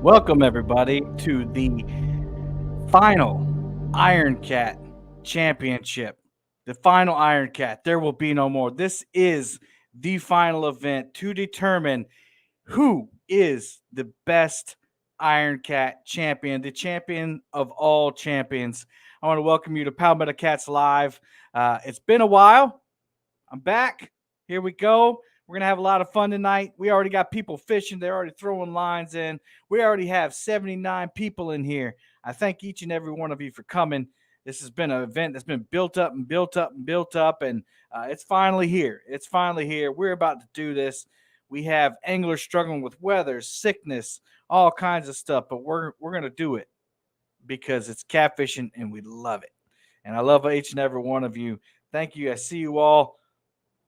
Welcome, everybody, to the final Iron Cat Championship. The final Iron Cat. There will be no more. This is the final event to determine who is the best Iron Cat champion, the champion of all champions. I want to welcome you to Palmetto Cats Live. It's been a while. I'm back. Here we go. We're going to have a lot of fun tonight. We already got people fishing. They're already throwing lines in. We already have 79 people in here. I thank each and every one of you for coming. This has been an event that's been built up and built up and built up, and it's finally here. It's finally here. We're about to do this. We have anglers struggling with weather, sickness, all kinds of stuff, but we're going to do it because it's catfishing and we love it. And I love each and every one of you. Thank you. I see you all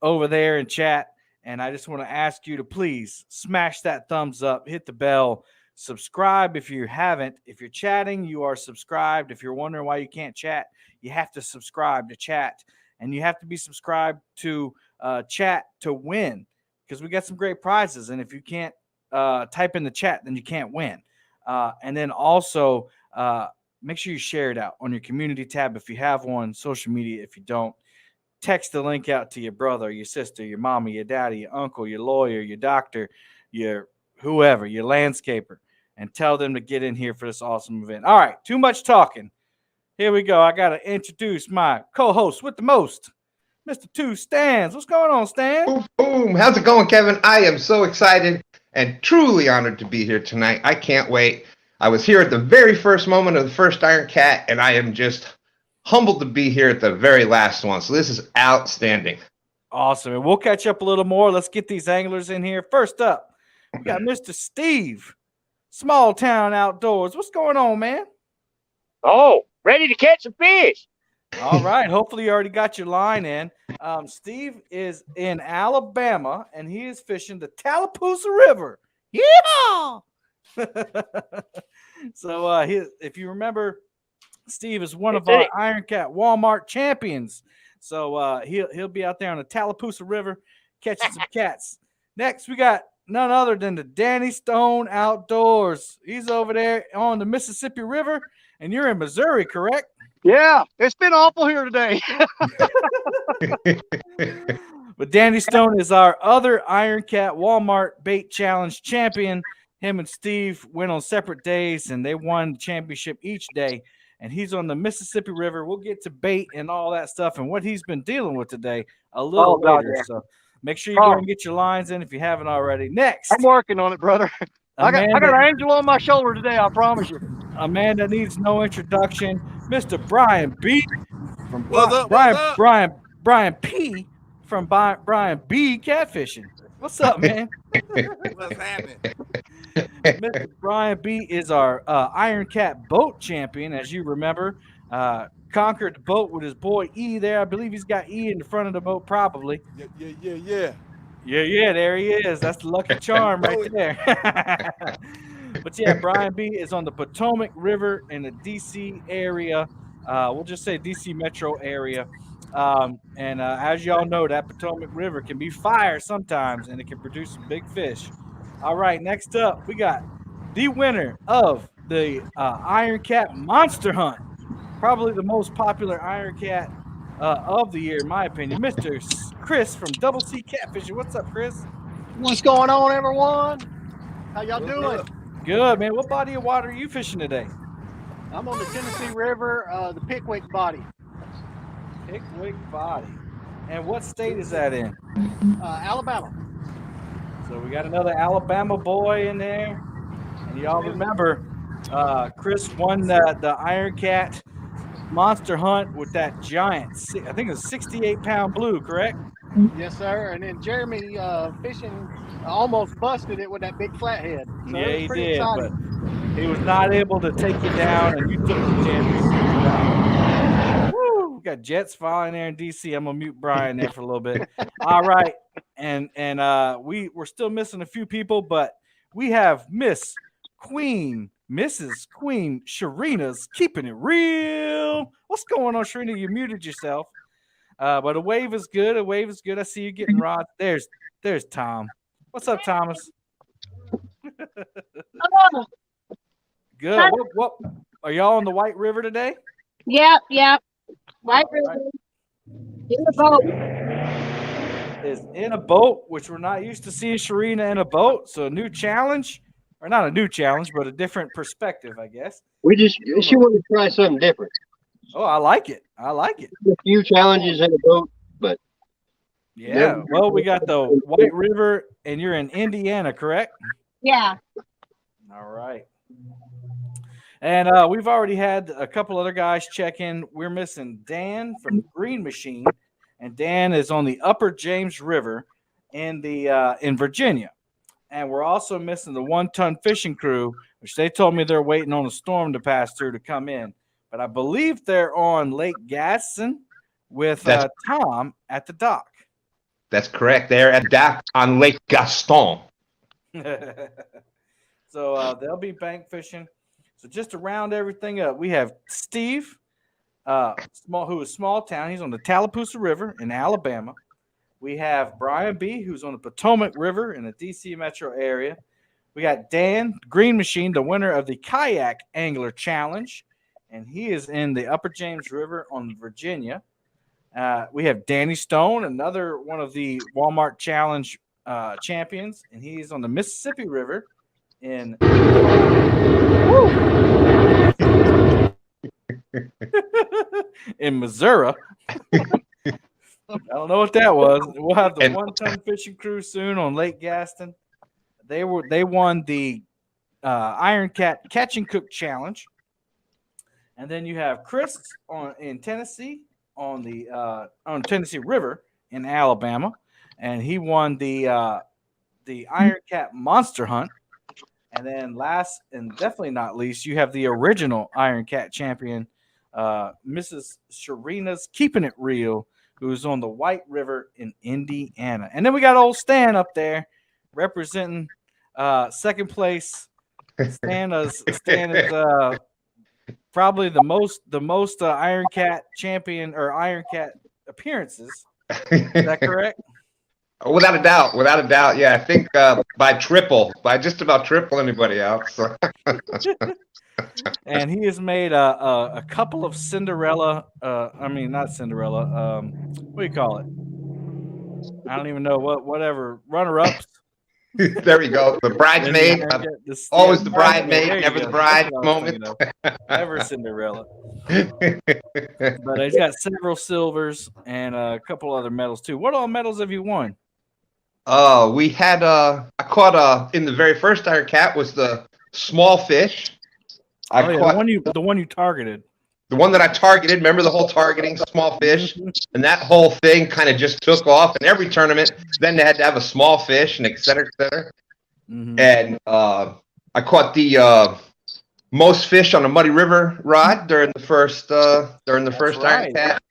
over there in chat. And I just want to ask you to please smash that thumbs up, hit the bell, subscribe if you haven't. If you're chatting, you are subscribed. If you're wondering why you can't chat, you have to subscribe to chat. And you have to be subscribed to chat to win because we got some great prizes. And if you can't type in the chat, then you can't win. And then also make sure you share it out on your community tab if you have one, social media if you don't. Text the link out to your brother, your sister, your mommy, your daddy, your uncle, your lawyer, your doctor, your whoever, your landscaper, and tell them to get in here for this awesome event. All right, too much talking. Here we go. I got to introduce my co-host with the most, Mr. Two Stans. What's going on, Stan? Boom, boom. How's it going, Kevin? I am so excited and truly honored to be here tonight. I can't wait. I was here at the very first moment of the first Iron Cat, and I am just humbled to be here at the very last one. So this is outstanding. Awesome. And we'll catch up a little more. Let's get these anglers in here. First up, we got Mr. Steve, Small Town Outdoors. What's going on, man? Oh, ready to catch some fish. All right. Hopefully you already got your line in. Steve is in Alabama, and he is fishing the Tallapoosa River. Yeah! So if you remember, Steve is one of our Iron Cat Walmart champions. So he'll be out there on the Tallapoosa River catching some cats. Next, we got none other than the Danny Stone Outdoors. He's over there on the Mississippi River, and you're in Missouri, correct? Yeah, it's been awful here today. But Danny Stone is our other Iron Cat Walmart Bait Challenge champion. Him and Steve went on separate days, and they won the championship each day. And he's on the Mississippi River. We'll get to bait and all that stuff and what he's been dealing with today a little later. Yeah. So make sure you go and get your lines in if you haven't already. Next. I'm working on it, brother. I got an angel on my shoulder today, I promise you. Amanda needs no introduction. Mr. Brian B. from Brian P. from Brian B. Catfishing. What's up, man? What's happening? Mr. Brian B. is our Iron Cat boat champion, as you remember. Conquered the boat with his boy E there. I believe he's got E in the front of the boat, probably. Yeah. Yeah, there he is. That's the lucky charm right there. But yeah, Brian B. is on the Potomac River in the D.C. area. We'll just say D.C. metro area. And as y'all know, that Potomac River can be fire sometimes, and it can produce some big fish. All right, next up, we got the winner of the Iron Cat Monster Hunt, probably the most popular Iron Cat of the year, in my opinion, Mr. Chris from Double C Catfishing. What's up, Chris? What's going on, everyone? How y'all doing? Good, man. What body of water are you fishing today? I'm on the Tennessee River, the Pickwick body. Pickwick body. And what state is that in? Alabama. So we got another Alabama boy in there. And y'all remember, Chris won the Iron Cat Monster Hunt with that giant, I think it was 68-pound blue, correct? Yes, sir. And then Jeremy fishing almost busted it with that big flathead. So yeah, he did, exciting. but he was not able to take you down, and you took the championship. Woo! We got jets flying there in D.C. I'm going to mute Brian there for a little bit. All right. And we're still missing a few people, but we have Mrs. Queen Sharina's keeping it real. What's going on, Sharina? You muted yourself. But a wave is good. I see you getting rods. There's Tom. What's up, Thomas? good. What are y'all on the White River today? Yep. White River. Right. In the boat. Is in a boat, which we're not used to seeing Sharina in a boat. So a new challenge, or not a new challenge, but a different perspective, I guess. She wanted to try something different. Oh, I like it. A few challenges in a boat, but yeah. Well, we got the White River, and you're in Indiana, correct? Yeah. All right. And we've already had a couple other guys check in. We're missing Dan from Green Machine, and Dan is on the Upper James River in Virginia. And we're also missing the 1 Ton Fishing Crew, which they told me they're waiting on a storm to pass through to come in. But I believe they're on Lake Gaston with Tom at the dock. That's correct. They're at dock on Lake Gaston. So they'll be bank fishing. So just to round everything up, we have Steve, who is small town. He's on the Tallapoosa River in Alabama. We have Brian B., who's on the Potomac River in the D.C. metro area. We got Dan, Green Machine, the winner of the Kayak Angler Challenge, and he is in the Upper James River on Virginia. We have Danny Stone, another one of the Walmart Challenge champions, and he's on the Mississippi River in in Missouri. I don't know what that was. We'll have the 1 Ton Fishing Crew soon on Lake Gaston. They won the Iron Cat Catch and Cook Challenge, and then you have Chris in Tennessee on Tennessee River in Alabama, and he won the Iron Cat Monster Hunt. And then last and definitely not least, you have the original Iron Cat champion, Mrs. Sharina's Keeping It Real, who's on the White River in Indiana. And then we got old Stan up there representing second place. Stan is probably the most Iron Cat champion or Iron Cat appearances. Is that correct? Without a doubt. Yeah, I think by just about triple anybody else. So. And he has made a couple of Cinderella. Not Cinderella. What do you call it? I don't even know whatever runner-ups. There we go. The bridesmaid. Always the bridesmaid, never the bride moment. Never Cinderella. But he's got several silvers and a couple other medals too. What all medals have you won? We had I caught in the very first Iron Cat was the small fish. The one you targeted. The one that I targeted. Remember the whole targeting small fish, and that whole thing kind of just took off. In every tournament, then they had to have a small fish, and et cetera, et cetera. Mm-hmm. And I caught the most fish on a Muddy River rod during the first Iron Cat.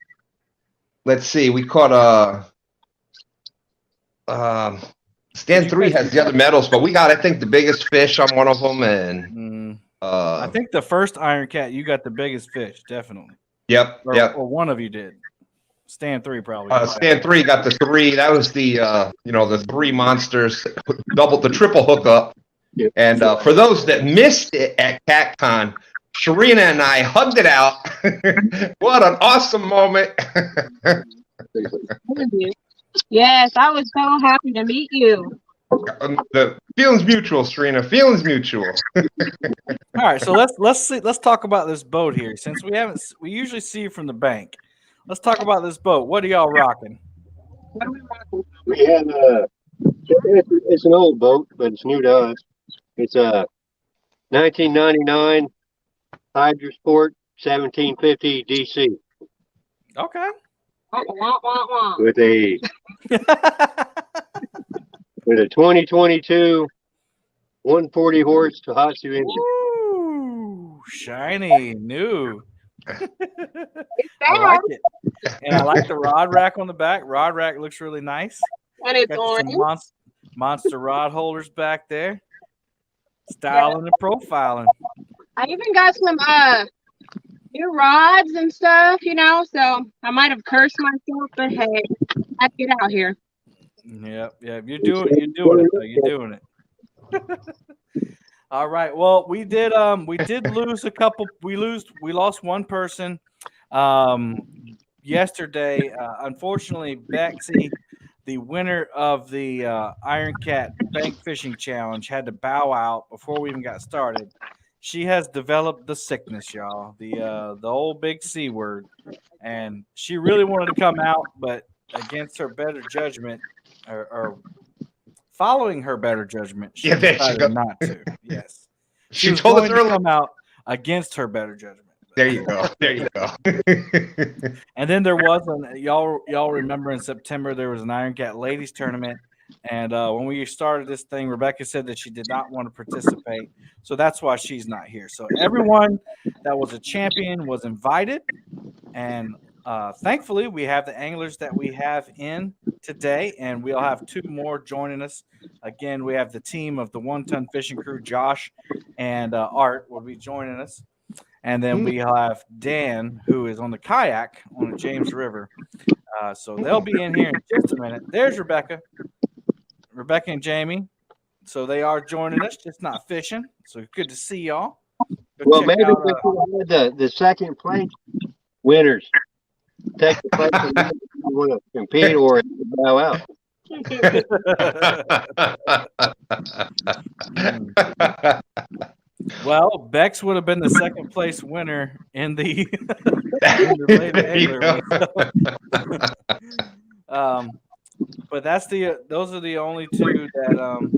Let's see, we caught Stand 3 has the other medals, but we got, I think, the biggest fish on one of them, and I think the first Iron Cat you got the biggest fish, definitely. Yep. Or one of you did. Stand 3 probably. Stand 3 got the 3. That was the the 3 monsters, the triple hookup. Yep. And for those that missed it at CatCon, Sharina and I hugged it out. What an awesome moment! Yes, I was so happy to meet you. The feelings mutual, Sharina. Feelings mutual. All right, so let's talk about this boat here. Since we usually see you from the bank. Let's talk about this boat. What are y'all rocking? What are we rocking? We have it's an old boat, but it's new to us. It's a 1999 Hydra Sport 1750 DC. Okay. With a 2022 140 horse Tohatsu engine. Ooh, shiny, new. It's I like it. And I like the rod rack on the back. Rod rack looks really nice. And it's got orange. some monster rod holders back there. Styling and profiling. I even got some new rods and stuff, so I might have cursed myself, but hey, I get out here. Yep. You're doing it though. You're doing it. All right. Well, we did lose a couple. We lost one person yesterday. Unfortunately, Bexy, the winner of the Iron Cat Bank Fishing Challenge, had to bow out before we even got started. She has developed the sickness, y'all. The old big C word, and she really wanted to come out, but against her better judgment, or following her better judgment, she Yeah, there she decided go. not to. Yes. She was told us going to earlier. come out against her better judgment. There you go. There you go. And then there was y'all remember in September there was an Iron Cat ladies tournament, and when we started this thing, Rebecca said that she did not want to participate, so that's why she's not here. So everyone that was a champion was invited, and thankfully we have the anglers that we have in today, and we'll have two more joining us. Again, we have the team of the 1 Ton Fishing Crew. Josh and Art will be joining us. And then we have Dan, who is on the kayak on the James River. So they'll be in here in just a minute. There's Rebecca and Jamie. So they are joining us, just not fishing. So good to see y'all. Go Well, check maybe out, we could have the second place winners take the place and you want to compete or bow out. Well, Bex would have been the second place winner in the, in the lady angler one. But that's those are the only two that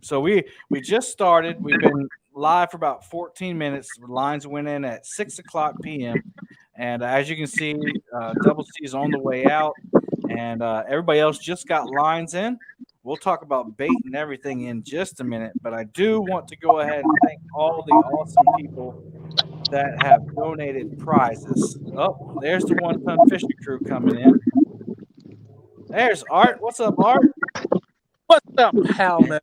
so we just started. We've been live for about 14 minutes. Lines went in at 6:00 p.m. And as you can see, Double C is on the way out, and everybody else just got lines in. We'll talk about bait and everything in just a minute, but I do want to go ahead and thank all the awesome people that have donated prizes. Oh, there's the 1 Ton Fishing Crew coming in. There's Art. What's up, Art? What's up, pal, man?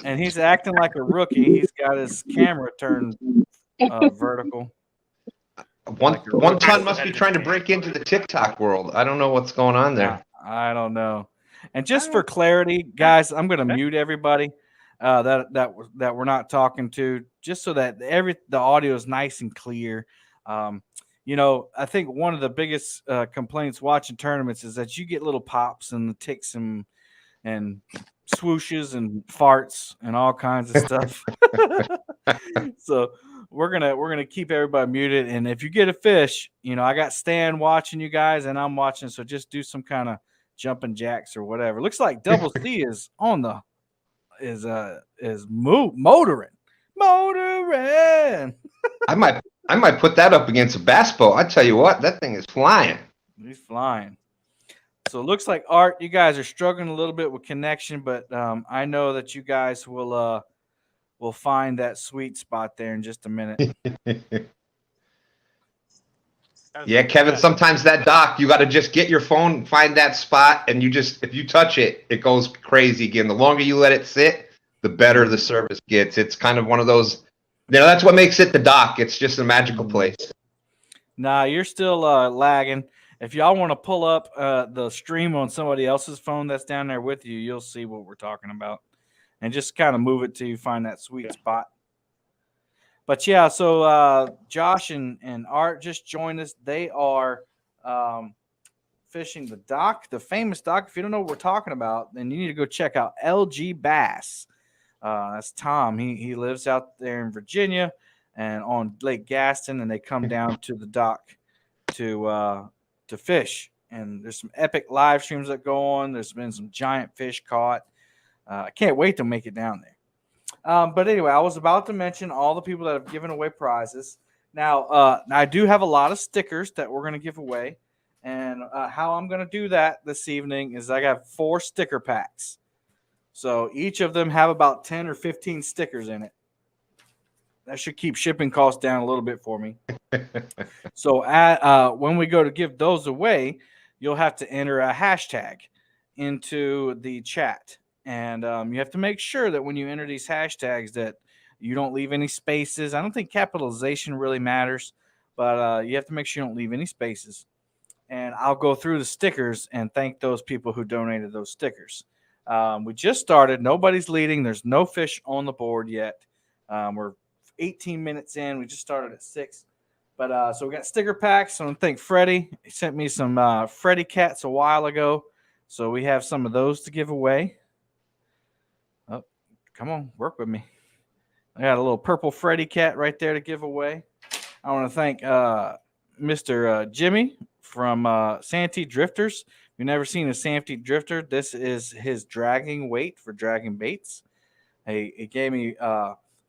And he's acting like a rookie. He's got his camera turned vertical. One ton must be trying to break into the TikTok world. I don't know what's going on there. I don't know. And just for clarity, guys, I'm going to mute everybody that we're not talking to, just so that the audio is nice and clear. You know, I think one of the biggest complaints watching tournaments is that you get little pops and the ticks and swooshes and farts and all kinds of stuff. So we're gonna keep everybody muted. And if you get a fish, you know, I got Stan watching you guys and I'm watching, so just do some kind of jumping jacks or whatever. Looks like Double C is on the motoring. I might put that up against a bass boat. I tell you what, that thing is flying. He's flying. So it looks like Art, you guys are struggling a little bit with connection, but I know that you guys will find that sweet spot there in just a minute. Yeah, Kevin, sometimes that dock, you got to just get your phone, find that spot, and if you touch it, it goes crazy again. The longer you let it sit, the better the service gets. It's kind of one of those, you know, that's what makes it the dock. It's just a magical place. Nah, you're still lagging. If y'all want to pull up the stream on somebody else's phone that's down there with you, you'll see what we're talking about. And just kind of move it till you find that sweet spot. But yeah, so Josh and Art just joined us. They are fishing the dock, the famous dock. If you don't know what we're talking about, then you need to go check out LG Bass. That's Tom. He lives out there in Virginia and on Lake Gaston, and they come down to the dock to fish. And there's some epic live streams that go on. There's been some giant fish caught. I can't wait to make it down there. But anyway, I was about to mention all the people that have given away prizes. Now, I do have a lot of stickers that we're going to give away. And how I'm going to do that this evening is I got 4 sticker packs. So each of them have about 10 or 15 stickers in it. That should keep shipping costs down a little bit for me. So when we go to give those away, you'll have to enter a hashtag into the chat. And you have to make sure that when you enter these hashtags that you don't leave any spaces. I don't think capitalization really matters, but you have to make sure you don't leave any spaces. And I'll go through the stickers and thank those people who donated those stickers. We just started. Nobody's leading. There's no fish on the board yet. We're 18 minutes in. We just started at 6. But so we got sticker packs. So I want to thank Freddie. He sent me some Freddie cats a while ago. So we have some of those to give away. Oh, come on, work with me. I got a little purple Freddie cat right there to give away. I want to thank Mr. Jimmy from Santee Drifters. If you've never seen a Santee Drifter, this is his dragging weight for dragging baits. He gave me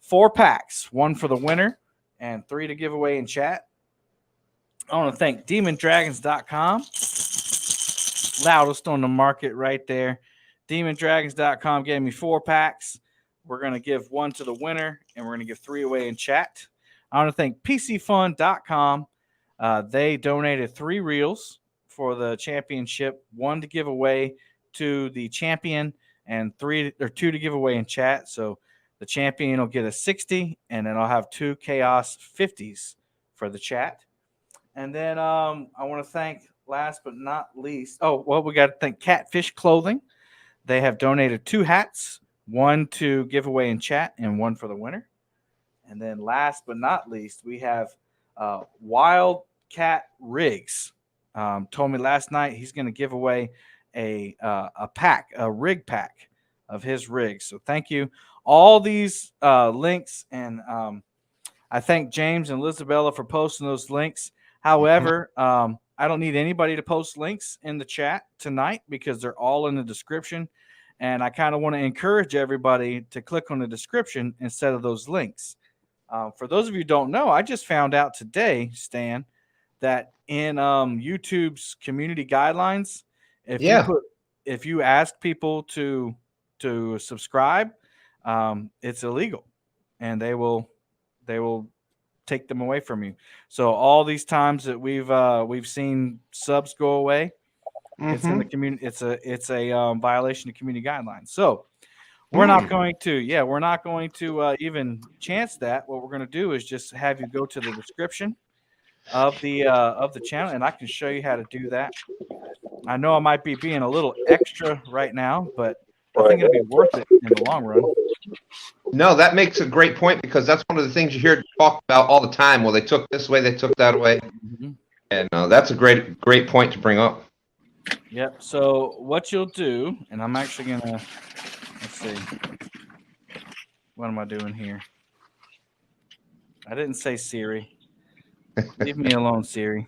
4 packs, 1 for the winner and 3 to give away in chat. I want to thank DemonDragons.com. Loudest on the market right there. DemonDragons.com gave me 4 packs. We're going to give 1 to the winner, and we're going to give 3 away in chat. I want to thank PCFun.com. They donated 3 reels for the championship, 1 to give away to the champion, and 2 to give away in chat. So the champion will get a 60, and then I'll have 2 Chaos 50s for the chat. And then I want to thank, last but not least, we got to thank Catfish Clothing. They have donated 2 hats, 1 to give away in chat and 1 for the winner. And then last but not least, we have Wildcat Rigs. Told me last night he's going to give away a rig pack of his rigs. So thank you. All these links, and I thank James and Lisabella for posting those links. However, I don't need anybody to post links in the chat tonight because they're all in the description. And I kind of want to encourage everybody to click on the description instead of those links. For those of you who don't know, I just found out today, Stan, that in YouTube's community guidelines, if you ask people to subscribe, it's illegal, and they will take them away from you. So all these times that we've seen subs go away, it's in the community. It's a violation of community guidelines. So we're not going to even chance that. What we're going to do is just have you go to the description of the channel, and I can show you how to do that. I know I might be being a little extra right now, but I think it'll be worth it in the long run. No, that makes a great point, because that's one of the things you hear talked about all the time. Well, they took this way, they took that way. And that's a great point to bring up. Yep. So what you'll do, and I'm actually going to, let's see. What am I doing here? I didn't say Siri. Leave me alone, Siri.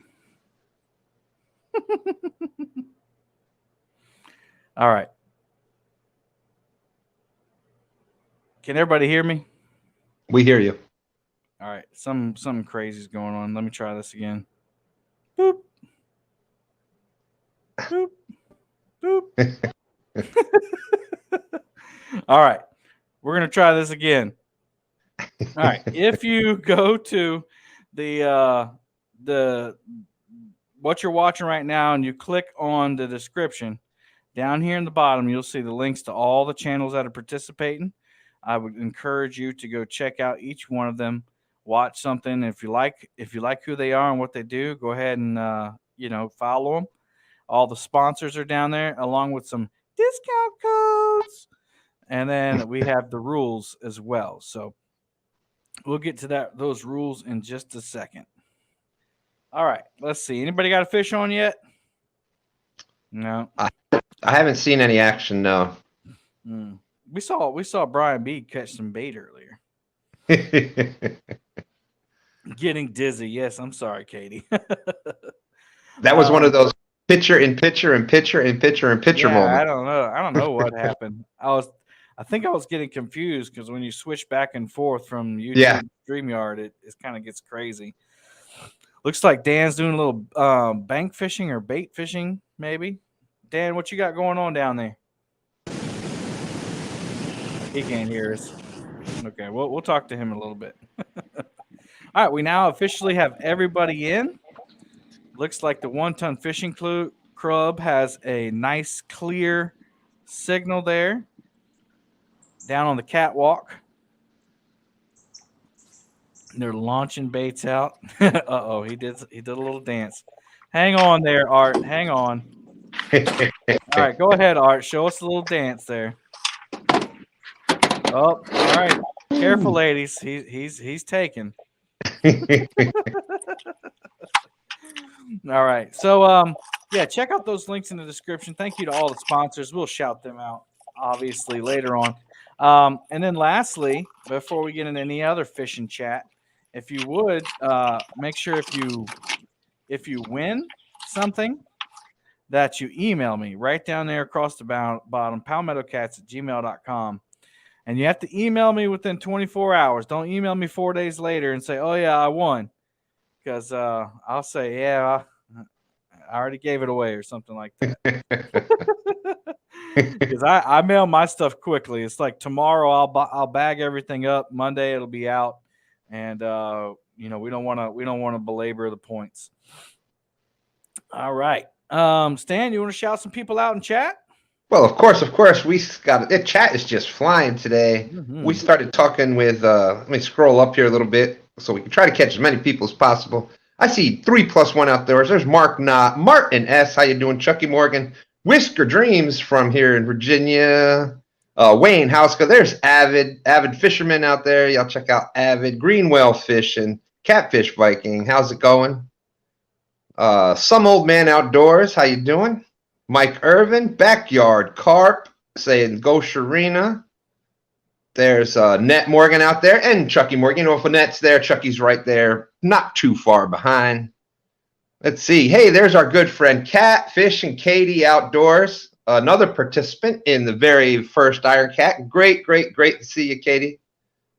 All right. Can everybody hear me? We hear you. All right. Something crazy is going on. Let me try this again. Boop. Boop. Boop. All right. We're going to try this again. All right. If you go to the what you're watching right now and you click on the description, down here in the bottom, you'll see the links to all the channels that are participating. I would encourage you to go check out each one of them, watch something. If you like who they are and what they do, go ahead and follow them. All the sponsors are down there, along with some discount codes, and then we have the rules as well. So we'll get to those rules in just a second. All right, let's see. Anybody got a fish on yet? No. I haven't seen any action. No. We saw Brian B catch some bait earlier. Getting dizzy. Yes, I'm sorry, Katie. That was one of those picture in picture and picture in picture and picture moments. I don't know what happened. I think I was getting confused because when you switch back and forth from YouTube to StreamYard, it kind of gets crazy. Looks like Dan's doing a little bank fishing or bait fishing, maybe. Dan, what you got going on down there? He can't hear us. Okay, we'll talk to him in a little bit. All right, we now officially have everybody in. Looks like the 1 Ton Fishing Club has a nice clear signal there down on the catwalk. They're launching baits out. Uh-oh, he did a little dance. Hang on there, Art. Hang on. All right, go ahead, Art. Show us a little dance there. Oh, all right. Careful, ladies. He's taken. All right. So yeah, check out those links in the description. Thank you to all the sponsors. We'll shout them out obviously later on. And then lastly, before we get into any other fishing chat, if you would make sure if you win something that you email me right down there across the bottom, palmeadocats@gmail.com. And you have to email me within 24 hours. Don't email me 4 days later and say, oh, yeah, I won. Because I'll say, yeah, I already gave it away or something like that. Because I mail my stuff quickly. It's like tomorrow I'll bag everything up. Monday it'll be out. And, we don't want to belabor the points. All right. Stan, you want to shout some people out in chat? Well, of course. We got it. Chat is just flying today. Mm-hmm. We started talking with, let me scroll up here a little bit so we can try to catch as many people as possible. I see 3+1 out there. There's Mark Knott, Martin S. How you doing? Chucky Morgan, Whisker Dreams from here in Virginia. Wayne Hauska. There's Avid Fisherman out there. Y'all check out Avid. Greenwell Fishing, Catfish Viking. How's it going? Some Old Man Outdoors. How you doing? Mike Irvin, Backyard Carp, saying go Sharina. There's Net Morgan out there, and Chucky Morgan. If Net's there, Chucky's right there, not too far behind. Let's see. Hey, there's our good friend Catfish and Katie Outdoors, another participant in the very first Iron Cat. Great to see you, Katie.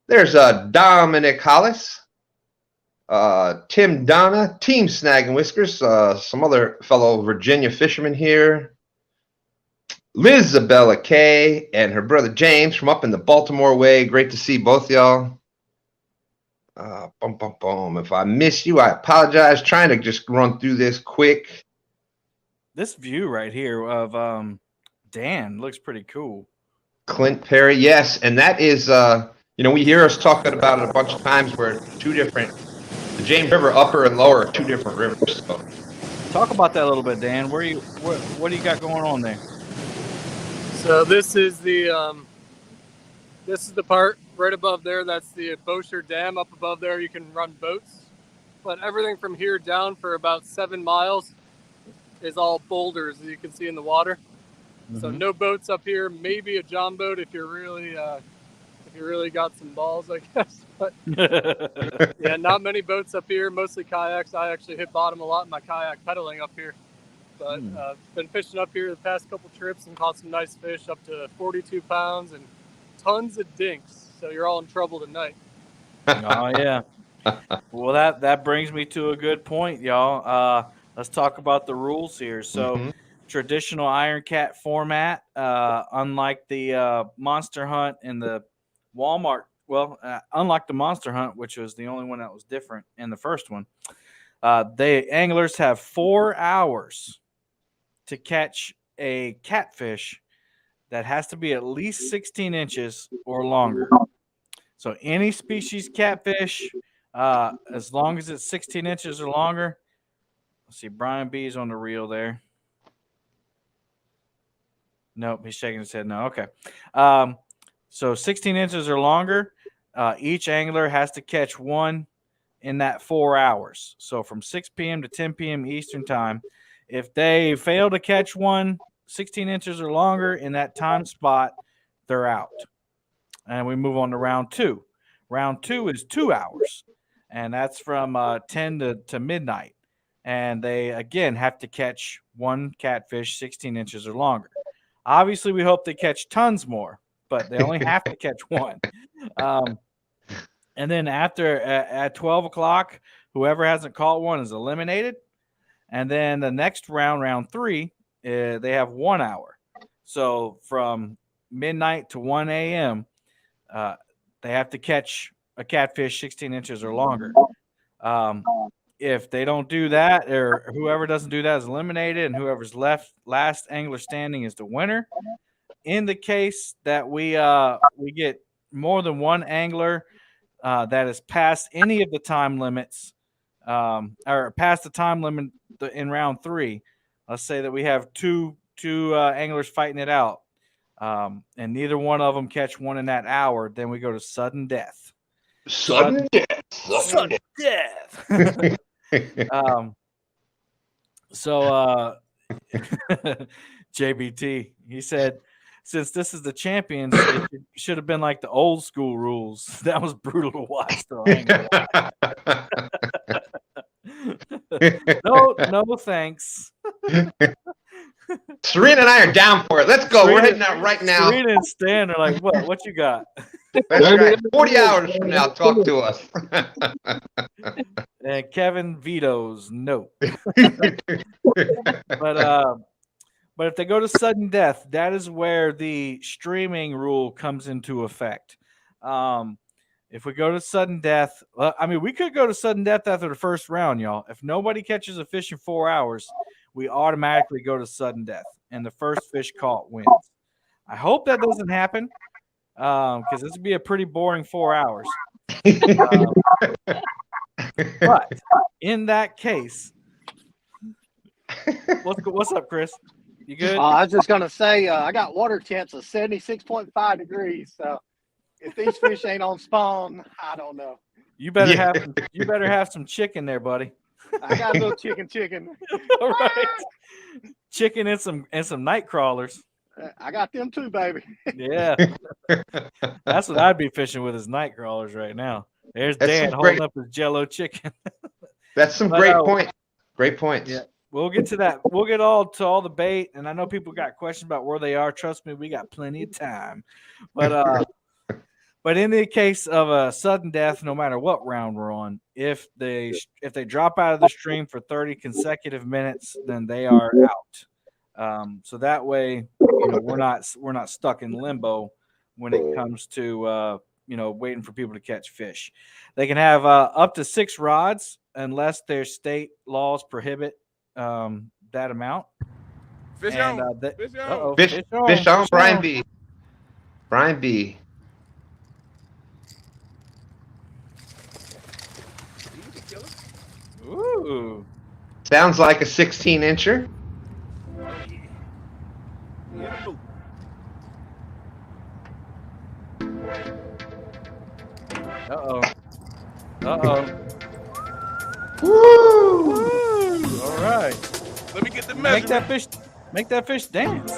There's Dominic Hollis, Tim Donna, Team Snag and Whiskers, some other fellow Virginia fishermen here. Lizabella Kay and her brother James from up in the Baltimore way. Great to see both y'all. If I miss you, I apologize. Trying to just run through this quick. This view right here of Dan looks pretty cool. Clint Perry, yes. And that is, we hear us talking about it a bunch of times where the James River upper and lower are two different rivers. So. Talk about that a little bit, Dan. What do you got going on there? So this is the part right above there. That's the Bossier Dam. Up above there, you can run boats. But everything from here down for about 7 miles is all boulders, as you can see in the water. Mm-hmm. So no boats up here. Maybe a John boat if you're really got some balls, I guess. But yeah, not many boats up here. Mostly kayaks. I actually hit bottom a lot in my kayak pedaling up here. But been fishing up here the past couple trips and caught some nice fish up to 42 pounds and tons of dinks. So you're all in trouble tonight. Oh, yeah. Well, that brings me to a good point, y'all. Let's talk about the rules here. So traditional Iron Cat format, unlike the Monster Hunt and the Walmart. Well, unlike the Monster Hunt, which was the only one that was different in the first one, the anglers have 4 hours to catch a catfish that has to be at least 16 inches or longer. So any species catfish, as long as it's 16 inches or longer. Let's see, Brian B is on the reel there. Nope, he's shaking his head no. Okay. So 16 inches or longer, each angler has to catch one in that 4 hours. So from 6 p.m. to 10 p.m. Eastern time. If they fail to catch one 16 inches or longer in that time spot, they're out. And we move on to round 2. Round 2 is 2 hours, and that's from 10 to midnight. And they, again, have to catch one catfish 16 inches or longer. Obviously, we hope they catch tons more, but they only have to catch one. And then after at 12 o'clock, whoever hasn't caught one is eliminated. And then the next round 3, they have 1 hour. So from midnight to 1 a.m., they have to catch a catfish 16 inches or longer. If they don't do that, or whoever doesn't do that is eliminated, and whoever's last angler standing is the winner. In the case that we get more than one angler that is past any of the time limits, or past the time limit in round 3, let's say that we have two anglers fighting it out. and neither one of them catch one in that hour, then we go to sudden death. Sudden death. Sudden death. So JBT, he said, since this is the champions, it should have been like the old school rules. That was brutal to watch, though. I ain't gonna lie. No, thanks. Serena and I are down for it. Let's go. We're heading out right now. Serena and Stan are like, what you got? That's right. 40 hours from now, talk to us. And Kevin vetoes no. But if they go to sudden death, that is where the streaming rule comes into effect. If we go to sudden death, we could go to sudden death after the first round, y'all. If nobody catches a fish in 4 hours, we automatically go to sudden death, and the first fish caught wins. I hope that doesn't happen, because this would be a pretty boring 4 hours. But in that case, what's up, Chris? You good? I was just gonna say I got water temps of 76.5 degrees. So if these fish ain't on spawn, I don't know. You better have some chicken there, buddy. I got a little chicken. All right. Chicken and some night crawlers. I got them too, baby. Yeah. That's what I'd be fishing with is night crawlers right now. There's Dan holding up his Jello chicken. That's some great points. Great points. Yeah. We'll get to that. We'll get to all the bait, and I know people got questions about where they are. Trust me, we got plenty of time. But in the case of a sudden death, no matter what round we're on, if they drop out of the stream for 30 consecutive minutes, then they are out. So that way, we're not stuck in limbo when it comes to waiting for people to catch fish. They can have up to 6 rods unless their state laws prohibit that amount. Fish and, on. Fish on. Brian B. Brian B. Ooh. Sounds like a 16-incher. Uh-oh. Woo! All right. Let me get the measurement. Make that fish dance.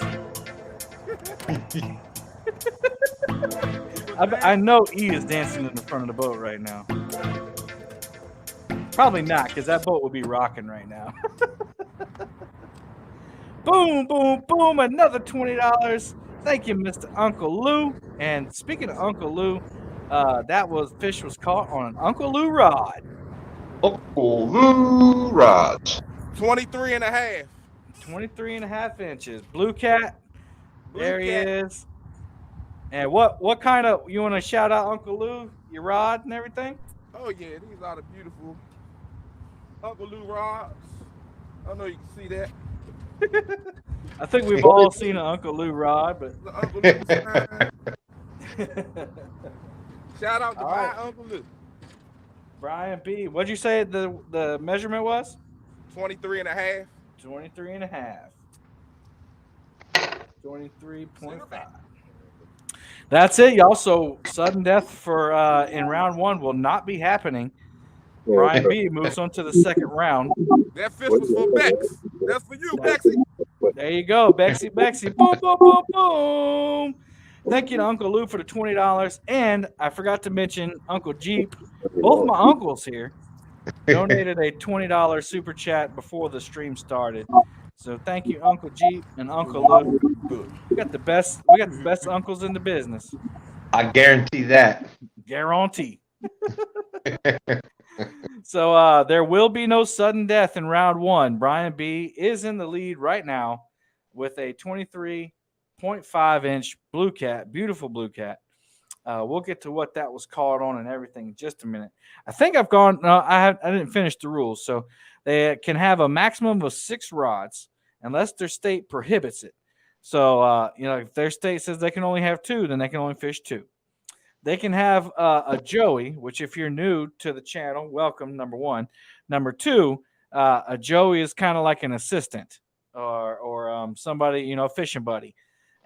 I know E is dancing in the front of the boat right now. Probably not, because that boat would be rocking right now. Boom, boom, boom. Another $20. Thank you, Mr. Uncle Lou. And speaking of Uncle Lou, fish was caught on an Uncle Lou rod. Uncle Lou rods. 23 and a half. 23 and a half inches. Blue cat. There he is. And what kind of, you want to shout out Uncle Lou, your rod and everything? Oh yeah, these are the beautiful Uncle Lou rods. I know you can see that. I think we've all seen an Uncle Lou rod, but The Uncle Lou sign. Shout out to All my right. Uncle Lou. Brian B. What'd you say the measurement was? 23 and a half. 23 and a half. 23.5. That's it, y'all. So sudden death for in round 1 will not be happening. Brian B moves on to the second round. That fish was for Bex. That's for you, Bexy. There you go, Bexy. Boom, boom, boom, boom. Thank you to Uncle Lou for the $20. And I forgot to mention Uncle Jeep. Both my uncles here donated a $20 super chat before the stream started. So thank you, Uncle Jeep and Uncle Lou. We got the best uncles in the business. I guarantee that. Guarantee. So there will be no sudden death in round 1. Brian B is in the lead right now with a 23.5-inch blue cat, beautiful blue cat. We'll get to what that was caught on and everything in just a minute. I think I've gone. No, I didn't finish the rules. So they can have a maximum of 6 rods unless their state prohibits it. So if their state says they can only have 2, then they can only fish 2. They can have a Joey, which if you're new to the channel, welcome, number 1. Number 2, a Joey is kind of like an assistant or somebody, fishing buddy.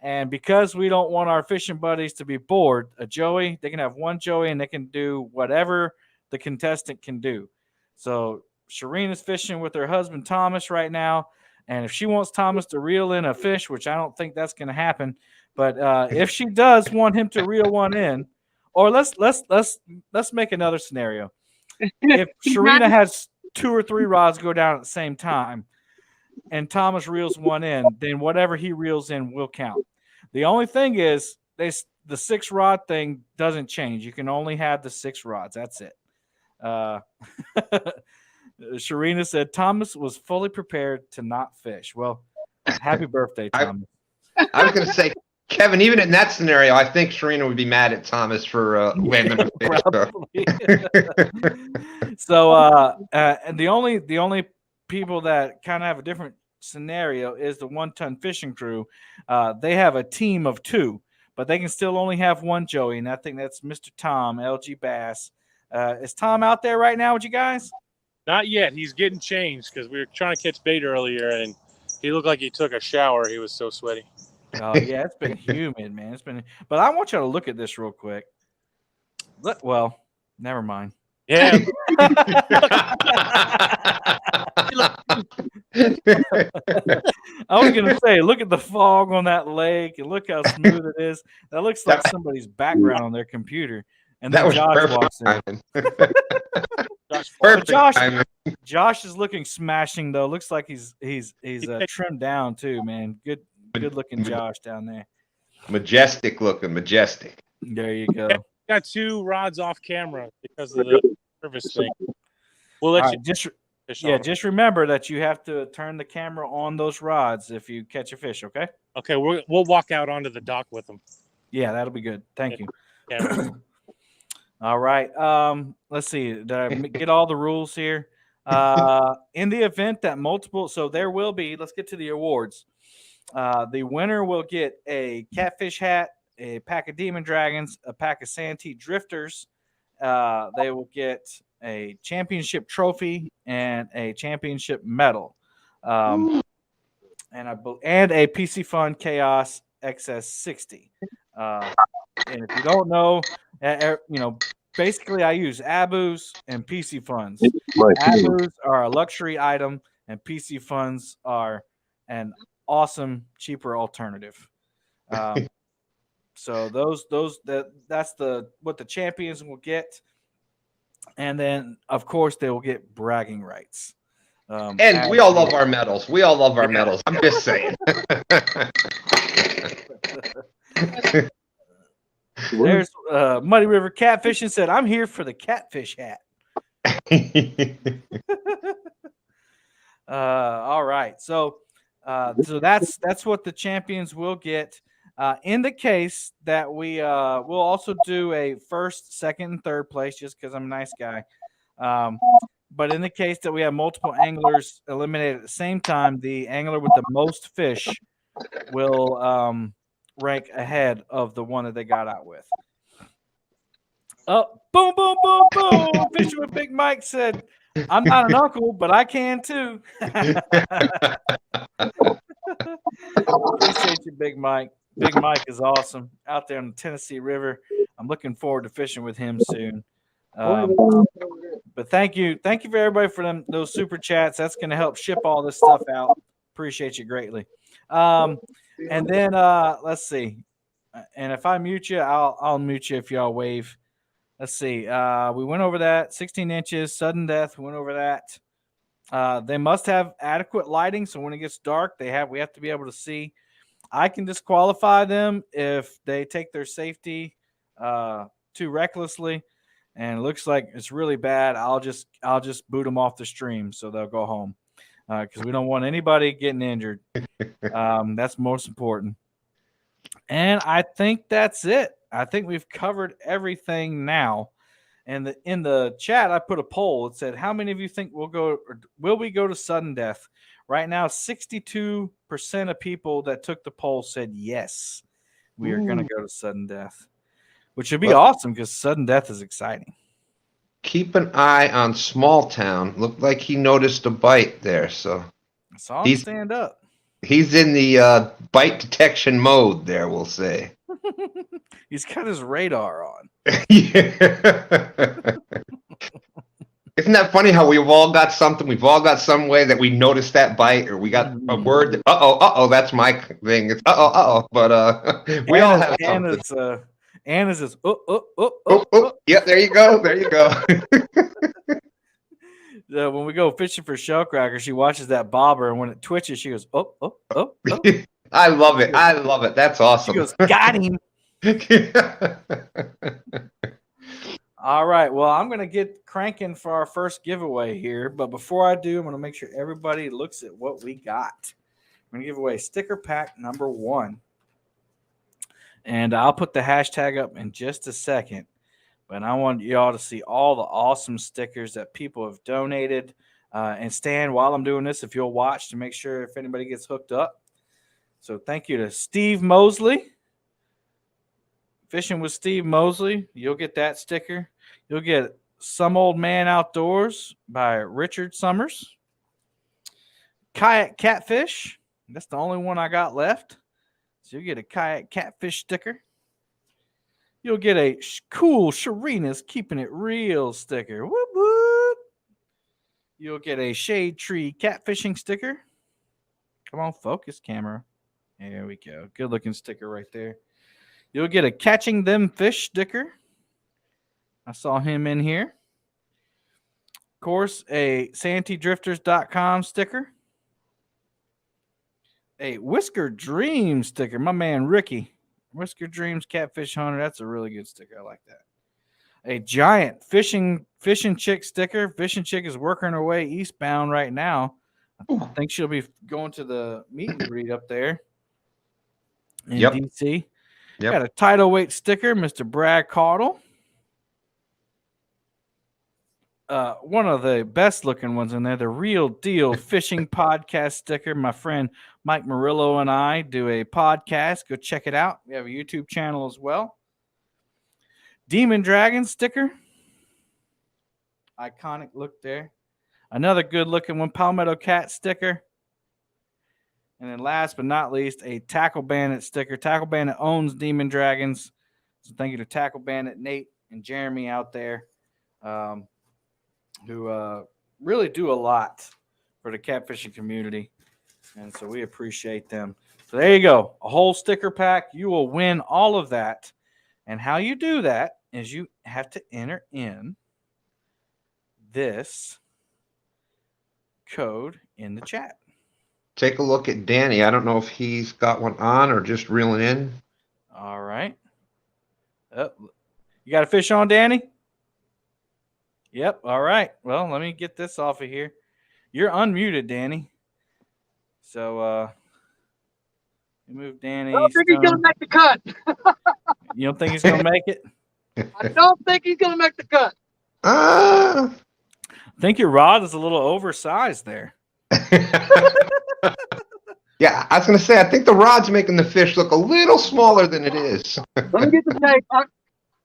And because we don't want our fishing buddies to be bored, a Joey, they can have one Joey and they can do whatever the contestant can do. So Shireen is fishing with her husband Thomas right now. And if she wants Thomas to reel in a fish, which I don't think that's going to happen, but if she does want him to reel one in, or let's make another scenario. If Sharina has 2 or 3 rods go down at the same time, and Thomas reels one in, then whatever he reels in will count. The only thing is, the 6 rod thing doesn't change. You can only have the 6 rods. That's it. Sharina said Thomas was fully prepared to not fish. Well, happy birthday, Thomas. I was going to say, Kevin, even in that scenario, I think Sharina would be mad at Thomas for landing a fish. So, and the only people that kind of have a different scenario is the 1-ton fishing crew. They have a team of 2, but they can still only have one Joey, and I think that's Mr. Tom, LG Bass. Is Tom out there right now with you guys? Not yet. He's getting changed because we were trying to catch bait earlier, and he looked like he took a shower. He was so sweaty. Oh yeah, it's been humid, man. But I want you to look at this real quick. Well, never mind. Yeah. I was gonna say, look at the fog on that lake and look how smooth it is. That looks like somebody's background on their computer. And then Josh walks in. Josh is looking smashing though. Looks like he's trimmed down too, man. Good looking Josh down there. Majestic looking, majestic. There you go. Got 2 rods off camera because of the service thing. We'll let you just remember that you have to turn the camera on those rods if you catch a fish, okay? Okay, we'll walk out onto the dock with them. Yeah, that'll be good. Thank you. Yeah. All right. Let's see. Did I get all the rules here? In the event that so there will be, let's get to the awards. The winner will get a Catfish hat, a pack of Demon Dragons, a pack of Santee Drifters. They will get a championship trophy and a championship medal. And a PC Fun Chaos XS60. And if you don't know, basically I use Abus and PC Funds. Abus are a luxury item, and PC Funds are an awesome, cheaper alternative. So that's what the champions will get, and then of course they will get bragging rights. And we all love our medals. We all love our medals. I'm just saying. There's Muddy River Catfishing said, "I'm here for the catfish hat." All right, so that's what the champions will get. In the case that we will also do a first, second, and third place, just because I'm a nice guy. But in the case that we have multiple anglers eliminated at the same time, the angler with the most fish will rank ahead of the one that they got out with. Oh, boom, boom, boom, boom. Fishing with Big Mike said, "I'm not an uncle, but I can too." Appreciate you, Big Mike. Big Mike is awesome out there on the Tennessee River. I'm looking forward to fishing with him soon. But thank you for everybody for those super chats. That's going to help ship all this stuff out. Appreciate you greatly. And then let's see. And if I mute you, I'll mute you if y'all wave. Let's see. We went over that 16 inches sudden death. We went over that. They must have adequate lighting, so when it gets dark, we have to be able to see. I can disqualify them if they take their safety too recklessly, and it looks like it's really bad. I'll just boot them off the stream, so they'll go home because we don't want anybody getting injured. That's most important. And I think that's it. I think we've covered everything now. And in the chat, I put a poll. It said, "How many of you think will we go to sudden death?" Right now, 62% of people that took the poll said yes, we are going to go to sudden death, which would be awesome because sudden death is exciting. Keep an eye on Small Town. Looked like he noticed a bite there, so I saw him stand up. He's in the bite detection mode there, we'll say. He's got his radar on. Yeah. Isn't that funny how we've all got something? We've all got some way that we noticed that bite, or we got a word that, uh-oh, that's my thing. It's uh-oh. But we all have something. Anna's is, Yeah, there you go. When we go fishing for shellcracker, she watches that bobber, and when it twitches, she goes, oh. I love it. That's awesome. She goes, got him. All right. Well, I'm going to get cranking for our first giveaway here. But before I do, I'm going to make sure everybody looks at what we got. I'm going to give away sticker pack number 1. And I'll put the hashtag up in just a second. But I want y'all to see all the awesome stickers that people have donated. And Stan, while I'm doing this, if you'll watch to make sure if anybody gets hooked up. So thank you to Steve Mosley. Fishing with Steve Mosley. You'll get that sticker. You'll get Some Old Man Outdoors by Richard Summers. Kayak Catfish. That's the only one I got left. So you'll get a Kayak Catfish sticker. You'll get a cool Sharina's Keeping It Real sticker. Whoop, whoop. You'll get a Shade Tree Catfishing sticker. Come on, focus camera. There we go. Good looking sticker right there. You'll get a Catching Them Fish sticker. I saw him in here. Of course, a SantyDrifters.com sticker. A Whisker Dreams sticker. My man Ricky. Whisker Dreams Catfish Hunter. That's a really good sticker. I like that. A giant Fishing Chick sticker. Fishing Chick is working her way eastbound right now. I think she'll be going to the meet and greet up there in DC. Got a title weight sticker, Mr. Brad Caudle. One of the best looking ones in there, the Real Deal Fishing Podcast sticker. My friend Mike Murillo and I do a podcast. Go check it out. We have a YouTube channel as well. Demon Dragon sticker. Iconic look there. Another good looking one, Palmetto Cat sticker. And then last but not least, a Tackle Bandit sticker. Tackle Bandit owns Demon Dragons. So thank you to Tackle Bandit, Nate, and Jeremy out there who really do a lot for the catfishing community. And so we appreciate them. So there you go. A whole sticker pack. You will win all of that. And how you do that is you have to enter in this code in the chat. Take a look at Danny. I don't know if he's got one on or just reeling in. All right. You got a fish on, Danny? Yep. All right. Well, let me get this off of here. You're unmuted, Danny. So move Danny. I don't think he's going to make the cut. You don't think he's going to make it? I don't think he's going to make the cut. I think your rod is a little oversized there. Yeah, I was going to say, I think the rod's making the fish look a little smaller than it is. Let me get the tape.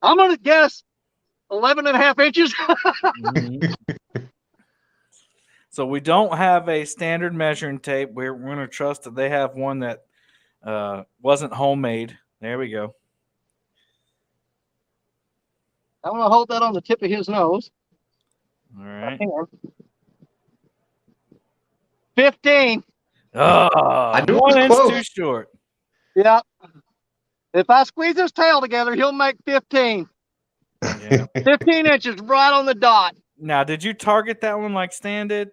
I'm going to guess 11 and a half inches. So we don't have a standard measuring tape. We're going to trust that they have one that wasn't homemade. There we go. I'm going to hold that on the tip of his nose. All right. 15. Oh, I knew it 1 was inch close. too short. Yep. If I squeeze his tail together, he'll make 15. Yeah. 15 inches right on the dot. Now, did you target that one like Stan did?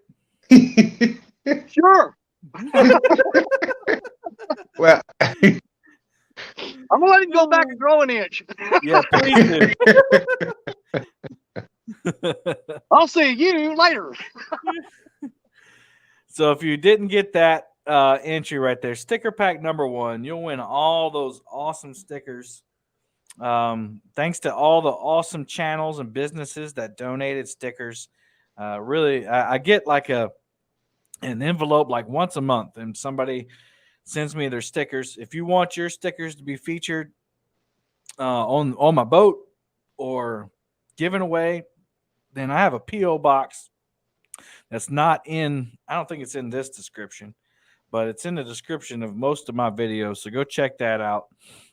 Sure. Well, I'm going to let him go back and grow an inch. Yeah, please do. I'll see you later. So if you didn't get that entry right there, sticker pack number 1, you'll win all those awesome stickers. Thanks to all the awesome channels and businesses that donated stickers. Really, I get like an envelope like once a month, and somebody sends me their stickers. If you want your stickers to be featured on my boat or given away, then I have a P.O. box that's not in, I don't think it's in this description, but it's in the description of most of my videos. So go check that out.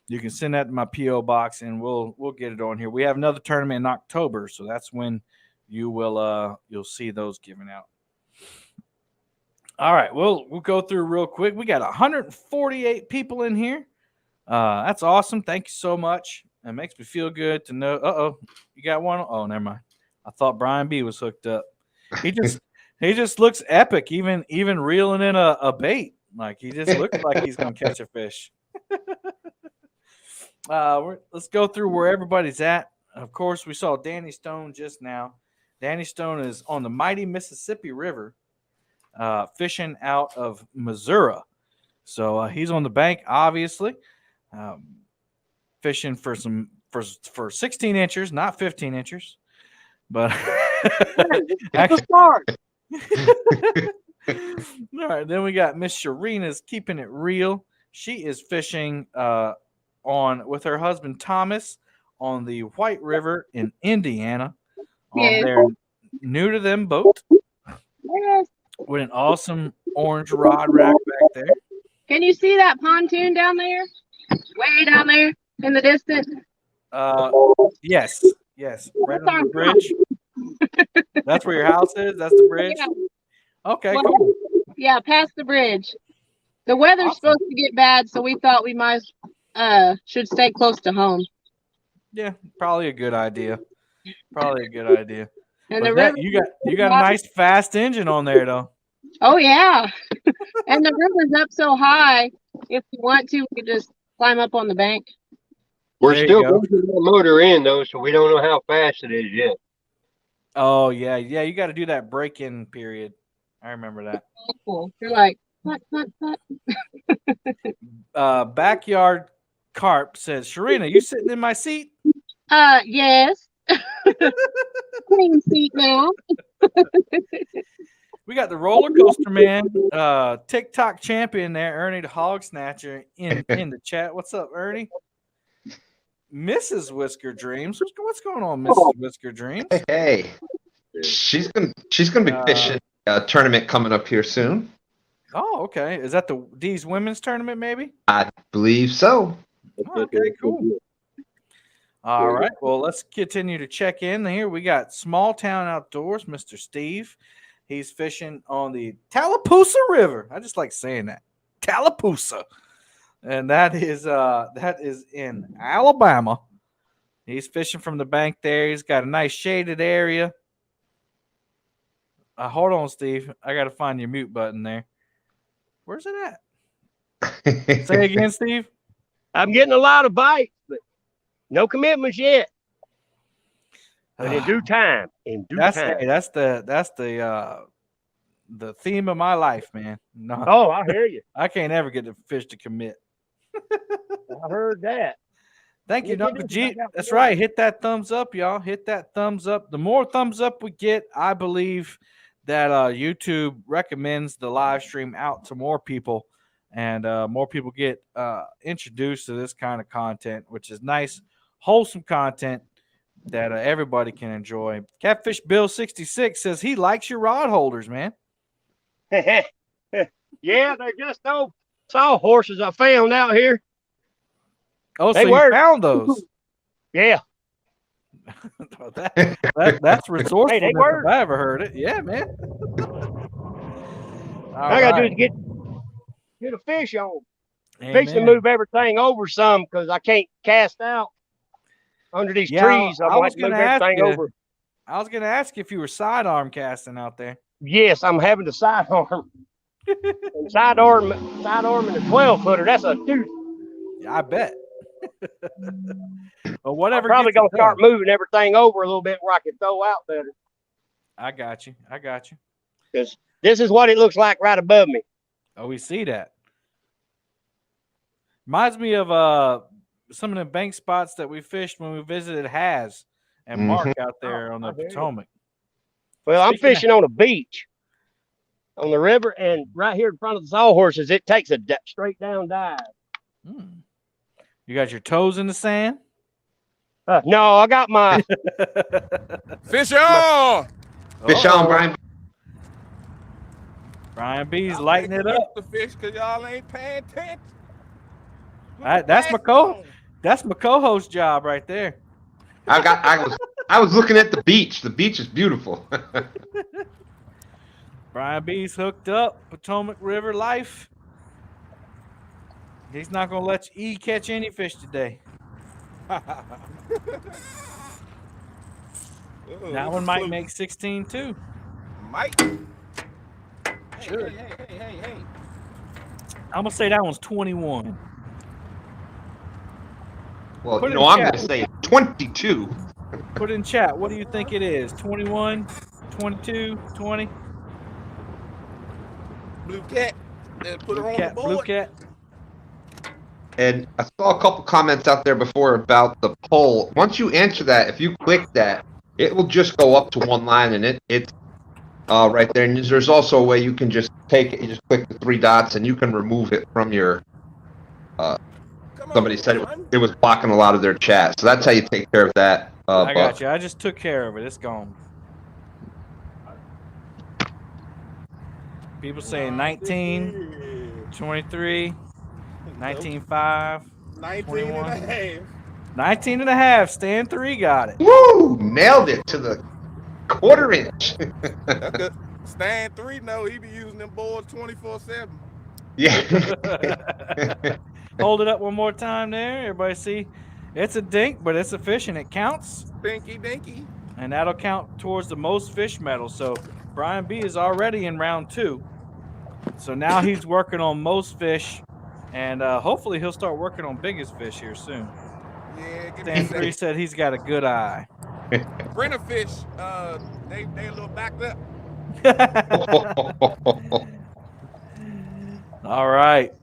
You can send that to my P.O. box, and we'll get it on here. We have another tournament in October, so that's when you'll see those given out. All right, we'll go through real quick. We got 148 people in here. That's awesome. Thank you so much. It makes me feel good to know. You got one? Oh, never mind. I thought Brian B was hooked up. He just looks epic, even reeling in a bait. Like he just looks like he's gonna catch a fish. Let's go through where everybody's at. Of course, we saw Danny Stone just now. Danny Stone is on the mighty Mississippi River, fishing out of Missouri. So he's on the bank, obviously, fishing for 16 inchers, not 15 inchers. But all right, then we got Miss Sharina's keeping it real. She is fishing with her husband Thomas on the White River in Indiana on their new to them boat with an awesome orange rod rack back there. Can you see that pontoon down there? Way down there in the distance? Yes. Right on the bridge. That's where your house is? That's the bridge? Yeah. Okay, cool. Yeah, past the bridge. The weather's supposed to get bad, so we thought we should stay close to home. Yeah, probably a good idea. And the river, you got a nice fast engine on there though. Oh yeah. And the river's up so high, if we want to, we could just climb up on the bank. We're still pushing the motor in though, so we don't know how fast it is yet. Oh yeah, you got to do that break-in period. I remember that. Cool. You're like, what? Backyard Carp says, Sharina, you sitting in my seat? Yes. Clean seat now. We got the roller coaster man, TikTok champion there, Ernie the Hog Snatcher in the chat. What's up, Ernie? Mrs. Whisker Dreams. What's going on, Mrs. Whisker Dreams? Hey, she's gonna be fishing a tournament coming up here soon. Oh, okay. Is that the D's women's tournament? Maybe. I believe so. Okay, cool. All right. Well, let's continue to check in here. We got Small Town Outdoors, Mr. Steve. He's fishing on the Tallapoosa River. I just like saying that, Tallapoosa. And that is in Alabama. He's fishing from the bank there. He's got a nice shaded area. Hold on, Steve. I got to find your mute button there. Where's it at? Say again, Steve. I'm getting a lot of bites, but no commitments yet. But in due time. That's the theme of my life, man. No. Oh, I hear you. I can't ever get the fish to commit. I heard that. Thank you, Dr. G. That's right. Hit that thumbs up, y'all. Hit that thumbs up. The more thumbs up we get, I believe that YouTube recommends the live stream out to more people, and more people get introduced to this kind of content, which is nice, wholesome content that everybody can enjoy. Catfish Bill 66 says he likes your rod holders, man. Yeah, they're just those sawhorses I found out here. Oh, so you found those? Yeah. That's resourceful. Hey, they work. If I ever heard it. Yeah, man. All I gotta do is get a fish on. Fix to move everything over some because I can't cast out under these trees. I might move everything over. I was gonna ask if you were sidearm casting out there. Yes, I'm having to sidearm. sidearm in a 12-footer. That's a dude. Yeah, I bet. Well, whatever. I'm probably gonna start moving everything over a little bit where I can throw out better. I got you. Because this is what it looks like right above me. Oh, we see that. Reminds me of some of the bank spots that we fished when we visited Haz and Mark out there on the Potomac. Well, I'm fishing on a beach on the river, and right here in front of the sawhorses, it takes a straight down dive. You got your toes in the sand? No, I got my fish on. Fish on, Brian. Brian B's lighting it up. The fish, cause y'all ain't paying attention. That's my co-host job right there. I was looking at the beach. The beach is beautiful. Brian B's hooked up. Potomac River life. He's not gonna let E catch any fish today. That one might make 16 too. Might. Sure. Hey. I'm gonna say that one's 21. Well, Put you it know, in I'm chat. going to say 22. Put in chat. What do you think it is? 21, 22, 20? Blue cat. Then put her on the board. Blue cat. And I saw a couple comments out there before about the poll. Once you answer that, if you click that, it will just go up to one line, and it's right there. And there's also a way you can just take it. You just click the 3 dots, and you can remove it from your. Somebody said it was blocking a lot of their chat, so that's how you take care of that. I got you. I just took care of it. It's gone. People saying 19, 23, 19.5, 21. 19 and a half. Stand 3 got it. Woo! Nailed it to the quarter-inch. That's good. Stand 3, no, he be using them boards 24/7. Yeah. Hold it up one more time there. Everybody see? It's a dink, but it's a fish, and it counts. Dinky dinky. And that'll count towards the most fish medal. So Brian B is already in round 2. So now he's working on most fish, and hopefully he'll start working on biggest fish here soon. Yeah, give me Stan 3 said he's got a good eye. Brenner fish, they a little backed up. All right.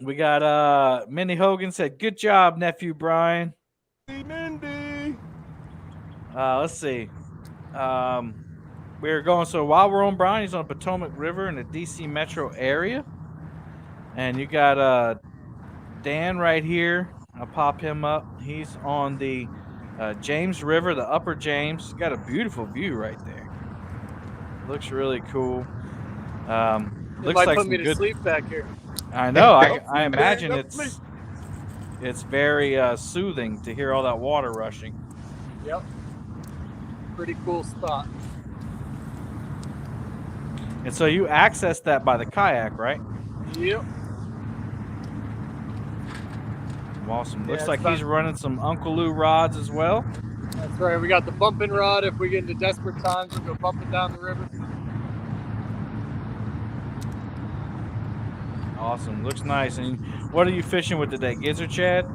We got Minnie Hogan said, good job, nephew Brian. Mindy. Let's see. We're going, so while we're on Brian, he's on Potomac River in the DC metro area. And you got Dan right here. I'll pop him up. He's on the James River, the upper James. He's got a beautiful view right there. Looks really cool. Looks might like put some me to good sleep back here. I know. I imagine it's very soothing to hear all that water rushing. Yep. Pretty cool spot. And so you access that by the kayak, right? Yep. Awesome. Yeah, Looks like it's he's running some Uncle Lou rods as well. That's right. We got the bumping rod. If we get into desperate times, we'll go bumping down the river. Awesome. Looks nice. And what are you fishing with today? Gizzard shad?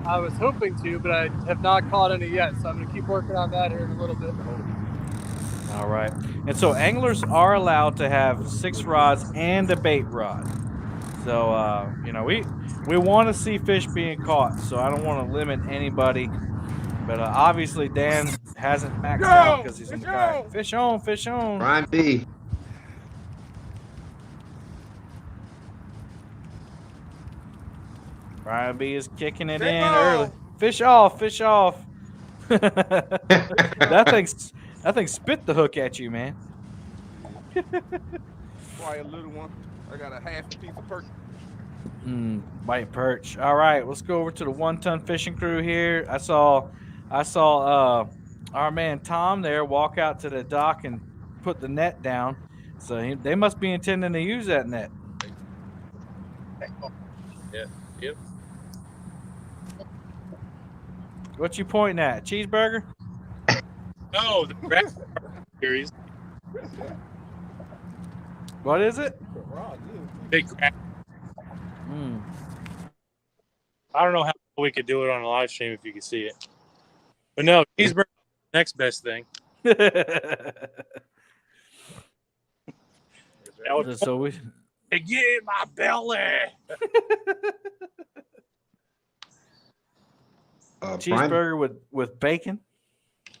I was hoping to, but I have not caught any yet, so I'm going to keep working on that here in a little bit. All right. And so anglers are allowed to have 6 rods and a bait rod. So, you know, we want to see fish being caught, so I don't want to limit anybody. But obviously Dan hasn't maxed out because he's in the kayak. Fish on, fish on. Brian B. Brian B is kicking it in early. Fish off, fish off. that thing spit the hook at you, man. Probably a little one. I got a half piece of perch. White perch. All right, let's go over to the 1-ton fishing crew here. I saw our man Tom there walk out to the dock and put the net down. So they must be intending to use that net. Yeah. Yep. What you pointing at? Cheeseburger? No, the crab series. What is it? Big crab. I don't know how we could do it on a live stream if you could see it. But no, cheeseburger, next best thing. So we get in my belly. Cheeseburger with bacon.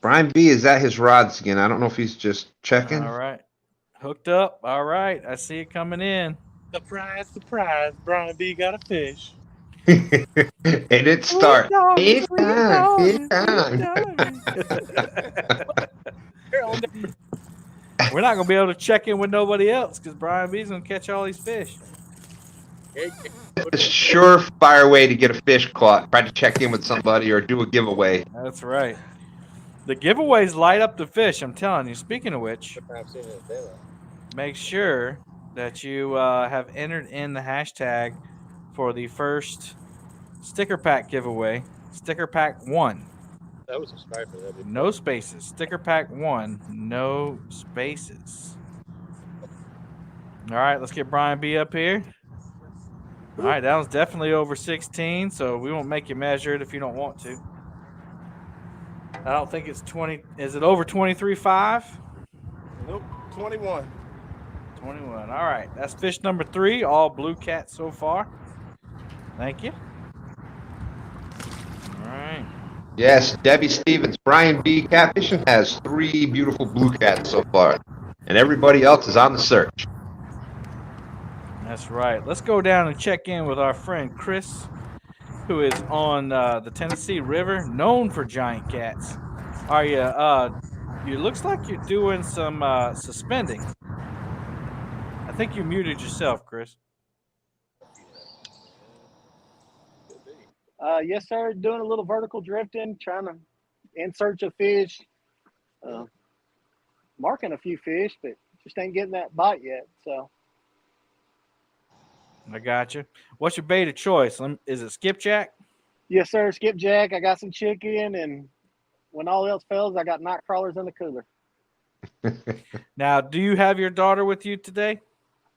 Brian B, is that his rods again? I don't know if he's just checking. All right. Hooked up. All right. I see it coming in. Surprise, surprise. Brian B got a fish. And it starts. It's time. It's time. We're not going to be able to check in with nobody else because Brian B's going to catch all these fish. A surefire way to get a fish caught. Try to check in with somebody or do a giveaway. That's right. The giveaways light up the fish, I'm telling you. Speaking of which, make sure that you have entered in the hashtag for the first sticker pack giveaway. Sticker pack 1. That was subscribed for that. No spaces. Sticker pack 1. No spaces. All right, let's get Brian B up here. All right, that was definitely over 16, so we won't make you measure it if you don't want to. I don't think it's 20. Is it over 23.5? Nope, 21. 21. All right, that's fish number 3. All blue cat so far. Thank you. All right. Yes, Debbie Stevens, Brian B. Catfishing has 3 beautiful blue cats so far, and everybody else is on the search. That's right. Let's go down and check in with our friend Chris, who is on the Tennessee River, known for giant cats. Are you? You looks like you're doing some suspending. I think you muted yourself, Chris. Yes, sir. Doing a little vertical drifting, trying to in search of fish. Marking a few fish, but just ain't getting that bite yet. So. I got you. What's your bait of choice? Is it skipjack? Yes, sir. Skipjack. I got some chicken, and when all else fails, I got night crawlers in the cooler. Now, do you have your daughter with you today?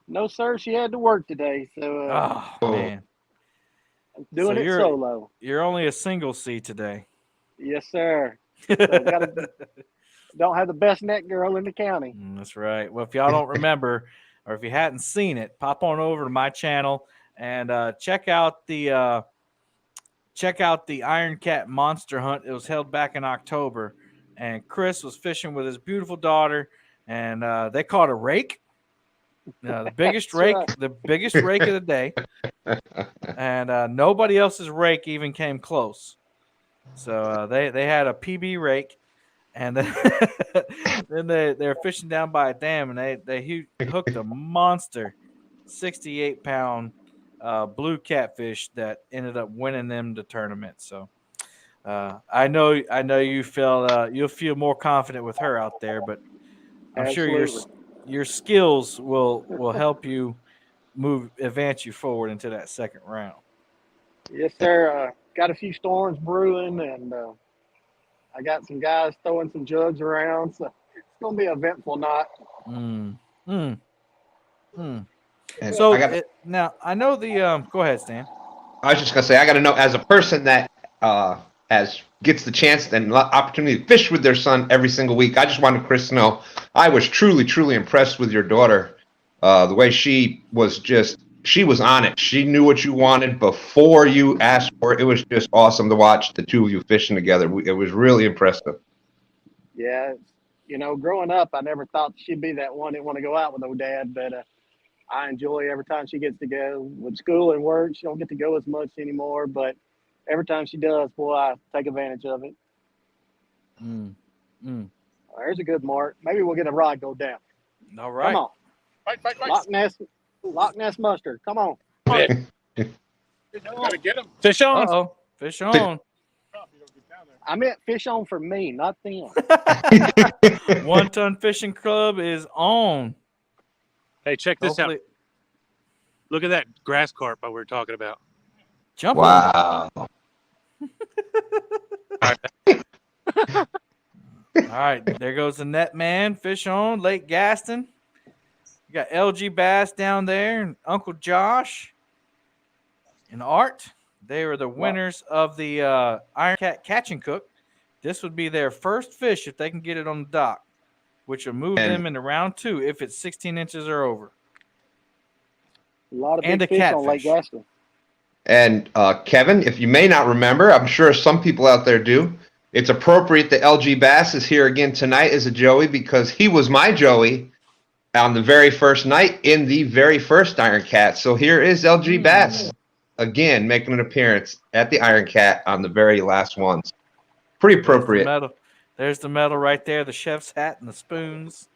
No, sir. She had to work today, so Oh man, I'm doing it solo. You're only a single C today. Yes, sir. So don't have the best net girl in the county. That's right. Well, if y'all don't remember, or if you hadn't seen it, pop on over to my channel and check out the Iron Cat Monster Hunt. It was held back in October, and Chris was fishing with his beautiful daughter, and they caught a rake, the biggest rake, the biggest rake of the day, and nobody else's rake even came close. So they had a PB rake. And then they're fishing down by a dam, and they hooked a monster 68-pound blue catfish that ended up winning them the tournament. So I know you feel you'll feel more confident with her out there, but I'm Absolutely. sure your skills will help you advance you forward into that second round. Yes, sir. Got a few storms brewing, and I got some guys throwing some jugs around, so it's going to be an eventful night. So now I know the. Go ahead, Stan. I was just gonna say I got to know, as a person that gets the chance and opportunity to fish with their son every single week. I just wanted Chris to know I was truly impressed with your daughter. The way she was on it. She knew what you wanted before you asked for it. It was just awesome to watch the two of you fishing together. It was really impressive. Yeah, growing up, I never thought she'd be that one that want to go out with no dad, but I enjoy every time she gets to go. With school and work, she don't get to go as much anymore, but every time she does, boy, I take advantage of it. There's a good mark. Maybe we'll get a rod go down. All right. Come on. Fight. Loch Ness mustard. Come on. Gotta get him. Fish on. Uh-oh. Fish on. I meant fish on for me, not them. 1 Ton Fishing Club is on. Hey, check this Hopefully- out. Look at that grass carp we were talking about. Jump Wow. on. All right, there goes the net man. Fish on, Lake Gaston. You got LG Bass down there, and Uncle Josh and Art. They were the winners of the Iron Cat Catch and Cook. This would be their first fish if they can get it on the dock, which will move them into round 2 if it's 16 inches or over. A lot of And big a fish on Lake catfish. Gaston. And Kevin, if you may not remember, I'm sure some people out there do. It's appropriate that LG Bass is here again tonight as a Joey because he was my Joey on the very first night in the very first Iron Cat. So here is LG Bass again making an appearance at the Iron Cat on the very last ones. Pretty appropriate. There's the medal right there, the chef's hat and the spoons.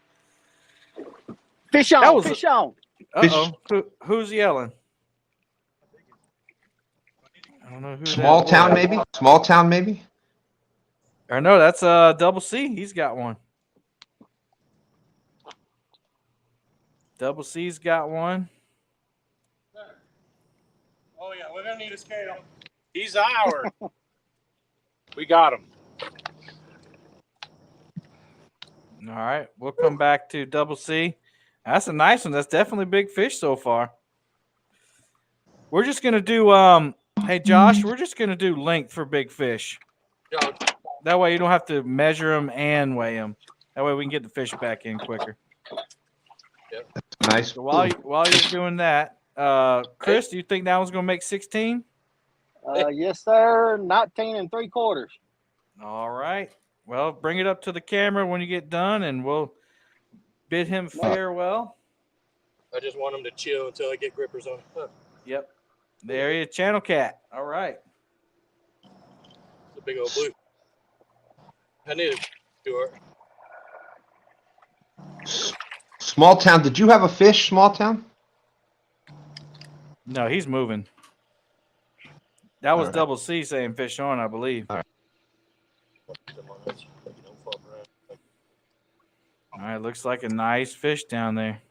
Fish on, fish on. Uh-oh. Who's yelling? I don't know who. Small town, maybe? Small town, maybe? Or no, that's Double C. He's got one. Double C's got one. Oh, yeah. We're going to need a scale. He's ours. We got him. All right. We'll come back to Double C. That's a nice one. That's definitely big fish so far. We're just going to do, hey, Josh, we're just going to do length for big fish. That way you don't have to measure them and weigh them. That way we can get the fish back in quicker. Yep. Nice. So while you're doing that, Chris, do you think that one's going to make 16? Yes, sir. 19 3/4. All right. Well, bring it up to the camera when you get done, and we'll bid him farewell. I just want him to chill until I get grippers on him. Yep. There he is, Channel Cat. All right. It's a big old blue. I need to do it. Small town. Did you have a fish, small town? No, he's moving. That was All right. Double C saying fish on, I believe. All right. All right, looks like a nice fish down there.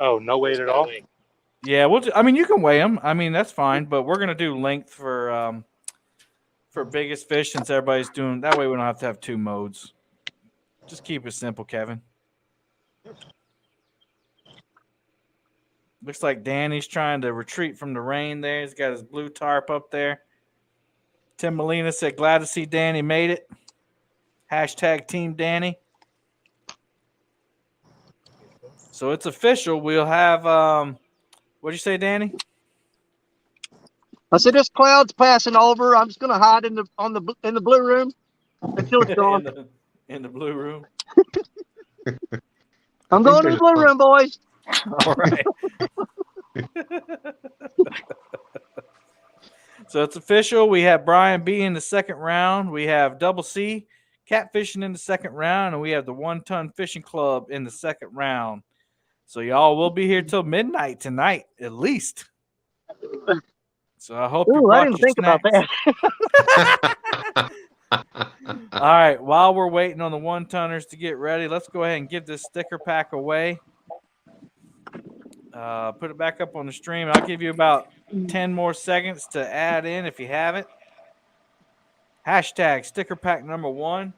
Oh, no weight at all? Yeah, I mean, you can weigh them. I mean, that's fine, but we're gonna do length for biggest fish since everybody's doing that way. We don't have to have two modes. Just keep it simple, Kevin. Looks like Danny's trying to retreat from the rain there. He's got his blue tarp up there. Tim Molina said, glad to see Danny made it. Hashtag Team Danny. So it's official. We'll have, what'd you say, Danny? I said, this cloud's passing over. I'm just going to hide in the blue room until it's gone. in the blue room. I'm going to the blue room, boys. All right. So it's official. We have Brian B in the second round. We have Double C catfishing in the second round, and we have the 1 Ton Fishing Club in the second round. So y'all will be here till midnight tonight, at least. So I hope you I didn't think about that. All right. While we're waiting on the 1 tonners to get ready, let's go ahead and give this sticker pack away. Put it back up on the stream. I'll give you about 10 more seconds to add in if you haven't. Hashtag sticker pack number 1.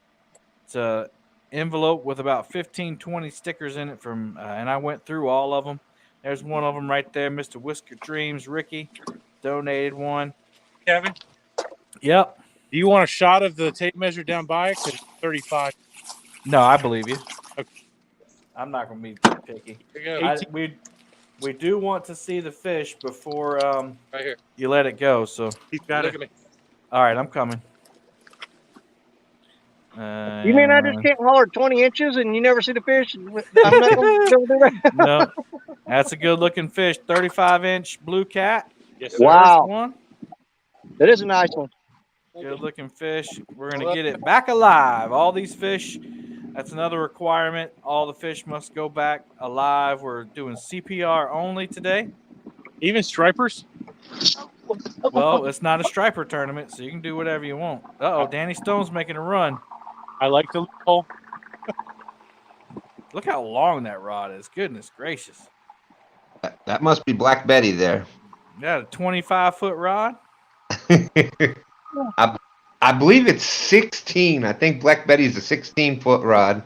It's an envelope with about 15, 20 stickers in it from, and I went through all of them. There's one of them right there. Mr. Whisker Dreams, Ricky, donated one. Kevin? Yep. Do you want a shot of the tape measure down by it? 'Cause it's 35. No, I believe you. Okay. I'm not going to be picky. Here you go. We do want to see the fish before right here. you let it go. So He's got it. Look at me. All right, I'm coming. You mean I just can't holler 20 inches and you never see the fish? I'm not going to do that. No, that's a good looking fish. 35-inch blue cat. Yes, sir. Wow. One. That is a nice one. Good looking fish. We're going to get it back alive. All these fish, that's another requirement. All the fish must go back alive. We're doing CPR only today. Even stripers? Well, it's not a striper tournament, so you can do whatever you want. Uh-oh, Danny Stone's making a run. I like the loophole. Look how long that rod is. Goodness gracious. That must be Black Betty there. Yeah, a 25-foot rod? I believe it's 16. I think Black Betty's a 16-foot rod.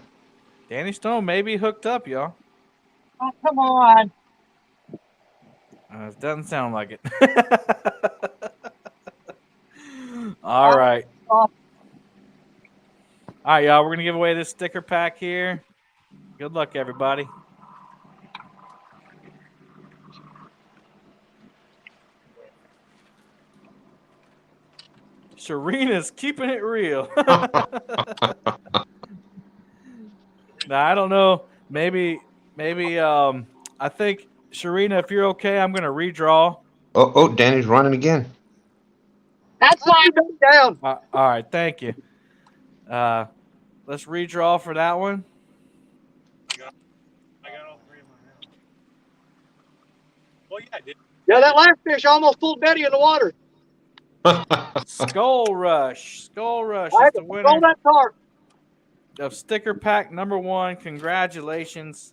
Danny Stone may be hooked up, y'all. Oh, come on. It doesn't sound like it. All right. All right, y'all. We're going to give away this sticker pack here. Good luck, everybody. Serena's keeping it real. Now, I don't know. Maybe I think, Serena, if you're okay, I'm going to redraw. Oh, Danny's running again. That's why Down. All right, thank you. Let's redraw for that one. yeah, I did. Yeah, that last fish almost pulled Betty in the water. Skull Rush. Skull Rush I is had the to winner throw that tarp. of sticker pack number 1. Congratulations,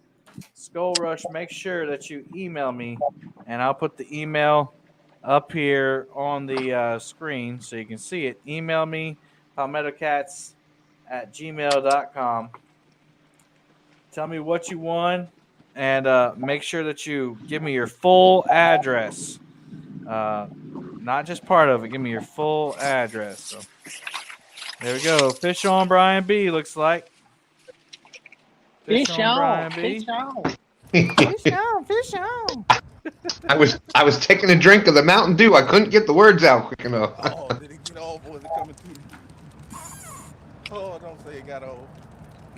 Skull Rush. Make sure that you email me, and I'll put the email up here on the screen so you can see it. Email me, palmettocats@gmail.com. Tell me what you won, and make sure that you give me your full address. Not just part of it. Give me your full address. So there we go. Fish on Brian B. Looks like. Fish on Brian B. Fish on. Fish on. Fish on. I was taking a drink of the Mountain Dew. I couldn't get the words out quick enough. Oh, did it get old? Was it coming through? Oh, don't say it got old.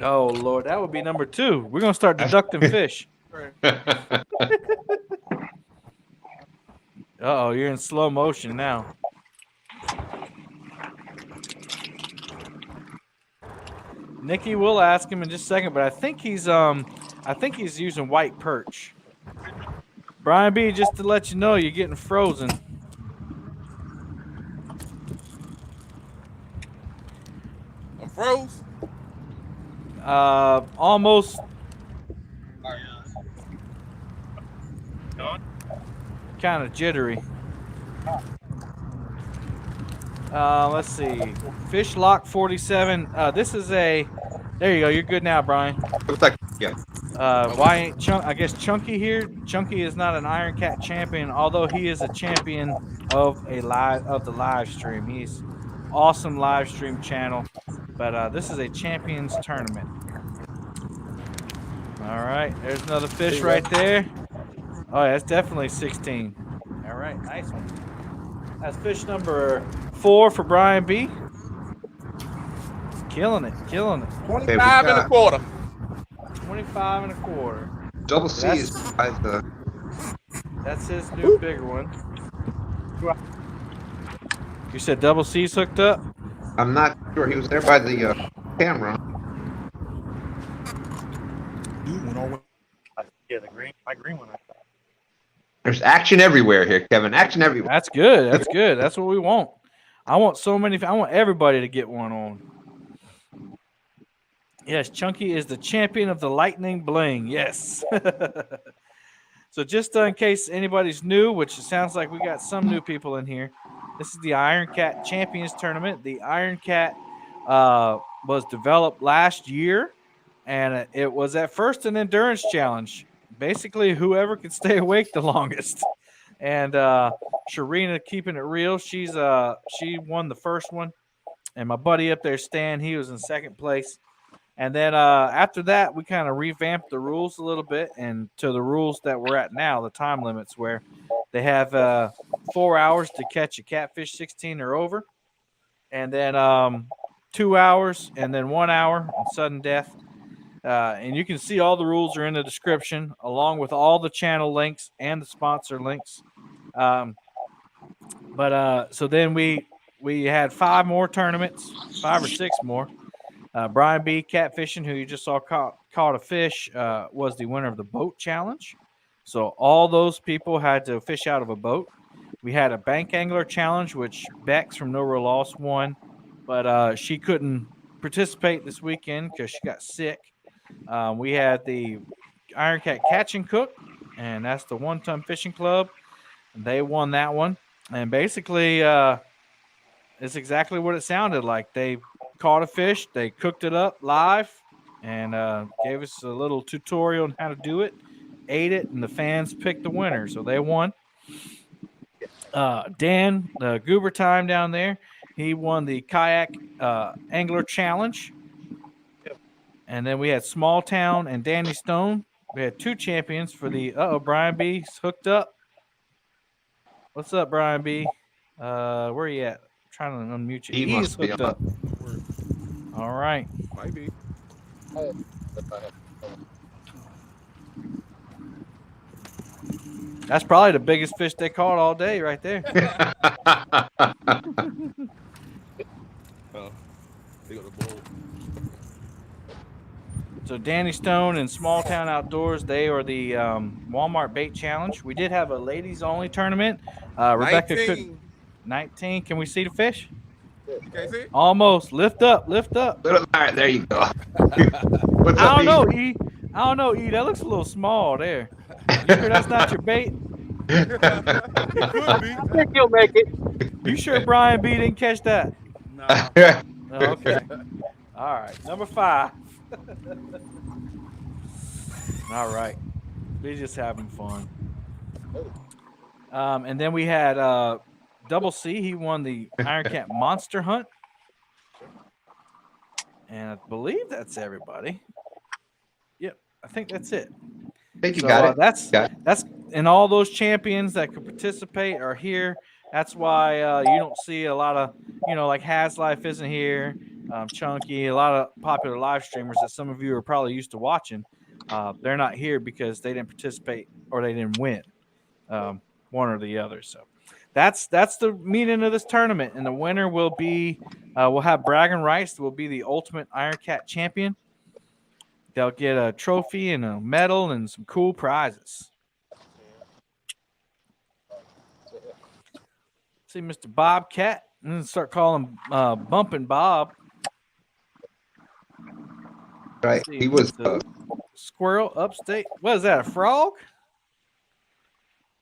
Oh Lord, that would be number 2. We're gonna start deducting fish. Uh-oh, you're in slow motion now. Nikki, we'll ask him in just a second, but I think he's using white perch. Brian B, just to let you know, you're getting frozen. I'm froze. Almost. Kind of jittery. Let's see. Fish lock 47. This is a. There you go. You're good now, Brian. Looks like, yeah. Why ain't I guess Chunky here? Chunky is not an Iron Cat champion, although he is a champion of the live stream. He's awesome live stream channel, but this is a champions tournament. All right, there's another fish right there. Oh, yeah, that's definitely 16. All right, nice one. That's fish number 4 for Brian B. Killing it, killing it. 25 and a quarter. 25 and a quarter. Double C is by the. That's his new bigger one. You said double C's hooked up? I'm not sure. He was there by the camera. Yeah, my green one. There's action everywhere here, Kevin. Action everywhere. That's good. That's good. That's what we want. I want everybody to get one on. Yes, Chunky is the champion of the lightning bling. Yes. So just in case anybody's new, which it sounds like we got some new people in here, this is the Iron Cat Champions Tournament. The Iron Cat was developed last year, and it was at first an endurance challenge. Basically, whoever could stay awake the longest. And Sharina keeping it real. She won the first one. And my buddy up there, Stan, he was in second place. And then after that, we kind of revamped the rules a little bit and to the rules that we're at now, the time limits, where they have 4 hours to catch a catfish 16 or over, and then 2 hours, and then 1 hour on sudden death. And you can see all the rules are in the description, along with all the channel links and the sponsor links. So then we had 5 more tournaments, 5 or 6 more. Brian B. Catfishing, who you just saw caught a fish, was the winner of the boat challenge. So all those people had to fish out of a boat. We had a bank angler challenge, which Bex from No Real Loss won, but she couldn't participate this weekend because she got sick. We had the Iron Cat Catch and Cook, and that's the 1 Ton Fishing Club. They won that one. And basically, it's exactly what it sounded like. They caught a fish, they cooked it up live, and gave us a little tutorial on how to do it, ate it, and the fans picked the winner. So they won. Dan, the Goober Time down there, he won the Kayak Angler Challenge. And then we had Small Town and Danny Stone. We had 2 champions for the Brian B. hooked up. What's up, Brian B? Where you at? I'm trying to unmute you. He's hooked up. All right. Might be. That's probably the biggest fish they caught all day right there. They got the bull. So Danny Stone and Small Town Outdoors, they are the Walmart Bait Challenge. We did have a ladies only tournament. Rebecca 19. could 19. Can we see the fish? You can't see it? Almost. Lift up. Lift up. All right, there you go. What's I up, don't know, E? E. I don't know, E. That looks a little small there. You sure that's not your bait? It could be. I think you'll make it. You sure Brian B didn't catch that? No. Oh, okay. All right. Number 5. All right. We're just having fun. And then we had Double C. He won the Iron Cat Monster Hunt. And I believe that's everybody. Yep. I think that's it. I think you got it. That's and all those champions that could participate are here. That's why you don't see a lot of, like Has Life isn't here, Chunky, a lot of popular live streamers that some of you are probably used to watching. They're not here because they didn't participate or they didn't win, one or the other. So that's the meaning of this tournament, and the winner will be we'll have bragging rights. Will be the ultimate Iron Cat champion. They'll get a trophy and a medal and some cool prizes. See Mr. Bobcat, and then start calling Bumping Bob. Right. See, He was Squirrel upstate. What is that, a frog?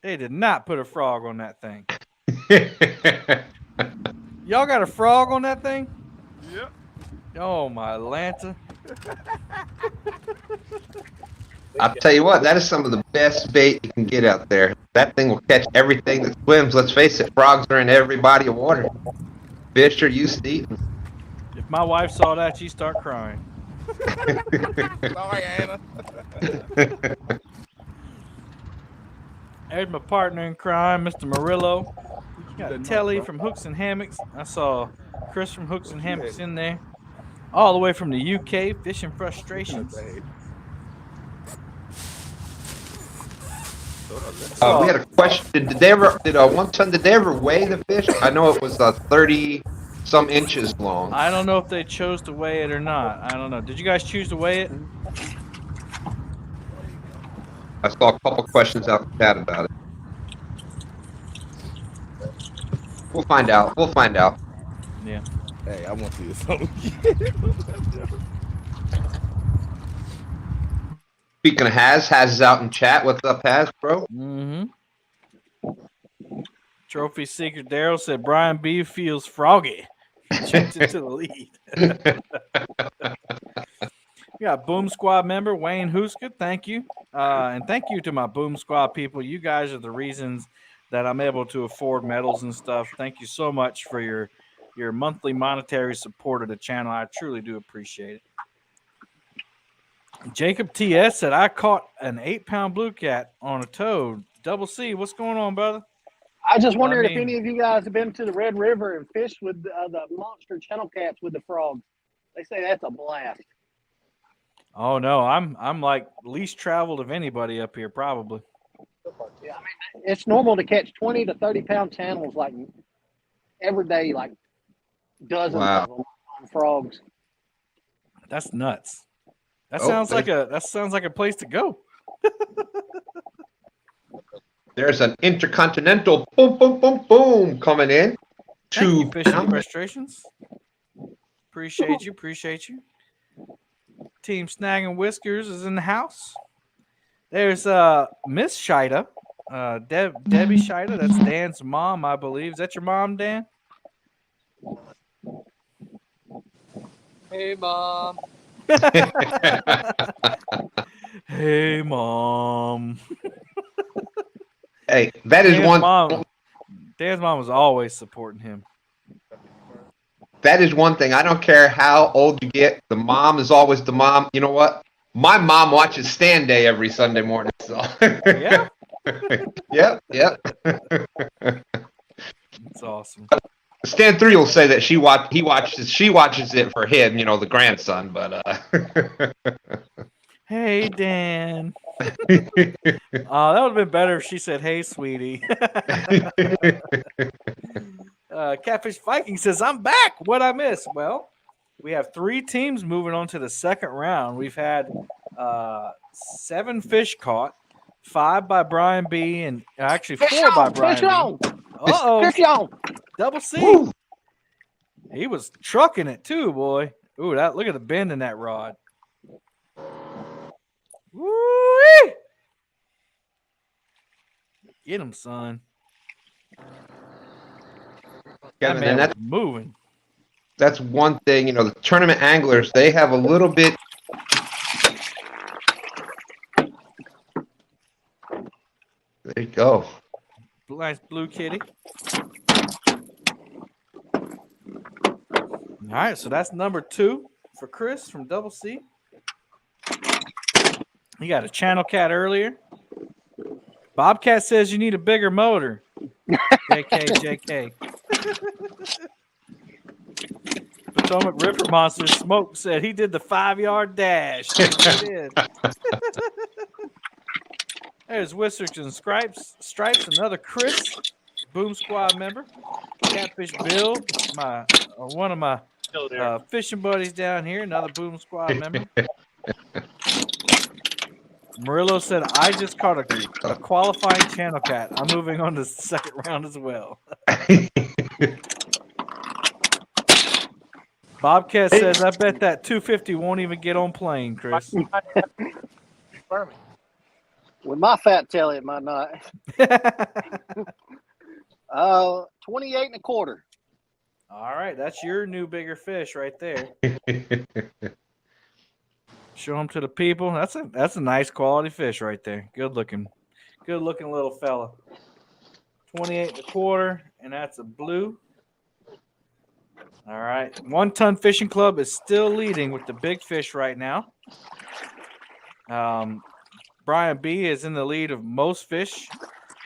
They did not put a frog on that thing. Y'all got a frog on that thing? Yep. Oh, my Lanta. I'll tell you what, that is some of the best bait you can get out there. That thing will catch everything that swims. Let's face it, frogs are in every body of water. Fish are used to eating. If my wife saw that, she'd start crying. Sorry, Anna. There's my partner in crime, Mr. Murillo. Got Telly from Hooks and Hammocks. I saw Chris from Hooks and Hammocks in there. All the way from the UK, Fishing Frustrations. We had a question. Did they ever weigh the fish? I know it was 30 some inches long. I don't know if they chose to weigh it or not. I don't know. Did you guys choose to weigh it? I saw a couple questions out the chat about it. We'll find out. We'll find out. Yeah. Hey, I want to see something. Speaking of Has is out in chat. What's up, Has, bro? Mm-hmm. Trophy Seeker Daryl said Brian B feels froggy. He jumped into the lead. We got Boom Squad member Wayne Huska. Thank you. And thank you to my Boom Squad people. You guys are the reasons that I'm able to afford medals and stuff. Thank you so much for your monthly monetary support of the channel. I truly do appreciate it. Jacob TS said, I caught an 8-pound blue cat on a toad. Double C, what's going on, brother? I just wondered if any of you guys have been to the Red River and fished with the monster channel cats with the frogs. They say that's a blast. Oh no, I'm like least traveled of anybody up here, probably. Yeah, I mean it's normal to catch 20 to 30-pound channels like every day, like dozens of them on frogs. That's nuts. That sounds like a place to go. There's an intercontinental boom, boom, boom, boom coming in. Thank you, Fishing Frustrations. Appreciate you. Team Snagging Whiskers is in the house. There's Miss Shida, Debbie Shida. That's Dan's mom, I believe. Is that your mom, Dan? Hey, Mom. Hey, Mom. Hey, that is Dan's one. Mom, Dan's mom was always supporting him. That is one thing. I don't care how old you get. The mom is always the mom. You know what? My mom watches Stand Day every Sunday morning. So. Yeah. Yep. That's awesome. Stan 3 will say that she watches it for him, the grandson, but Hey, Dan. That would have been better if she said, hey, sweetie. Catfish Viking says, I'm back. What'd I miss? Well, We have 3 teams moving on to the second round. We've had 7 fish caught, 5 by Brian B, and actually 4 by Brian B. Uh-oh. Double C. Woo. He was trucking it too, boy. Ooh, look at the bend in that rod. Woo-wee. Get him, son. Kevin, that man and was moving. That's one thing, the tournament anglers, they have a little bit. There you go. Nice blue kitty. All right, so that's number 2 for Chris from Double C. He got a channel cat earlier. Bobcat says you need a bigger motor. JK. Potomac River Monster Smoke said he did the 5-yard dash. He did. There's Whiskers and Stripes, another Chris, Boom Squad member. Catfish Bill, one of my fishing buddies down here, another Boom Squad member. Murillo said, I just caught a qualifying channel cat. I'm moving on to the second round as well. Bobcat says, I bet that 250 won't even get on plane, Chris. With my fat telly, it might not. 28 and a quarter. All right, that's your new bigger fish right there. Show them to the people. That's a nice quality fish right there. Good looking little fella. 28 and a quarter, and that's a blue. All right, 1 Ton Fishing Club is still leading with the big fish right now. Brian B is in the lead of most fish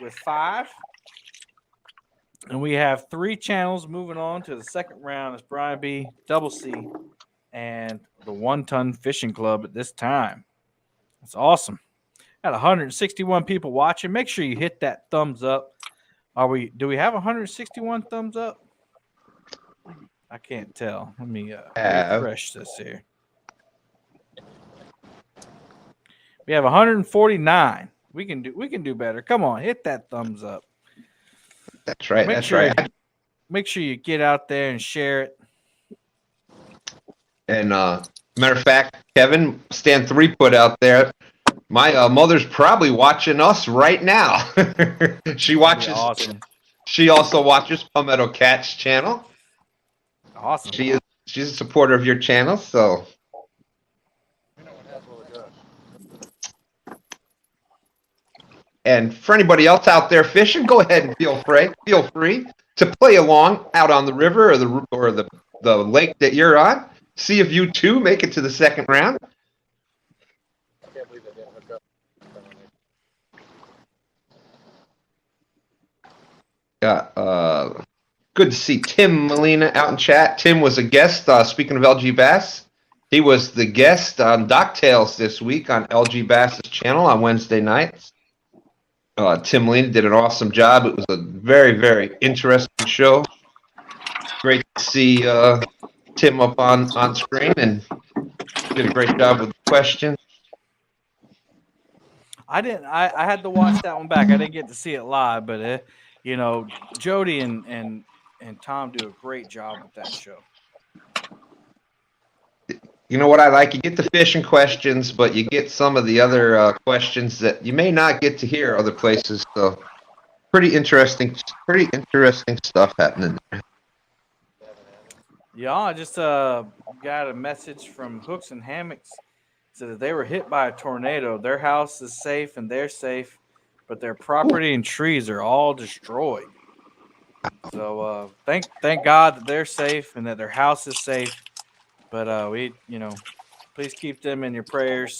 with 5. And we have 3 channels moving on to the second round. It's Brian B, Double C, and the 1 Ton Fishing Club at this time. That's awesome. Got 161 people watching. Make sure you hit that thumbs up. Do we have 161 thumbs up? I can't tell. Let me refresh this here. We have 149. We can do better. Come on, hit that thumbs up. That's right. Make sure you get out there and share it. And matter of fact, Kevin, Stan 3 put out there. My mother's probably watching us right now. She watches. Yeah, awesome. She also watches Palmetto Cat's channel. Awesome. She's a supporter of your channel, so. And for anybody else out there fishing, go ahead and feel free to play along out on the river or the lake that you're on. See if you too make it to the second round. I can't believe they didn't hook up. Good to see Tim Molina out in chat. Tim was a guest. Speaking of LG Bass, he was the guest on Docktails this week on LG Bass's channel on Wednesday nights. Tim Molina did an awesome job. It was a very, very interesting show. Great to see Tim up on screen and did a great job with the questions. I had to watch that one back. I didn't get to see it live, but Jody and Tom do a great job with that show. You know what I like? You get the fishing questions, but you get some of the other questions that you may not get to hear other places. So pretty interesting stuff happening there. Yeah, I just got a message from Hooks and Hammocks. Said that they were hit by a tornado. Their house is safe and they're safe, but their property and trees are all destroyed. So thank God that they're safe and that their house is safe. But please keep them in your prayers.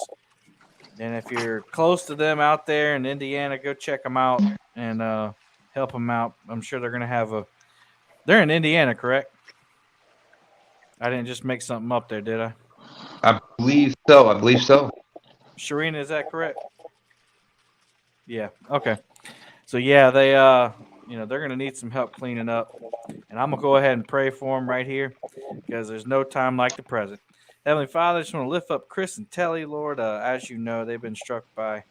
And if you're close to them out there in Indiana, go check them out and help them out. I'm sure they're going to have they're in Indiana, correct? I didn't just make something up there, did I? I believe so. Sharina, is that correct? Yeah. Okay. So yeah, they they're going to need some help cleaning up, and I'm going to go ahead and pray for them right here. because there's no time like the present. Heavenly Father, I just want to lift up Chris and Telly, Lord. As you know, they've been struck by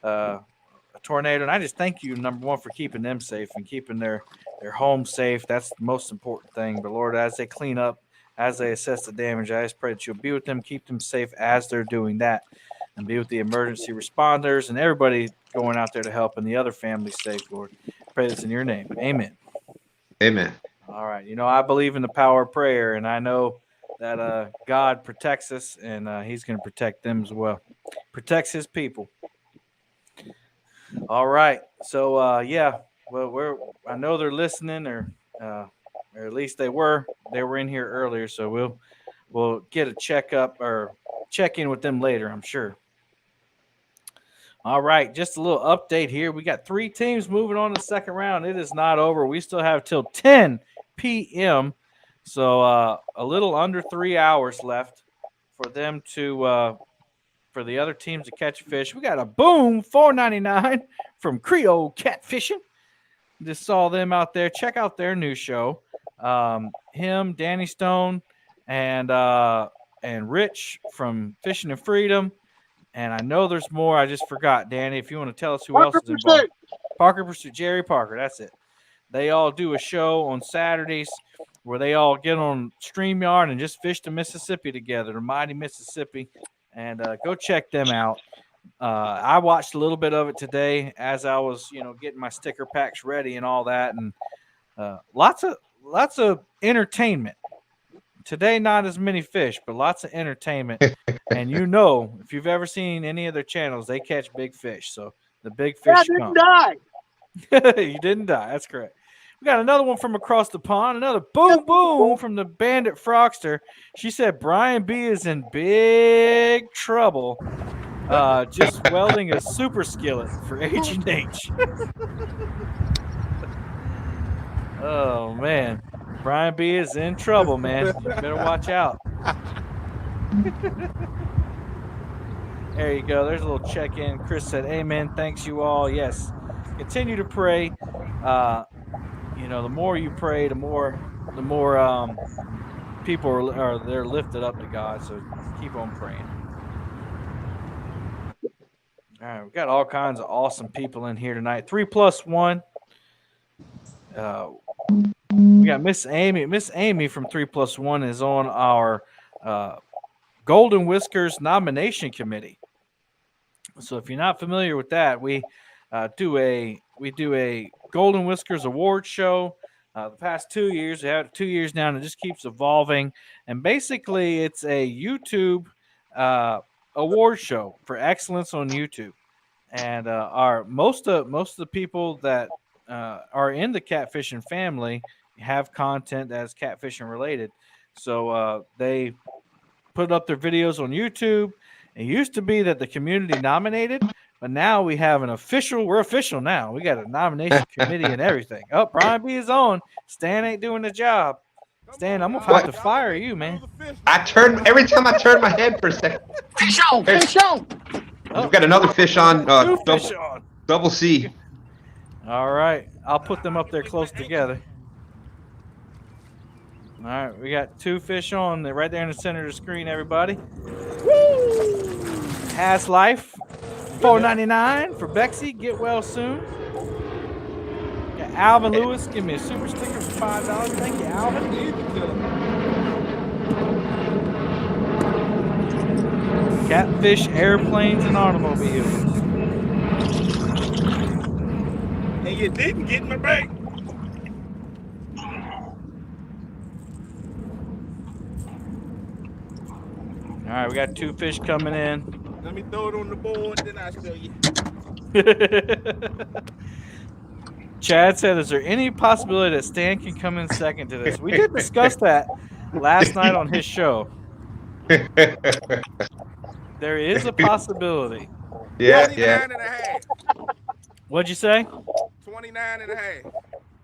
a tornado, and I just thank you, number one, for keeping them safe and keeping their home safe. That's the most important thing. But Lord, as they clean up, as they assess the damage, I just pray that you'll be with them, keep them safe as they're doing that, and be with the emergency responders and everybody going out there to help and the other families safe, Lord. I pray this in your name. Amen. Amen. All right. You know, I believe in the power of prayer, and I know that God protects us, and he's going to protect them as well. Protects his people. All right. So, yeah, well, I know they're listening, or at least they were. They were in here earlier, so we'll get a checkup or check in with them later, I'm sure. All right, just a little update here. We got 3 teams moving on to the second round. It is not over. We still have till 10 p.m., so a little under 3 hours left for them to for the other teams to catch fish. We got a boom $4.99 from Creole Catfishing. Just saw them out there. Check out their new show. Him, Danny Stone, and Rich from Fishing and Freedom. And I know there's more. I just forgot, Danny. If you want to tell us who else is involved. Parker Pursuit, Jerry Parker. That's it. They all do a show on Saturdays where they all get on StreamYard and just fish the Mississippi together, the mighty Mississippi. And go check them out. I watched a little bit of it today as I was, getting my sticker packs ready and all that, and lots of entertainment. Today, not as many fish, but lots of entertainment. And if you've ever seen any of their channels, they catch big fish. So the big fish. I didn't die. You didn't die. That's correct. We got another one from across the pond. Another boom from the Bandit Frogster. She said Brian B is in big trouble. Just welding a super skillet for H&H. Oh, man. Brian B is in trouble, man. You better watch out. There you go. There's a little check-in. Chris said, amen. Thanks, you all. Yes. Continue to pray. The more you pray, the more people they're lifted up to God. So keep on praying. All right, we got all kinds of awesome people in here tonight. 3+1. We got Miss Amy. Miss Amy from 3+1 is on our Golden Whiskers nomination committee. So if you're not familiar with that, we do a Golden Whiskers award show. The past 2 years, we have it 2 years now, and it just keeps evolving. And basically, it's a YouTube award show for excellence on YouTube. And most of the people that are in the catfishing family have content that's catfishing related. So they put up their videos on YouTube. It used to be that the community nominated, but now we have we're official now. We got a nomination committee and everything. Oh, Brian B is on. Stan ain't doing the job. Stan, I'm going to have to fire you, man. Every time I turn my head for a second. Fish on. We've got another fish on. Fish on. Double C. All right. I'll put them up there close together. All right. We got 2 fish on. They're right there in the center of the screen, everybody. Woo! Has Life. $4.99 for Bexy. Get well soon. Got Alvin Lewis. Give me a super sticker for $5. Thank you, Alvin. Catfish, airplanes, and automobiles. And you didn't get my bait. All right, we got 2 fish coming in. Let me throw it on the board, then I'll show you. Chad said, is there any possibility that Stan can come in second to this? We did discuss that last night on his show. There is a possibility. Yeah. 29 and a half. What'd you say? 29 and a half.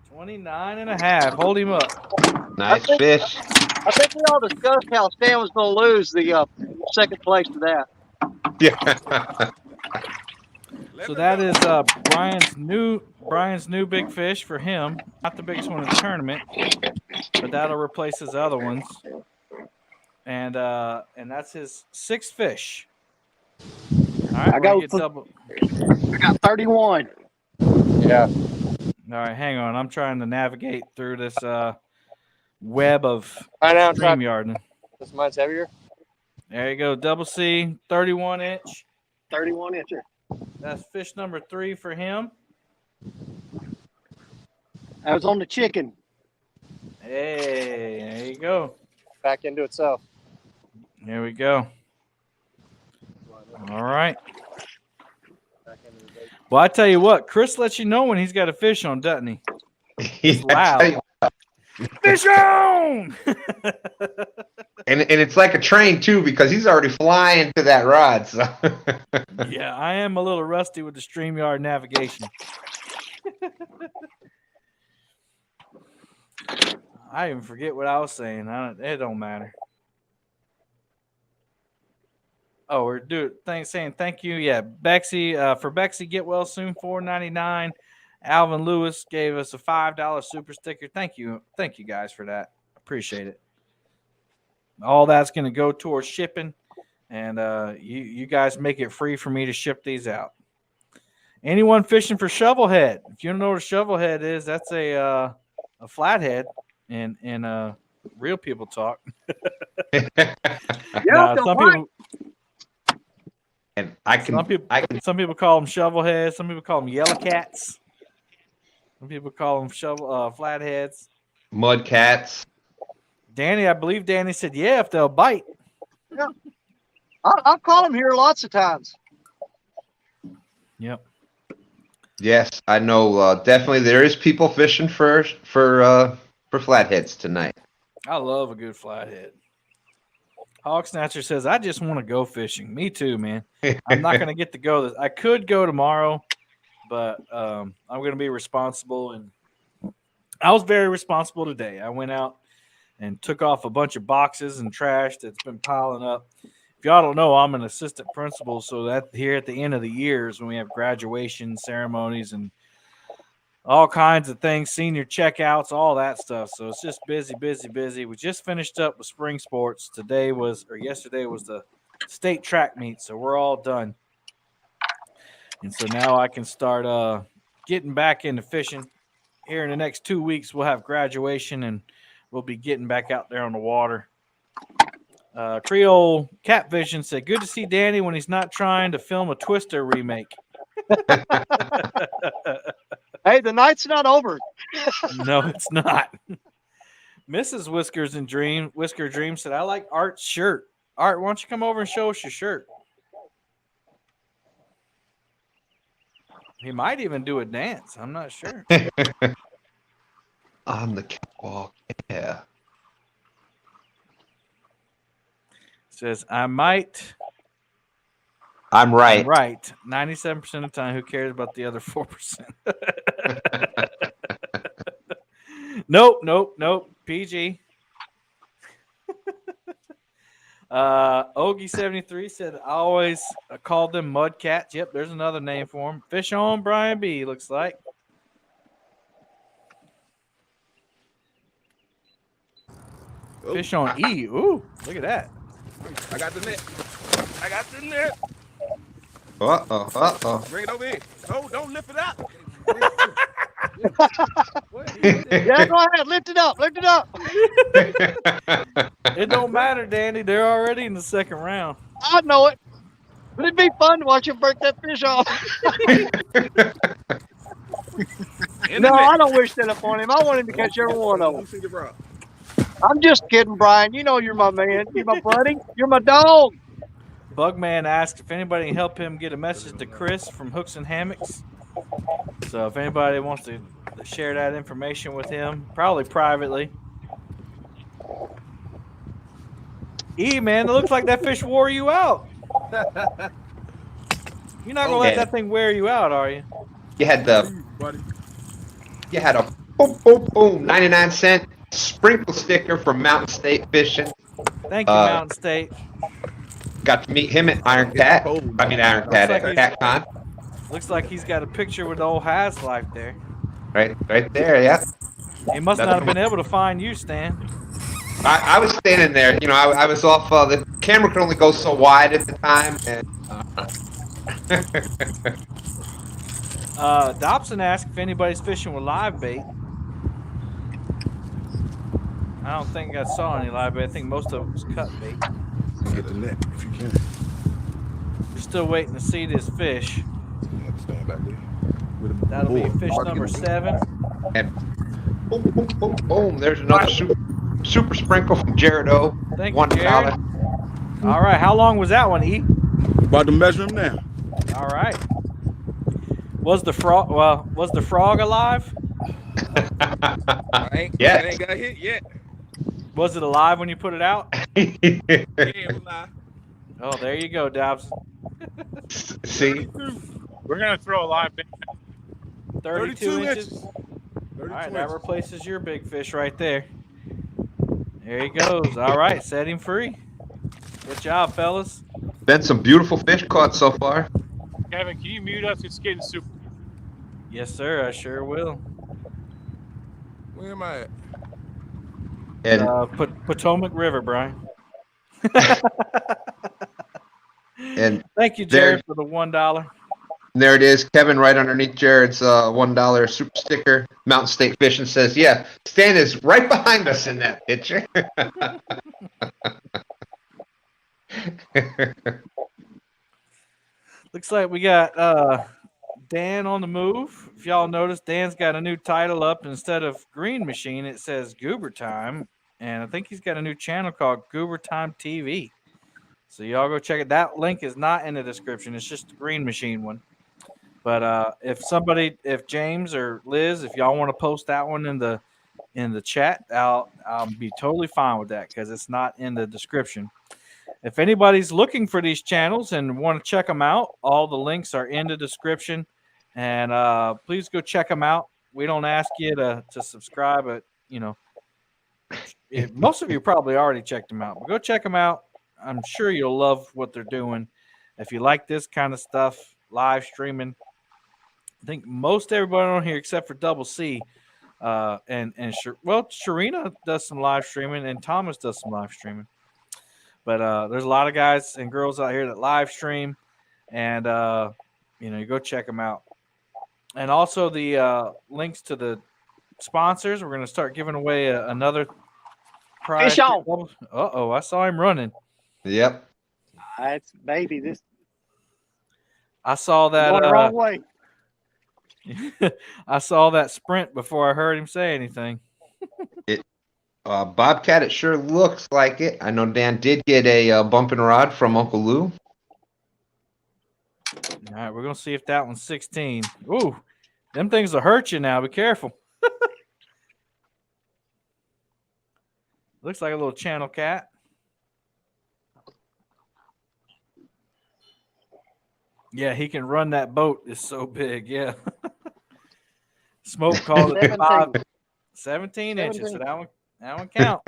29 and a half. Hold him up. Nice fish. I think we all discussed how Stan was going to lose the second place to that. Yeah. So that is Brian's new big fish for him. Not the biggest one in the tournament, but that'll replace his other ones. and that's his 6th fish. All right, I got 31. Yeah. All right, hang on. I'm trying to navigate through this web of I know. StreamYard. This mine's heavier. There you go, Double C, 31 inch. 31 incher. That's fish number 3 for him. I was on the chicken. Hey, there you go. Back into itself. Here we go. All right. Well, I tell you what, Chris lets you know when he's got a fish on, doesn't he? It's loud. Fish on! And it's like a train too, because he's already flying to that rod. So yeah, I am a little rusty with the StreamYard navigation. I even forget what I was saying. It don't matter. Oh, we're saying thank you. Yeah, Bexy, for Bexy, get well soon, $4.99. Alvin Lewis gave us a $5 super sticker. Thank you guys for that. Appreciate it. All that's going to go towards shipping, and you guys make it free for me to ship these out. Anyone fishing for shovelhead? If you don't know what a shovelhead is, that's a flathead in real people talk. Some people. And some people call them shovelheads. Some people call them yellow cats. Some people call them flatheads. Mud cats. Danny, I believe Danny said, yeah, if they'll bite. Yeah. I've caught them here lots of times. Yep. Yes, I know. Definitely, there is people fishing for flatheads tonight. I love a good flathead. Hog Snatcher says, I just want to go fishing. Me too, man. I'm not going to get to go. I could go tomorrow, but I'm going to be responsible. And I was very responsible today. I went out and took off a bunch of boxes and trash that's been piling up. If y'all don't know, I'm an assistant principal, so that here at the end of the years when we have graduation ceremonies and all kinds of things, senior checkouts, all that stuff. So it's just busy, busy, busy. We just finished up with spring sports. Yesterday was the state track meet, so we're all done. And so now I can start getting back into fishing. Here in the next 2 weeks, we'll have graduation, and we'll be getting back out there on the water. Creole Catvision said, good to see Danny when he's not trying to film a Twister remake. Hey, the night's not over. No, it's not. Mrs. Whisker Dream said, I like Art's shirt. Art, why don't you come over and show us your shirt? He might even do a dance. I'm not sure. On the catwalk, yeah. Says, I'm right. 97% of the time. Who cares about the other 4%? Nope. PG. Ogie73 said, I always called them mud cats. Yep, there's another name for them. Fish on Brian B, looks like. Fish on E. Ooh, look at that. I got the net. Bring it over here. No, don't lift it up. Yeah, go ahead. Lift it up. It don't matter, Danny. They're already in the second round. I know it. But it'd be fun to watch him break that fish off. No, I don't wish that upon him. I want him to catch every one of them. I'm just kidding, Brian. You know you're my man. You're my buddy. You're my dog. Bugman asked if anybody can help him get a message to Chris from Hooks and Hammocks. So if anybody wants to share that information with him, probably privately. E, man, it looks like that fish wore you out. You're not gonna let that thing wear you out, are you? You had a boom 99-cent sprinkle sticker from Mountain State Fishing. Thank you, Mountain State. Got to meet him at Cat Con. Looks like he's got a picture with the old Has Life there. Right there, yeah. He must not have been able to find you, Stan. I was standing there. You know, I was off. The camera could only go so wide at the time. And, Dobson asked if anybody's fishing with live bait. I don't think I saw any live bait. I think most of it was cut bait. Get the net if you can. We're still waiting to see this fish. You have to stand back there. With a That'll be board. fish number 7. and boom, boom, boom, boom. There's another super sprinkle from Jared O. Thank you, Jared. $1. All right, how long was that one, E? About to measure him now. All right. Was the frog? Well, was the frog alive? I ain't got hit yet. Was it alive when you put it out? Yeah, it was live. Oh, there you go, Dobbs. See, We're gonna throw a live bait. 32 inches. 32 All right, that replaces your big fish right there. There he goes. All right, set him free. Good job, fellas. been some beautiful fish caught so far. Kevin, can you mute us? It's getting super. Yes, sir. I sure will. Where am I at? And Potomac River, Brian. and Thank you, Jared, for the $1. there it is, Kevin, right underneath Jared's $1 super sticker. Mountain State Fishing says, "Yeah, Stan is right behind us in that picture." Looks like we got Dan on the move. If y'all notice, Dan's got a new title up. Instead of Green Machine, it says Goober Time. And I think he's got a new channel called Goober Time TV. So y'all go check it. That link is not in the description. It's just the Green Machine one. But if James or Liz, if y'all want to post that one in the chat, I'll be totally fine with that because it's not in the description. If anybody's looking for these channels and want to check them out, all the links are in the description. And please go check them out. We don't ask you to subscribe, but most of you probably already checked them out. But go check them out. I'm sure you'll love what they're doing. If you like this kind of stuff, live streaming, I think most everybody on here except for Double C, Sharina does some live streaming and Thomas does some live streaming. But there's a lot of guys and girls out here that live stream, and you go check them out. And also the links to the sponsors. We're going to start giving away another prize. Fish on. Uh-oh, I saw him running. Yep. That's baby. This I saw that. going the wrong way. I saw that sprint before I heard him say anything. Bobcat, it sure looks like it. I know Dan did get a bumping rod from Uncle Lou. All right, we're going to see if that one's 16. Ooh, them things will hurt you now. Be careful. Looks like a little channel cat. Yeah, he can run that boat. It's so big. Yeah. Smoke called it 17 inches. So that one count.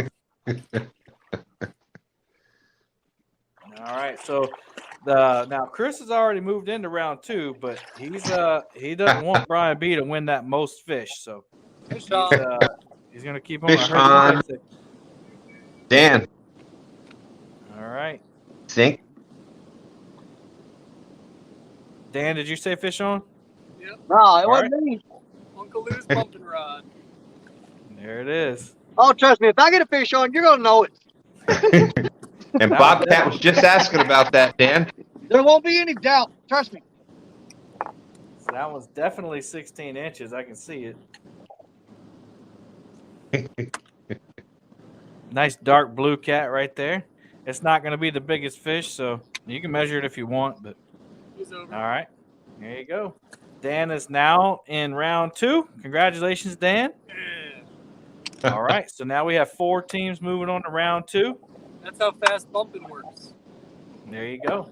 All right. So now Chris has already moved into round 2, but he doesn't want Brian B to win that most fish. So he's going to keep on. Fish on. Dan. All right. Think. Dan, did you say fish on? Yep. No, it wasn't me. Uncle Lou's bumping rod. There it is. Oh, trust me, if I get a fish on, you're gonna know it. And Bobcat was just asking about that, Dan. There won't be any doubt. Trust me. So that one's definitely 16 inches. I can see it. Nice dark blue cat right there. It's not going to be the biggest fish, so you can measure it if you want. But He's over. all right, there you go. Dan is now in round 2. Congratulations, Dan. Yeah. All right, so now we have 4 teams moving on to round 2. That's how fast bumping works. There you go.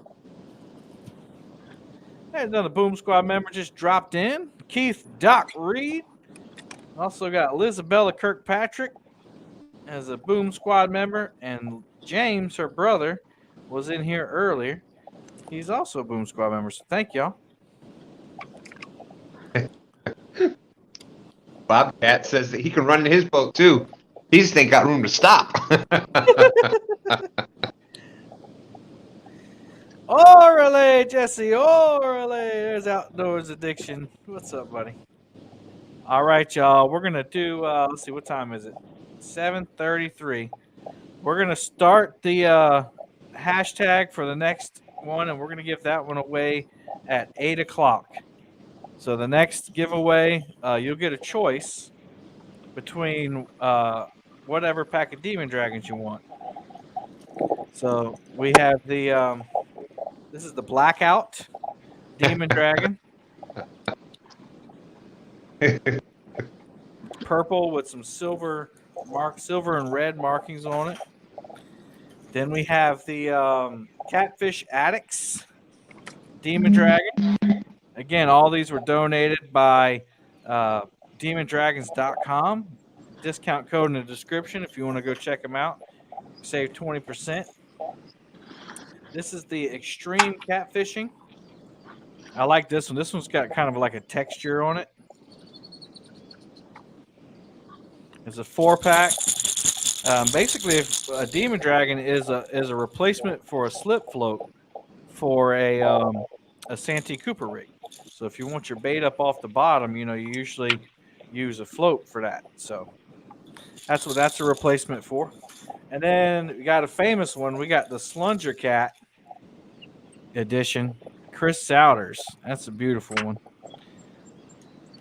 Hey, another Boom Squad member just dropped in. Keith Doc Reed. Also got Elizabella Kirkpatrick as a Boom Squad member. And James, her brother, was in here earlier. He's also a Boom Squad member. So thank y'all. Bobcat says that he can run in his boat too. He just ain't got room to stop. Orale, Jesse. Orale. There's Outdoors Addiction. What's up, buddy? All right, y'all. We're gonna do. Let's see. What time is it? 7:33. We're gonna start the hashtag for the next one, and we're gonna give that one away at 8 o'clock. So the next giveaway, you'll get a choice between whatever pack of Demon Dragons you want. So we have the. This is the Blackout Demon Dragon. Purple with some silver and red markings on it. Then we have the Catfish Addicts Demon Dragon. Again, all these were donated by demondragons.com. Discount code in the description if you want to go check them out. Save 20%. This is the Extreme Catfishing. I like this one. This one's got kind of like a texture on it. It's a 4-pack. Basically, a Demon Dragon is a replacement for a slip float for a Santee Cooper rig. So if you want your bait up off the bottom, you usually use a float for that. So that's what that's a replacement for. And then we got a famous one. We got the Slunger Cat edition, Chris Souders. That's a beautiful one.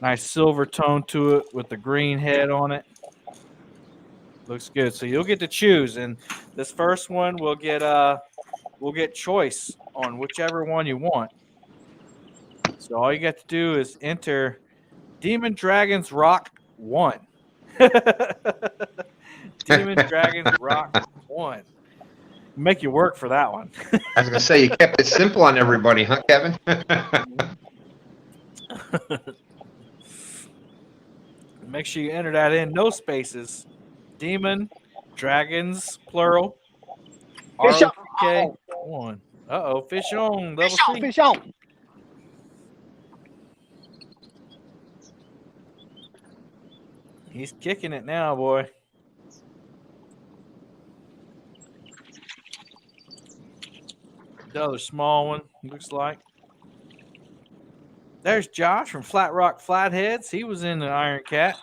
Nice silver tone to it with the green head on it. Looks good. So you'll get to choose, and this first one we'll get choice on whichever one you want. So all you got to do is enter Demon Dragons Rock 1. Demon Dragons Rock 1. Make you work for that one. I was gonna say you kept it simple on everybody, huh, Kevin? Make sure you enter that in. No spaces. Demon Dragons plural. Fish on. ROK1. Uh-oh, fish on. Level Fish on. 3. Fish on. He's kicking it now, boy. The other small one, looks like. There's Josh from Flat Rock Flatheads. He was in the Iron Cat.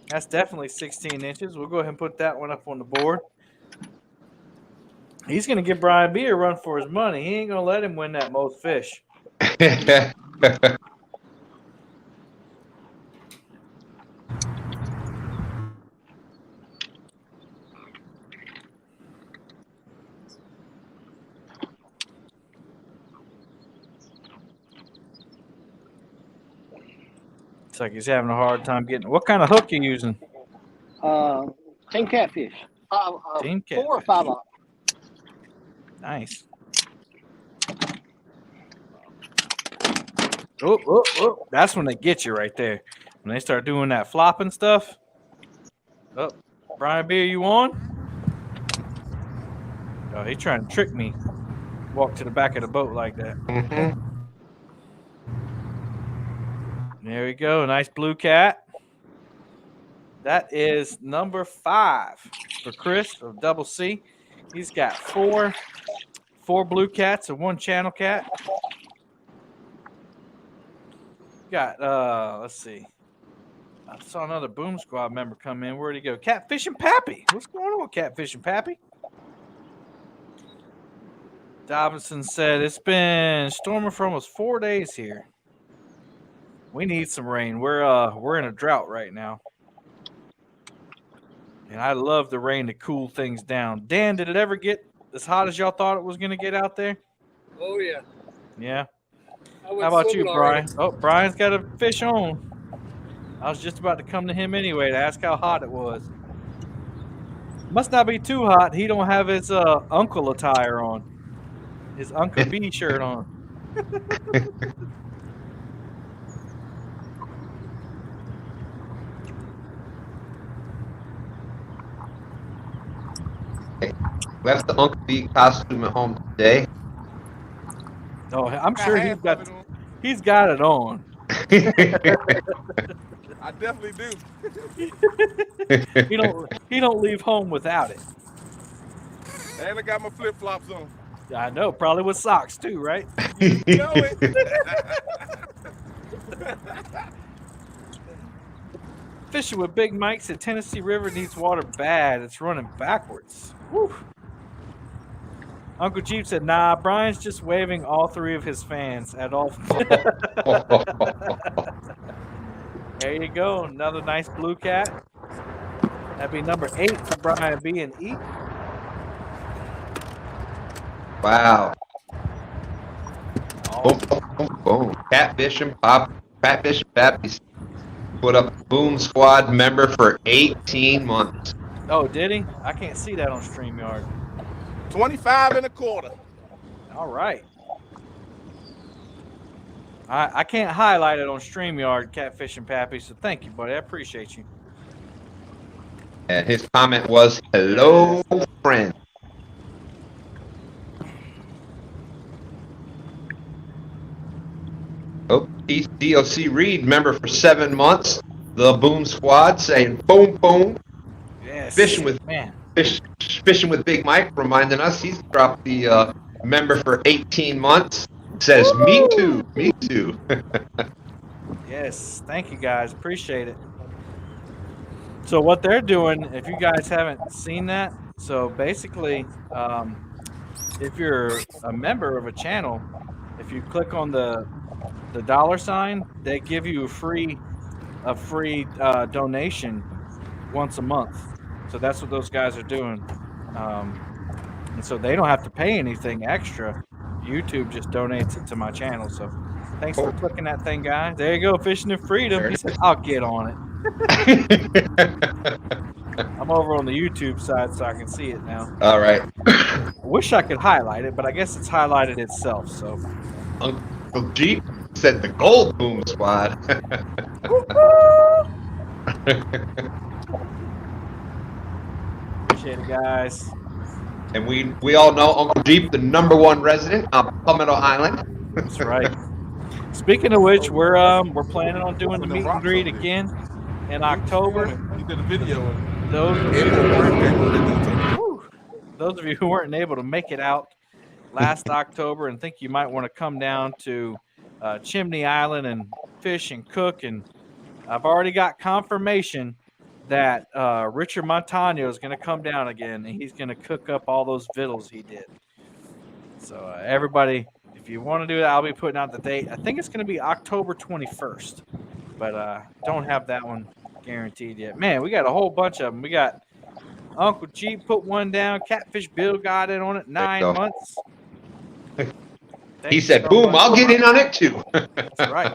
That's definitely 16 inches. We'll go ahead and put that one up on the board. He's going to give Brian B a run for his money. He ain't going to let him win that most fish. Looks like he's having a hard time getting. What kind of hook you using? Team Catfish. Team 4 or Catfish. 5 on. Nice. Oh, that's when they get you right there. When they start doing that flopping stuff. Oh, Brian B, are you on? Oh, he's trying to trick me. Walk to the back of the boat like that. Mm-hmm. There we go. Nice blue cat. That is number 5 for Chris of Double C. He's got four blue cats and 1 channel cat. Got let's see. I saw another Boom Squad member come in. Where'd he go? Catfish and Pappy. What's going on with Catfish and Pappy? Dobinson said it's been storming for almost 4 days here. We need some rain. We're in a drought right now. And I love the rain to cool things down. Dan, did it ever get as hot as y'all thought it was going to get out there? Oh, yeah. Yeah. I How about you, swimming Brian? already. Oh, Brian's got a fish on. I was just about to come to him anyway to ask how hot it was. Must not be too hot. He don't have his uncle attire on. His Uncle B shirt on. Left the Uncle B costume at home today. Oh, I'm sure he's got it on. I definitely do. He don't leave home without it. And I got my flip flops on. I know, probably with socks too, right? You know it. Fishing with Big Mike said Tennessee River needs water bad. It's running backwards. Woo. Uncle Jeep said, nah, Brian's just waving all three of his fans at all. There you go. Another nice blue cat. That'd be number 8 for Brian B and E. Wow. Oh. Boom. Catfish and Pappy's put up Boom Squad member for 18 months. Oh, did he? I can't see that on StreamYard. 25 and a quarter. All right. I can't highlight it on StreamYard, Catfish and Pappy, so thank you, buddy. I appreciate you. And his comment was, hello, friend. Oh, DOC Reed, member for 7 months. The Boom Squad saying boom, boom. Yes. Fishing with Big Mike, reminding us he's dropped the member for 18 months. Says, woo! Me too. Yes, thank you guys. Appreciate it. So what they're doing, if you guys haven't seen that, so basically, if you're a member of a channel, if you click on the $, they give you a free donation once a month. So that's what those guys are doing. And so they don't have to pay anything extra. YouTube just donates it to my channel. So thanks for clicking that thing, guys. There you go, Fishing in Freedom. He said, I'll get on it. I'm over on the YouTube side so I can see it now. All right. I wish I could highlight it, but I guess it's highlighted itself. So Uncle Jeep said the Gold Boom Squad. Appreciate it, guys. And we all know Uncle Jeep, the #1 resident on Palmetto Island. That's right. Speaking of which, we're planning on doing the meet and greet again in October. He did a video. Those of you who weren't able to make it out last October and think you might want to come down to Chimney Island and fish and cook, and I've already got confirmation that Richard Montano is going to come down again, and he's going to cook up all those vittles he did. So everybody, if you want to do that, I'll be putting out the date. I think it's going to be October 21st, but don't have that one guaranteed yet. Man, we got a whole bunch of them. We got Uncle G put one down. Catfish Bill got in on it 9 months. He said, boom, I'll get in on it too. That's right.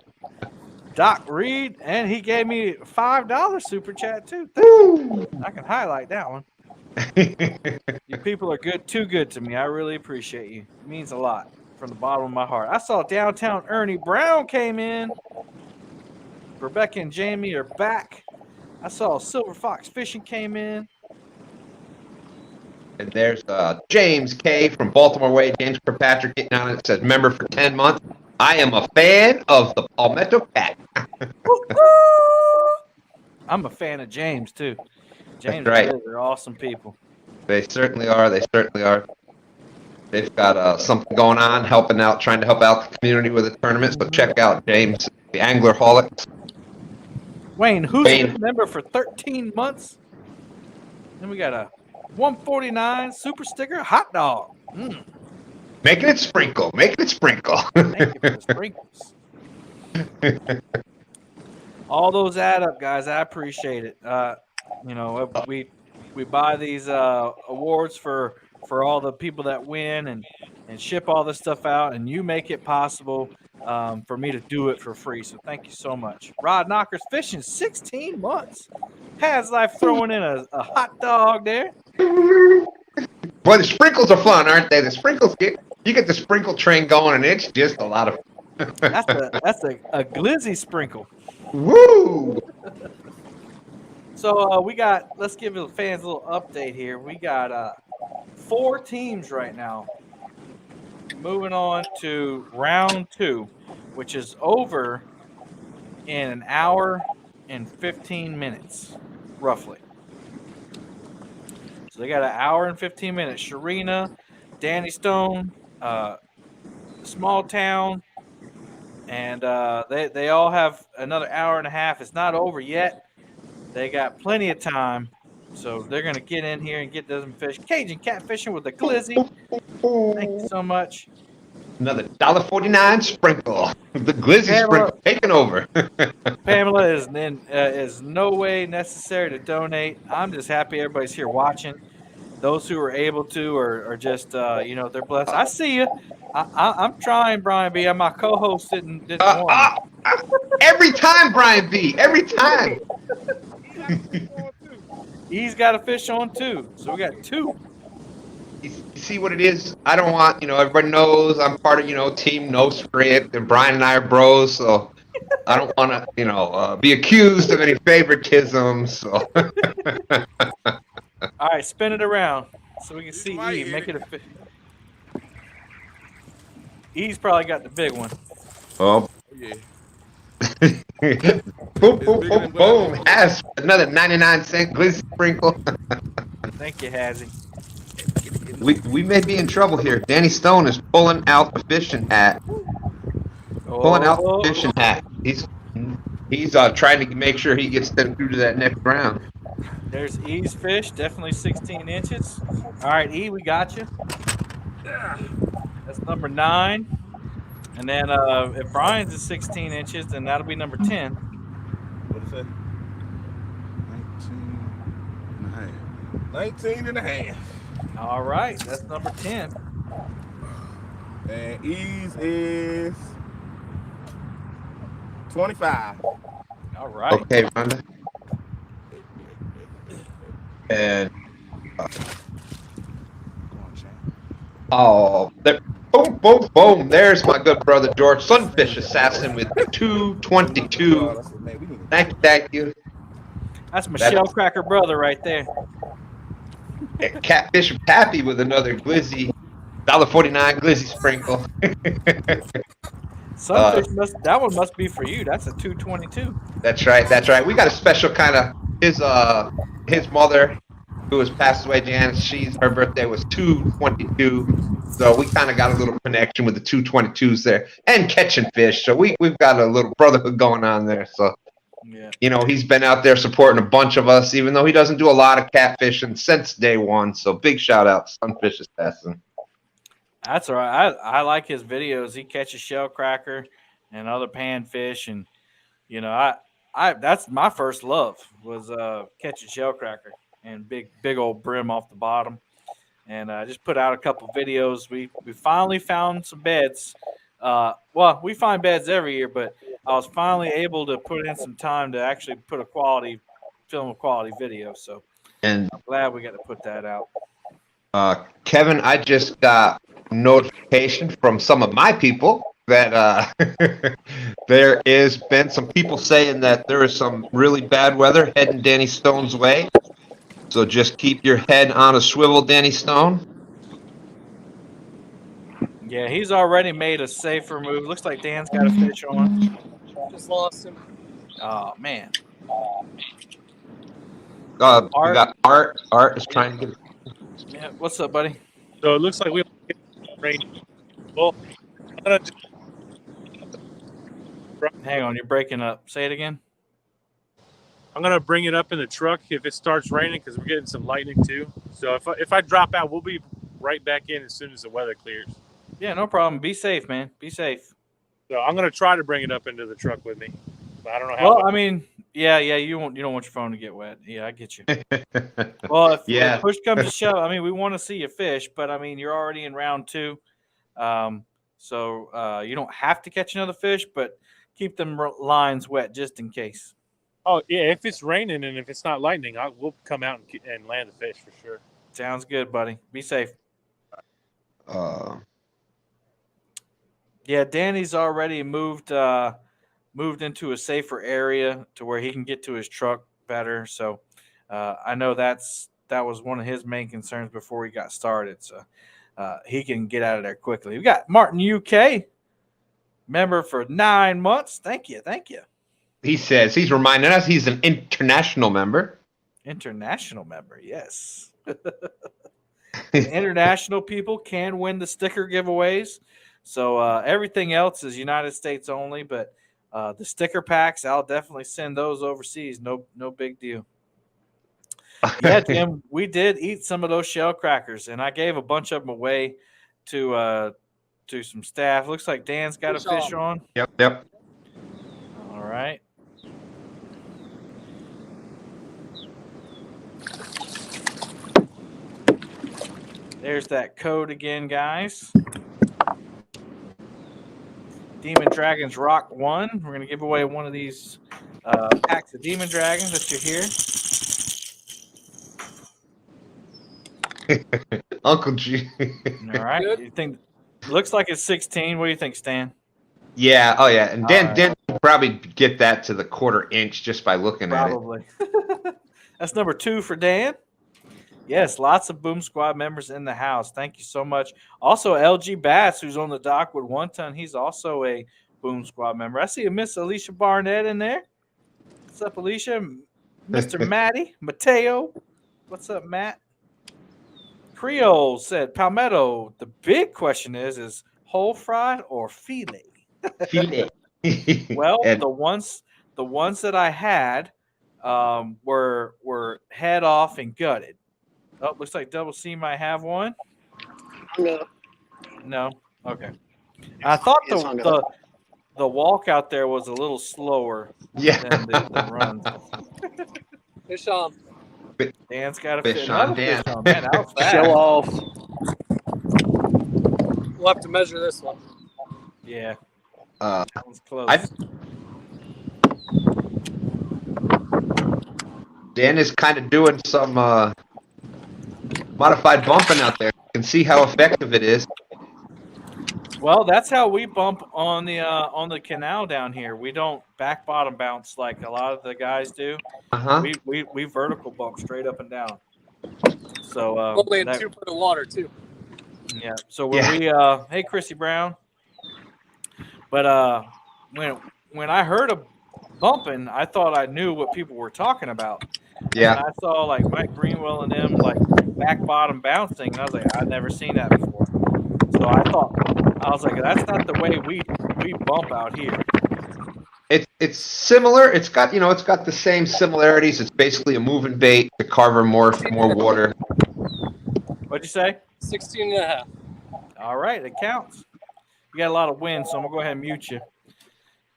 Doc Reed, and he gave me a $5 super chat too. I can highlight that one. You people are too good to me. I really appreciate you. It means a lot from the bottom of my heart. I saw Downtown Ernie Brown came in. Rebecca and Jamie are back. I saw Silver Fox Fishing came in. And there's James K from Baltimore Way. James Kirkpatrick getting on it. It says member for 10 months. I am a fan of the Palmetto Cat. I'm a fan of James too. James, right. They're awesome people. They certainly are. They certainly are. They've got something going on, trying to help out the community with a tournament. So check out James, the Anglerholics. Wayne, who's a member for 13 months? Then we got a 149 super sticker hot dog. Making it sprinkle. Thank you for the sprinkles. All those add up, guys. I appreciate it. We buy these awards for all the people that win and ship all this stuff out, and you make it possible for me to do it for free. So thank you so much. Rod Knockers Fishing 16 months. Has life throwing in a hot dog there. Boy, the sprinkles are fun, aren't they? The sprinkles you get the sprinkle train going, and it's just a lot of. That's a glizzy sprinkle. Woo! So let's give the fans a little update here. We got 4 teams right now. Moving on to round 2, which is over in an hour and 15 minutes, roughly. So they got an hour and 15 minutes. Sharina, Danny Stone, Small Town, and they all have another hour and a half. It's not over yet. They got plenty of time, so they're gonna get in here and get them fish. Cajun catfishing with a glizzy. Thank you so much. Another $1.49 sprinkle. The glizzy Pamela. sprinkle taking over. Pamela is no way necessary to donate. I'm just happy everybody's here watching. Those who are able to are just they're blessed. I see you. I'm trying, Brian B. My co-host didn't warn me. Every time, Brian B. Every time. He's got a fish on too. So we got two. You see what it is? I don't want, everybody knows I'm part of, team No Script, and Brian and I are bros, so I don't want to, be accused of any favoritism. So. All right, spin it around so we can see E. Make it a fish. E's probably got the big one. Oh. Yeah. Boom, boom, boom, boom. Has another 99-cent glizzy sprinkle. Thank you, Hazzy. We may be in trouble here. Danny Stone is pulling out the fishing hat. Pulling out the fishing hat. He's trying to make sure he gets them through to that next round. There's E's fish, definitely 16 inches. All right, E, we got you. That's number 9. And then if Brian's is 16 inches, then that'll be number 10. What is that? 19 and a half. All right, that's number 10. And E's is 25. All right. Okay, Rhonda. And there, boom, boom, boom. There's my good brother George, Sunfish Assassin with 222. Thank you. That's my shellcracker brother right there. Catfish Pappy with another glizzy, $1.49 glizzy sprinkle. Sunfish that one must be for you. That's a 222. That's right. We got a special kind of his mother, who has passed away, Janice. Her birthday was 222, so we kind of got a little connection with the 222s there, and catching fish. So we've got a little brotherhood going on there. So yeah, he's been out there supporting a bunch of us, even though he doesn't do a lot of catfishing since day one. So big shout out to Sunfish Assassin. That's all right. I like his videos. He catches shellcracker and other panfish, and I that's my first love was catching shellcracker and big old brim off the bottom. And I just put out a couple videos. We finally found some beds. Well, we find beds every year, but I was finally able to put in some time to actually put a quality video. So and I'm glad we got to put that out. Kevin, I just got notification from some of my people that there is been some people saying that there is some really bad weather heading Danny Stone's way. So just keep your head on a swivel, Danny Stone. Yeah, he's already made a safer move. Looks like Dan's got a fish on. Just lost him. Oh, man. We got Art. Art is trying to get. Yeah, what's up, buddy? So it looks like we rain. Well, hang on, you're breaking up. Say it again. I'm gonna bring it up in the truck if it starts raining because we're getting some lightning too. So if I drop out, we'll be right back in as soon as the weather clears. Yeah, no problem. Be safe, man. Be safe. So I'm gonna try to bring it up into the truck with me, but I don't know how. Well, I mean, yeah, you don't want your phone to get wet. Yeah, I get you. Well, if push comes to shove, I mean, we want to see you fish, but I mean, you're already in round 2, so you don't have to catch another fish, but keep them lines wet just in case. Oh yeah, if it's raining and if it's not lightning, we'll come out and land the fish for sure. Sounds good, buddy. Be safe. Yeah, Danny's already moved into a safer area to where he can get to his truck better. So I know that was one of his main concerns before he got started. So he can get out of there quickly. We got Martin UK, member for 9 months. Thank you. He says he's reminding us he's an international member. International member, yes. International people can win the sticker giveaways. So everything else is United States only, but the sticker packs, I'll definitely send those overseas. No big deal. Yeah, Jim, we did eat some of those shell crackers, and I gave a bunch of them away to some staff. Looks like Dan's got a fish on. Yep. All right. There's that code again, guys. Demon Dragons Rock 1. We're going to give away one of these packs of Demon Dragons that you hear. Uncle G. All right. You think looks like it's 16. What do you think, Stan? Yeah. Oh, yeah. And Dan will probably get that to the 1/4 inch just by looking at it. Probably. That's number 2 for Dan. Yes, lots of Boom Squad members in the house. Thank you so much. Also, LG Bass, who's on the dock with 1 ton, he's also a Boom Squad member. I see a Miss Alicia Barnett in there. What's up, Alicia? Mr. Matty, Mateo. What's up, Matt? Creole said, Palmetto, the big question is whole fried or filet? Filet. Well, the ones that I had were head off and gutted. Oh, looks like Double C might have one. No. Okay. I thought the walk out there was a little slower than the run. Fish on. Dan's got a fish on. Dan. Fish on. Man, that was fast. Show off. We'll have to measure this one. Yeah. That was close. Dan is kind of doing some modified bumping out there. You can see how effective it is. Well, that's how we bump on the canal down here. We don't back bottom bounce like a lot of the guys do. We vertical bump straight up and down. So only in 2 foot of water too. Yeah. So when we hey Chrissy Brown. But when I heard of bumping, I thought I knew what people were talking about. Yeah. And I saw like Mike Greenwell and them like back bottom bouncing, and I was like, I'd never seen that before. So I was like, that's not the way we bump out here. It's similar. It's got the same similarities. It's basically a moving bait to carver more water. What'd you say? 16.5. All right, it counts. You got a lot of wind, so I'm gonna go ahead and mute you.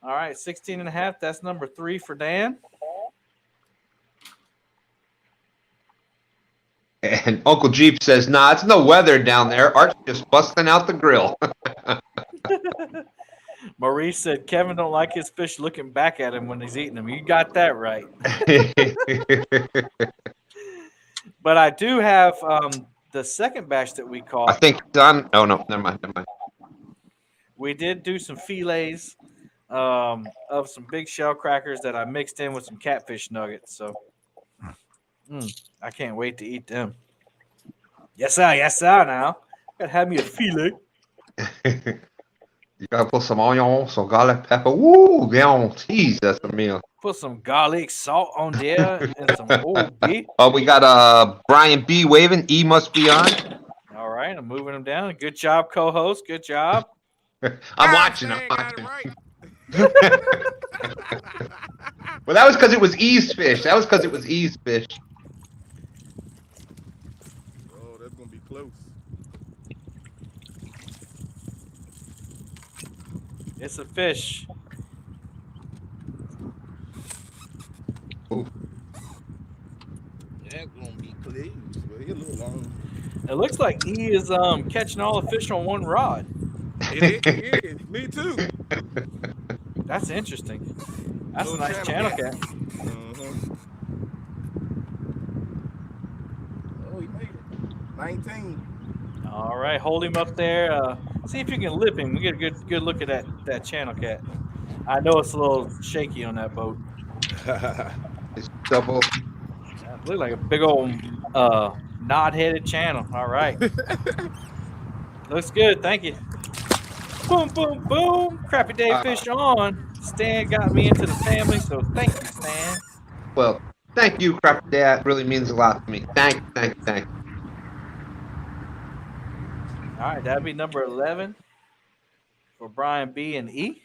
All right, 16.5. That's number 3 for Dan. And Uncle Jeep says, nah, it's no weather down there. Art's just busting out the grill. Maurice said Kevin don't like his fish looking back at him when he's eating them. You got that right. But I do have the second batch that we caught. I think done. Oh, no, never mind. We did do some fillets of some big shell crackers that I mixed in with some catfish nuggets. So I can't wait to eat them. Yes, sir. Now gotta have me a filet. You gotta put some onion, some garlic pepper. Woo, damn, jeez, that's a meal. Put some garlic salt on there and some old beef. Oh, we got Brian B waving. E must be on. All right, I'm moving him down. Good job, co-host. Good job. I'm watching. Right. Well, that was because it was E's fish. Oh, that's gonna be close. It's a fish. Ooh. That's gonna be close. But he's a little long. It looks like he is catching all the fish on one rod. It is. Me too. That's interesting. That's a nice channel cat. Oh, he made it. 19. All right, hold him up there. See if you can lip him. We get a good look at that channel cat. I know it's a little shaky on that boat. It's double. It looked like a big old knot-headed channel. All right. Looks good. Thank you. Boom, boom, boom. Crappy Day fish on. Stan got me into the family, so thank you, Stan. Well, thank you, Crap Dad. Really means a lot to me. Thank you. All right, that'd be number 11 for Brian B and E.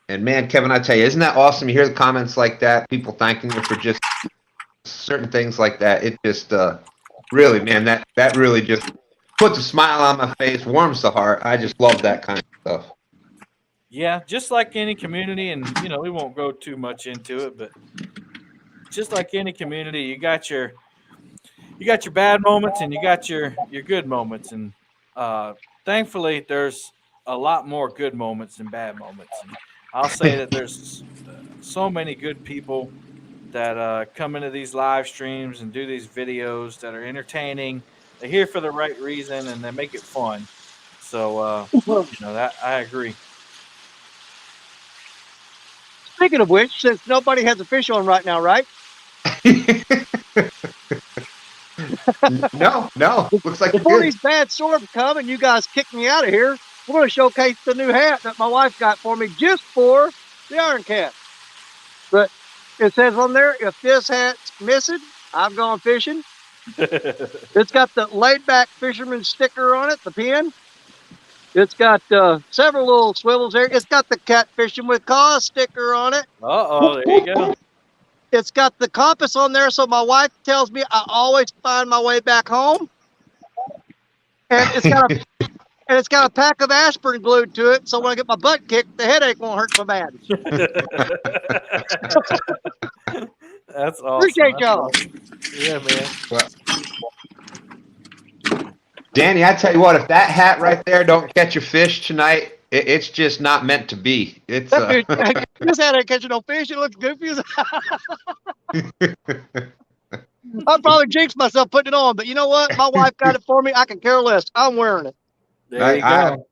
And man, Kevin, I tell you, isn't that awesome? You hear the comments like that, people thanking you for just certain things like that. It just really, man, that really just puts a smile on my face, warms the heart. I just love that kind of stuff. Yeah, just like any community, and we won't go too much into it, but just like any community, you got your bad moments and you got your good moments, and thankfully there's a lot more good moments than bad moments. And I'll say that there's so many good people that come into these live streams and do these videos that are entertaining. They're here for the right reason and they make it fun. So that I agree. Speaking of which, since nobody has a fish on right now, right? No. Looks like before these bad storms come and you guys kick me out of here, we're going to showcase the new hat that my wife got for me just for the Iron Cat. But it says on there, if this hat's missing, I've gone fishing. It's got the laid back fisherman sticker on it, the pin. It's got several little swivels there. It's got the catfishing with cause sticker on it. There you go. It's got the compass on there, so my wife tells me I always find my way back home. And it's got a pack of aspirin glued to it, so when I get my butt kicked, the headache won't hurt so bad. That's awesome. Appreciate y'all. Awesome. Yeah, man. Well, Danny, I tell you what, if that hat right there don't catch a fish tonight, it's just not meant to be. It's this hat ain't catching no fish. It looks goofy as I'll probably jinx myself putting it on, but you know what? My wife got it for me. I can care less. I'm wearing it. There you go.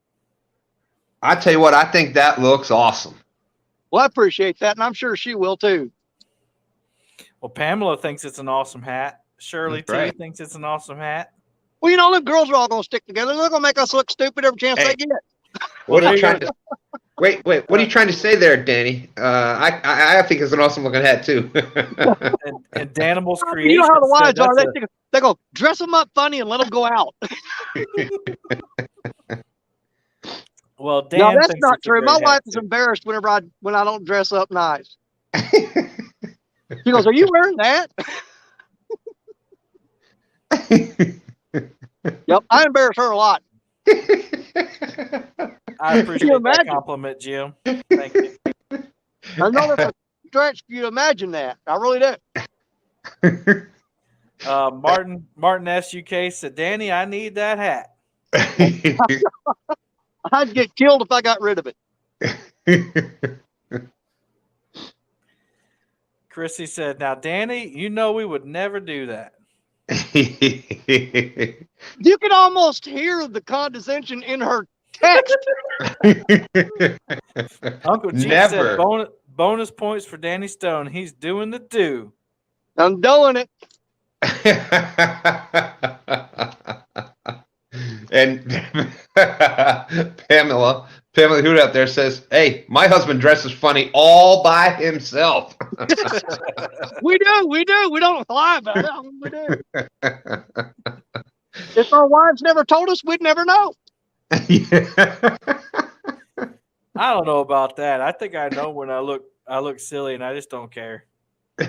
I tell you what, I think that looks awesome. Well, I appreciate that, and I'm sure she will too. Well, Pamela thinks it's an awesome hat. Shirley too thinks it's an awesome hat. Well, them girls are all going to stick together. They're going to make us look stupid every chance they get. What are you trying to? Wait. What are you trying to say there, Danny? I think it's an awesome looking hat too. and Danimal's creation. You know how the wives are. They go dress them up funny and let them go out. Well, Dan, no, that's not true. My wife is embarrassed when I don't dress up nice. She goes, "Are you wearing that?" Yep, I embarrass her a lot. I appreciate that compliment, Jim. Thank you. I know that's a stretch for you to imagine that. I really do. Martin SUK said, "Danny, I need that hat." I'd get killed if I got rid of it. Chrissy said, "Now, Danny, we would never do that." You can almost hear the condescension in her text. Uncle G said, bonus points for Danny Stone. He's doing the do. I'm doing it. And Pamela Hoot out there says, "Hey, my husband dresses funny all by himself." We do. We don't lie about it. We do. If our wives never told us, we'd never know. I don't know about that. I think I know when I look silly, and I just don't care.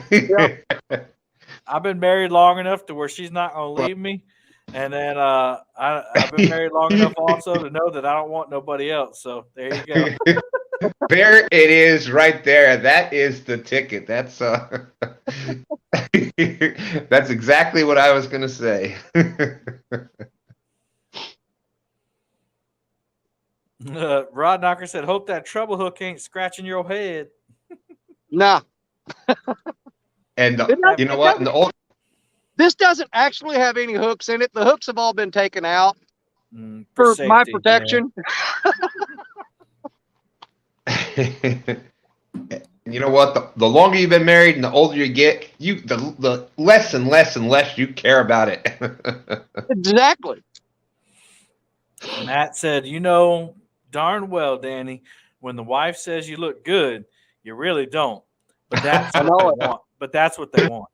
Yeah. I've been married long enough to where she's not gonna leave me. And then I've been married long enough also to know that I don't want nobody else. So there you go. There it is right there. That is the ticket. That's that's exactly what I was going to say. Rod Knocker said, "Hope that treble hook ain't scratching your head." Nah. And you know what? This doesn't actually have any hooks in it. The hooks have all been taken out for safety, my protection. You know what? The longer you've been married and the older you get, the less and less and less you care about it. Exactly. Matt said, darn well, Danny, when the wife says you look good, you really don't. But that's what they want. But that's what they want.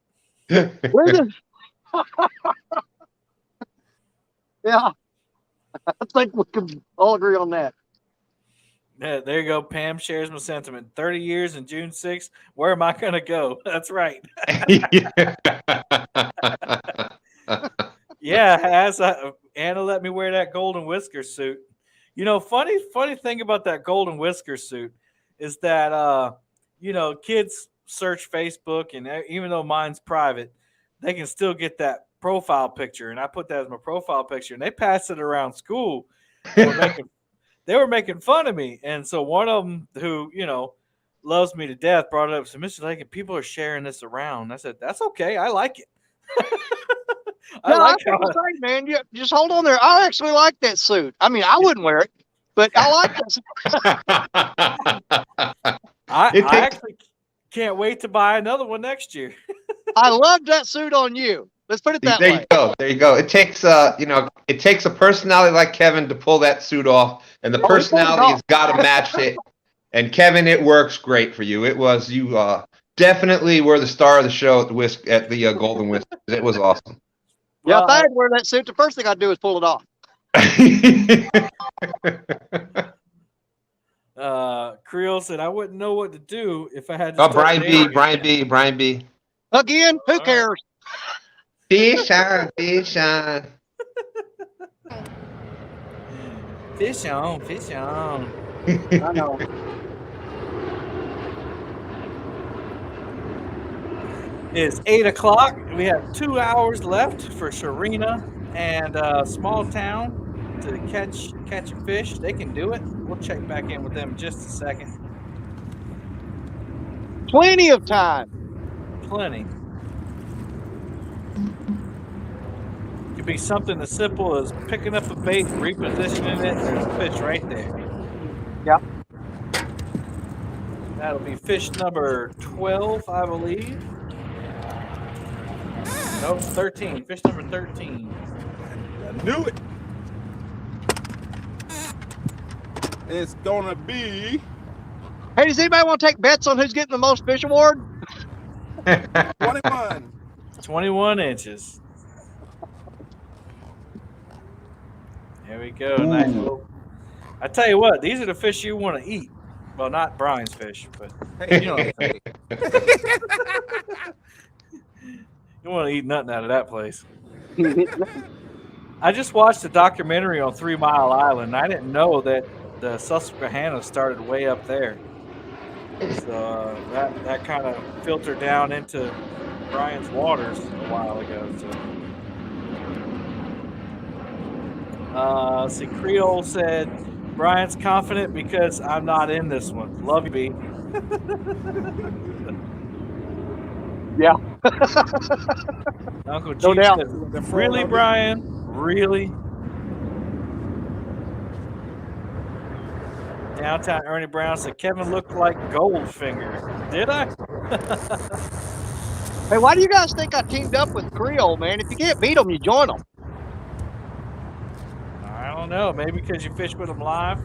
Yeah, I think we can all agree on that. Yeah, there you go. Pam shares my sentiment. 30 years and June 6th. Where am I going to go? That's right. Yeah, Anna let me wear that golden whisker suit. You know, funny thing about that golden whisker suit is that, you know, kids search Facebook, and even though mine's private, they can still get that profile picture. And I put that as my profile picture, and they passed it around school. They were making fun of me. And so one of them who, you know, loves me to death brought it up. So, Mr. Lakin, people are sharing this around. I said, that's okay. I like it. I man. You just hold on there. I actually like that suit. I mean, I wouldn't wear it, but I like this. I actually can't wait to buy another one next year. I love that suit on you. Let's put it that way. There you go. It takes it takes a personality like Kevin to pull that suit off, and the personality has got to match it. And Kevin, it works great for you. You definitely were the star of the show at the Golden Whiskers. It was awesome. Yeah, if I had to wear that suit, the first thing I'd do is pull it off. Creel said I wouldn't know what to do if I had to. Brian B. Again, who cares? Fish on, fish on. Fish on, fish on. I know. It's 8 o'clock. We have 2 hours left for Sharina and Small Town to catch a fish. They can do it. We'll check back in with them in just a second. Plenty of time. Plenty. Could be something as simple as picking up a bait, repositioning it, and there's a fish right there. Yep. That'll be fish number 12, I believe. Nope, 13. Fish number 13. I knew it. It's gonna be. Hey, does anybody want to take bets on who's getting the most fish award? 21. 21 inches. There we go. Nice little. I tell you what, these are the fish you want to eat. Well, not Brian's fish, but Hey, you know what I'm saying. You want to eat nothing out of that place. I just watched a documentary on 3 Mile Island. I didn't know that the Susquehanna started way up there. So that kind of filtered down into Brian's waters a while ago. So, see, Creole said, Brian's confident because I'm not in this one. Love you, B. Yeah. Uncle G No doubt. said, really, Brian? Really? Downtown Ernie Brown said, Kevin looked like Goldfinger. Did I? Hey, why do you guys think I teamed up with Creole, man? If you can't beat them, you join them. I don't know. Maybe because you fish with them live.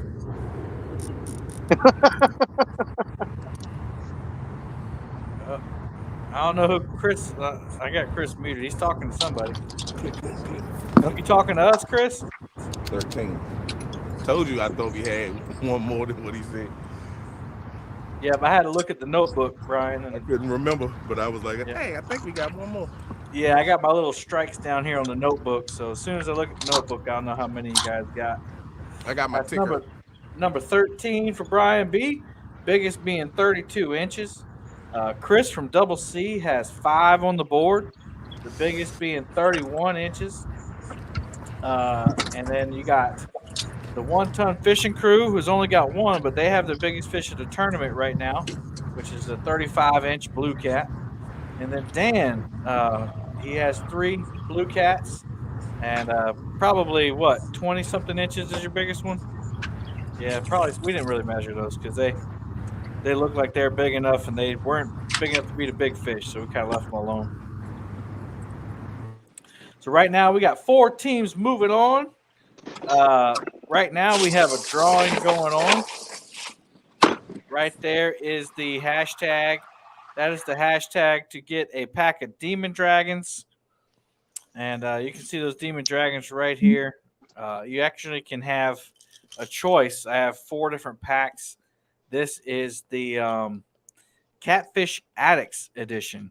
I don't know who Chris. I got Chris muted. He's talking to somebody. You talking to us, Chris? 13. Told you I thought he had one more than what he said. Yeah, but I had to look at the notebook, Brian. And I couldn't remember, but I was like, hey, I think we got one more. Yeah, I got my little strikes down here on the notebook. So as soon as I look at the notebook, I'll know how many you guys got. I got my That's ticker. Number 13 for Brian B. Biggest being 32 inches. Chris from Double C has 5 on the board. The biggest being 31 inches. And then you got the 1 Ton Fishing Crew, who's only got 1, but they have the biggest fish of the tournament right now, which is a 35-inch blue cat. And then Dan, he has 3 blue cats, and probably, 20-something inches is your biggest one? Yeah, probably. We didn't really measure those because they look like they're big enough, and they weren't big enough to be the big fish, so we kind of left them alone. So right now we got 4 teams moving on. right now we have a drawing going on. Right there is the hashtag. That is the hashtag to get a pack of Demon Dragons. And you can see those Demon Dragons right here. You actually can have a choice. I have 4 different packs. This is the Catfish Addicts edition.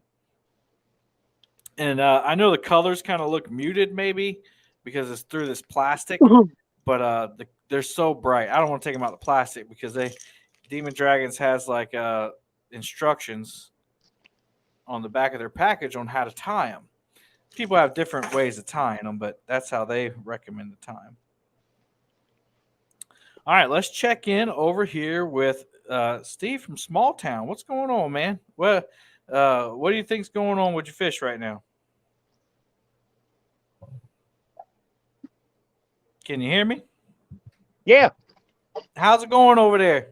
And I know the colors kind of look muted maybe because it's through this plastic. But they're so bright. I don't want to take them out of the plastic because Demon Dragons has like instructions on the back of their package on how to tie them. People have different ways of tying them, but that's how they recommend to tie them. All right, let's check in over here with Steve from Small Town. What's going on, man? What do you think's going on with your fish right now? Can you hear me? Yeah. How's it going over there?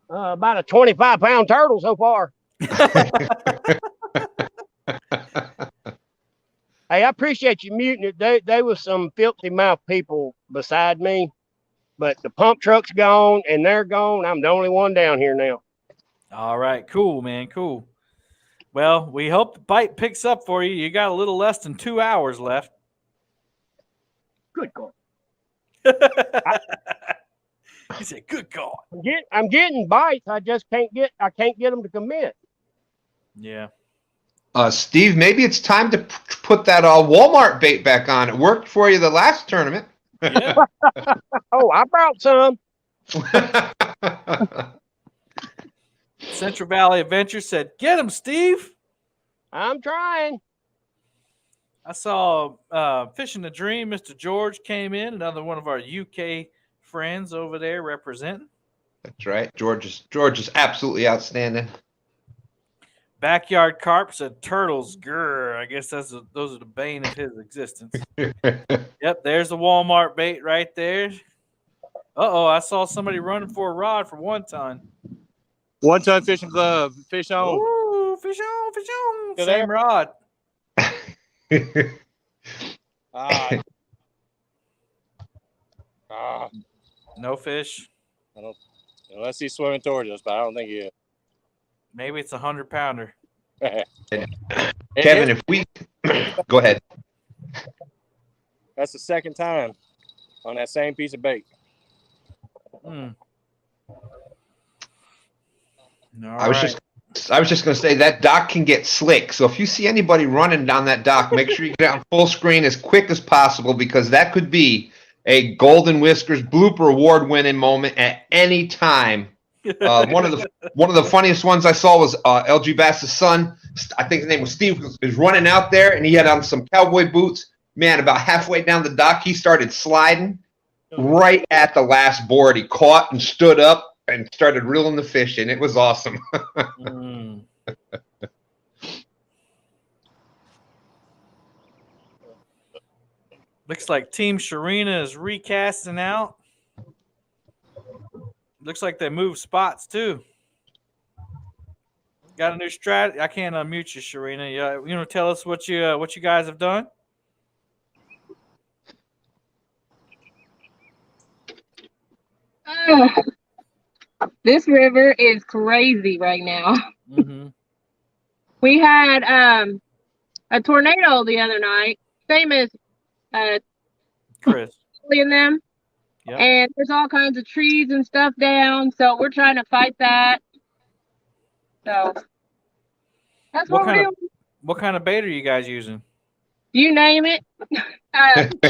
About a 25-pound turtle so far. Hey, I appreciate you muting it. They was some filthy mouth people beside me, but the pump truck's gone and they're gone. I'm the only one down here now. All right, cool, man, cool. Well, we hope the bite picks up for you. You got a little less than 2 hours left. Good God. He said, "Good God." I'm getting bites. I just can't get them to commit. Yeah. Steve, maybe it's time to put that Walmart bait back on. It worked for you the last tournament. Yeah. Oh, I brought some. Central Valley Adventure said, "Get him, Steve." I'm trying. I saw Fishing the Dream. Mr. George came in, another one of our UK friends over there representing. That's right. George is absolutely outstanding. Backyard Carp said, "Turtles, grr." I guess those are the bane of his existence. Yep, there's the Walmart bait right there. Uh-oh, I saw somebody running for a rod for 1 ton. 1 ton fishing glove. Fish on. Ooh, fish on, fish on. Still Same there? rod. No fish. I don't, unless he's swimming towards us, but I don't think he is. Maybe it's 100-pounder. Kevin, if we go ahead. That's the second time on that same piece of bait. I was just going to say that dock can get slick. So if you see anybody running down that dock, make sure you get on full screen as quick as possible because that could be a Golden Whiskers blooper award winning moment at any time. One of the funniest ones I saw was LG Bass's son. I think his name was Steve. Was running out there and he had on some cowboy boots. Man, about halfway down the dock, he started sliding right at the last board. He caught and stood up and started reeling the fish in. It was awesome. Looks like Team Sharina is recasting out. Looks like they moved spots too. Got a new strategy. I can't unmute you, Sharina. You want to tell us what you guys have done? This river is crazy right now. Mm-hmm. We had a tornado the other night, same as Chris in them. Yep. And there's all kinds of trees and stuff down, so we're trying to fight that. So that's what we're doing. What kind of bait are you guys using? You name it.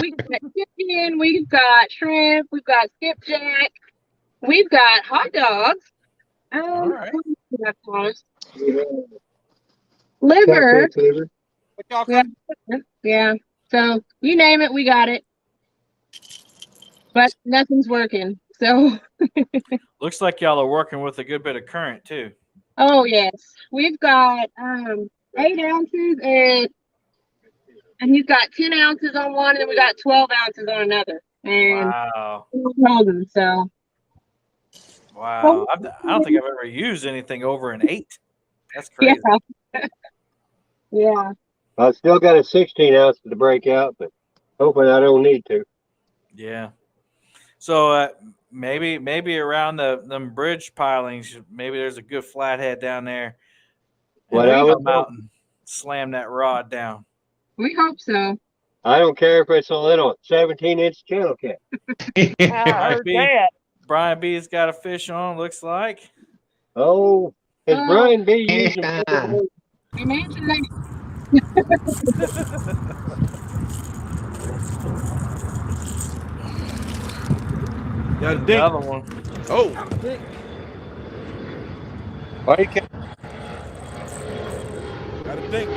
We've got chicken, we've got shrimp, we've got skipjack, we've got hot dogs. All right. Liver. Yeah. So you name it, we got it. But nothing's working. So looks like y'all are working with a good bit of current too. Oh yes. We've got 8 ounces and he's got 10 ounces on one and then we got 12 ounces on another. And wow. So wow. I don't think I've ever used anything over an 8. That's crazy. Yeah. Yeah. I still got a 16 ounce to break out, but hoping I don't need to. Yeah. So maybe around them bridge pilings, maybe there's a good flathead down there. And What I we was come out and slam that rod down. We hope so. I don't care if it's a little 17-inch channel cat. I heard that. Brian B's got a fish on, looks like. Oh, is Brian B using Yeah. We mentioned that. Got a dink. Another one. Oh. Why you can't? Got a dink.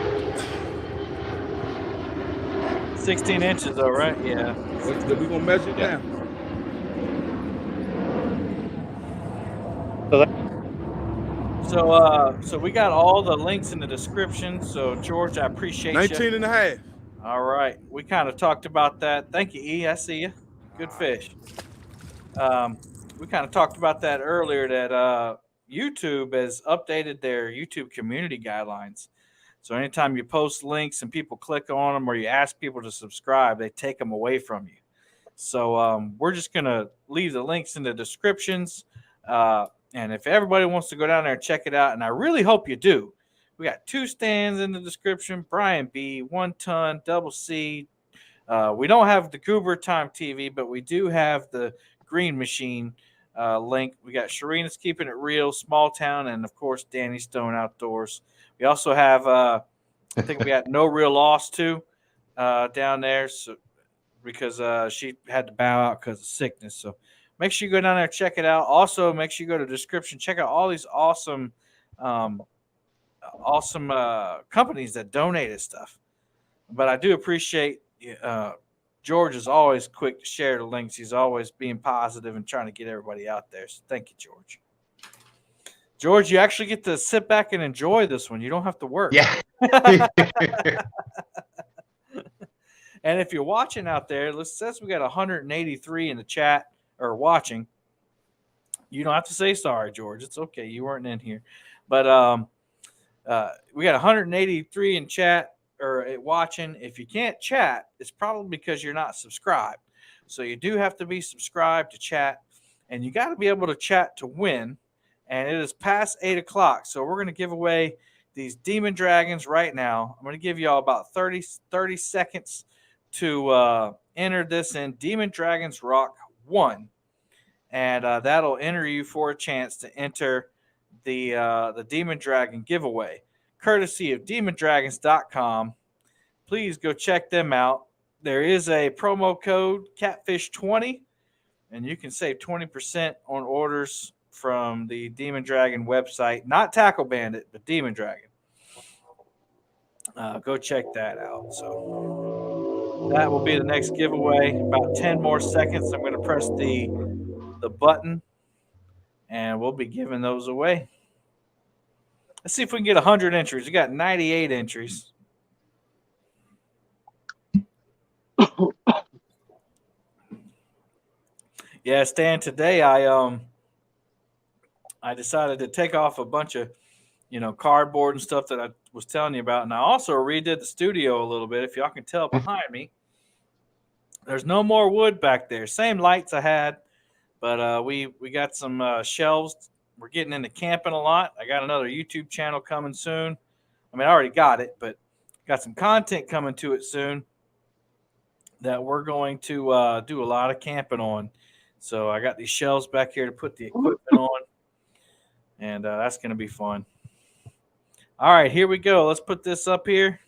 16 inches though, right? Yeah. We're going to measure it down. So we got all the links in the description. So George, I appreciate 19 you. and a half. All right. We kind of talked about that. Thank you, E. I see you. Good fish. We kind of talked about that earlier, that YouTube has updated their YouTube community guidelines. So anytime you post links and people click on them or you ask people to subscribe, they take them away from you. So we're just going to leave the links in the descriptions. And if everybody wants to go down there and check it out, and I really hope you do, we got 2 stands in the description, Brian B, 1 ton, double C. We don't have the Goober Time TV, but we do have the Green Machine link. We got Sharina's Keeping It Real, Small Town, and, of course, Danny Stone Outdoors. We also have, I think we got No Real Loss, too, down there, so because she had to bow out because of sickness. So make sure you go down there and check it out. Also, make sure you go to the description. Check out all these awesome companies that donated stuff. But I do appreciate George is always quick to share the links. He's always being positive and trying to get everybody out there. So thank you, George. George, you actually get to sit back and enjoy this one. You don't have to work. Yeah. And if you're watching out there, it says we got 183 in the chat or watching. You don't have to say sorry, George. It's okay. You weren't in here. But we got 183 in chat or watching. If you can't chat, it's probably because you're not subscribed. So you do have to be subscribed to chat, and you got to be able to chat to win. And it is past 8 o'clock. So we're going to give away these Demon Dragons right now. I'm going to give you all about 30 seconds to enter this in Demon Dragons Rock 1. And that'll enter you for a chance to enter the Demon Dragon giveaway, courtesy of demondragons.com. Please go check them out. There is a promo code, Catfish20, and you can save 20% on orders from the Demon Dragon website. Not Tackle Bandit, but Demon Dragon. Go check that out. So that will be the next giveaway. About 10 more seconds. I'm going to press the button, and we'll be giving those away. Let's see if we can get 100 entries. We got 98 entries. Yeah, Stan, today I decided to take off a bunch of, cardboard and stuff that I was telling you about. And I also redid the studio a little bit. If y'all can tell behind me, there's no more wood back there. Same lights I had, but we got some shelves. We're getting into camping a lot. I got another YouTube channel coming soon. I mean, I already got it, but got some content coming to it soon that we're going to do a lot of camping on. So I got these shelves back here to put the equipment on, and that's going to be fun. All right, here we go. Let's put this up here.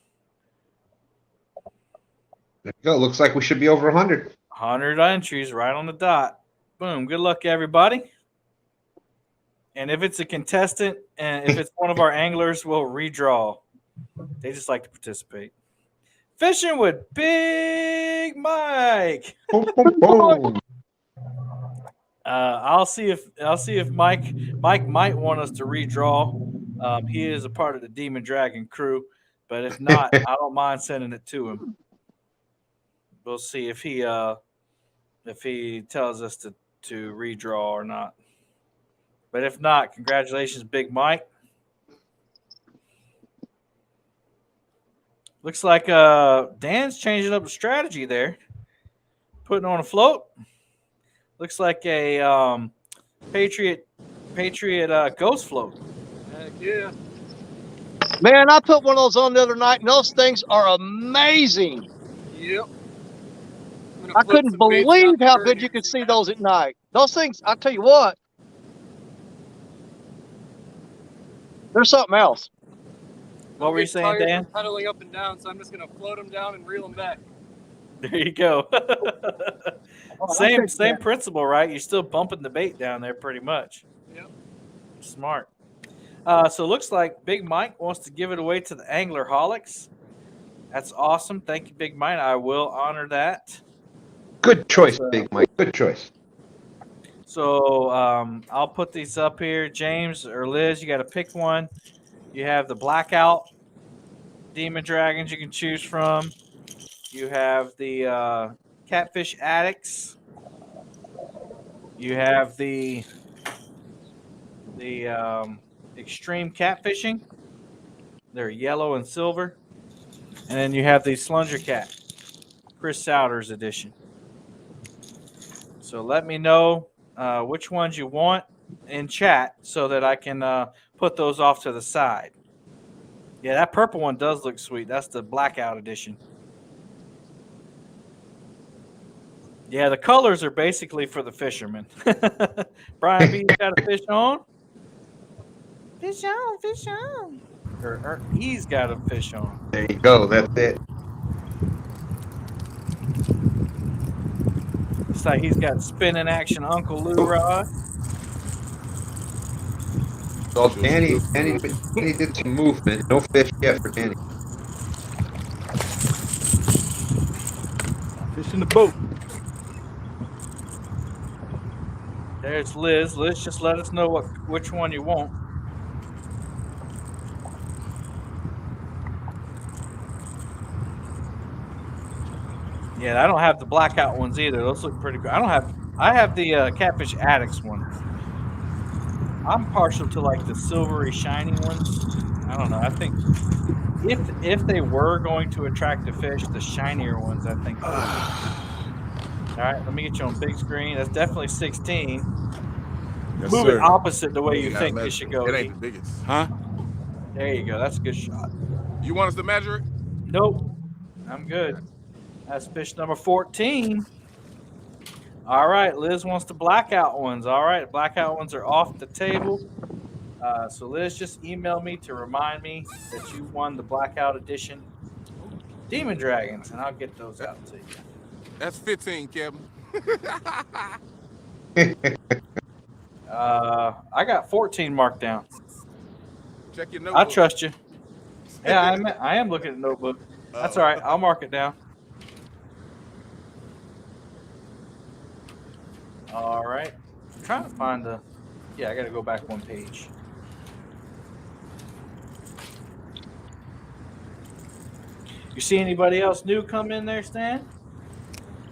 There you go. Looks like we should be over 100. 100 entries right on the dot. Boom. Good luck, everybody. And if it's a contestant and if it's one of our anglers, we'll redraw. They just like to participate. Fishing with Big Mike. Boom, boom, boom. I'll see if Mike might want us to redraw. He is a part of the Demon Dragon crew, but if not, I don't mind sending it to him. We'll see if he tells us to redraw or not. But if not, congratulations, Big Mike. Looks like Dan's changing up the strategy there, putting on a float. Looks like a Patriot ghost float. Heck yeah. Man, I put one of those on the other night, and those things are amazing. Yep. I couldn't believe how good you could see those at night. Those things, I tell you what, there's something else. What were you saying, Dan? Pedaling up and down, so I'm just gonna float them down and reel them back. There you go. Same principle, right? You're still bumping the bait down there pretty much. Yep. Smart. So it looks like Big Mike wants to give it away to the Anglerholics. That's awesome. Thank you, Big Mike. I will honor that. Good choice, Big Mike. Good choice. So I'll put these up here. James or Liz, you got to pick one. You have the Blackout Demon Dragons you can choose from. You have the Catfish Addicts. You have the Extreme Catfishing. They're yellow and silver. And then you have the Slunger Cat, Chris Souders edition. So let me know which ones you want in chat so that I can put those off to the side. Yeah, that purple one does look sweet. That's the Blackout edition. Yeah, the colors are basically for the fishermen. Brian B's got a fish on. Fish on, fish on. Or he's got a fish on. There you go. That's it. Looks like he's got spinning action Uncle Lou rod. So Danny did some movement. No fish yet for Danny. Fish in the boat. There's Liz. Liz, just let us know which one you want. Yeah, I don't have the Blackout ones either. Those look pretty good. I have the Catfish Addicts one. I'm partial to like the silvery shiny ones. I don't know. I think if they were going to attract a fish, the shinier ones I think would. All right, let me get you on big screen. That's definitely 16. Yes, Move sir. it opposite the way you think it should go. It ain't the biggest. Huh? There you go. That's a good shot. You want us to measure it? Nope. I'm good. That's fish number 14. All right, Liz wants the Blackout ones. All right, the Blackout ones are off the table. So Liz, just email me to remind me that you won the Blackout edition Demon Dragons, and I'll get those out to you. That's 15, Kevin. I got 14 marked down. Check your notebook. I trust you. Yeah, I am looking at the notebook. That's all right. I'll mark it down. All right. I'm trying to find the... Yeah, I got to go back one page. You see anybody else new come in there, Stan?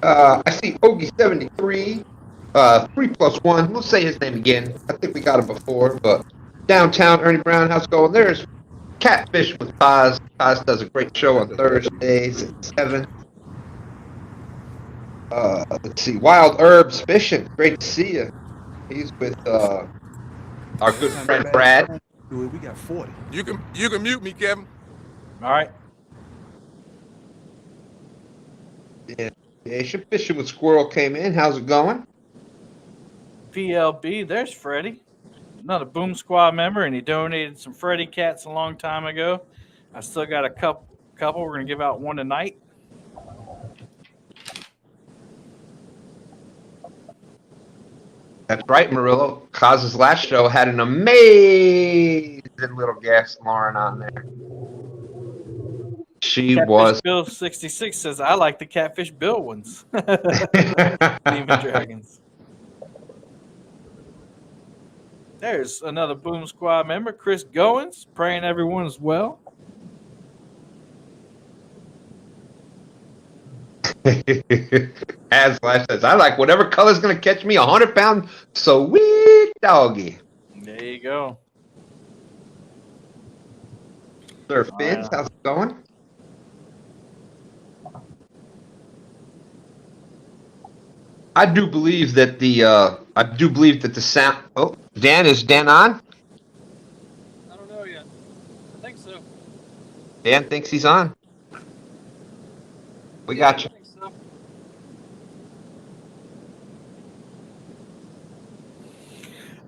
I see Ogie73, 3+1. We'll say his name again. I think we got him before, but downtown Ernie Brown, how's it going? There's Catfish with Paz. Paz does a great show on Thursdays at 7. Let's see, Wild Herbs Fishing. Great to see you. He's with our good friend Brad. We got 40. You can mute me, Kevin. All right. Yeah, Fishing with Squirrel came in. How's it going? VLB, there's Freddie. Another Boom Squad member, and he donated some Freddy cats a long time ago. I still got a couple. We're going to give out one tonight. That's right, Murillo. Kaz's last show had an amazing little guest, Lauren, on there. She Catfish was. Bill 66 says, I like the Catfish Bill ones. Demon Dragons. There's another Boom Squad member, Chris Goins, praying everyone is well. As Flash says, I like whatever color's going to catch me 100-pound sweet doggy. There you go. Sir Fins, how's it going? I do believe that the sound. Oh, Dan, is Dan on? I don't know yet. I think so. Dan thinks he's on. We got you. I think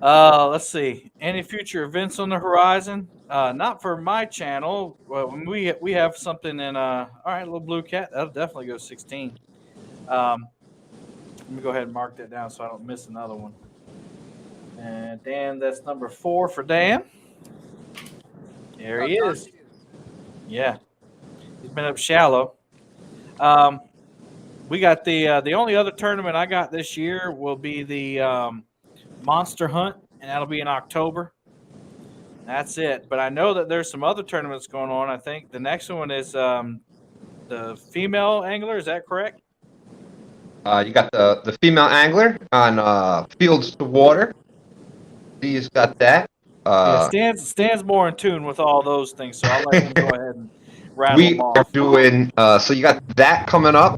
so. Let's see. Any future events on the horizon? Not for my channel. Well, we have something in. All right, little blue cat. That'll definitely go 16. Let me go ahead and mark that down so I don't miss another one. And Dan, that's number 4 for Dan. There he is. Yeah, he's been up shallow. We got the only other tournament I got this year will be the Monster Hunt, and that'll be in October. That's it. But I know that there's some other tournaments going on. I think the next one is the female angler. Is that correct? You got the female angler on Fields to Water. He's got that. Stan's more in tune with all those things, so I'll let him go ahead and rattle We them are off. doing so you got that coming up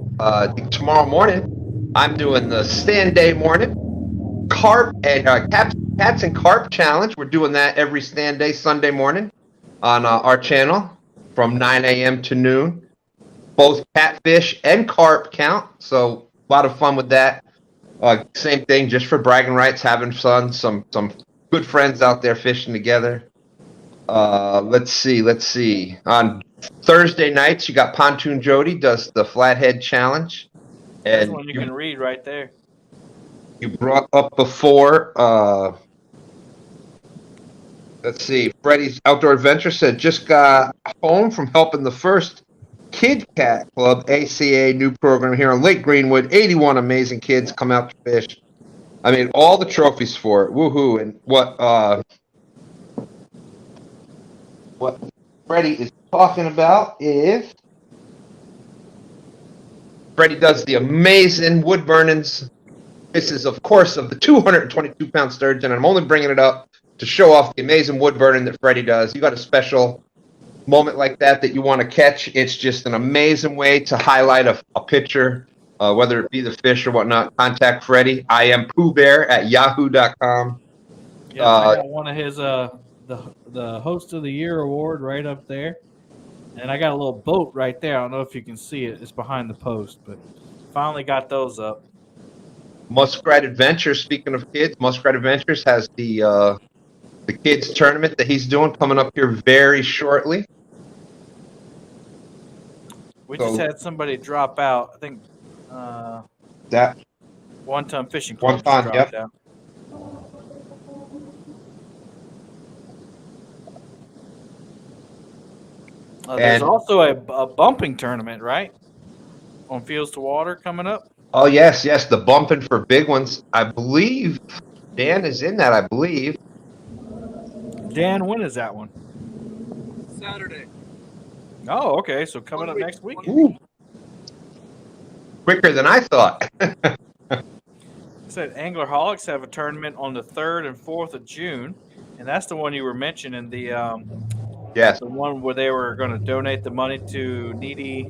tomorrow morning. I'm doing the stand day morning carp and cats and carp challenge. We're doing that every stand day Sunday morning on our channel from 9 a.m. to noon. Both catfish and carp count, so a lot of fun with that. Same thing, just for bragging rights, having fun. Some good friends out there fishing together. Let's see. On Thursday nights, you got Pontoon Jody does the Flathead Challenge. That's And one you can read right there. You brought up before, let's see, Freddie's Outdoor Adventure said, just got home from helping the first Kid Cat Club ACA new program here on Lake Greenwood. 81 amazing kids come out to fish. I mean, all the trophies for it. Woohoo. And what Freddie is talking about is Freddie does the amazing wood burnings. This is, of course, of the 222-pound sturgeon. I'm only bringing it up to show off the amazing wood burning that Freddie does. You got a special moment like that you want to catch. It's just an amazing way to highlight a picture, whether it be the fish or whatnot. Contact Freddie. I am Pooh Bear at yahoo.com. Yeah, I got one of his the Host of the Year award right up there, and I got a little boat right there. I don't know if you can see it. It's behind the post, but finally got those up. Muskrat Adventures. Speaking of kids, Muskrat Adventures has the kids tournament that he's doing coming up here very shortly. We just had somebody drop out. I think that One Ton Fishing Club dropped out. There's also a bumping tournament, right? On Fields to Water coming up. Oh, yes, the bumping for big ones. I believe Dan is in that, I believe. Dan, when is that one? Saturday. Oh, okay. So coming up next week. Quicker than I thought. Said Anglerholics have a tournament on the 3rd and 4th of June, and that's the one you were mentioning. The yes, the one where they were going to donate the money to needy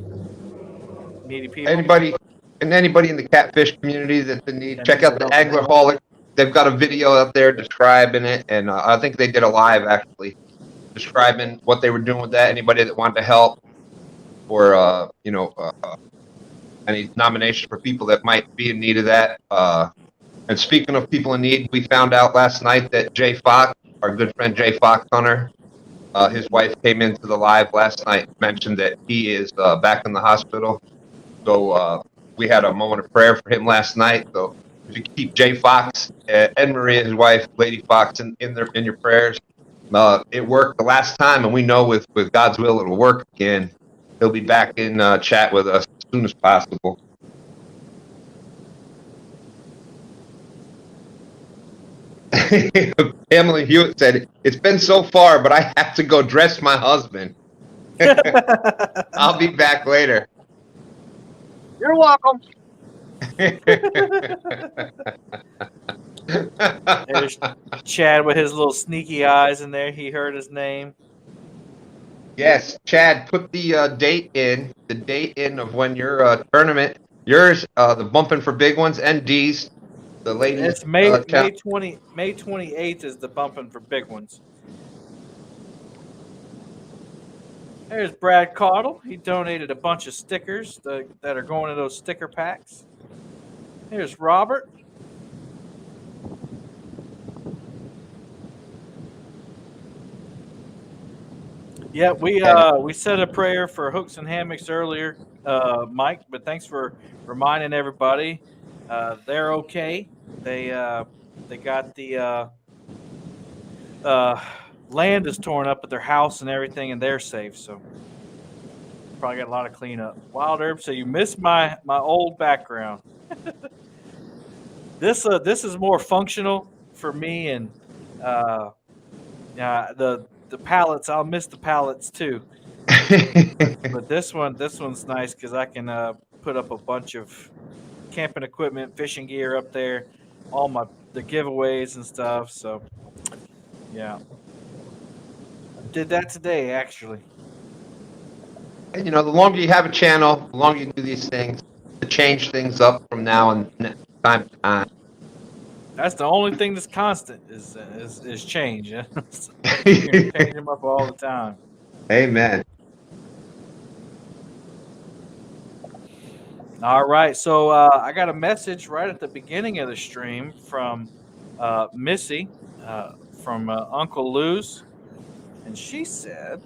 people. Anybody in the catfish community that's in need, check out the Anglerholic. They've got a video out there describing it, and I think they did a live actually describing what they were doing with that. Anybody that wanted to help, or any nomination for people that might be in need of that. And speaking of people in need, we found out last night that Jay Fox, our good friend Jay Fox Hunter, his wife came into the live last night, mentioned that he is back in the hospital. So we had a moment of prayer for him last night. So if you keep Jay Fox and Maria, his wife, Lady Fox, in your prayers. It worked the last time, and we know with God's will it'll work again. He'll be back in chat with us as soon as possible. Emily Hewitt said, "It's been so far, but I have to go dress my husband. I'll be back later." You're welcome. There's Chad with his little sneaky eyes in there. He heard his name. Yes, Chad, put the date in of when your Yours, the bumping for big ones, and D's, the ladies. It's May 28th is the bumping for big ones. There's Brad Caudle. He donated a bunch of stickers that are going to those sticker packs. Here's Robert. Yeah, we said a prayer for hooks and hammocks earlier, Mike. But thanks for reminding everybody. They're okay. They got the land is torn up at their house and everything, and they're safe. So probably got a lot of cleanup. Wild Herb. So you missed my old background. This is more functional for me, and the pallets. I'll miss the pallets too. But this one's nice because I can put up a bunch of camping equipment, fishing gear up there, all the giveaways and stuff. So yeah, did that today actually. And the longer you have a channel, the longer you do these things, to change things up from now and time to time. That's the only thing that's constant is change. Yeah? You're gonna change them up all the time. Amen. All right, so I got a message right at the beginning of the stream from Missy from Uncle Lou's, and she said,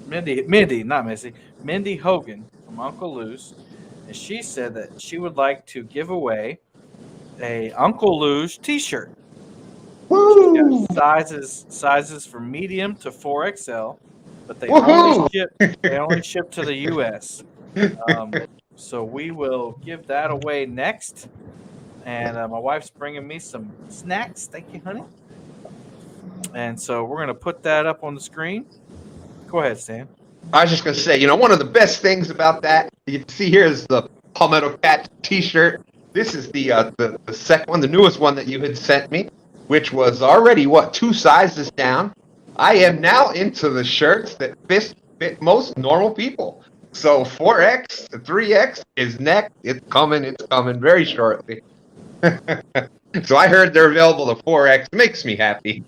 Mindy, not Missy, Mindy Hogan from Uncle Lou's, and she said that she would like to give away a Uncle Lou's T-shirt. Woo! Sizes from medium to 4XL. But they only ship to the U.S. So we will give that away next. And my wife's bringing me some snacks. Thank you, honey. And so we're going to put that up on the screen. Go ahead, Stan. I was just going to say, one of the best things about that, you can see here is the Palmetto Cat T-shirt. This is the second one, the newest one that you had sent me, which was already, 2 sizes down. I am now into the shirts that fit most normal people. So 4X, 3X is next. It's coming very shortly. So I heard they're available to 4X. Makes me happy.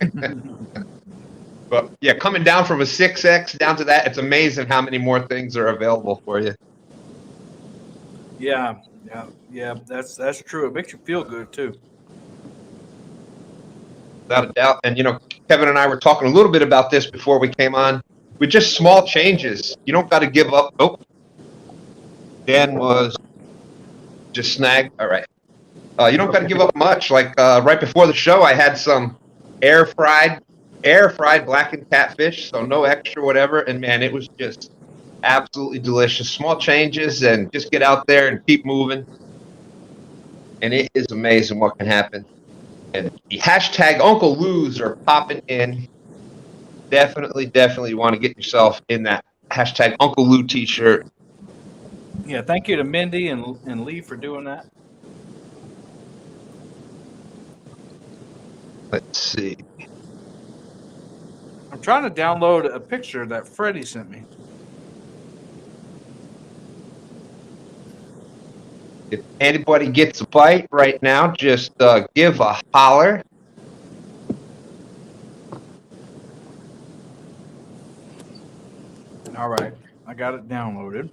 But yeah, coming down from a 6X down to that, it's amazing how many more things are available for you. Yeah, that's true. It makes you feel good too. Without a doubt. And, Kevin and I were talking a little bit about this before we came on. With just small changes, you don't got to give up. Oh, Dan was just snagged. All right. You don't got to give up much. Like right before the show, I had some air fried blackened catfish, so no extra whatever. And, man, it was just absolutely delicious. Small changes and just get out there and keep moving. And it is amazing what can happen. And the hashtag Uncle Lou's are popping in. Definitely want to get yourself in that hashtag Uncle Lou T-shirt. Yeah, thank you to Mindy and Lee for doing that. Let's see. I'm trying to download a picture that Freddie sent me. If anybody gets a bite right now, just give a holler. All right, I got it downloaded.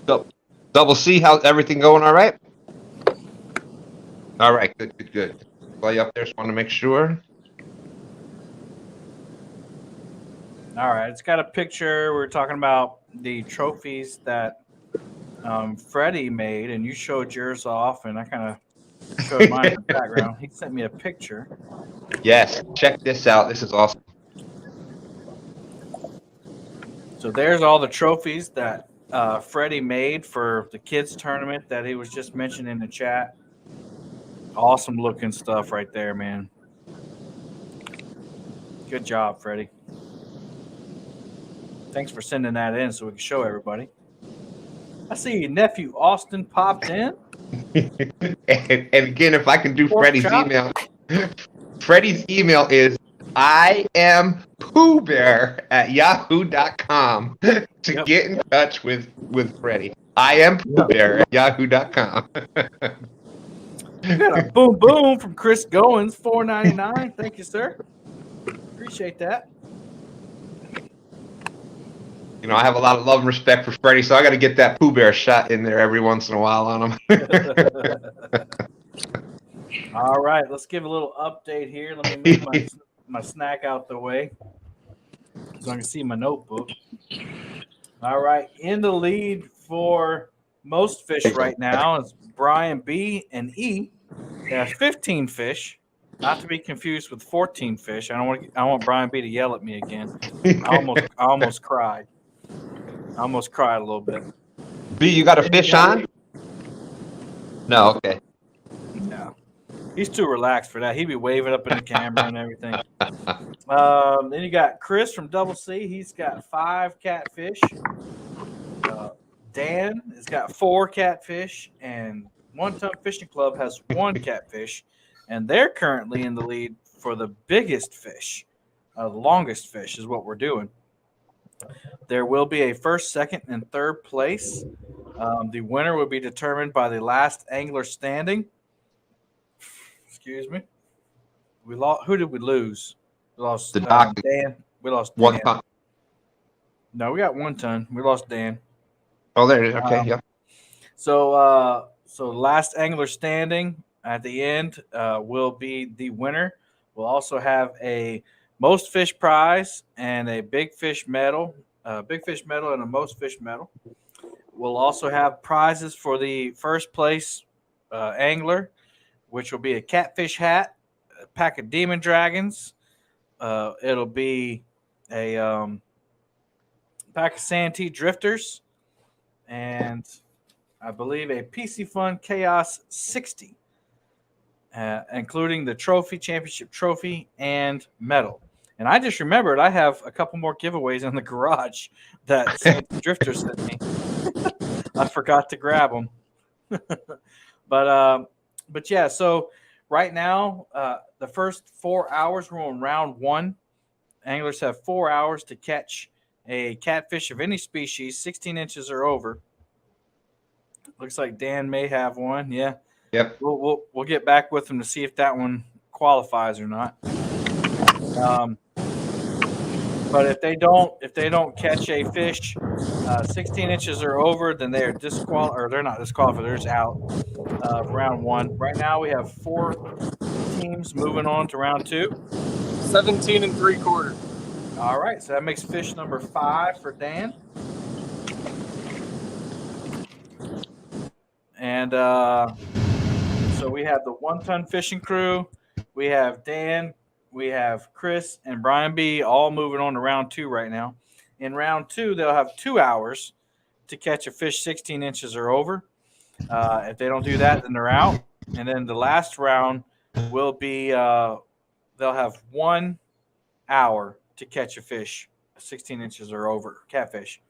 So, Double C, how's everything going? All right. All right, good. Play up there. Just want to make sure. All right, it's got a picture. We're talking about the trophies that Freddie made, and you showed yours off, and I kind of showed mine in the background. He sent me a picture. Yes, check this out. This is awesome. So there's all the trophies that Freddie made for the kids tournament that he was just mentioning in the chat. Awesome looking stuff right there, man. Good job, Freddie. Thanks for sending that in so we can show everybody. I see your nephew Austin popped in. and again, if I can do Freddie's email. Freddie's email is I am Pooh Bear at yahoo.com to get in touch with Freddie. I am Pooh Bear at yahoo.com. We got a boom boom from Chris Goins, $4.99. Thank you, sir. Appreciate that. You know, I have a lot of love and respect for Freddie, so I got to get that Pooh Bear shot in there every once in a while on him. All right, let's give a little update here. Let me move my snack out the way so I can see my notebook. All right, in the lead for most fish right now is Brian B and E. They have 15 fish, not to be confused with 14 fish. I want Brian B to yell at me again. I almost cried. I almost cried a little bit. B, you got a fish on? No, okay. No. He's too relaxed for that. He'd be waving up in the camera and everything. Then you got Chris from Double C. He's got 5 catfish. Dan has got 4 catfish, and One Ton Fishing Club has 1 catfish, and they're currently in the lead for the biggest fish. The longest fish is what we're doing. There will be a first, second, and third place. The winner will be determined by the last angler standing. Excuse me. We lost. Who did we lose? We lost Dan. We lost Dan. 1 ton. No, we got 1 ton. We lost Dan. Oh, there it is. Okay, yeah. So last angler standing at the end will be the winner. We'll also have a most fish prize and a big fish medal, and a most fish medal. We'll also have prizes for the first place angler, which will be a catfish hat, a pack of Demon Dragons. It'll be a pack of Santee Drifters, and I believe a PC Fun Chaos 60, including the trophy, championship trophy, and medal. And I just remembered I have a couple more giveaways in the garage that Santee Drifters sent me. I forgot to grab them. But yeah, so right now, the first 4 hours, we're on round 1. Anglers have 4 hours to catch a catfish of any species, 16 inches or over. Looks like Dan may have one. Yeah. Yep. We'll get back with him to see if that one qualifies or not. But if they don't catch a fish 16 inches or over, then they're disqualified, or they're not disqualified. They're just out of round 1. Right now we have 4 teams moving on to round 2. 17 3/4. All right, so that makes fish number 5 for Dan. And so we have the 1 Ton Fishing Crew. We have Dan. We have Chris and Brian B. all moving on to round 2 right now. In round 2, they'll have 2 hours to catch a fish 16 inches or over. If they don't do that, then they're out. And then the last round will be they'll have 1 hour to catch a fish 16 inches or over, catfish.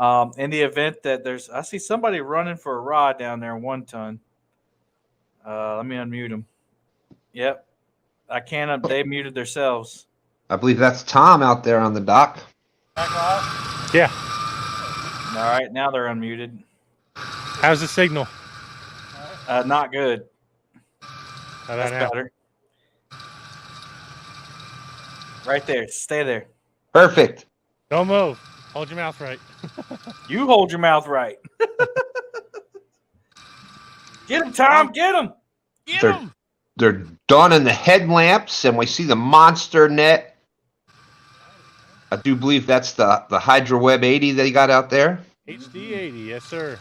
In the event that I see somebody running for a rod down there in 1 ton. Let me unmute them. Yep. I can't. They muted themselves. I believe that's Tom out there on the dock. Yeah. All right. Now they're unmuted. How's the signal? Not good. That's better. Right there. Stay there. Perfect. Don't move. Hold your mouth right. You hold your mouth right. Get him, Tom. Get him. Get him. They're done in the headlamps, and we see the monster net. I do believe that's the Hydra Web 80 they got out there. HD 80, yes, sir.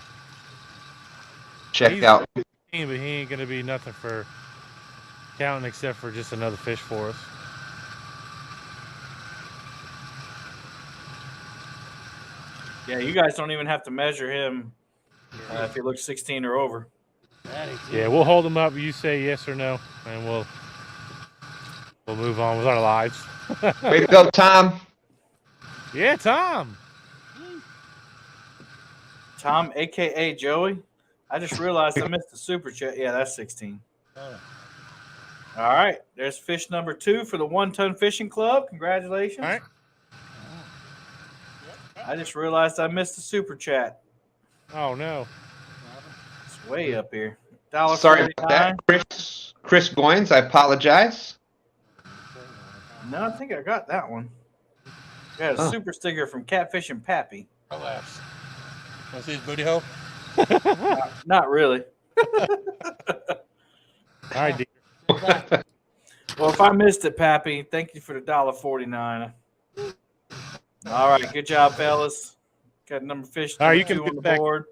Check out. 15, but he ain't going to be nothing for counting except for just another fish for us. Yeah, you guys don't even have to measure him if he looks 16 or over. Yeah, we'll hold him up. You say yes or no, and we'll move on with our lives. Way to go, Tom. Yeah, Tom. Tom, a.k.a. Joey. I just realized I missed the super chat. Yeah, that's 16. All right. There's fish number 2 for the 1 Ton Fishing Club. Congratulations. All right. I just realized I missed the super chat. Oh no. It's way up here. Sorry about that, Chris Goins. I apologize. No, I think I got that one. Got a super sticker from Catfish and Pappy. Relax. Want to see his booty hole? Not really. All right, Dean. Well, if I missed it, Pappy, thank you for the $1.49. All right, good job, fellas. Got number fish All right, you 2 can on get the back. board.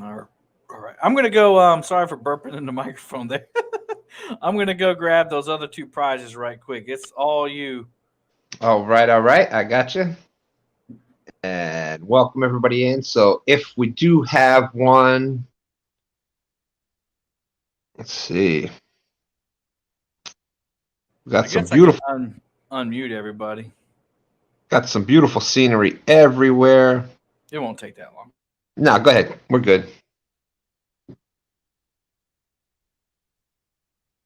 All right, I'm gonna go. Sorry for burping in the microphone there. I'm gonna go grab those other 2 prizes right quick. It's all you. All right. I got you. And welcome everybody in. So if we do have one, let's see. We got some beautiful. Unmute everybody. Got some beautiful scenery everywhere. It won't take that long. No, go ahead. We're good.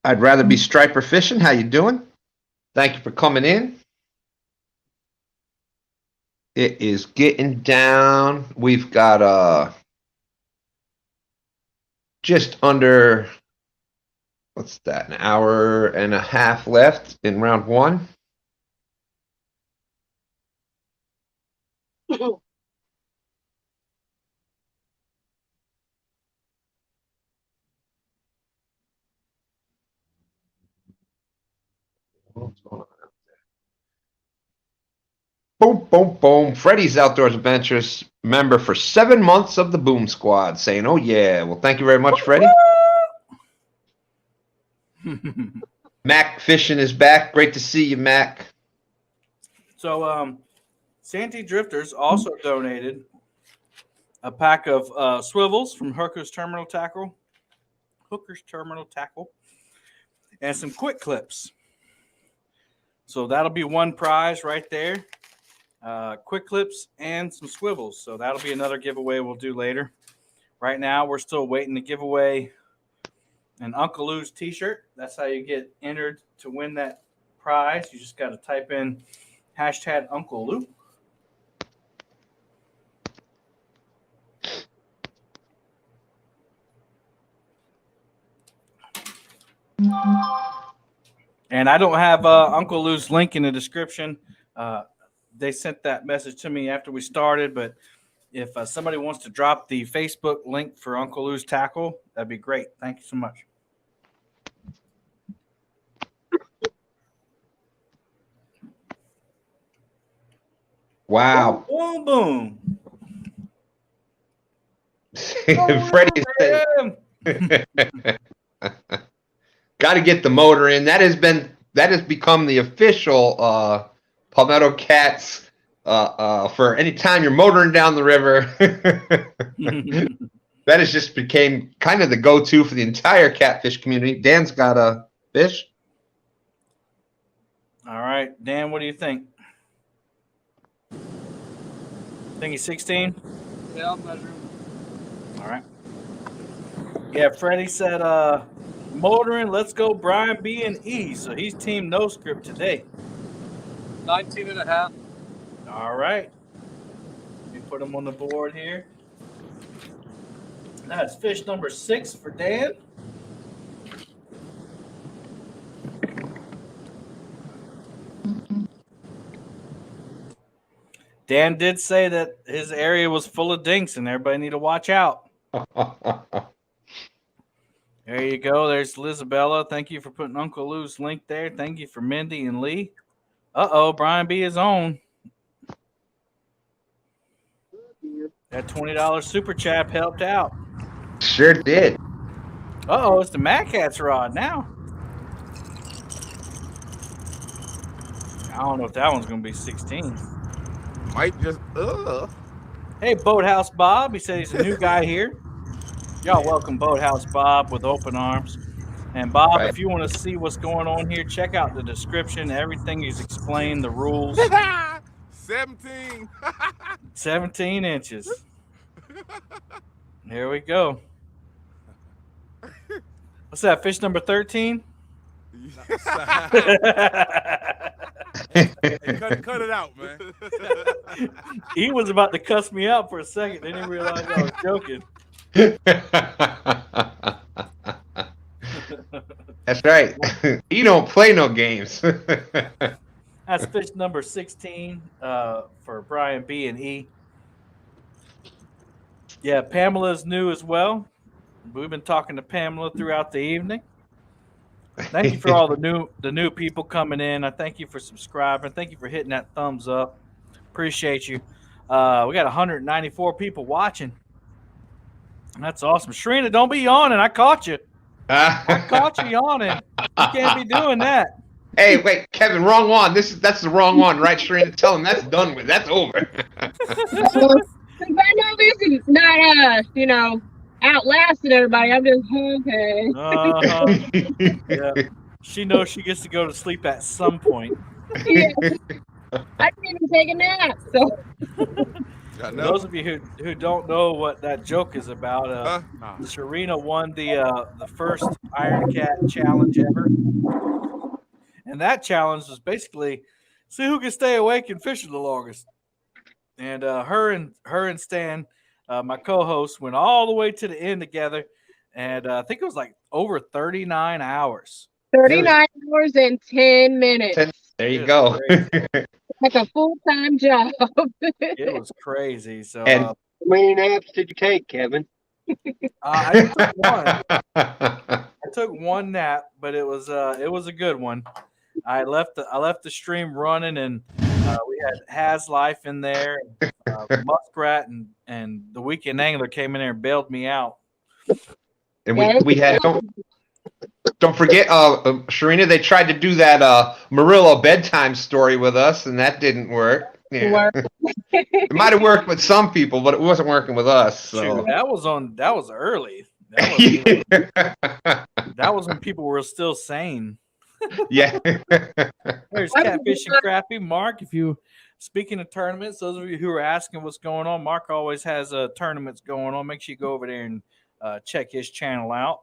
I'd rather be striper fishing. How you doing? Thank you for coming in. It is getting down. We've got just under, what's that, an hour and a half left in round 1. What's going on out there? Boom, boom, boom. Freddie's Outdoors Adventures member for 7 months of the Boom Squad saying, oh, yeah. Well, thank you very much, Freddie. Mac Fishing is back. Great to see you, Mac. So, Santee Drifters also donated a pack of swivels from Hooker's Terminal Tackle, and some quick clips. So that'll be one prize right there. Quick clips and some swivels. So that'll be another giveaway we'll do later. Right now, we're still waiting to give away an Uncle Lou's t-shirt. That's how you get entered to win that prize. You just got to type in hashtag Uncle Lou. And I don't have Uncle Lou's link in the description. They sent that message to me after we started, but if somebody wants to drop the Facebook link for Uncle Lou's Tackle, that'd be great. Thank you so much. Wow. Boom, boom. Freddie said, got to get the motor in. That has become the official Palmetto Cats for any time you're motoring down the river. That has just became kind of the go-to for the entire catfish community. Dan's got a fish. All right, Dan, what do you think? Think he's 16? Yeah, I'll measure him. All right. Yeah, Freddie said, motoring, let's go Brian B and E. So he's team no script today. 19.5. All right. Let me put him on the board here. That's fish number 6 for Dan. Dan did say that his area was full of dinks and everybody need to watch out. There you go. There's Lizabella. Thank you for putting Uncle Lou's link there. Thank you for Mindy and Lee. Uh-oh, Brian B is on. That $20 super chat helped out. Sure did. Uh-oh, it's the Mad Cat's rod now. I don't know if that one's going to be 16. Might just, Hey, Boathouse Bob. He said he's a new guy here. Y'all welcome Boathouse Bob with open arms. And Bob, if you want to see what's going on here, check out the description. Everything is explained, the rules. 17. 17 inches. Here we go. What's that? Fish number 13? Hey, cut it out, man. He was about to cuss me out for a second. Then he realized I was joking. That's right. You don't play no games. That's fish number 16 for Brian B and E. Yeah, Pamela's new as well. We've been talking to Pamela throughout the evening. Thank you for all the new people coming in. I thank you for subscribing. Thank you for hitting that thumbs up. Appreciate you. We got 194 people watching. That's awesome. Sharina, don't be yawning. I caught you. I caught you yawning. You can't be doing that. Hey, wait, Kevin, wrong one. That's the wrong one, right, Sharina? Tell him that's done with. That's over. I know this is not outlasting everybody. I'm just okay. Yeah. She knows she gets to go to sleep at some point. Yeah. I didn't even take a nap. So For those of you who don't know what that joke is about, Sharina won the first Iron Cat challenge ever, and that challenge was basically see who can stay awake and fish the longest. And her and Stan, my co-host, went all the way to the end together, and I think it was like over 39 hours. 39 hours and 10 minutes. There you go. Like a full-time job. It was crazy. So, and how many naps did you take, Kevin? I took one. I took one nap, but it was a good one. I left the stream running, and we had Has Life in there, Muskrat, and the Weekend Angler came in there and bailed me out. And we had don't forget, Sharina, they tried to do that Murillo bedtime story with us, and that didn't work. Yeah. It might have worked with some people, but it wasn't working with us. So. Shoot, that was early. That was when people were still sane. Yeah. There's Catfish and Crappy. Mark, speaking of tournaments, those of you who are asking what's going on, Mark always has tournaments going on. Make sure you go over there and check his channel out.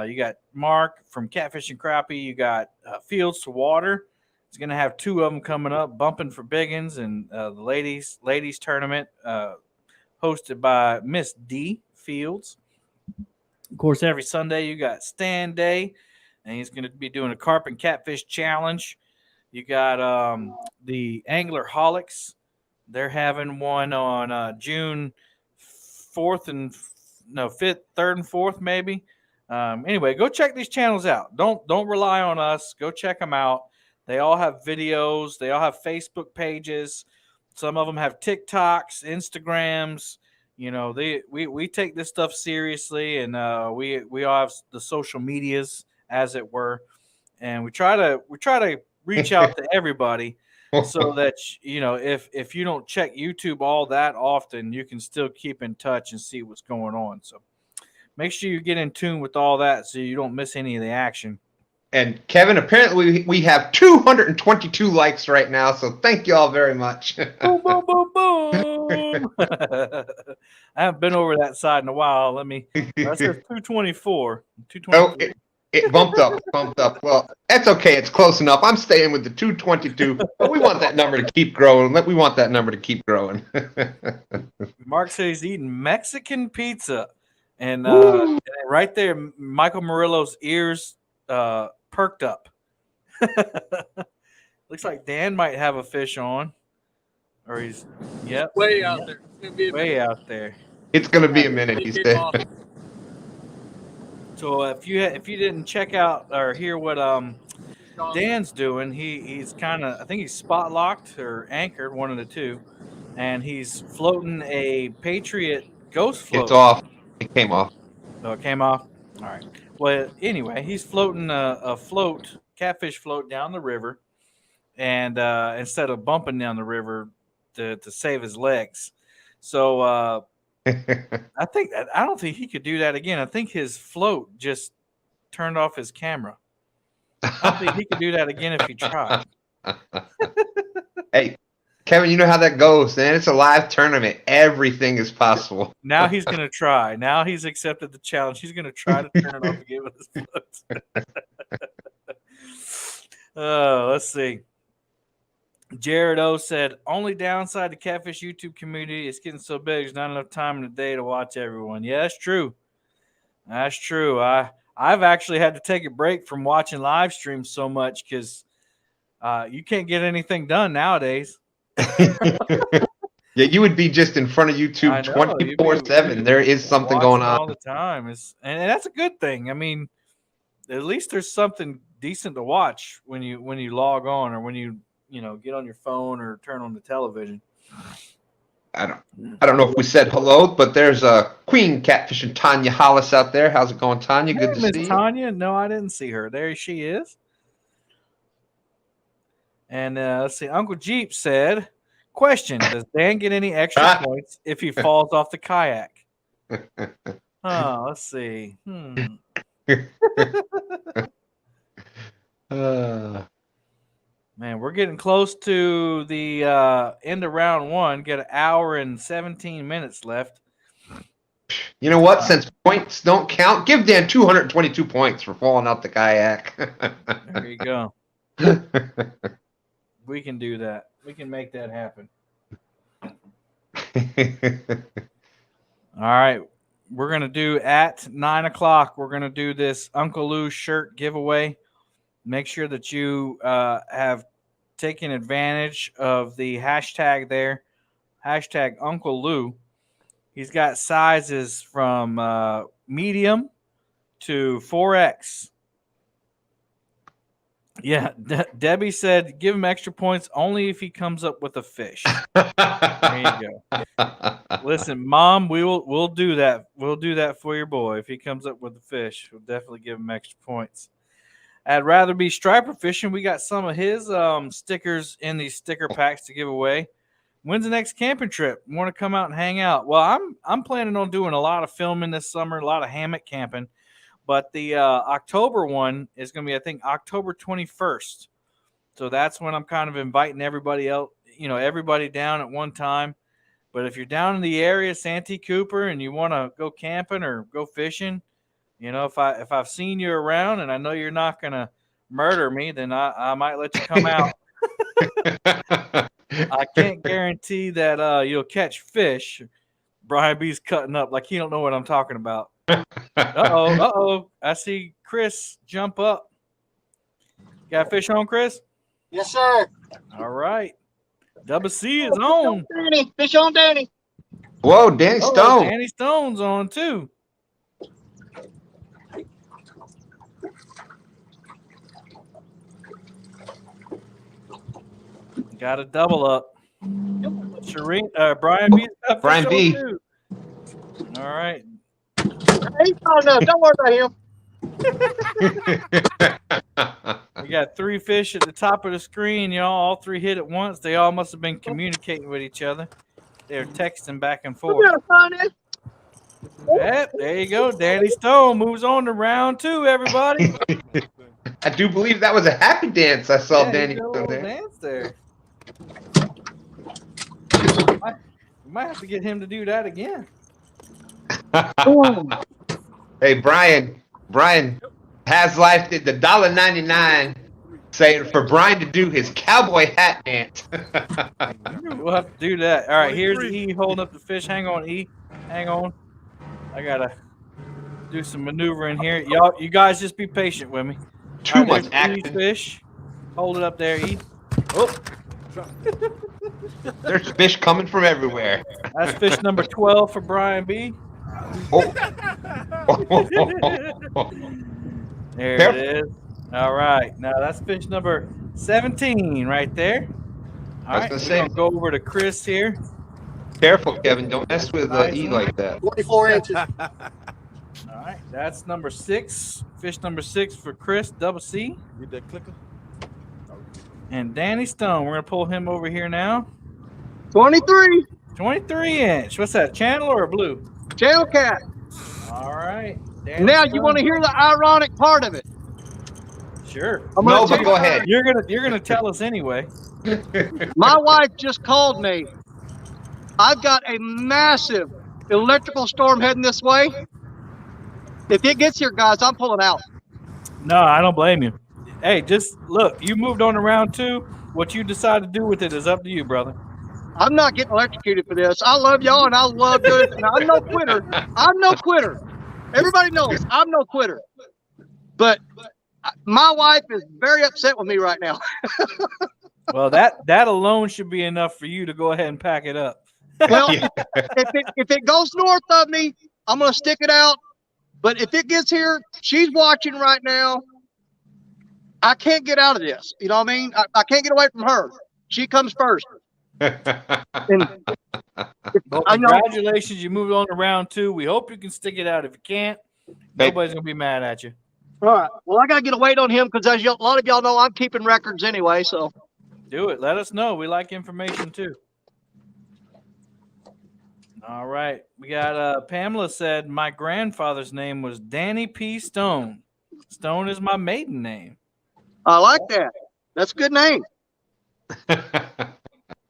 You got Mark from Catfish and Crappie. You got Fields to Water. He's going to have two of them coming up, Bumping for Biggins, and the ladies tournament hosted by Miss D Fields. Of course, every Sunday you got Stan Day, and he's going to be doing a carp and catfish challenge. You got the Angler Holics. They're having one on June 4th and 5th, 3rd and 4th maybe. Anyway, go check these channels out. Don't rely on us. Go check them out. They all have videos. They all have Facebook pages. Some of them have TikToks, Instagrams. We take this stuff seriously, and we all have the social medias, as it were, and we try to reach out to everybody so that if you don't check YouTube all that often, you can still keep in touch and see what's going on. So make sure you get in tune with all that so you don't miss any of the action. And Kevin, apparently we have 222 likes right now, so thank you all very much. Boom, boom, boom, boom. I haven't been over that side in a while. That says 224. 224. Oh, it bumped up. Well, that's okay. It's close enough. I'm staying with the 222, but we want that number to keep growing. We want that number to keep growing. Mark said he's eating Mexican pizza. And right there, Michael Murillo's ears perked up. Looks like Dan might have a fish on. Or he's, way out there. Way out there. It's going to be a minute, he said. So if you didn't check out or hear what Dan's doing, he's kind of, I think he's spot locked or anchored, one of the two, and he's floating a Patriot Ghost float. It's off. It came off. Oh, it came off? All right. Well, anyway, he's floating a catfish float down the river, and instead of bumping down the river to save his legs. So I don't think he could do that again. I think his float just turned off his camera. I don't think he could do that again if he tried. Hey, Kevin, you know how that goes, man. It's a live tournament. Everything is possible. Now he's going to try. Now he's accepted the challenge. He's going to try to turn it off again with his floats. Let's see. Jared O said, only downside to Catfish YouTube community is getting so big, there's not enough time in the day to watch everyone. Yeah, that's true. That's true. I've actually had to take a break from watching live streams so much because you can't get anything done nowadays. Yeah, you would be just in front of YouTube 24/7. There is something going on all the time. And that's a good thing. I mean, at least there's something decent to watch when you log on or when you get on your phone or turn on the television. I don't know if we said hello, but there's a Queen Catfish and Tanya Hollis out there. How's it going, Tanya? Good to see you. Tanya? No, I didn't see her. There she is. And let's see. Uncle Jeep said, question, does Dan get any extra points if he falls off the kayak? Oh, let's see. Man, we're getting close to the end of round one. Got an hour and 17 minutes left. You know what? Since points don't count, give Dan 222 points for falling out the kayak. There you go. We can do that. We can make that happen. All right. We're going to do at 9 o'clock. We're going to do this Uncle Lou shirt giveaway. Make sure that you have taken advantage of the hashtag there. Hashtag Uncle Lou. He's got sizes from medium to 4X. Yeah, Debbie said give him extra points only if he comes up with a fish. There you go. Listen, Mom, we'll do that. We'll do that for your boy. If he comes up with a fish, we'll definitely give him extra points. I'd rather be striper fishing. We got some of his stickers in these sticker packs to give away. When's the next camping trip? Want to come out and hang out? Well, I'm planning on doing a lot of filming this summer, a lot of hammock camping. But the October one is going to be, I think, October 21st. So that's when I'm kind of inviting everybody else, everybody down at one time. But if you're down in the area, Santee Cooper, and you want to go camping or go fishing, if I've seen you around and I know you're not going to murder me, then I might let you come out. I can't guarantee that you'll catch fish. Brian B's cutting up like he don't know what I'm talking about. Uh-oh. I see Chris jump up. Got fish on, Chris? Yes, sir. All right. Double C is on. Fish on Danny. Whoa, Danny Stone. Danny Stone's on, too. Got a double up. Brian B. Brian B. All right. He's not enough. Don't worry about him. We got 3 fish at the top of the screen, y'all. All 3 hit at once. They all must have been communicating with each other. They're texting back and forth. Yep, there you go. Danny Stone moves on to round 2, everybody. I do believe that was a happy dance I saw Danny Stone there. Dance there. We might have to get him to do that again. Hey, Brian has life did the $1.99 saying for Brian to do his cowboy hat dance. We'll have to do that. All right, here's E holding up the fish. Hang on, E. Hang on. I gotta do some maneuvering here. You guys just be patient with me. Too much action. Fish. Hold it up there, E. Oh. There's fish coming from everywhere. That's fish number 12 for Brian B. Oh. There it is. All right. Now that's fish number 17 right there. All right. We're going to go over to Chris here. Careful, Kevin. Don't mess with E like that. 24 inches. All right. That's number 6. Fish number 6 for Chris, double C. Get that clicker. And Danny Stone. We're going to pull him over here now. 23. 23 inch. What's that, channel or a blue? Channel cat. All right. Danny Now Stone. you want to hear the ironic part of it? Sure. No, but go ahead. You're gonna tell us anyway. My wife just called me. I've got a massive electrical storm heading this way. If it gets here, guys, I'm pulling out. No, I don't blame you. Hey, just look, you moved on to round 2. What you decide to do with it is up to you, brother. I'm not getting electrocuted for this. I love y'all and I love doing it. And I'm no quitter. I'm no quitter. Everybody knows I'm no quitter. But my wife is very upset with me right now. Well, that alone should be enough for you to go ahead and pack it up. Well, if it goes north of me, I'm going to stick it out. But if it gets here, she's watching right now. I can't get out of this. You know what I mean? I can't get away from her. She comes first. And well, congratulations, you moved on to round 2. We hope you can stick it out. If you can't, nobody's going to be mad at you. All right. Well, I got to get a weight on him because as a lot of y'all know, I'm keeping records anyway. So do it. Let us know. We like information too. All right. We got Pamela said, my grandfather's name was Danny P. Stone. Stone is my maiden name. I like that. That's a good name.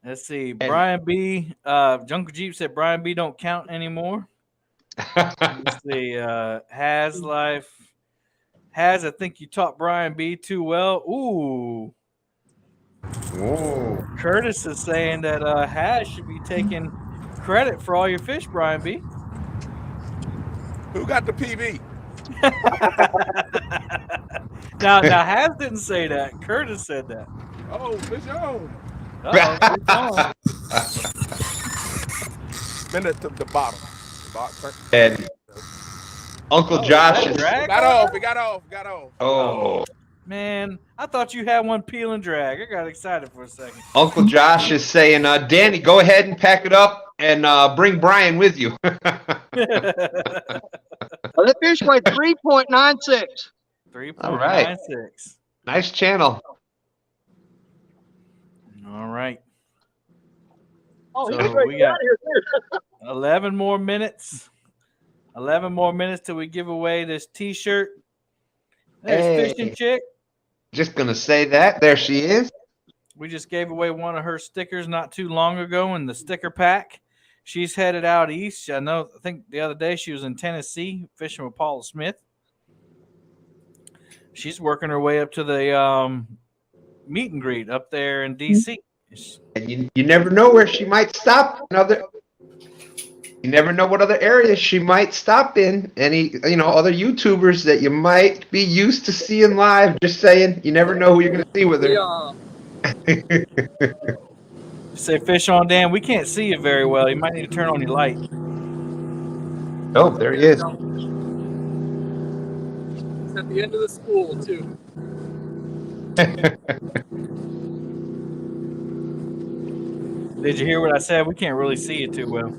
Let's see. Brian B. Jungle Jeep said Brian B. don't count anymore. Let's see. Has Life. Has, I think you taught Brian B. too well. Ooh. Whoa. Curtis is saying that Has should be taking credit for all your fish, Brian B. Who got the PB? Now Has didn't say that. Curtis said that. Oh, fish on. Minute to the bottom. And Uncle Josh is got off. Oh man, I thought you had one peel and drag. I got excited for a second. Uncle Josh is saying, Danny, go ahead and pack it up and bring Brian with you. Well, that fish weighed 3.96. 3.96. All right. Nice channel. All right. Oh, so we got 11 more minutes. 11 more minutes till we give away this T-shirt. There's Fishing Chick. Just going to say that. There she is. We just gave away one of her stickers not too long ago in the sticker pack. She's headed out east. I think the other day she was in Tennessee fishing with Paula Smith. She's working her way up to the meet and greet up there in D.C. And you never know where she might stop. You never know what other areas she might stop in. Any, other YouTubers that you might be used to seeing live. Just saying, you never know who you're going to see with her. Say fish on, Dan. We can't see you very well. You might need to turn on your light. Oh, there he is. It's at the end of the spool, too. Did you hear what I said? We can't really see you too well.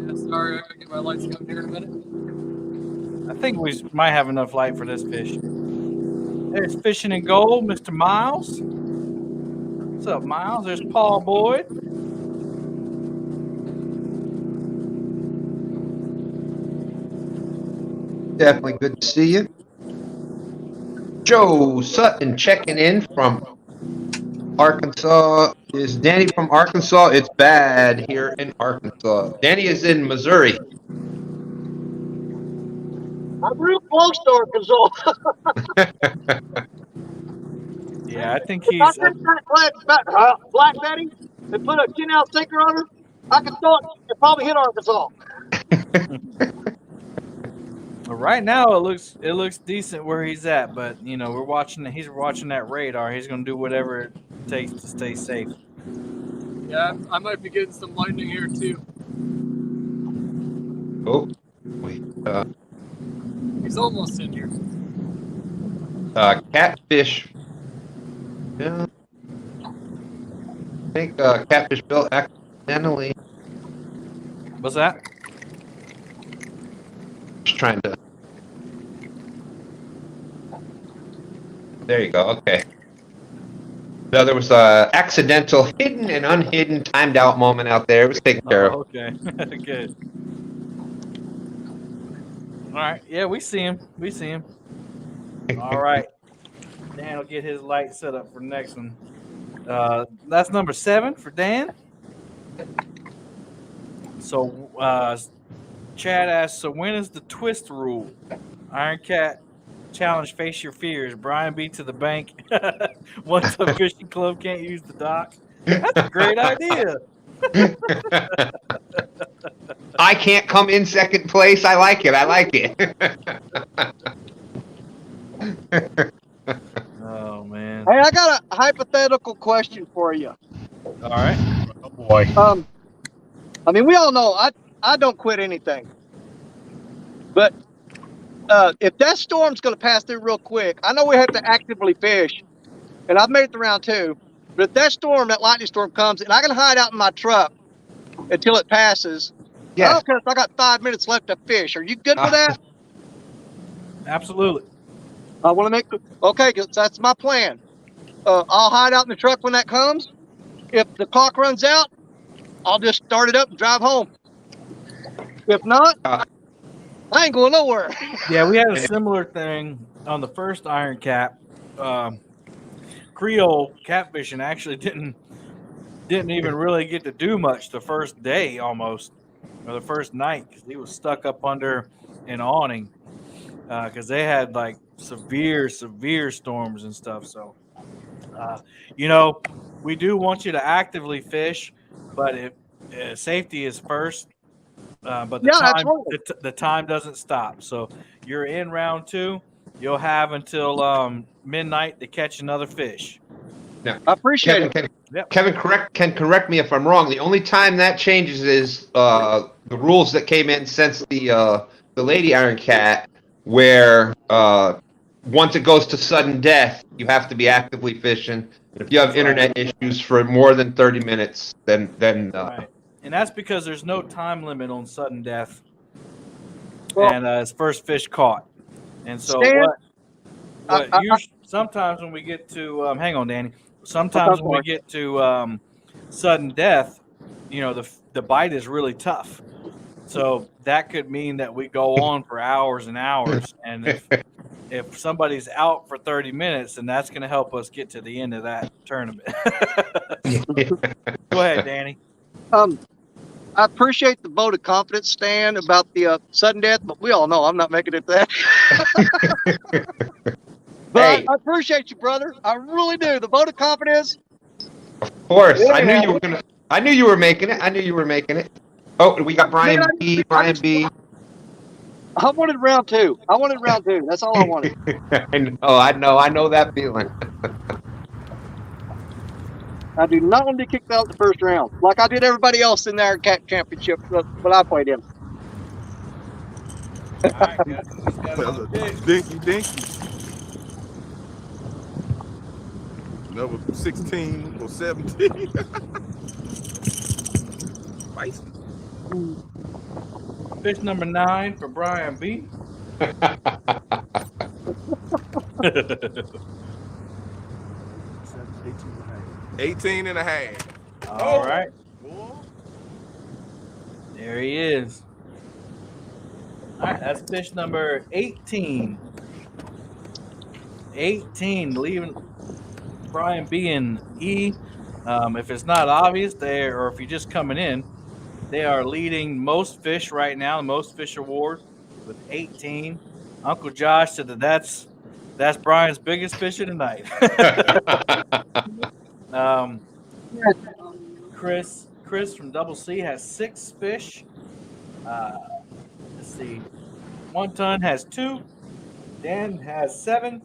Yeah, sorry, I gotta get my lights going here in a minute. I think we might have enough light for this fish. There's Fishing in Gold, Mr. Miles. What's up, Miles? There's Paul Boyd. Definitely good to see you. Joe Sutton checking in from Arkansas. Is Danny from Arkansas? It's bad here in Arkansas. Danny is in Missouri. I'm real close to Arkansas. Yeah, I think If he's. I took that Black Betty and put a 10-ounce sinker on her, I could throw it and probably hit Arkansas. Right now, it looks decent where he's at, but we're watching. He's watching that radar. He's going to do whatever it takes to stay safe. Yeah, I might be getting some lightning here too. Oh, wait. He's almost in here. Catfish. Yeah. I think Catfish built accidentally. What's that? Just trying to. There you go. Okay. So there was a accidental hidden and unhidden timed out moment out there. It was taken care of. Okay. Good. All right. Yeah, we see him. All right. Dan will get his light set up for the next one. That's number 7 for Dan. So Chad asks, so when is the twist rule? Iron Cat challenge, face your fears. Brian B to the bank. Once a fishing club can't use the dock. That's a great idea. I can't come in second place. I like it. Oh man. Hey, I got a hypothetical question for you. All right. Oh boy. I mean, we all know I don't quit anything, but if that storm's going to pass through real quick, I know we have to actively fish, and I've made it to round 2. But if that lightning storm comes, and I can hide out in my truck until it passes, I don't care if I got 5 minutes left to fish. Are you good with that? Absolutely. I want to make okay, 'cause that's my plan. I'll hide out in the truck when that comes. If the clock runs out, I'll just start it up and drive home. If not, I ain't going nowhere. Yeah, we had a similar thing on the first Iron Cat. Creole catfishing actually didn't even really get to do much the first day almost, or the first night, because he was stuck up under an awning because they had like severe storms and stuff. So, we do want you to actively fish, but if safety is first. But the time doesn't stop. So you're in round 2. You'll have until midnight to catch another fish. Yeah, I appreciate it. Kevin, correct me if I'm wrong. The only time that changes is the rules that came in since the Lady Iron Cat, where once it goes to sudden death, you have to be actively fishing. If you have internet issues for more than 30 minutes, then right. And that's because there's no time limit on sudden death, and it's first fish caught. And so sometimes when we get to hang on, Danny. Sometimes when we get to sudden death, the bite is really tough. So that could mean that we go on for hours and hours. And if somebody's out for 30 minutes, then that's going to help us get to the end of that tournament. Go ahead, Danny. I appreciate the vote of confidence, Stan, about the sudden death, but we all know I'm not making it that. But I appreciate you, brother. I really do. The vote of confidence. Of course, I knew you were making it. Oh, we got Brian B. I wanted round 2. That's all I wanted. I know that feeling. I do not want to be kicked out the first round, like I did everybody else in the Iron Cat Championship when I played him. All right, guys, dinky. Number 16 or 17. Spicy. Fish number 9 for Brian B. 18 and a half. All right. There he is. All right, that's fish number 18. 18, leaving Brian B and E. If it's not obvious, or if you're just coming in, they are leading most fish right now, the most fish award with 18. Uncle Josh said that's Brian's biggest fish of the night. Chris from Double C has 6 fish. Let's see. 1 Ton has 2. Dan has 7.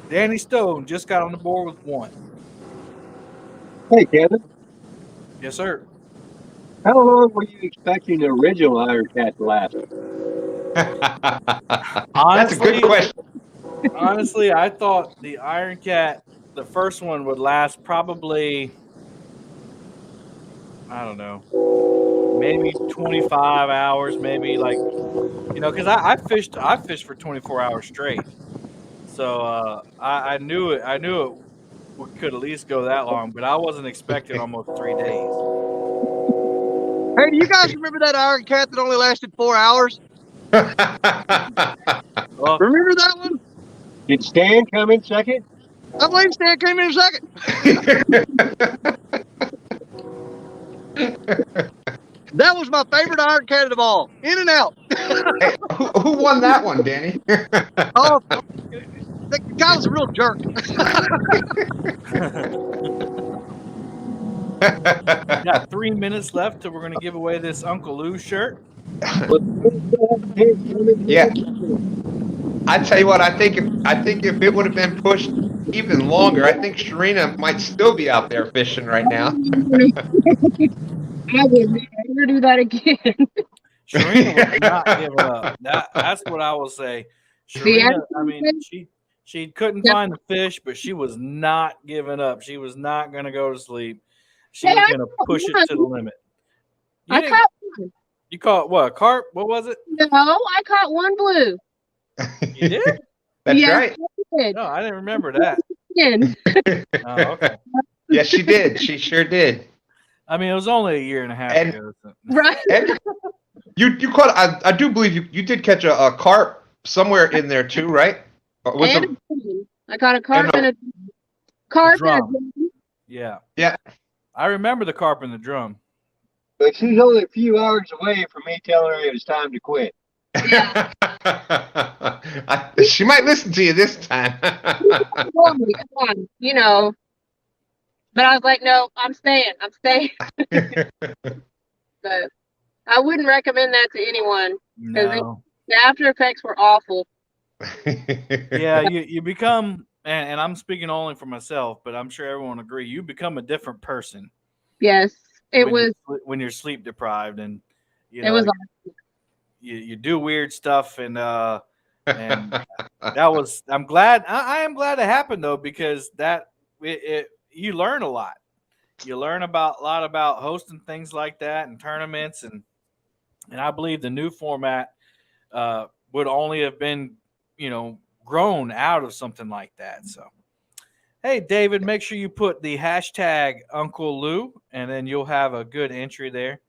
Danny Stone just got on the board with 1. Hey, Kevin. Yes, sir. How long were you expecting the original Iron Cat to last? That's a good question. Honestly, I thought the Iron Cat, the first one, would last probably, I don't know, maybe 25 hours, maybe because I fished for 24 hours straight. So I knew it could at least go that long, but I wasn't expecting almost 3 days. Hey, do you guys remember that Iron Cat that only lasted 4 hours? Well, remember that one? Did Stan come in second? I believe Stan came in second. That was my favorite Iron Cat of all. In and out. Hey, who won that one, Danny? Oh, the guy was a real jerk. Got 3 minutes left till we're going to give away this Uncle Lou shirt. Yeah. I tell you what, I think if it would have been pushed even longer, I think Sharina might still be out there fishing right now. I would never do that again. Sharina was not giving up. That's what I will say. Sharina, I mean, she couldn't find the fish, but she was not giving up. She was not going to go to sleep. She was going to push it to the limit. I caught one. You caught what? A carp? What was it? No, I caught one blue. You did? That's Yes, right. I did. No, I didn't remember that. Oh, okay. Yes, she did. She sure did. I mean, it was only a year and a half ago. So. Right. And you caught. I do believe you did catch a carp somewhere in there too, right? And I caught a carp and a drum. Yeah. Yeah. I remember the carp in the drum. But she's only a few hours away from me telling her it was time to quit. She might listen to you this time. You know. But I was like, no, I'm staying. But I wouldn't recommend that to anyone. No. The after effects were awful. Yeah, you become, and I'm speaking only for myself, but I'm sure everyone will agree, you become a different person. Yes, when you're sleep deprived, and you know, it was awful. You do weird stuff, and that was. I'm glad. I am glad it happened though, because you learn a lot. You learn a lot about hosting things like that and tournaments, and I believe the new format would only have been, grown out of something like that. So, hey, David, make sure you put the hashtag Uncle Lou, and then you'll have a good entry there.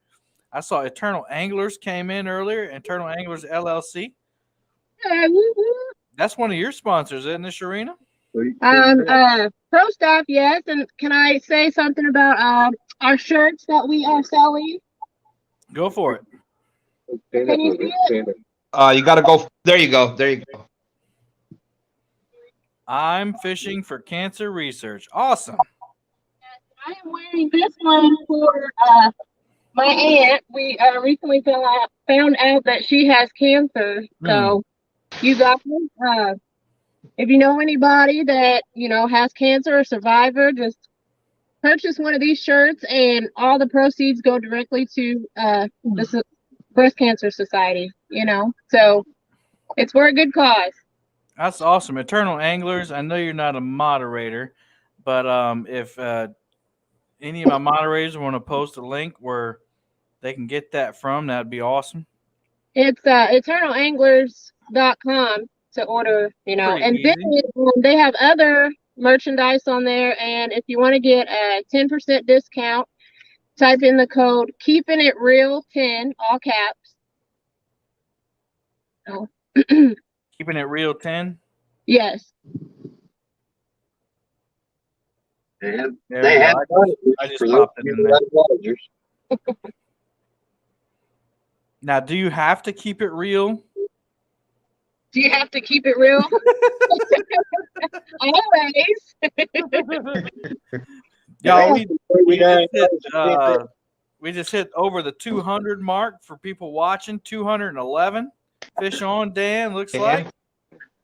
I saw Eternal Anglers came in earlier, Eternal Anglers LLC. That's one of your sponsors, isn't it, Sharina? Pro Staff, yes. And can I say something about our shirts that we are selling? Go for it. Can you see it? You got to go. There you go. There you go. I'm fishing for cancer research. Awesome. I am wearing this one for my aunt. We recently found out that she has cancer. So you guys, if you know anybody that, has cancer or survivor, just purchase one of these shirts and all the proceeds go directly to the Breast Cancer Society, So it's for a good cause. That's awesome. Eternal Anglers, I know you're not a moderator, but if any of my moderators want to post a link where they can get that from, that'd be awesome. It's eternalanglers.com to order, and then they have other merchandise on there. And if you want to get a 10% discount, type in the code Keeping It Real 10, all caps. Oh. Keeping It Real 10? Yes. And they have I just popped it in there. Now, do you have to keep it real? Do you have to keep it real? Always. Yeah, we just hit over the 200 mark for people watching. 211 fish on, Dan, looks like.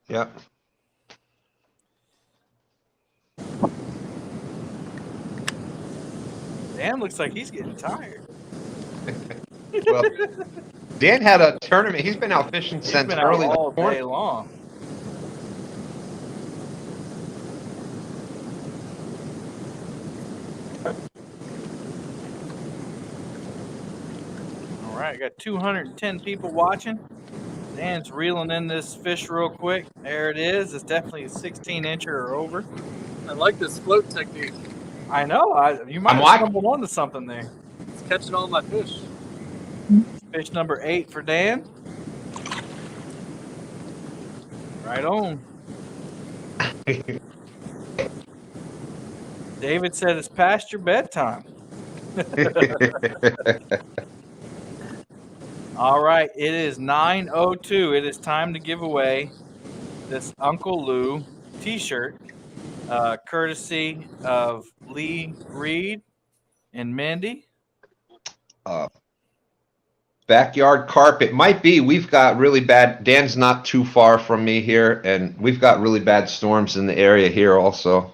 Yep. Dan looks like he's getting tired. Well, Dan had a tournament. He's been out fishing since early all day long. All right, got 210 people watching. Dan's reeling in this fish real quick. There it is. It's definitely a 16-incher or over. I like this float technique. I know. You might have stumbled onto something there. It's catching all my fish. Fish number 8 for Dan. Right on. David said it's past your bedtime. All right, it is 9:02. It is time to give away this Uncle Lou T-shirt, courtesy of Lee Reed and Mindy. Backyard carpet might be. We've got really bad. Dan's not too far from me here, and we've got really bad storms in the area here also.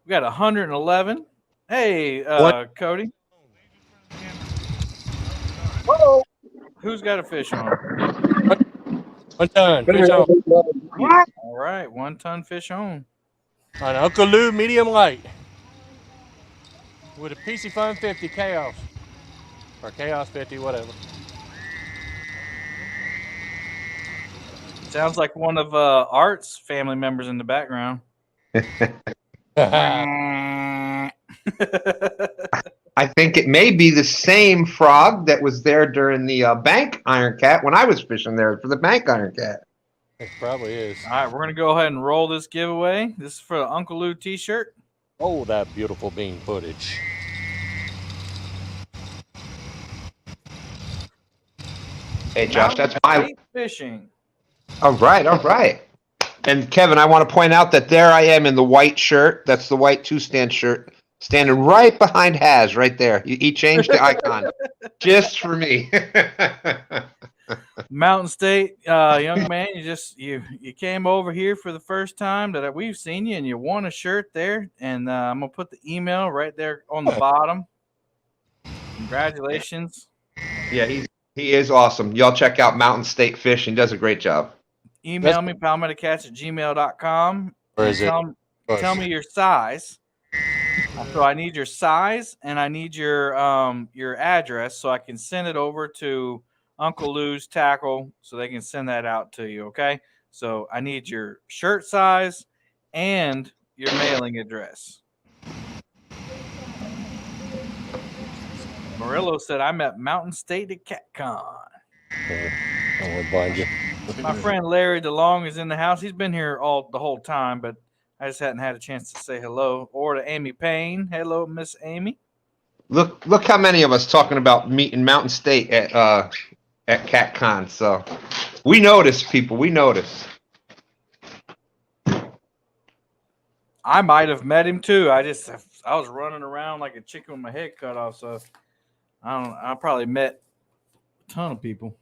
We got 111. Hey, Cody. Hello. Who's got a fish on? 1 ton fish on. All right, 1 ton fish on. On Uncle Lou medium light. With a PC Fun 50 Chaos. Or Chaos 50, whatever. Sounds like one of Art's family members in the background. I think it may be the same frog that was there during the bank Iron Cat when I was fishing there for the bank Iron Cat. It probably is. All right, we're going to go ahead and roll this giveaway. This is for the Uncle Lou T-shirt. Oh, that beautiful bean footage. Hey, Josh, that's my fishing. All right, all right. And Kevin, I want to point out that there I am in the white shirt. That's the white 2-stand shirt, standing right behind Haz, right there. He changed the icon just for me. Mountain State, young man, you came over here for the first time that we've seen you, and you won a shirt there. And I'm gonna put the email right there on the bottom. Congratulations. Yeah, he is awesome. Y'all check out Mountain State Fish. He does a great job. Email me, palmettacats@gmail.com. Or is it? Tell me your size. So I need your size and I need your address so I can send it over to Uncle Lou's Tackle so they can send that out to you. Okay. So I need your shirt size and your mailing address. Murillo said I'm at Mountain State at CatCon. I won't blind you. My friend Larry DeLong is in the house. He's been here the whole time, but I just hadn't had a chance to say hello. Or to Amy Payne. Hello, Miss Amy. Look how many of us talking about meeting Mountain State at CatCon. So we notice, people. We notice. I might have met him too. I was running around like a chicken with my head cut off. So I probably met a ton of people.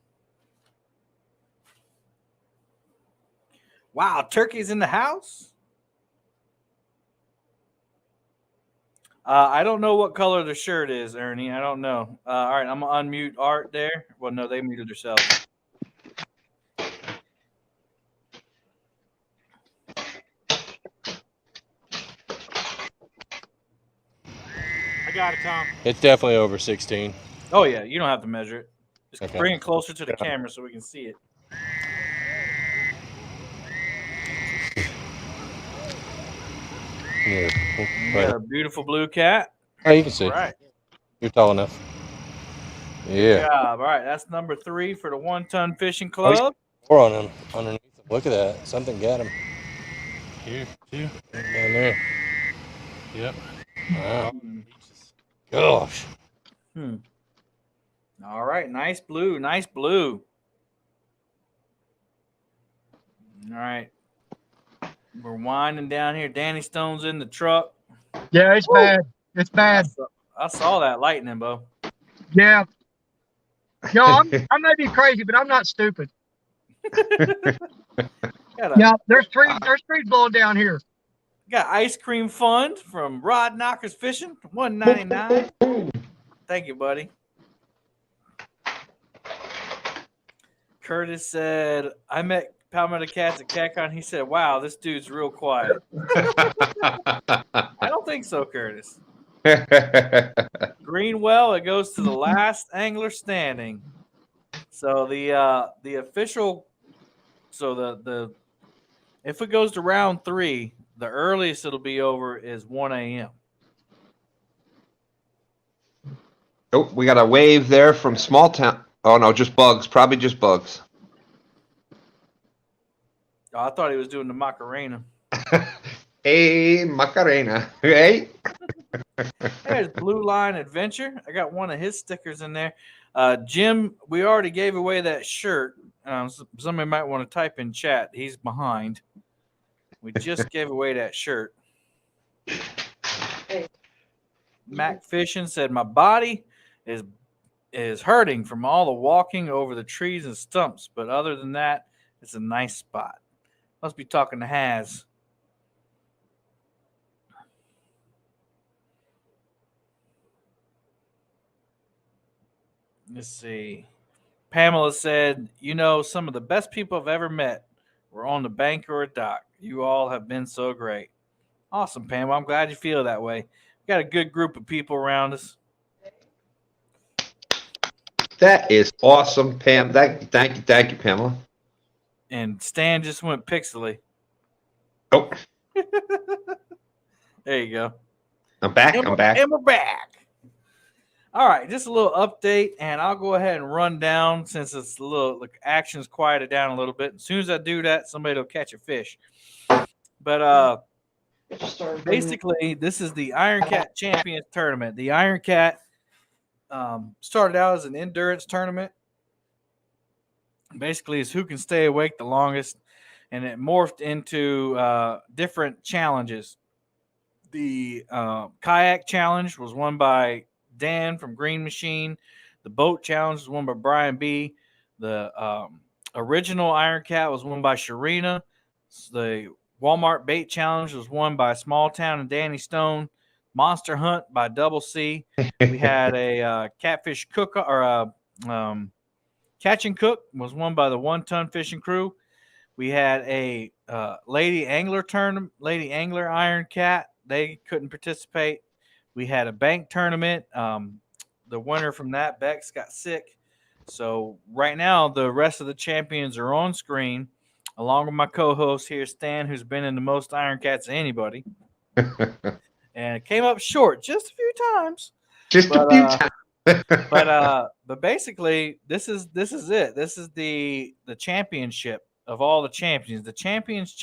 Wow, turkey's in the house. I don't know what color the shirt is, Ernie. I don't know. All right, I'm gonna unmute Art there. Well, no, they muted themselves. I got it, Tom. It's definitely over 16. Oh yeah, you don't have to measure it. Just Okay. bring it closer to the camera so we can see it. Yeah. You got a beautiful blue cat. Oh, you can see. All right. You're tall enough. Good Yeah. job. All right, that's number 3 for the 1 Ton Fishing Club. More on him underneath him. Look at that. Something got him. Here, too. Down there. Yep. Wow. Gosh. All right, nice blue, nice blue. All right. We're winding down here. Danny Stone's in the truck. Yeah, it's bad. It's bad. I saw that lightning, Bo. Yeah. No, I may be crazy, but I'm not stupid. Yeah, there's trees blowing down here. Got ice cream fund from Rod Knockers Fishing, $1.99. Thank you, buddy. Curtis said, I met Palmetto Cats at CatCon. He said, wow, this dude's real quiet. I don't think so, Curtis. Greenwell, it goes to the last angler standing. So the official, so the if it goes to round 3, the earliest it'll be over is 1 a.m. Oh, we got a wave there from Small Town. Oh no, just bugs. Probably just bugs. Oh, I thought he was doing the Macarena. Hey, Macarena, right? There's Blue Line Adventure. I got one of his stickers in there. Jim, we already gave away that shirt. Somebody might want to type in chat. He's behind. We just gave away that shirt. Mac Fishing said, my body is hurting from all the walking over the trees and stumps, but other than that, it's a nice spot. Must be talking to Haz. Let's see. Pamela said, some of the best people I've ever met were on the bank or a dock. You all have been so great. Awesome, Pamela. I'm glad you feel that way. We got a good group of people around us. That is awesome, Pam. Thank you, Pamela. And Stan just went pixely. Oh. There you go. I'm back. And we're back. All right, just a little update, and I'll go ahead and run down since it's a little action's quieted down a little bit. As soon as I do that, somebody will catch a fish. But basically, this is the Iron Cat Champions Tournament. The Iron Cat started out as an endurance tournament. Basically, it's who can stay awake the longest, and it morphed into different challenges. The kayak challenge was won by Dan from Green Machine. The boat challenge was won by Brian B. The original Iron Cat was won by Sharina. The Walmart bait challenge was won by Small Town and Danny Stone. Monster Hunt by Double C. We had a catfish cook or catch and cook was won by the 1 Ton Fishing Crew. We had a lady angler tournament, lady angler Iron Cat. They couldn't participate. We had a bank tournament. The winner from that, Bex, got sick. So right now, the rest of the champions are on screen, along with my co-host here, Stan, who's been in the most Iron Cats of anybody. And it came up short just a few times. A few times. But basically, this is it. This is the championship of all the champions, the champions.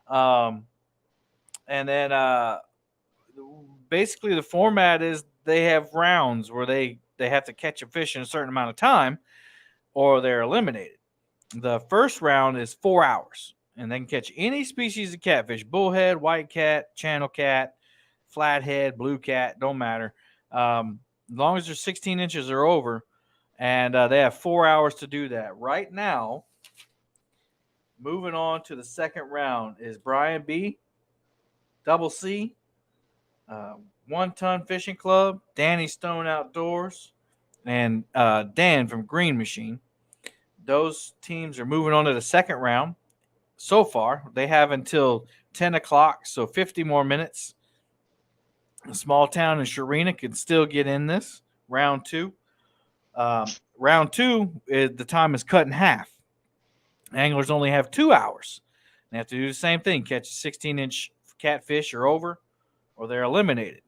And then basically the format is they have rounds where they have to catch a fish in a certain amount of time or they're eliminated. The first round is 4 hours, and they can catch any species of catfish: bullhead, white cat, channel cat, flathead, blue cat, don't matter. As long as they're 16 inches or over, and they have 4 hours to do that. Right now, moving on to the second round is Brian B., Double C, 1 Ton Fishing Club, Danny Stone Outdoors, and Dan from Green Machine. Those teams are moving on to the second round. So far, they have until 10 o'clock, so 50 more minutes. Small Town and Sharina can still get in this round 2. Round 2, the time is cut in half. Anglers only have 2 hours. They have to do the same thing: catch a 16-inch catfish or over, or they're eliminated.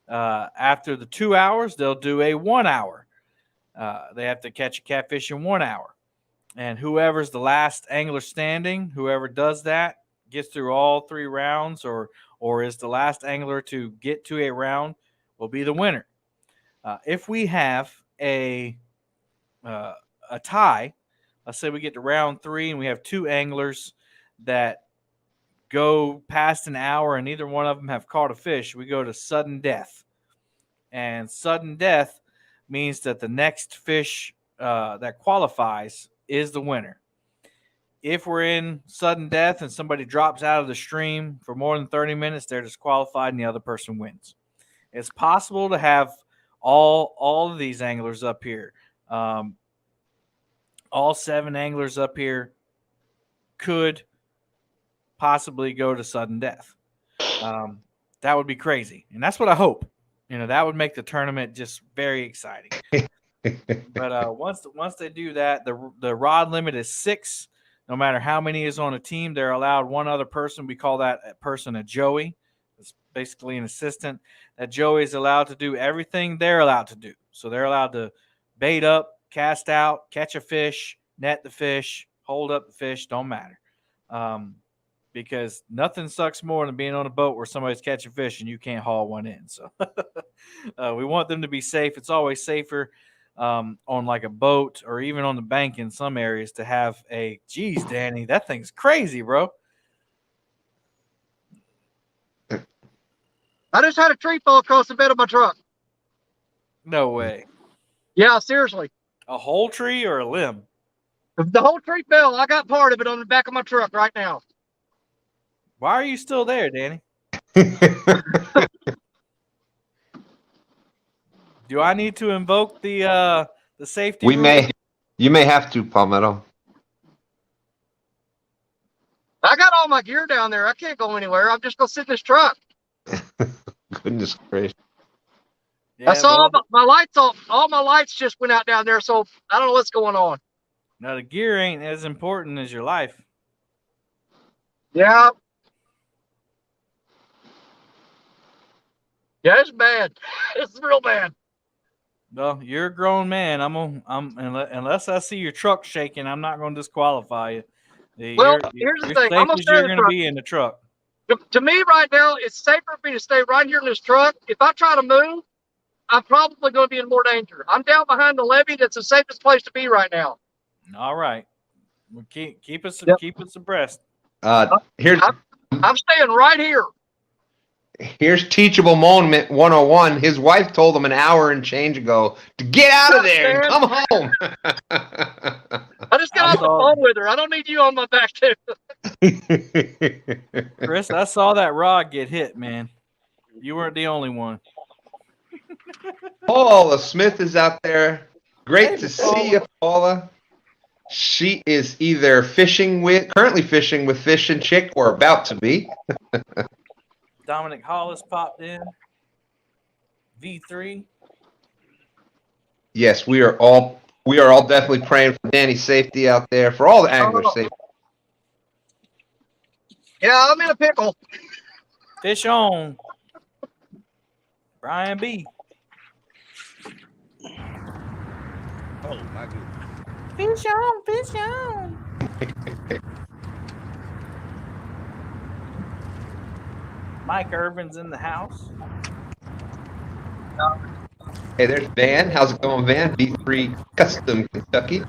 After the 2 hours, they'll do a 1 hour. They have to catch a catfish in 1 hour. And whoever's the last angler standing, whoever does that, gets through all 3 rounds or is the last angler to get to a round, will be the winner. If we have a tie, let's say we get to round 3 and we have 2 anglers that go past an hour and neither one of them have caught a fish, we go to sudden death. And sudden death means that the next fish that qualifies is the winner. If we're in sudden death and somebody drops out of the stream for more than 30 minutes, they're disqualified and the other person wins. It's possible to have all of these anglers up here. All 7 anglers up here could possibly go to sudden death. That would be crazy. And that's what I hope. That would make the tournament just very exciting. But once they do that, the rod limit is 6. No matter how many is on a team, they're allowed one other person. We call that person a joey. It's basically an assistant. That joey is allowed to do everything they're allowed to do. So they're allowed to bait up, cast out, catch a fish, net the fish, hold up the fish, don't matter. because nothing sucks more than being on a boat where somebody's catching fish and you can't haul one in. So we want them to be safe. It's always safer on like a boat or even on the bank in some areas to have a, geez, Danny, that thing's crazy, bro. I just had a tree fall across the bed of my truck. No way. Yeah, seriously. A whole tree or a limb? The whole tree fell. I got part of it on the back of my truck right now. Why are you still there, Danny? Do I need to invoke the safety rule? You may have to, Palmetto. I got all my gear down there. I can't go anywhere. I'm just gonna sit in this truck. Goodness gracious. Yeah, I saw my lights off. All my lights just went out down there, so I don't know what's going on. Now the gear ain't as important as your life. Yeah. Yeah, it's bad. It's real bad. Well, you're a grown man. Unless I see your truck shaking, I'm not going to disqualify you. Well, here's the thing. I'm gonna stay in the you're going to truck. be in the truck. To me, right now, it's safer for me to stay right here in this truck. If I try to move, I'm probably going to be in more danger. I'm down behind the levee. That's the safest place to be right now. All right. Well, keep us abreast. Here's I'm staying right here. Here's teachable moment 101. His wife told him an hour and change ago to get out of there and come home. I just got off the phone with her. I don't need you on my back too. Chris, I saw that rod get hit, man. You weren't the only one. Paula Smith is out there. Great to see you, Paula. She is either currently fishing with Fish and Chick or about to be. Dominic Hollis popped in. V3. Yes, we are all definitely praying for Danny's safety out there, for all the anglers' safety. Yeah, I'm in a pickle. Fish on. Brian B. Oh my goodness. Fish on, fish on. Mike Irvin's in the house. Hey, there's Van. How's it going, Van? B3 Custom, Kentucky.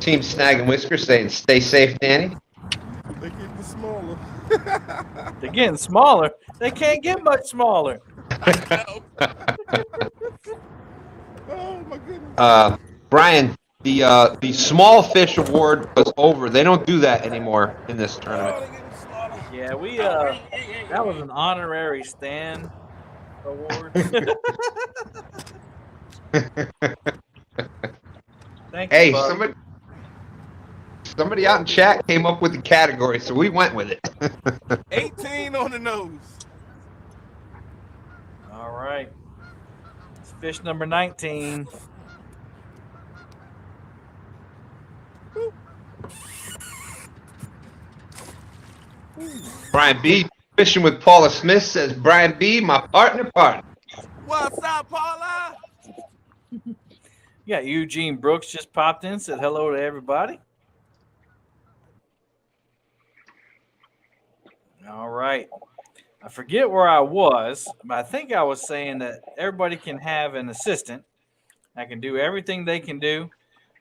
Team Snag and Whisker saying, stay safe, Danny. They're getting smaller. They're getting smaller. They can't get much smaller. Oh my goodness. Brian, the small fish award was over. They don't do that anymore in this tournament. Yeah, we that was an honorary stand award. Thank you, Hey, bud. somebody out in chat came up with the category, so we went with it. 18 on the nose. All right. It's fish number 19. Brian B. Fishing with Paula Smith says, Brian B., my partner. What's up, Paula? Yeah, Eugene Brooks just popped in, said hello to everybody. All right. I forget where I was, but I think I was saying that everybody can have an assistant that can do everything they can do,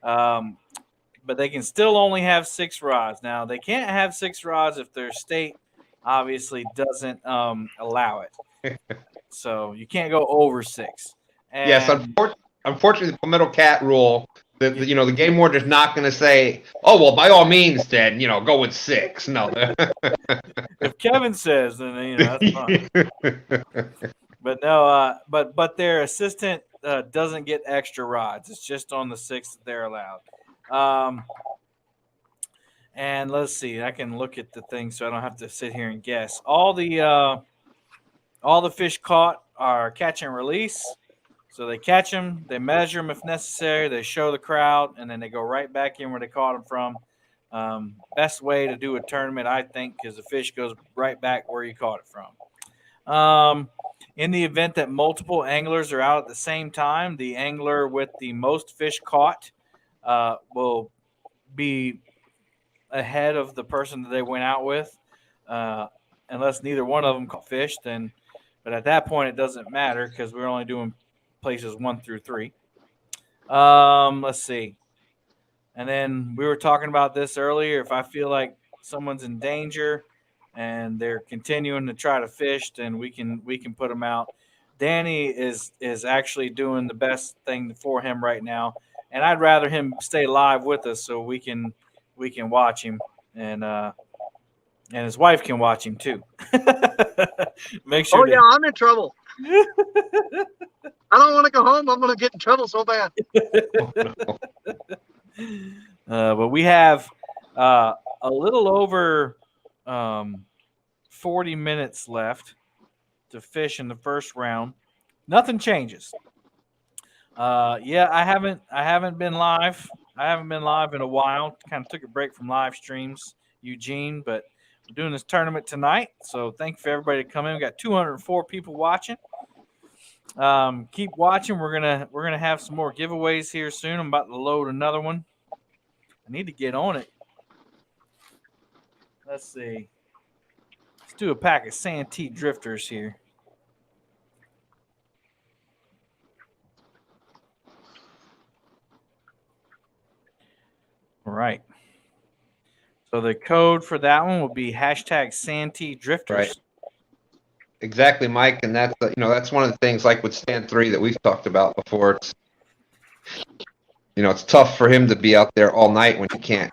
but they can still only have 6 rods. Now, they can't have 6 rods if their state obviously doesn't allow it. So you can't go over 6. And Yes, unfortunately, the Palmetto Cat rule, the game warden's not going to say, oh, well, by all means, then, go with 6. No. if Kevin says, then that's fine. But no, but their assistant doesn't get extra rods. It's just on the 6 that they're allowed. And let's see, I can look at the thing so I don't have to sit here and guess. All the fish caught are catch and release. So they catch them, they measure them if necessary, they show the crowd, and then they go right back in where they caught them from. Best way to do a tournament, I think, because the fish goes right back where you caught it from. In the event that multiple anglers are out at the same time, the angler with the most fish caught will be ahead of the person that they went out with, unless neither one of them caught fish. But at that point, it doesn't matter because we're only doing places 1 through 3. Let's see. And then we were talking about this earlier. If I feel like someone's in danger and they're continuing to try to fish, then we can put them out. Danny is actually doing the best thing for him right now, and I'd rather him stay live with us so we can watch him, and his wife can watch him too. Make sure. Oh yeah, I'm in trouble. I don't want to go home. I'm going to get in trouble so bad. But we have a little over 40 minutes left to fish in the first round. Nothing changes. Yeah, I haven't been live. I haven't been live in a while. Kind of took a break from live streams, Eugene, but we're doing this tournament tonight. So thank you for everybody to come in. We got 204 people watching. Keep watching. We're gonna have some more giveaways here soon. I'm about to load another one. I need to get on it. Let's see. Let's do a pack of Santee drifters here. All right. So the code for that one will be hashtag Santee drifters. Right. Exactly, Mike, and that's that's one of the things like with Stand 3 that we've talked about before. It's tough for him to be out there all night when he can't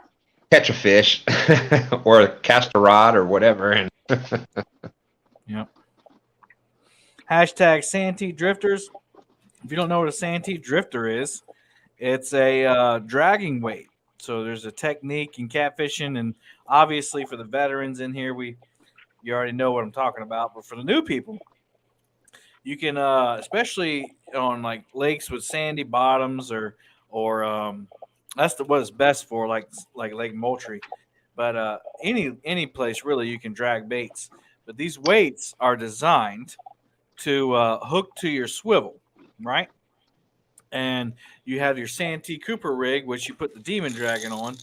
catch a fish or cast a rod or whatever. And yep. Hashtag Santee drifters. If you don't know what a Santee drifter is, it's a dragging weight. So there's a technique in catfishing, and obviously for the veterans in here, you already know what I'm talking about. But for the new people, you can, especially on like lakes with sandy bottoms, or that's what it's best for, like Lake Moultrie. But any place really you can drag baits. But these weights are designed to hook to your swivel, right? And you have your Santee Cooper rig, which you put the Demon Dragon on,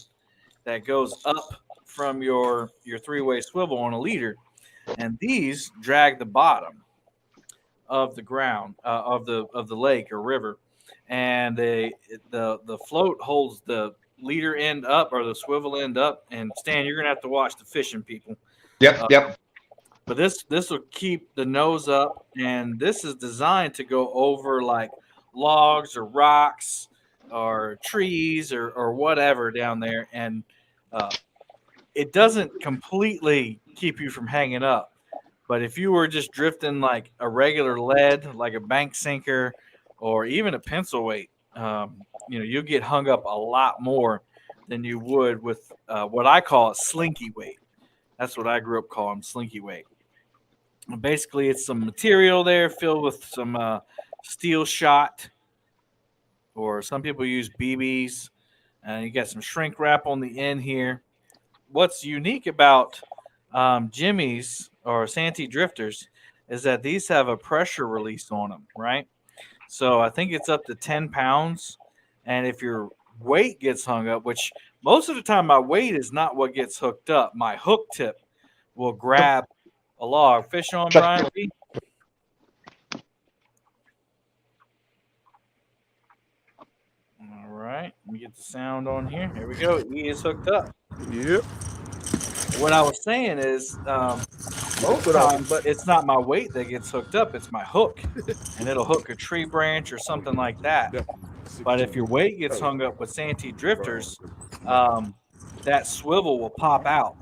that goes up from your 3-way swivel on a leader. And these drag the bottom of the ground of the lake or river, and the float holds the leader end up or the swivel end up. And Stan, you're gonna have to watch the fishing people. Yep. But this will keep the nose up, and this is designed to go over like logs or rocks or trees or whatever down there, and it doesn't completely keep you from hanging up. But if you were just drifting like a regular lead, like a bank sinker, or even a pencil weight, you'll get hung up a lot more than you would with what I call a slinky weight. That's what I grew up calling slinky weight. Basically, it's some material there filled with some steel shot, or some people use BBs, and you got some shrink wrap on the end here. What's unique about Jimmy's or Santee drifters is that these have a pressure release on them, right? So I think it's up to 10 pounds. And if your weight gets hung up, which most of the time my weight is not what gets hooked up, my hook tip will grab a log. Fish on, Brian B? All right, let me get the sound on here. Here we go. He is hooked up. Yep. What I was saying is, most times it's not my weight that gets hooked up; it's my hook, and it'll hook a tree branch or something like that. But if your weight gets hung up with Santee drifters, that swivel will pop out,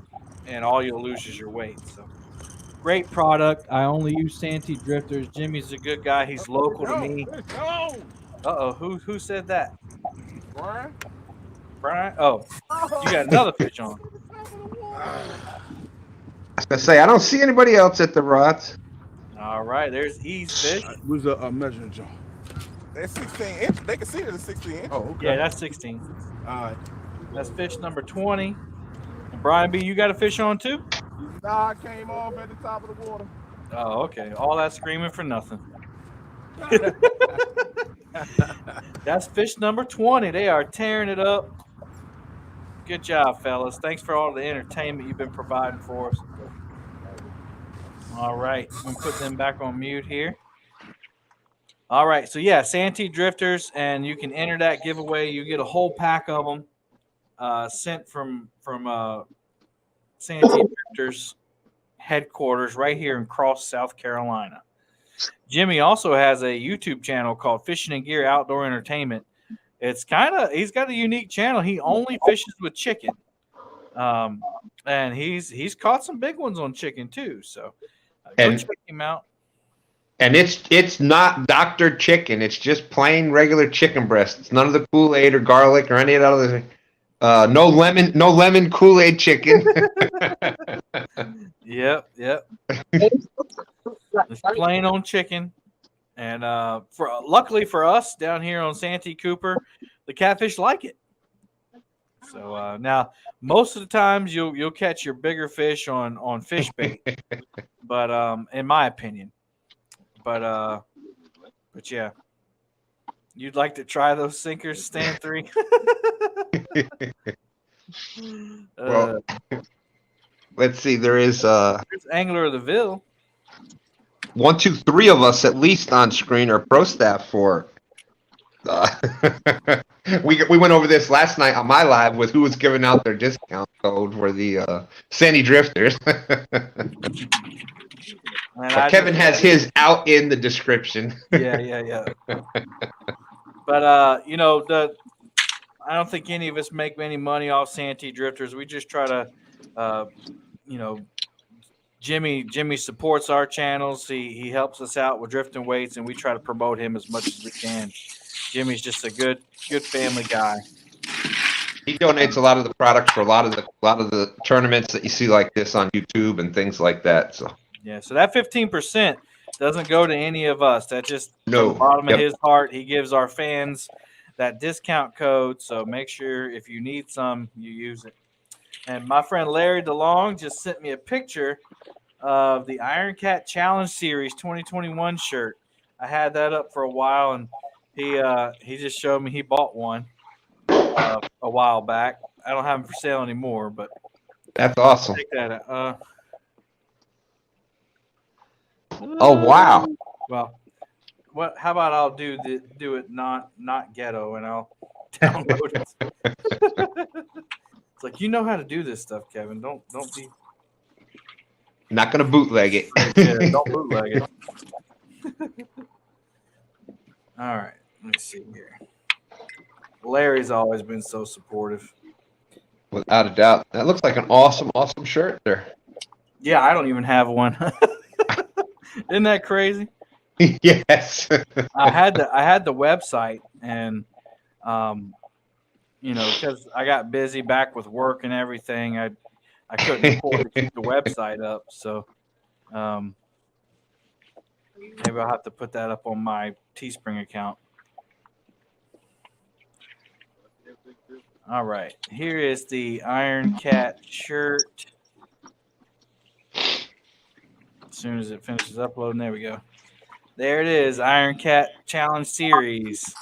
and all you'll lose is your weight. So, great product. I only use Santee drifters. Jimmy's a good guy. He's local to me. Uh-oh, who said that? Brian? Oh, you got another fish on. I was gonna say I don't see anybody else at the rods. All right, there's E's fish. Where's a measuring jar? That's 16 inch. They can see it as 16 inch. Oh, okay. Yeah, that's 16. All right. That's fish number 20. And Brian B, you got a fish on too? Nah, I came off at the top of the water. Oh, okay. All that screaming for nothing. That's fish number 20. They are tearing it up. Good job, fellas. Thanks for all the entertainment you've been providing for us. All right. I'm going to put them back on mute here. All right. So, yeah, Santee Drifters, and you can enter that giveaway. You get a whole pack of them sent from Santee Drifters headquarters right here in Cross, South Carolina. Jimmy also has a YouTube channel called Fishing and Gear Outdoor Entertainment. He's got a unique channel. He only fishes with chicken. And he's caught some big ones on chicken too. So go check him out. And it's not Dr. Chicken. It's just plain regular chicken breast. It's none of the Kool-Aid or garlic or any of that other no lemon Kool-Aid chicken. Yep. It's plain on chicken. And luckily for us down here on Santee Cooper, the catfish like it. So now most of the times you'll catch your bigger fish on fish bait, but in my opinion, but yeah, you'd like to try those sinkers, Stand 3. Well, let's see. There's Angler of the Ville. 1, 2, 3 of us at least on screen are pro staff for. We went over this last night on my live with who was giving out their discount code for the Santee Drifters. Kevin has his out in the description. Yeah. But I don't think any of us make any money off Santee Drifters. We just try to, Jimmy supports our channels. He helps us out with drifting weights, and we try to promote him as much as we can. Jimmy's just a good family guy. He donates a lot of the products for a lot of the tournaments that you see like this on YouTube and things like that. So yeah, so that 15% doesn't go to any of us. That just from the bottom of his heart. He gives our fans that discount code. So make sure if you need some, you use it. And my friend Larry DeLong just sent me a picture of the Iron Cat Challenge Series 2021 shirt. I had that up for a while, and he just showed me he bought one a while back. I don't have them for sale anymore, but that's awesome. Take that. Oh wow! Well, how about I'll do it not ghetto, and I'll download it. It's like, you know how to do this stuff, Kevin. Don't be. Not gonna bootleg it. Yeah, don't bootleg it. All right, let's see here. Larry's always been so supportive. Without a doubt. That looks like an awesome shirt there. Yeah, I don't even have one. Isn't that crazy? Yes. I had the website, and because I got busy back with work and everything, I couldn't afford to keep the website up. So maybe I'll have to put that up on my Teespring account. All right, here is the Iron Cat shirt. As soon as it finishes uploading, there we go. There it is, Iron Cat Challenge Series.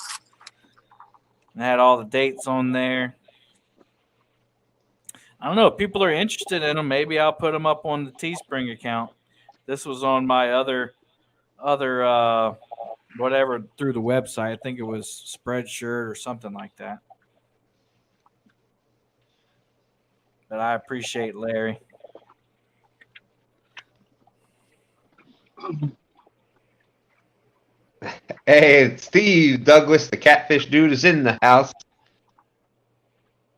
I had all the dates on there. I don't know if people are interested in them. Maybe I'll put them up on the Teespring account. This was on my other whatever through the website. I think it was Spreadshirt or something like that. But I appreciate Larry. Hey, Steve Douglas, the Catfish dude, is in the house.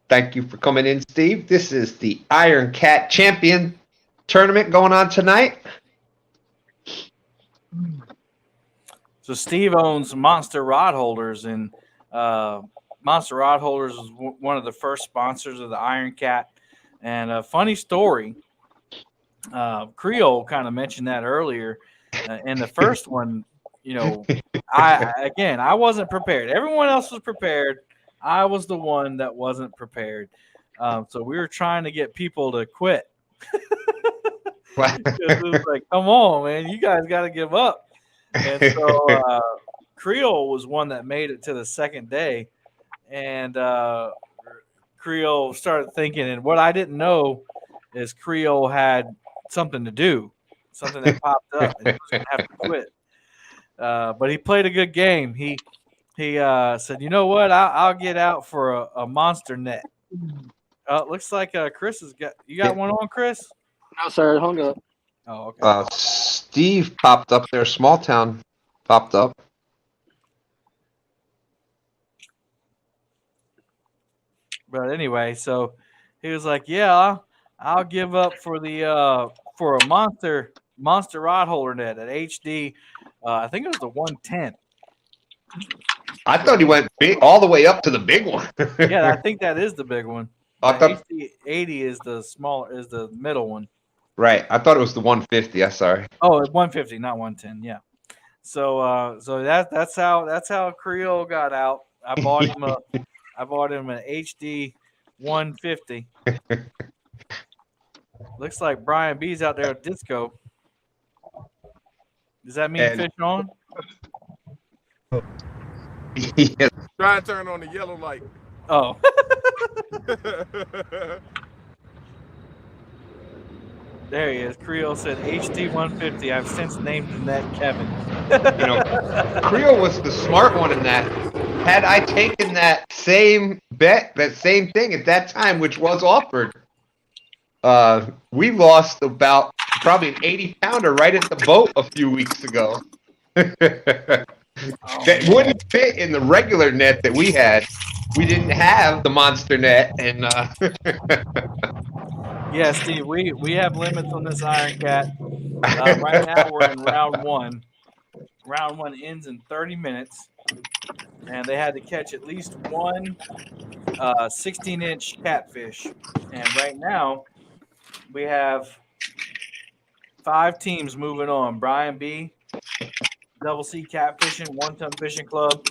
Thank you for coming in, Steve. This is the Iron Cat Champion tournament going on tonight. So Steve owns Monster Rod Holders, and Monster Rod Holders was one of the first sponsors of the Iron Cat. And a funny story, Creole kind of mentioned that earlier. In the first one, I wasn't prepared. Everyone else was prepared. I was the one that wasn't prepared. So we were trying to get people to quit. It was like, come on, man, you guys got to give up. And so Creole was one that made it to the second day. And Creole started thinking, and what I didn't know is Creole had something to do, something that popped up, and he was going to have to quit. But he played a good game. He said, you know what? I'll get out for a monster net. Looks like Chris has got. You got one on, Chris? No, sir. It hung up. Oh, okay. Steve popped up there. Small Town popped up. But anyway, so he was like, "Yeah, I'll give up for the for a monster rod holder net at HD. I think it was the 110. I thought he went big all the way up to the big one. Yeah, I think that is the big one. I thought HD 80 is the middle one. right. I thought it was the 150. I'm sorry. Oh, 150, not 110. Yeah. So that's how Creole got out. I bought him an HD 150. Looks like Brian B's out there at disco. Does that mean fish on? Yes. Try and turn on the yellow light. Oh. There he is. Creole said HD 150. I've since named the net Kevin. You know, Creole was the smart one in that. Had I taken that same bet, that same thing at that time, which was offered, we lost about probably an 80-pounder right at the boat a few weeks ago. That wouldn't fit in the regular net that we had. We didn't have the monster net, and yeah, Steve, we have limits on this Iron Cat. Right now we're in round one. Round one ends in 30 minutes, and they had to catch at least one 16-inch catfish. And right now we have 5 teams moving on. Brian B, Double C Catfishing, One Ton Fishing Club,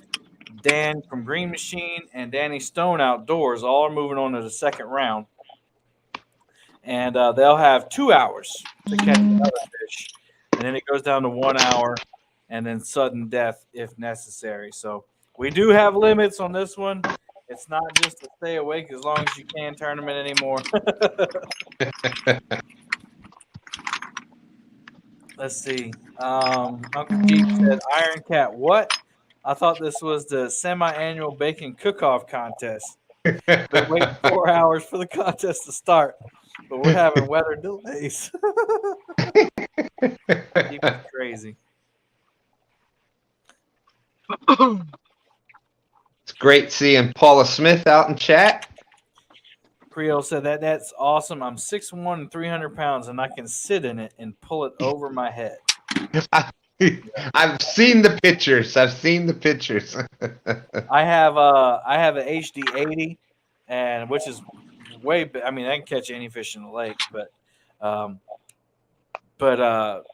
Dan from Green Machine, and Danny Stone Outdoors all are moving on to the second round. And they'll have 2 hours to catch another fish. And then it goes down to 1 hour and then sudden death if necessary. So we do have limits on this one. It's not just to stay awake as long as you can tournament anymore. Let's see. Uncle Jeep said, Iron Cat, what? I thought this was the semi-annual bacon cook-off contest. Been waiting 4 hours for the contest to start, but we're having weather delays. Jeep is crazy. it's great seeing Paula Smith out in chat. Creole said that's awesome. I'm 6'1" and 300 pounds, and I can sit in it and pull it over my head. I've seen the pictures. I have an HD 80, and which is way. I mean, I can catch any fish in the lake, but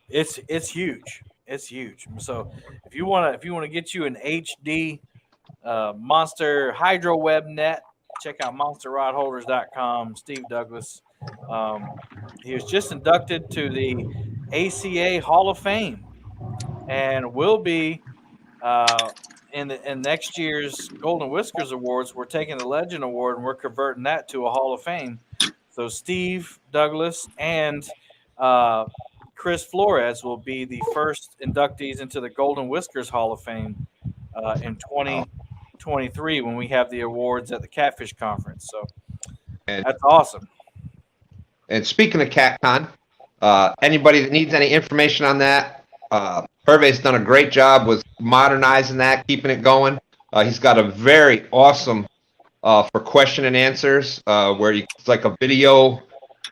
it's huge. It's huge. So if you want to get you an HD monster hydro web net, check out monsterrodholders.com. Steve Douglas. He was just inducted to the ACA Hall of Fame and will be in next year's Golden Whiskers Awards. We're taking the Legend Award and we're converting that to a Hall of Fame. So Steve Douglas and Chris Flores will be the first inductees into the Golden Whiskers Hall of Fame in 2023 when we have the awards at the Catfish Conference. So that's awesome. And speaking of CatCon, anybody that needs any information on that, Hervé's done a great job with modernizing that, keeping it going. He's got a very awesome for question and answers where it's like a video.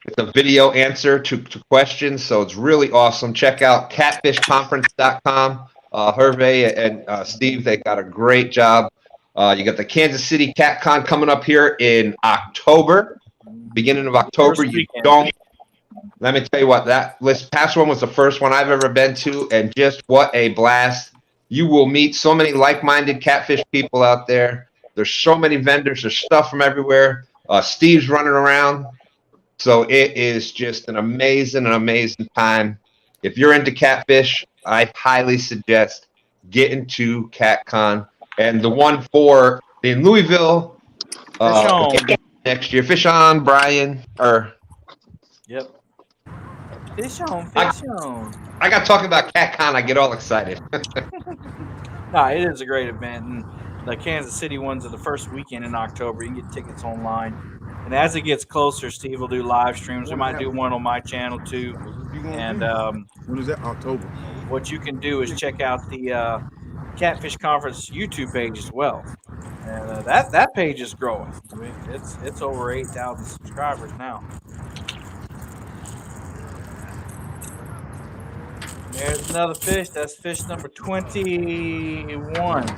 It's a video answer to questions, so it's really awesome. Check out catfishconference.com. Hervé and Steve, they got a great job. You got the Kansas City CatCon coming up here in October, beginning of October. Let me tell you what, that past one was the first one I've ever been to, and just what a blast. You will meet so many like-minded catfish people out there. There's so many vendors. There's stuff from everywhere. Steve's running around. So it is just an amazing time. If you're into catfish, I highly suggest getting to CatCon. And the one in Louisville, next year. Fish on, Brian. Yep. Fish on, fish on. I got talking about CatCon. I get all excited. No, it is a great event, and the Kansas City ones are the first weekend in October. You can get tickets online, and as it gets closer, Steve will do live streams. We might do one on my channel too. And when is that? October. What you can do is check out the Catfish Conference YouTube page as well. And that page is growing. I mean, it's over 8,000 subscribers now. There's another fish. That's fish number 21.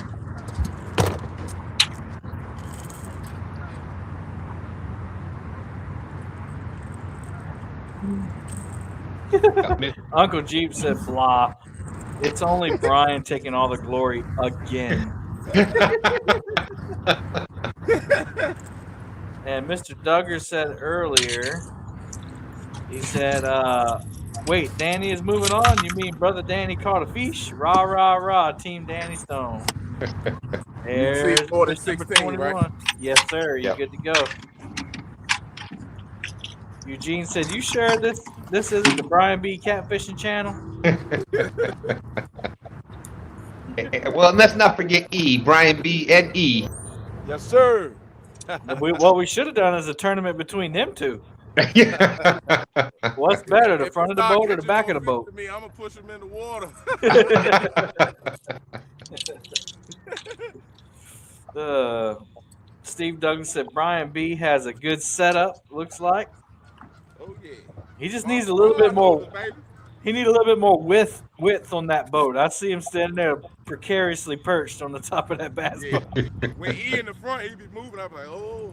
Uncle Jeep said, blah. It's only Brian taking all the glory again. And Mr. Duggar said earlier, he said, wait, Danny is moving on? You mean Brother Danny caught a fish? Rah, rah, rah, Team Danny Stone. There's fish number 21. Right? Yes, sir. You're good to go. Eugene said, you sure this isn't the Brian B. Catfishing channel? Well, let's not forget E. Brian B. and E. Yes, sir. What we should have done is a tournament between them two. What's better, the front of the boat or the back of the boat? Me, I'm gonna push him in the water. Steve Douglas said Brian B has a good setup. Looks like. Oh yeah. He just needs a little bit more. He needs a little bit more width on that boat. I see him standing there precariously perched on the top of that bass boat. When he in the front, he be moving. I'm like, oh.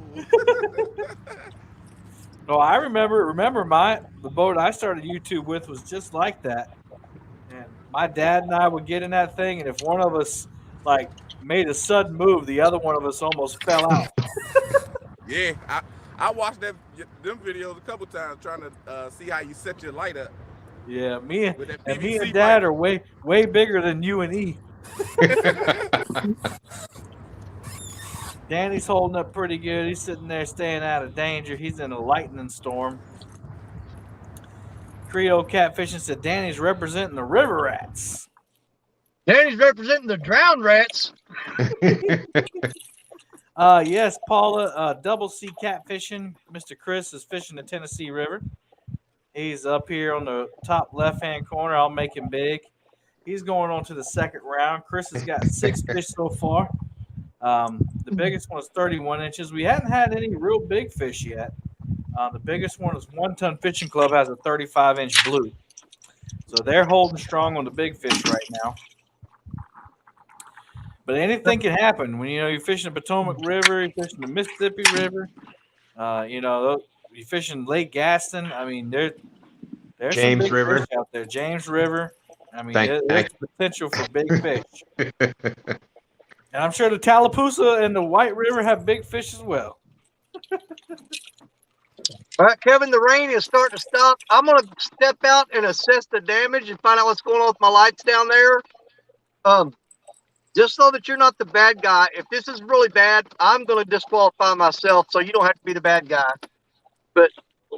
No, I remember the boat I started YouTube with was just like that. And my dad and I would get in that thing, and if one of us like made a sudden move, the other one of us almost fell out. Yeah, I watched them videos a couple times trying to see how you set your light up. Yeah, me and Dad are way bigger than you and E. Danny's holding up pretty good. He's sitting there staying out of danger. He's in a lightning storm. Creole Catfishing said Danny's representing the river rats. Danny's representing the drowned rats. Yes, Paula, Double C Catfishing. Mr. Chris is fishing the Tennessee River. He's up here on the top left-hand corner. I'll make him big. He's going on to the second round. Chris has got 6 fish so far. The biggest one is 31 inches. We hadn't had any real big fish yet. The biggest one is 1 Ton Fishing Club has a 35-inch blue. So they're holding strong on the big fish right now. But anything can happen when you're fishing the Potomac River, you're fishing the Mississippi River. You're fishing Lake Gaston. I mean, there's James some big River fish out there. James River. I mean, there's potential for big fish. And I'm sure the Tallapoosa and the White River have big fish as well. All right, Kevin, the rain is starting to stop. I'm going to step out and assess the damage and find out what's going on with my lights down there. Just so that you're not the bad guy. If this is really bad, I'm going to disqualify myself so you don't have to be the bad guy. But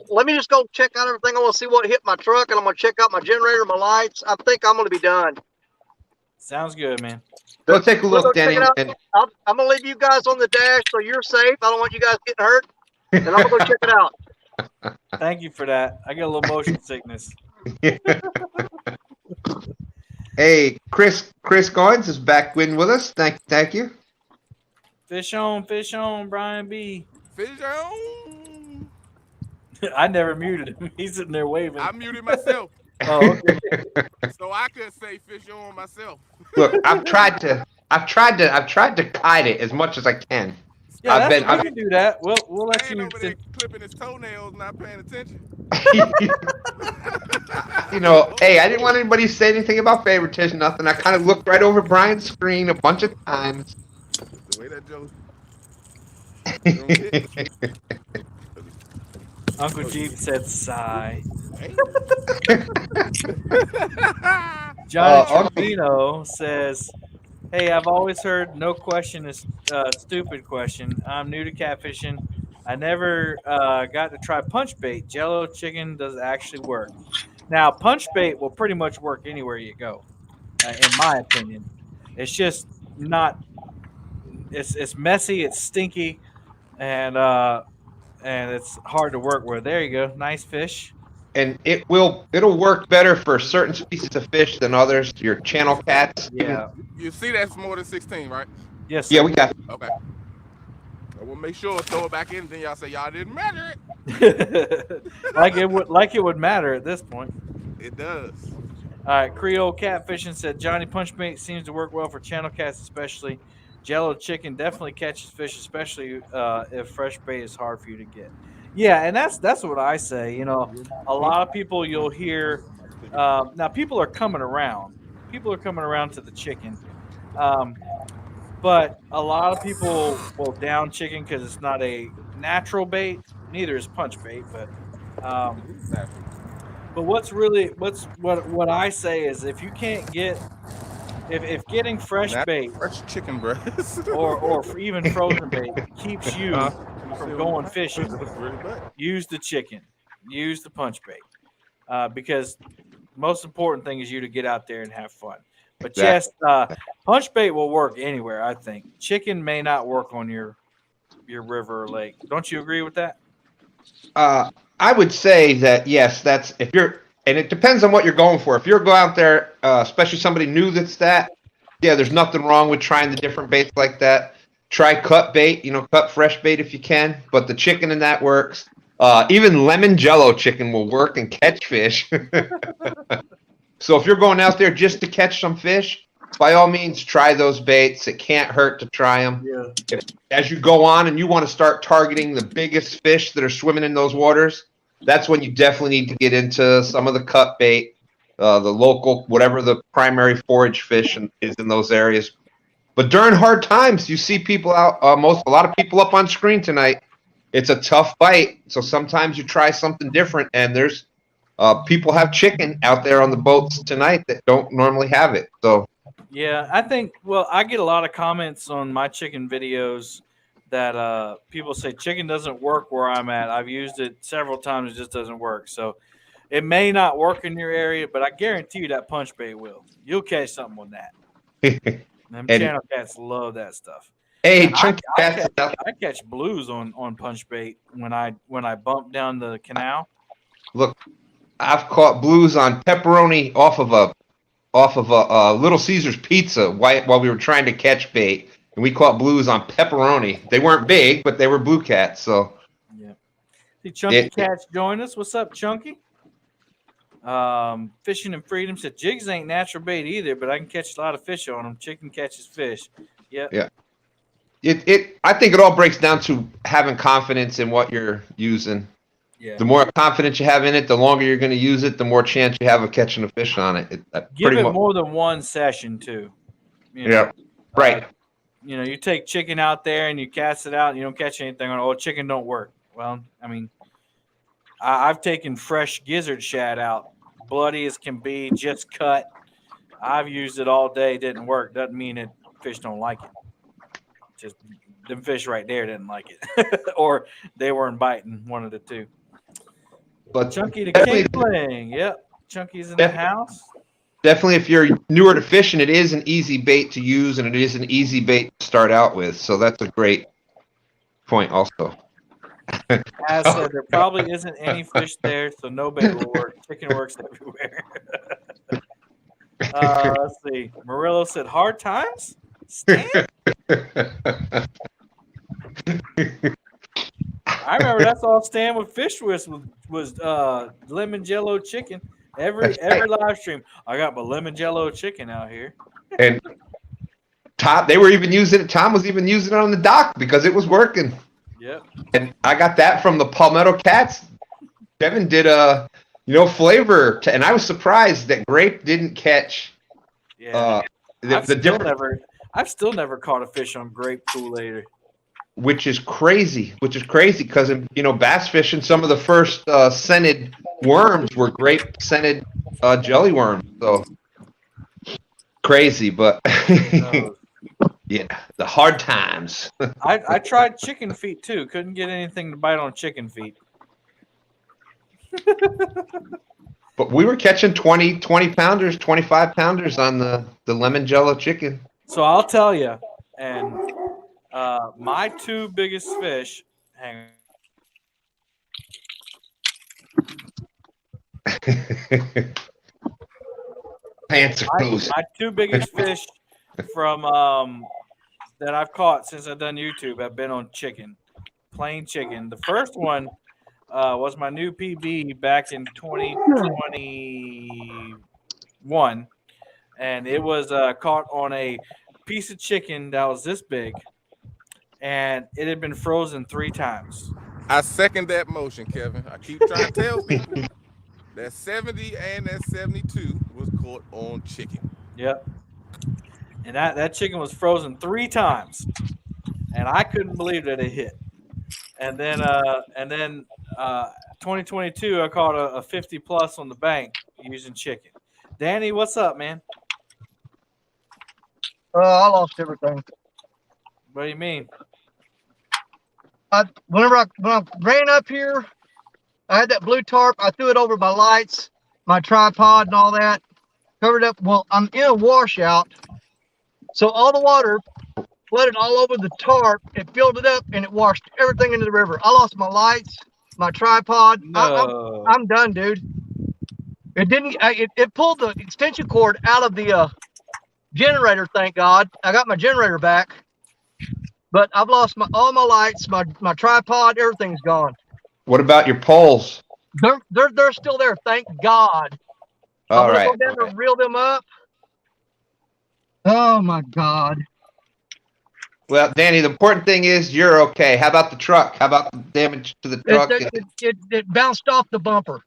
let me just go check out everything. I want to see what hit my truck, and I'm going to check out my generator, my lights. I think I'm going to be done. Sounds good, man. Go take a look, Danny. I'm going to leave you guys on the dash so you're safe. I don't want you guys getting hurt. And I'm going to go check it out. Thank you for that. I get a little motion sickness. Hey, Chris Goins is back with us. Thank you. Fish on, Brian B. Fish on. I never muted him. He's sitting there waving. I muted myself. Oh, okay. So I could say fish on myself. Look, I've tried to hide it as much as I can. Yeah, we can do that. We'll let you. Over there clipping his toenails, not paying attention. Hey, I didn't want anybody to say anything about favoritism, nothing. I kind of looked right over Brian's screen a bunch of times. The way that joke. Uncle Jeep said sigh. Johnny Trevino says, hey, I've always heard no question is a stupid question. I'm new to catfishing. I never got to try punch bait. Jello chicken does actually work. Now, punch bait will pretty much work anywhere you go, in my opinion. It's just not. It's messy. It's stinky, and it's hard to work with. There you go. Nice fish. And it'll work better for certain species of fish than others. Your channel cats. Yeah. You see that's more than 16, right? Yes. Yeah, Sir. we got. Okay. We'll make sure throw it back in. Then y'all say y'all didn't measure it. like it would matter at this point. It does. All right, Creole Catfishing said Johnny Punch Bait seems to work well for channel cats, especially. Jello chicken definitely catches fish, especially if fresh bait is hard for you to get. Yeah, and that's what I say. You know, a lot of people you'll hear. Now people are coming around. People are coming around to the chicken, but a lot of people will down chicken because it's not a natural bait. Neither is punch bait, but. But what I say is if you can't get if getting fresh bait, fresh chicken breast, or even frozen bait keeps you from going fishing, use the chicken, use the punch bait, because most important thing is you to get out there and have fun. But yes, punch bait will work anywhere. I think chicken may not work on your river or lake. Don't you agree with that? I would say that yes, that's if you're, and it depends on what you're going for. If you're going out there, especially somebody new yeah, there's nothing wrong with trying the different baits like that. Try cut bait, cut fresh bait if you can, but the chicken in that works. Even lemon jello chicken will work and catch fish. So if you're going out there just to catch some fish, by all means, try those baits. It can't hurt to try them. Yeah. As you go on and you want to start targeting the biggest fish that are swimming in those waters, that's when you definitely need to get into some of the cut bait, the local, whatever the primary forage fish is in those areas. But during hard times, you see people out, a lot of people up on screen tonight. It's a tough bite, so sometimes you try something different, and there's people have chicken out there on the boats tonight that don't normally have it. So. Yeah, I think, I get a lot of comments on my chicken videos that people say chicken doesn't work where I'm at. I've used it several times. It just doesn't work. So it may not work in your area, but I guarantee you that punch bait will. You'll catch something with that. Them channel cats love that stuff. Hey, I catch blues on punch bait when I bump down the canal. Look, I've caught blues on pepperoni off of a Little Caesars pizza while we were trying to catch bait, and we caught blues on pepperoni. They weren't big, but they were blue cats. So yeah. See, Chunky Cats join us. What's up, Chunky? Fishing and Freedom said jigs ain't natural bait either, but I can catch a lot of fish on them. Chicken catches fish. Yep. Yeah. I think it all breaks down to having confidence in what you're using. Yeah. The more confidence you have in it, the longer you're going to use it, the more chance you have of catching a fish on it. Give it more than one session too. Yeah. Right. You take chicken out there and you cast it out and you don't catch anything on it. Oh, chicken don't work. Well, I mean, I've taken fresh gizzard shad out, bloody as can be, just cut. I've used it all day. Didn't work. Doesn't mean fish don't like it. Just them fish right there didn't like it, or they weren't biting. One of the two. But Chunky the King playing. Yep, Chunky's in the house. Definitely, if you're newer to fishing, it is an easy bait to use, and it is an easy bait to start out with. So that's a great point, also. As said, there probably isn't any fish there, so no bait will work. Chicken works everywhere. Let's see. Murillo said, "Hard times." Stan? I remember that's all Stan would fish with was lemon jello chicken. Every live stream, I got my lemon jello chicken out here. And Tom was even using it on the dock because it was working. Yep. And I got that from the Palmetto Cats. Kevin did a flavor, and I was surprised that grape didn't catch. Yeah. I've still never caught a fish on grape Kool-Aid. Which is crazy because bass fishing, some of the first scented worms were grape scented jelly worms. So crazy, but Yeah, the hard times. I tried chicken feet too. Couldn't get anything to bite on chicken feet. But we were catching 20 pounders, 25 pounders on the lemon jello chicken. So I'll tell you, and my two biggest fish. Hang on. Pants are closed. My two biggest fish from that I've caught since I've done YouTube have been on chicken, plain chicken. The first one was my new PB back in 2021, and it was caught on a piece of chicken that was this big, and it had been frozen 3 times. I second that motion, Kevin. I keep trying to tell people that 70 and that 72 was caught on chicken. Yep. And that chicken was frozen 3 times, and I couldn't believe that it hit. And then 2022, I caught a 50 plus on the bank using chicken. Danny, what's up, man? I lost everything. What do you mean? When I ran up here, I had that blue tarp. I threw it over my lights, my tripod, and all that. Covered up. Well, I'm in a washout, so all the water flooded all over the tarp. It filled it up, and it washed everything into the river. I lost my lights, my tripod. No. I'm done, dude. It didn't. It pulled the extension cord out of the generator. Thank God, I got my generator back. But I've lost all my lights, my tripod, everything's gone. What about your poles? They're still there, thank God. All I'm right. gonna go down and reel them up. Oh my God. Well, Danny, the important thing is you're okay. How about the truck? How about the damage to the truck? It bounced off the bumper.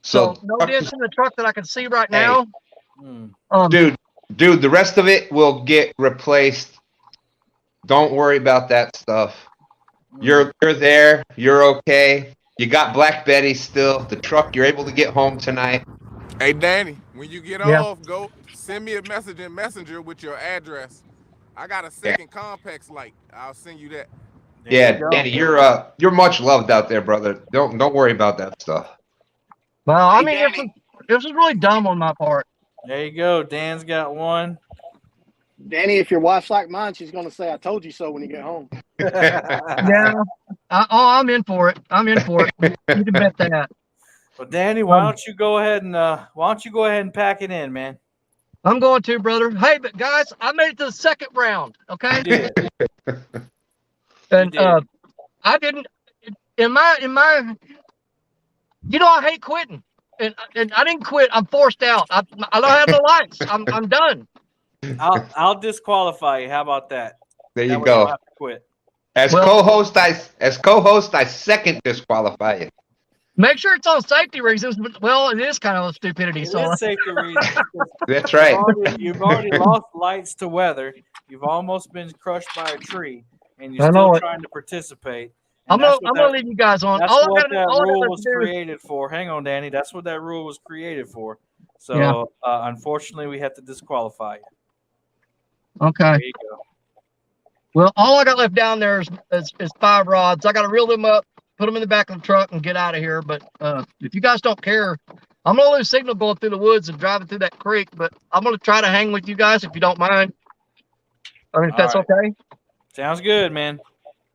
So no dents in the truck that I can see right now. Dude, the rest of it will get replaced. Don't worry about that stuff. You're there. You're okay. You got Black Betty still. The truck, you're able to get home tonight. Hey, Danny, when you get off, go send me a message in Messenger with your address. I got a second Compex light. I'll send you that. Yeah, Danny, you're much loved out there, brother. Don't worry about that stuff. Well, I mean, this was really dumb on my part. There you go. Dan's got one. Danny, if your wife's like mine, she's going to say, I told you so when you get home. Yeah. I'm in for it. I'm in for it. You can bet that. Well, Danny, why don't you go ahead and pack it in, man? I'm going to, brother. Hey, but guys, I made it to the second round. Okay. And I didn't in my I hate quitting. And I didn't quit. I'm forced out. I don't have the lights. I'm done. I'll disqualify you. How about that? There you way go. don't have to quit. As co-host, I second disqualify you. Make sure it's on safety reasons. But, well, it is kind of a stupidity. It is safety reasons. That's right. You've already lost lights to weather. You've almost been crushed by a tree, and you're still trying to participate. I'm gonna leave you guys on. That's what that rule was created for. Hang on, Danny. That's what that rule was created for. So, unfortunately, we have to disqualify you. Okay. There you go. Well, all I got left down there is 5 rods. I got to reel them up, put them in the back of the truck, and get out of here. But if you guys don't care, I'm going to lose signal going through the woods and driving through that creek. But I'm going to try to hang with you guys if you don't mind. I mean, if that's okay. Sounds good, man.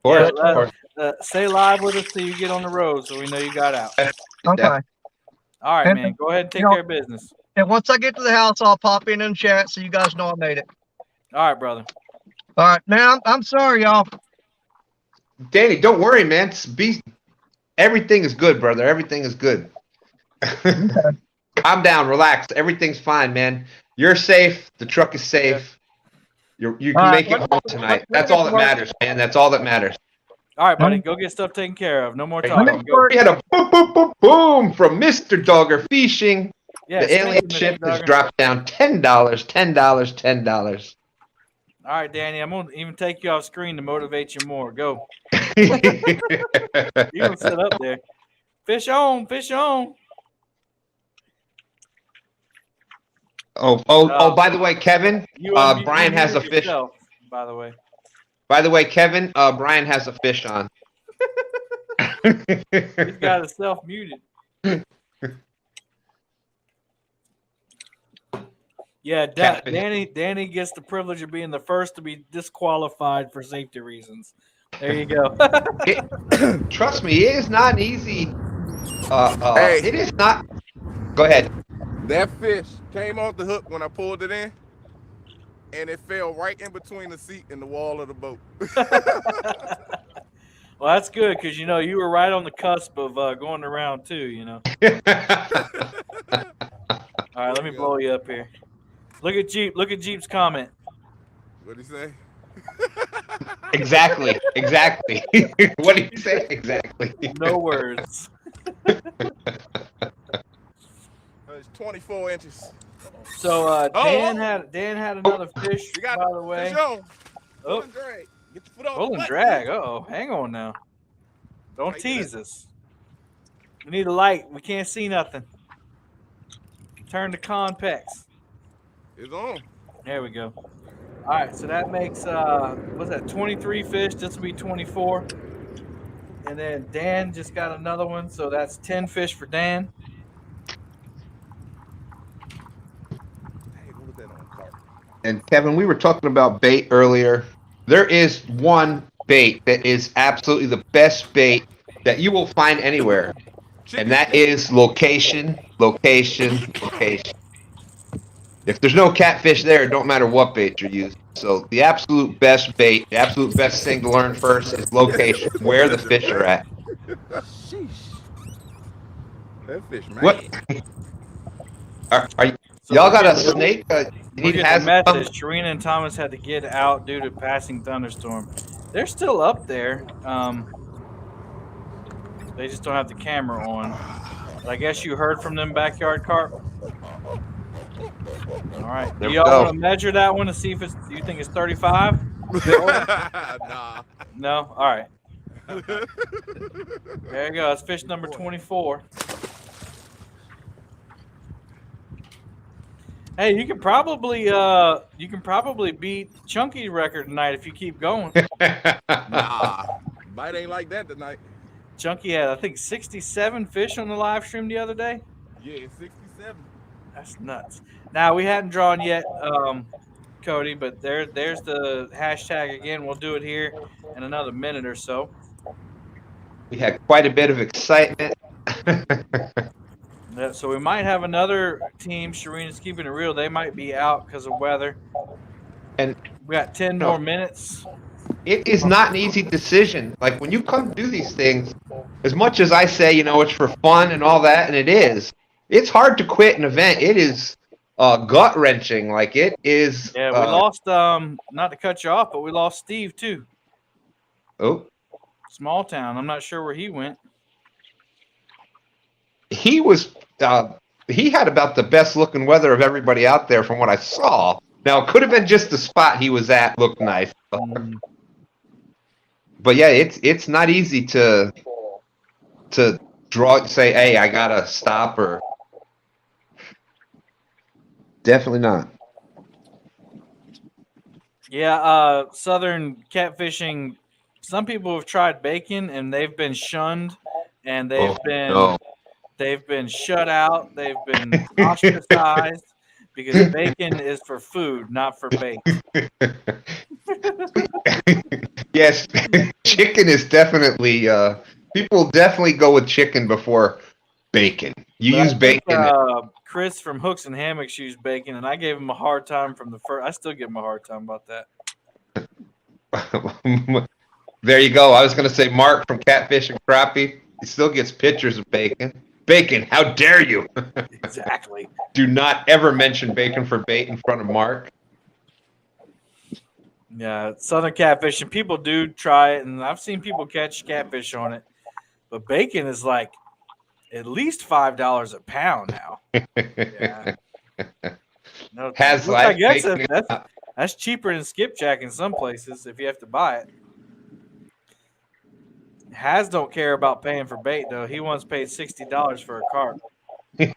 Of course. Stay live with us till you get on the road so we know you got out. Okay. All right, man. Go ahead and take care of business. And once I get to the house, I'll pop in and chat so you guys know I made it. All right, brother. All right, man. I'm sorry, y'all. Danny, don't worry, man. Everything is good, brother. Everything is good. Calm down, relax. Everything's fine, man. You're safe. The truck is safe. You can make it home tonight. That's all that matters, man. That's all that matters. All right, buddy. Go get stuff taken care of. No more talking. We had a boom, boom, boom, boom from Mr. Dogger Fishing. Yes, the alien ship has dropped down $10, $10. All right, Danny. I'm gonna even take you off screen to motivate you more. Go. You can sit up there. Fish on, fish on. Oh! By the way, Kevin, Brian has a fish. by the way. By the way, Kevin, Brian has a fish on. He's got it self-muted. Yeah, Danny gets the privilege of being the first to be disqualified for safety reasons. There you go. Trust me, it is not easy. Hey. It is not. Go ahead. That fish came off the hook when I pulled it in, and it fell right in between the seat and the wall of the boat. Well, that's good because you were right on the cusp of going around too. All right, let me blow you up here. Look at Jeep. Look at Jeep's comment. What'd he say? Exactly. What did you say? Exactly. No words. It's 24 inches. So Dan had another fish. You got by the way. fish on. Oh, Pull and drag. Get your foot off pull the and butt. drag. Uh-oh, hang on now. Don't tease us. We need a light. We can't see nothing. Turn the convex. It's on. There we go. All right, so that makes what's that? 23 fish. This will be 24. And then Dan just got another one, so that's 10 fish for Dan. Hey, what was that on cart? And Kevin, we were talking about bait earlier. There is one bait that is absolutely the best bait that you will find anywhere, and that is location. If there's no catfish there, it don't matter what bait you're using. So the absolute best bait, the absolute best thing to learn first is location, where the fish are at. Sheesh. That fish, man. What? Y'all got a snake? We get the message. Sharina and Thomas had to get out due to passing thunderstorm. They're still up there. They just don't have the camera on. But I guess you heard from them, Backyard Carp. All right. Do y'all want to measure that one to see if do you think it's 35? Nah. No? All right. There you go. That's fish number 24. Hey, you can probably beat Chunky's record tonight if you keep going. Nah. Bite ain't like that tonight. Chunky had, I think, 67 fish on the live stream the other day. Yeah, 67. That's nuts. Now, we hadn't drawn yet, Cody, but there's the hashtag again. We'll do it here in another minute or so. We had quite a bit of excitement. Yeah, so we might have another team. Sharina's keeping it real. They might be out because of weather. And we got 10 more minutes. It is not an easy decision. Like when you come do these things, as much as I say, it's for fun and all that, and it is, it's hard to quit an event. It is gut wrenching. Like it is. Yeah, we lost. Not to cut you off, but we lost Steve too. Oh. Small town. I'm not sure where he went. He was. He had about the best looking weather of everybody out there from what I saw. Now it could have been just the spot he was at looked nice. But yeah, it's not easy to draw. Say, hey, I gotta stop or. Definitely not. Yeah, southern catfishing. Some people have tried bacon and they've been shunned, and they've been shut out. They've been ostracized because bacon is for food, not for bait. Yes, chicken is definitely. People definitely go with chicken before bacon. You use bacon. Chris from Hooks and Hammocks used bacon, and I gave him a hard time from the first. I still give him a hard time about that. There you go. I was going to say Mark from Catfish and Crappie. He still gets pictures of bacon. Bacon, how dare you? Exactly. Do not ever mention bacon for bait in front of Mark. Yeah, southern catfish, and people do try it, and I've seen people catch catfish on it. But bacon is like at least $5 a pound now. Yeah. No, I guess that's cheaper than skipjack in some places if you have to buy it. Has don't care about paying for bait though. He once paid $60 for a carp. Hey,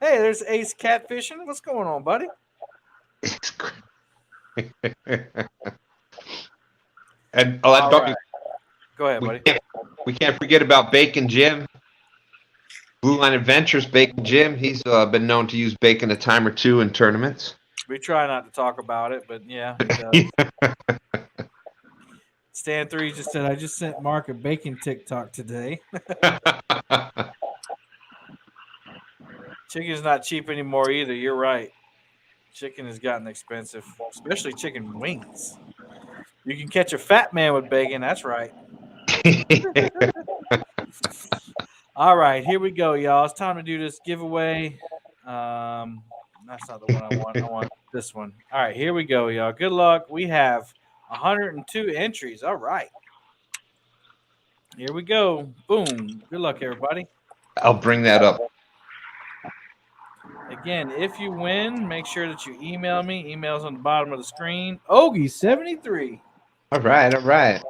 there's Ace catfishing. What's going on, buddy? And All right. Go ahead, buddy. We can't forget about Bacon Jim. Blue Line Adventures, Bacon Jim. He's been known to use bacon a time or two in tournaments. We try not to talk about it, but yeah, he does. Stan 3 just said, I just sent Mark a bacon TikTok today. Chicken's not cheap anymore either. You're right. Chicken has gotten expensive, especially chicken wings. You can catch a fat man with bacon. That's right. All right, here we go, y'all. It's time to do this giveaway. That's not the one I want. I want this one. All right, here we go, y'all. Good luck. We have 102 entries. All right. Here we go. Boom. Good luck, everybody. I'll bring that up. Again, if you win, make sure that you email me. Email's on the bottom of the screen. Ogie73. All right.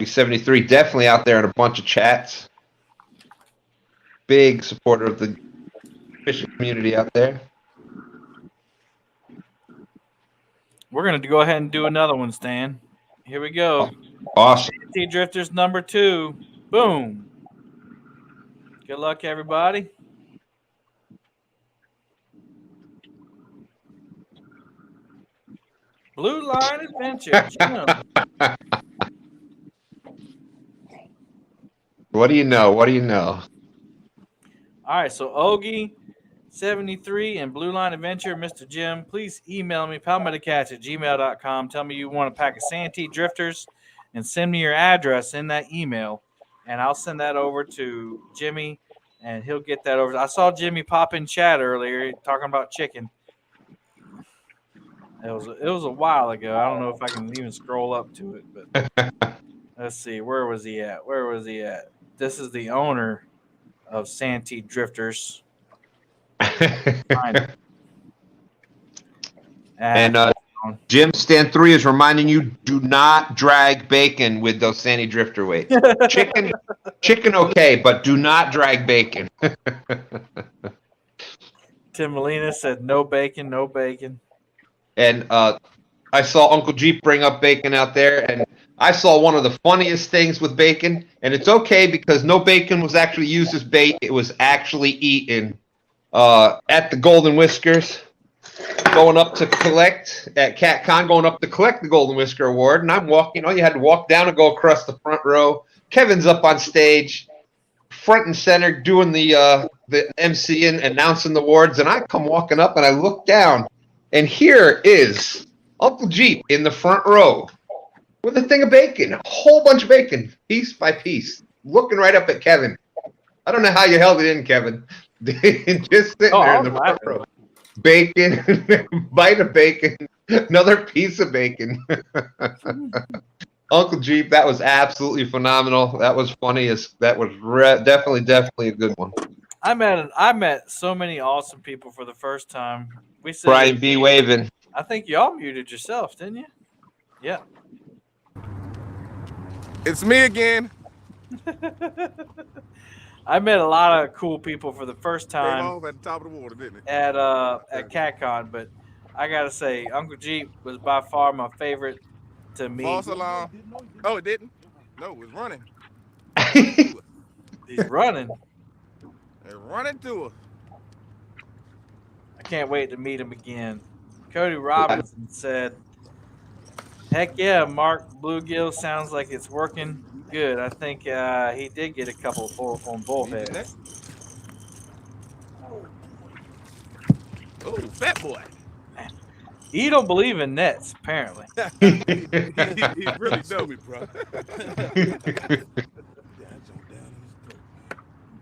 73 definitely out there in a bunch of chats. Big supporter of the fishing community out there. We're going to go ahead and do another one, Stan. Here we go. Awesome. Drifters number 2. Boom. Good luck, everybody. Blue Line Adventure. What do you know? All right, so Ogie73 and Blue Line Adventure, Mr. Jim, please email me, palmettacats@gmail.com. Tell me you want a pack of Santee Drifters and send me your address in that email, and I'll send that over to Jimmy, and he'll get that over. I saw Jimmy pop in chat earlier talking about chicken. It was a while ago. I don't know if I can even scroll up to it, but let's see. Where was he at? This is the owner of Santee Drifters. And Jim Stan 3 is reminding you: do not drag bacon with those Santee Drifter weights. Chicken, okay, but do not drag bacon. Tim Molina said, "No bacon, no bacon." And I saw Uncle Jeep bring up bacon out there, and I saw one of the funniest things with bacon, and it's okay because no bacon was actually used as bait. It was actually eaten at the Golden Whiskers, going up to collect at CatCon, going up to collect the Golden Whisker Award, and I'm walking. You had to walk down and go across the front row. Kevin's up on stage, front and center, doing the MC and announcing the awards, and I come walking up and I look down, and here is Uncle Jeep in the front row with a thing of bacon, a whole bunch of bacon, piece by piece, looking right up at Kevin. I don't know how you held it in, Kevin. Just sitting there in the front row. Bacon, bite of bacon, another piece of bacon. Uncle Jeep, that was absolutely phenomenal. That was funny. That was definitely a good one. I met so many awesome people for the first time. We said Brian B. Waving. I think y'all muted yourself, didn't you? Yeah. It's me again. I met a lot of cool people for the first Came time off at the top of the water, didn't it? at CatCon, but I gotta say, Uncle Jeep was by far my favorite to me. False alarm. Oh, it didn't? No, it was running. He's running. They're running to us. I can't wait to meet him again. Cody Robinson said, "Heck yeah, Mark Bluegill sounds like it's working good. I think he did get a couple on bullheads." Oh, fat boy. He don't believe in nets, apparently. he really know me, bro.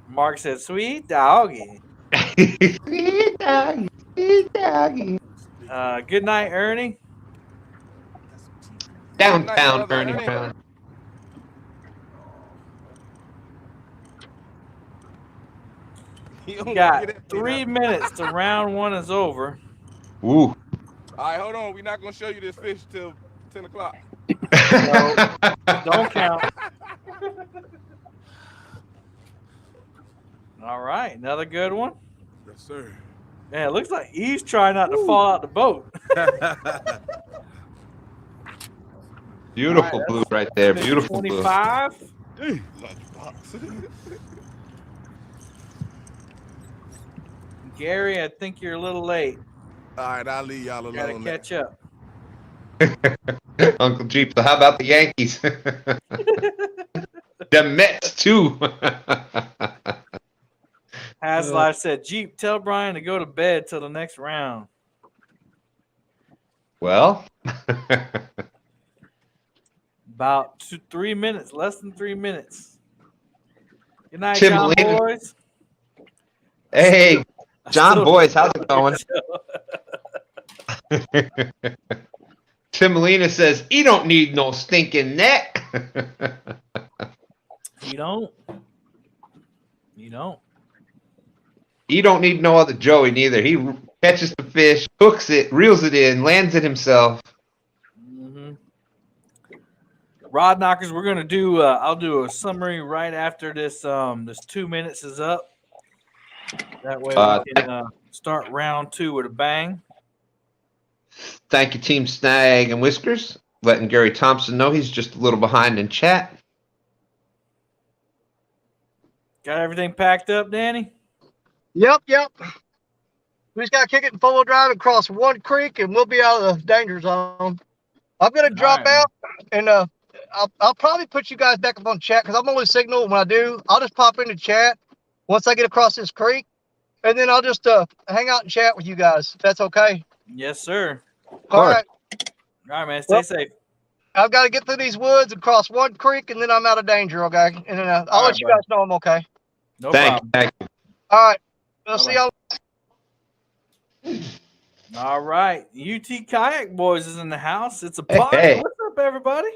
Mark said, "Sweet doggy." Sweet doggy. Sweet doggy. Good night, Ernie. Downtown Ernie Pound. You got 3 minutes to round one is over. Ooh. All right, hold on. We're not going to show you this fish till 10 o'clock. No, don't count. All right, another good one. Yes, sir. Man, it looks like he's trying not to fall out the boat. Beautiful blue right there. Beautiful blue. 25. Gary, I think you're a little late. All right, I'll leave y'all alone. Gotta catch up. Uncle Jeep, so how about the Yankees? The Mets, too. Haslife said, Jeep, tell Brian to go to bed till the next round. Well. About 3 minutes, less than 3 minutes. Good night, Tim John Molina. Boys. Hey, John Boys, how's it going? Tim Molina says, he don't need no stinking net. You don't. You don't. He don't need no other Joey neither. He catches the fish, hooks it, reels it in, lands it himself. Mm-hmm. Rod knockers, we're gonna do. I'll do a summary right after this. This 2 minutes is up. That way we can start round 2 with a bang. Thank you, Team Snag and Whiskers. Letting Gary Thompson know he's just a little behind in chat. Got everything packed up, Danny? Yep. We just got to kick it in 4-wheel drive and cross one creek, and we'll be out of the danger zone. I'm going to drop out, and I'll probably put you guys back up on chat because I'm only signal when I do. I'll just pop into chat once I get across this creek, and then I'll just hang out and chat with you guys. If that's okay. Yes, sir. All right. All right, man. Stay safe. I've got to get through these woods and cross one creek, and then I'm out of danger, okay? And then I'll let you guys know I'm okay. No problem. Thank you. All right. We'll see y'all. All right. UT Kayak Boys is in the house. It's a party. Hey. What's up, everybody?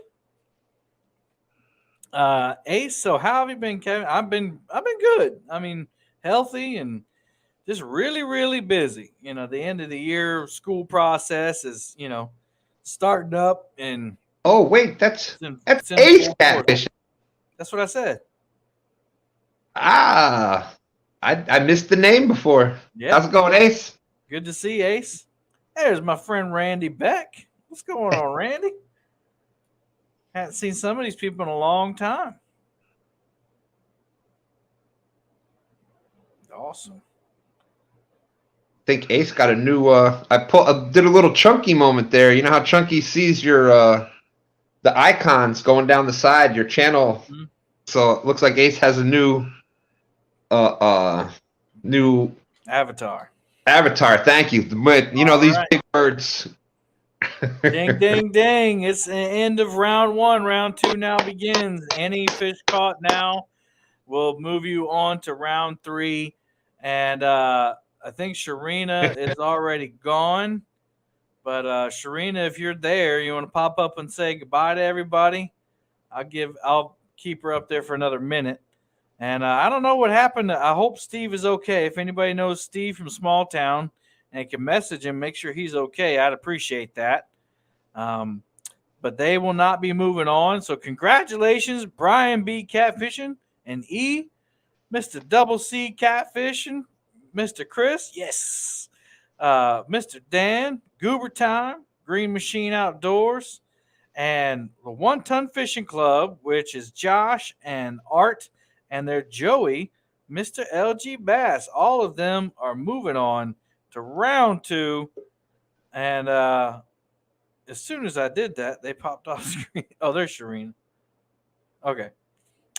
Ace, so how have you been, Kevin? I've been good. I mean, healthy and just really, really busy. You know, the end of the year school process is, starting up and oh wait, that's it's in Ace full Catfish. That's what I said. I missed the name before. Yeah. How's it going, Ace? Good to see you, Ace. There's my friend Randy Beck. What's going on, Randy? Haven't seen some of these people in a long time. Awesome. I think Ace got a new I did a little Chunky moment there. You know how Chunky sees your the icons going down the side, your channel. Mm-hmm. So it looks like Ace has a new avatar. Thank you. These big words. Ding, ding, ding. It's the end of round 1. Round 2 now begins. Any fish caught now will move you on to round 3. And I think Sharina is already gone. But Sharina, if you're there, you want to pop up and say goodbye to everybody? I'll keep her up there for another minute. And I don't know what happened. I hope Steve is okay. If anybody knows Steve from Small Town and can message him, make sure he's okay. I'd appreciate that. But they will not be moving on. So congratulations, Brian B. Catfishing and E, Mr. Double C Catfishing, Mr. Chris, yes, Mr. Dan, Goober Time, Green Machine Outdoors, and the 1 Ton Fishing Club, which is Josh and Art and their Joey, Mr. LG Bass. All of them are moving on to round 2. And as soon as I did that, they popped off screen. Oh, there's Sharina. Okay.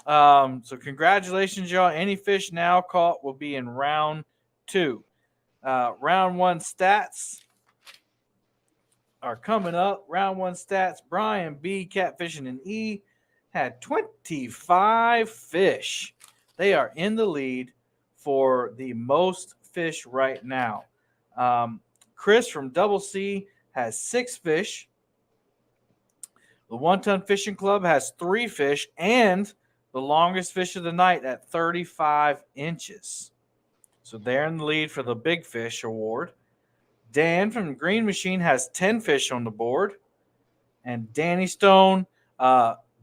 So congratulations, y'all. Any fish now caught will be in round 2. Round 1 stats are coming up. Round 1 stats. Brian B. Catfishing and E had 25 fish. They are in the lead for the most fish right now. Chris from Double C has 6 fish. The 1 Ton Fishing Club has 3 fish and the longest fish of the night at 35 inches. So they're in the lead for the Big Fish Award. Dan from Green Machine has 10 fish on the board. And Danny Stone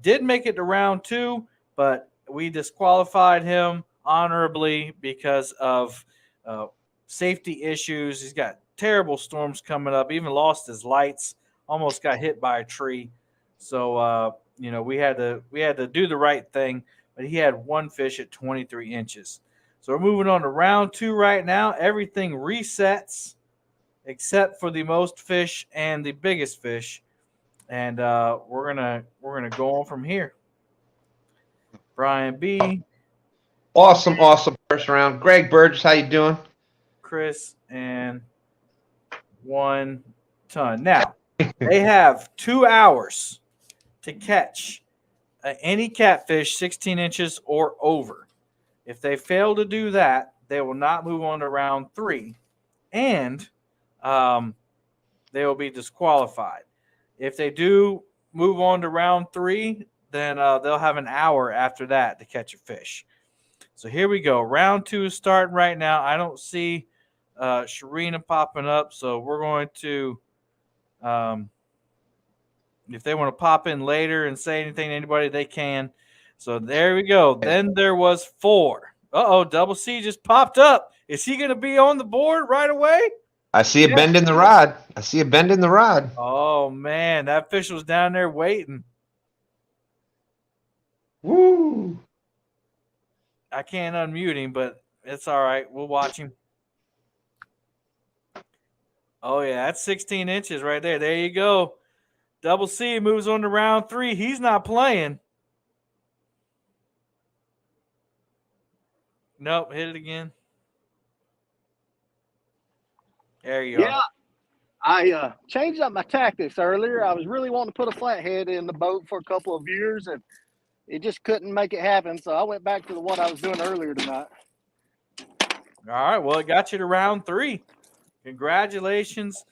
did make it to round 2, but we disqualified him honorably because of safety issues. He's got terrible storms coming up. Even lost his lights. Almost got hit by a tree. So we had to do the right thing. But he had one fish at 23 inches. So we're moving on to round 2 right now. Everything resets except for the most fish and the biggest fish. And we're gonna go on from here. Brian B. Awesome first round. Greg Burgess, how you doing? Chris, and 1 ton. Now, they have 2 hours to catch any catfish 16 inches or over. If they fail to do that, they will not move on to round 3, and they will be disqualified. If they do move on to round 3, then they'll have an hour after that to catch a fish. So here we go. Round 2 is starting right now. I don't see Sharina popping up, so we're going to if they want to pop in later and say anything to anybody, they can. So there we go. Then there was 4. Double C just popped up. Is he going to be on the board right away? I see a bend in the rod. Oh, man. That fish was down there waiting. Woo. I can't unmute him, but it's all right. We'll watch him. Oh, yeah. That's 16 inches right there. There you go. Double C moves on to round 3. He's not playing. Nope. Hit it again. There you go. Yeah, I changed up my tactics earlier. I was really wanting to put a flathead in the boat for a couple of years, and it just couldn't make it happen. So I went back to what I was doing earlier tonight. All right. Well, it got you to round 3. Congratulations.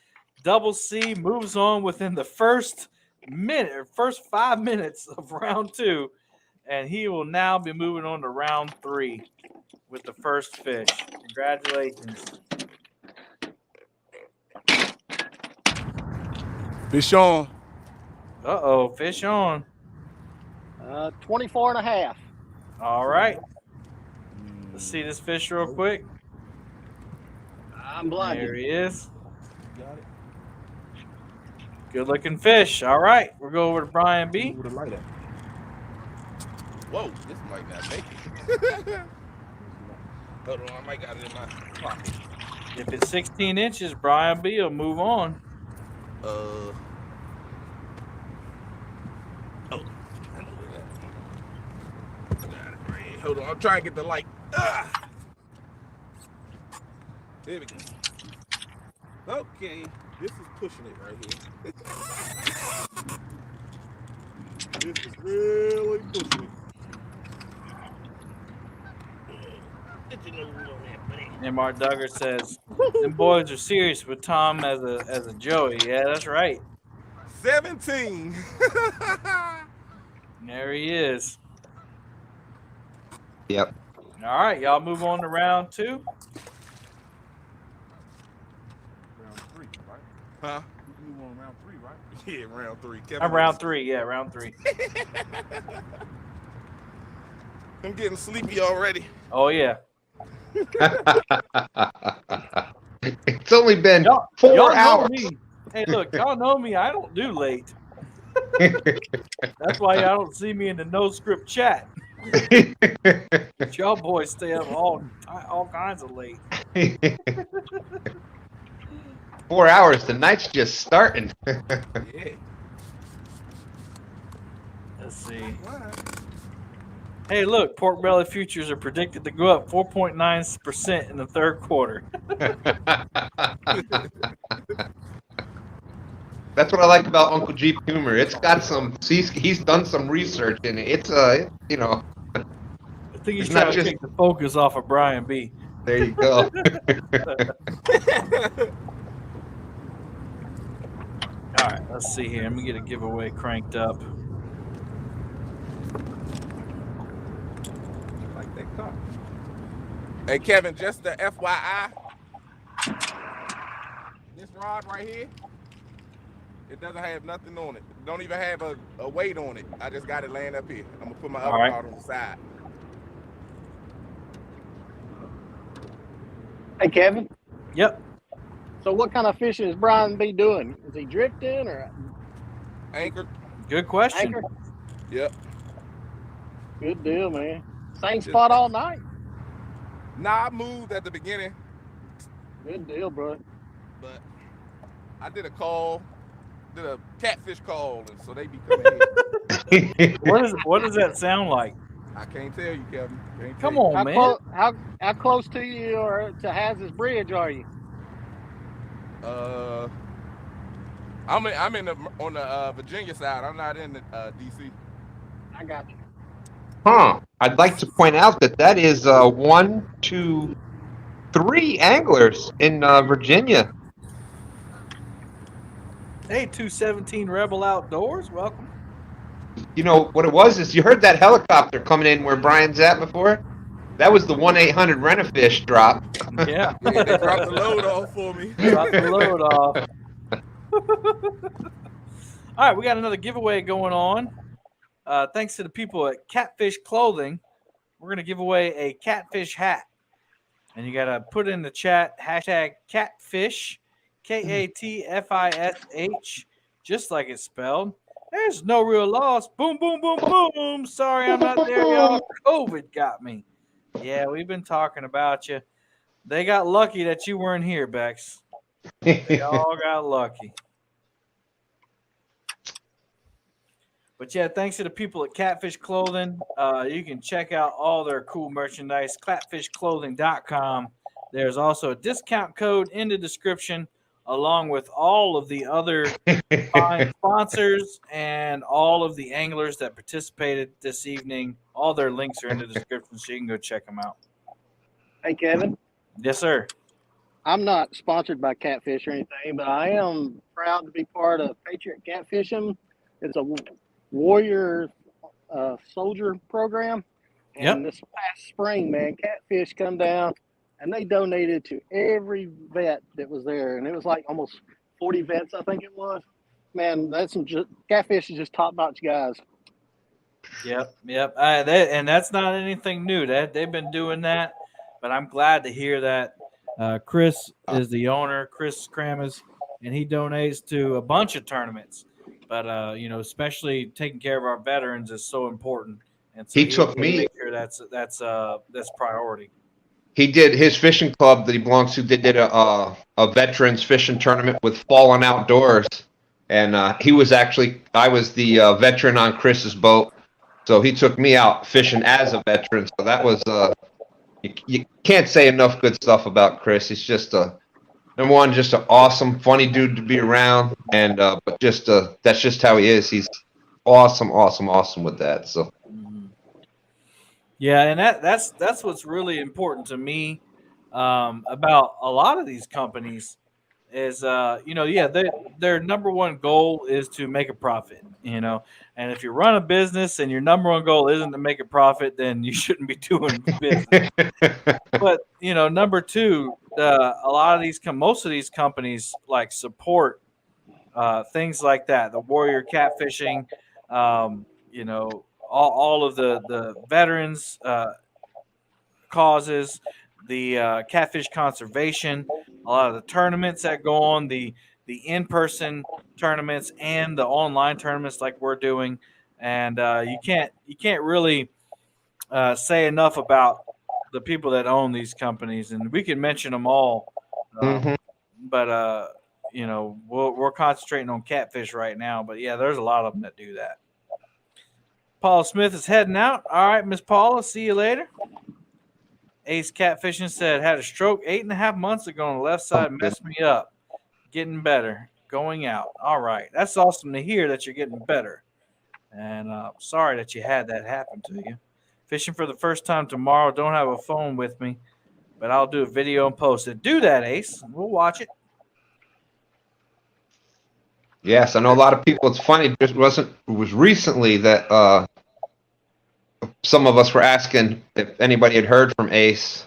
Double C moves on within the first 5 minutes of round 2, and he will now be moving on to round 3 with the first fish. Congratulations. Fish on. Fish on. 24 and a half. All right. Let's see this fish real quick. I'm blinded. There he is. Good looking fish. All right. We'll go over to Brian B. Whoa, this might not make it. Hold on, I might got it in my pocket. If it's 16 inches, Brian B will move on. Oh, I know that. Got it right. Hold on, I'm trying to get the light. There we go. Okay, this is pushing it right here. This is really pushing it. And Mark Duggar says, them boys are serious with Tom as a Joey. Yeah, that's right. 17. There he is. Yep. All right, y'all move on to round 2. Round 3, right? Huh? You move on round 3, right? Yeah, round 3. I'm round 3. Yeah, round 3. I'm getting sleepy already. Oh, yeah. It's only been 4 hours. Me. Hey, look, y'all know me. I don't do late. That's why y'all don't see me in the no script chat. Y'all boys stay up all kinds of late. 4 hours. The night's just starting. Yeah. Let's see. Hey, look, pork belly futures are predicted to go up 4.9% in the third quarter. That's what I like about Uncle Jeep humor. It's got some. He's done some research in it. It's I think he's trying to take the focus off of Brian B. There you go. All right, let's see here. Let me get a giveaway cranked up. Like that car. Hey, Kevin, just the FYI, this rod right here, it doesn't have nothing on it. It don't even have a weight on it. I just got it laying up here. I'm going to put my other rod on the side. Hey, Kevin. Yep. So what kind of fishing is Brian be doing? Is he drifting or Anchored. Good question. anchor? Yep. Good deal, man. Same spot all night. Nah, I moved at the beginning, Good deal, bro. but I did a catfish call, and so they be coming in. What does that sound like? I can't tell you, Kevin. Can't Come tell you. on, man. How close to you or to Hazard's Bridge are you? I'm on the Virginia side. I'm not in the DC. I got you. Huh. I'd like to point out that is 1, 2, 3 anglers in Virginia. Hey, 217 Rebel Outdoors, welcome. You know what it was is you heard that helicopter coming in where Brian's at before? That was the 1-800 Rent-A-Fish drop. Yeah. Yeah, they dropped the load off for me. Drop the load off. All right, we got another giveaway going on. Thanks to the people at Catfish Clothing, we're going to give away a catfish hat. And you got to put in the chat, hashtag catfish, Katfish, just like it's spelled. There's no real loss. Boom, boom, boom, boom. Sorry I'm not there, y'all. COVID got me. Yeah, we've been talking about you. They got lucky that you weren't here, Bex. They all got lucky. But yeah, thanks to the people at Catfish Clothing. You can check out all their cool merchandise, catfishclothing.com. There's also a discount code in the description, along with all of the other fine sponsors and all of the anglers that participated this evening. All their links are in the description, so you can go check them out. Hey, Kevin. Yes, sir. I'm not sponsored by Catfish or anything, but I am proud to be part of Patriot Catfishing. It's a warrior soldier program. And this past spring, man, Catfish come down and they donated to every vet that was there. And it was like almost 40 vets, I think it was. Man, Catfish is just top-notch guys. Yep. And that's not anything new. They've been doing that, but I'm glad to hear that. Chris is the owner, Chris Kramas, and he donates to a bunch of tournaments. But especially taking care of our veterans is so important. And so he took me. Make sure that's priority. He did his fishing club that he belongs to. They did a veterans fishing tournament with Fallen Outdoors, and I was the veteran on Chris's boat, so he took me out fishing as a veteran. So that was you can't say enough good stuff about Chris. He's just number one, just an awesome, funny dude to be around, and but just that's just how he is. He's awesome with that. So. Yeah, and that's what's really important to me about a lot of these companies is their number one goal is to make a profit, and if you run a business and your number one goal isn't to make a profit, then you shouldn't be doing business. But number two, most of these companies like support things like that, the warrior catfishing, all of the veterans causes, the catfish conservation, a lot of the tournaments that go on, the in-person tournaments and the online tournaments like we're doing, and you can't really say enough about the people that own these companies, and we can mention them all, but we're concentrating on Catfish right now. But yeah, there's a lot of them that do that. Paula Smith is heading out. All right, Miss Paula, see you later. Ace Catfishing said, had a stroke 8.5 months ago on the left side, messed me up. Getting better, going out. All right, that's awesome to hear that you're getting better. And sorry that you had that happen to you. Fishing for the first time tomorrow. Don't have a phone with me, but I'll do a video and post it. Do that, Ace. We'll watch it. Yes, I know a lot of people. It's funny. It was recently that some of us were asking if anybody had heard from Ace.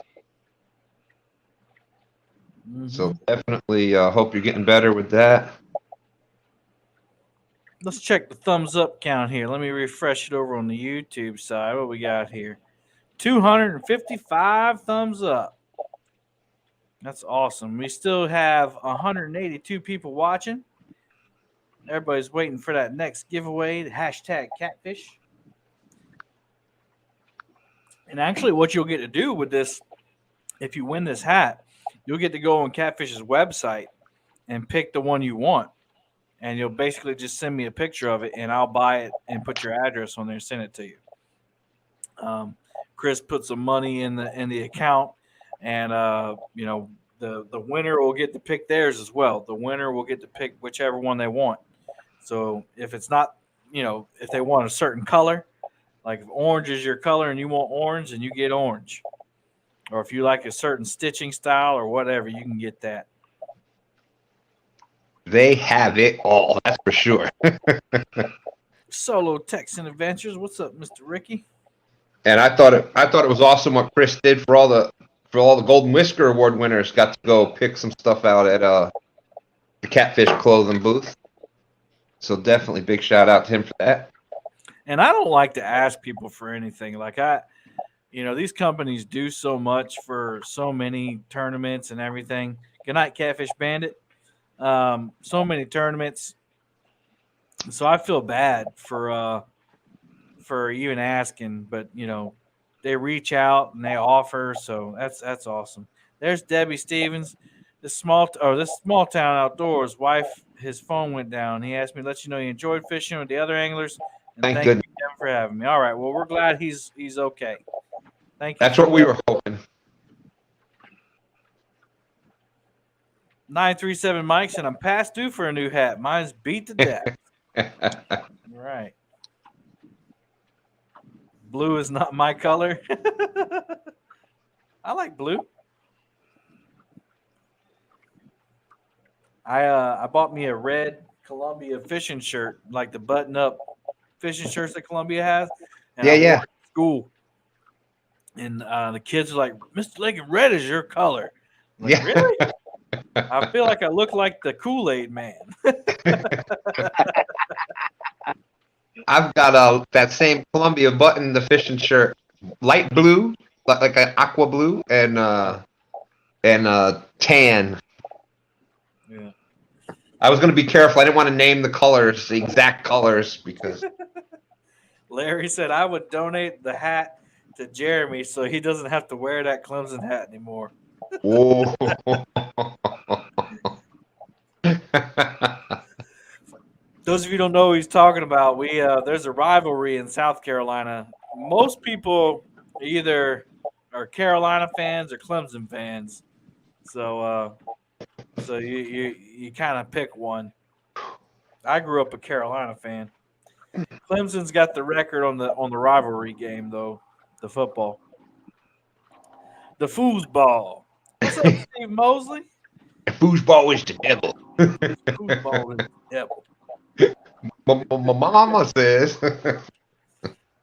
So definitely hope you're getting better with that. Let's check the thumbs up count here. Let me refresh it over on the YouTube side. What we got here? 255 thumbs up. That's awesome. We still have 182 people watching. Everybody's waiting for that next giveaway, the hashtag Catfish. And actually, what you'll get to do with this, if you win this hat, you'll get to go on Catfish's website and pick the one you want. And you'll basically just send me a picture of it, and I'll buy it and put your address on there and send it to you. Chris put some money in the account, and the winner will get to pick theirs as well. The winner will get to pick whichever one they want. So if it's not, if they want a certain color, like if orange is your color and you want orange, then you get orange. Or if you like a certain stitching style or whatever, you can get that. They have it all, that's for sure. Solo Texan Adventures, what's up, Mr. Ricky? And I thought it was awesome what Chris did for all the Golden Whisker Award winners. Got to go pick some stuff out at the Catfish clothing booth. So definitely big shout out to him for that. And I don't like to ask people for anything. Like these companies do so much for so many tournaments and everything. Good night, Catfish Bandit. So many tournaments. So I feel bad for even asking, but they reach out and they offer, so that's awesome. There's Debbie Stevens, this small town outdoors wife. His phone went down. He asked me to let you know he enjoyed fishing with the other anglers. And thank you, Kevin, for having me. All right, well, we're glad he's okay. Thank you. That's what we were hoping. 937 Mike said, I'm past due for a new hat. Mine's beat to death. All right. Blue is not my color. I like blue. I bought me a red Columbia fishing shirt, like the button-up fishing shirts that Columbia has. And I wore it to school. And the kids are like, Mr. Lincoln, red is your color. I'm like, really? I feel like I look like the Kool-Aid man. I've got that same Columbia button, the fishing shirt, light blue, like an aqua blue, and tan. Yeah. I was going to be careful. I didn't want to name the colors, the exact colors, because Larry said I would donate the hat to Jeremy so he doesn't have to wear that Clemson hat anymore. Whoa. Those of you who don't know what he's talking about, there's a rivalry in South Carolina. Most people either are Carolina fans or Clemson fans. So you kind of pick one. I grew up a Carolina fan. Clemson's got the record on the rivalry game though, the football. The foosball. What's up, Steve Mosley? The foosball is the devil. Foosball is the devil. My mama says.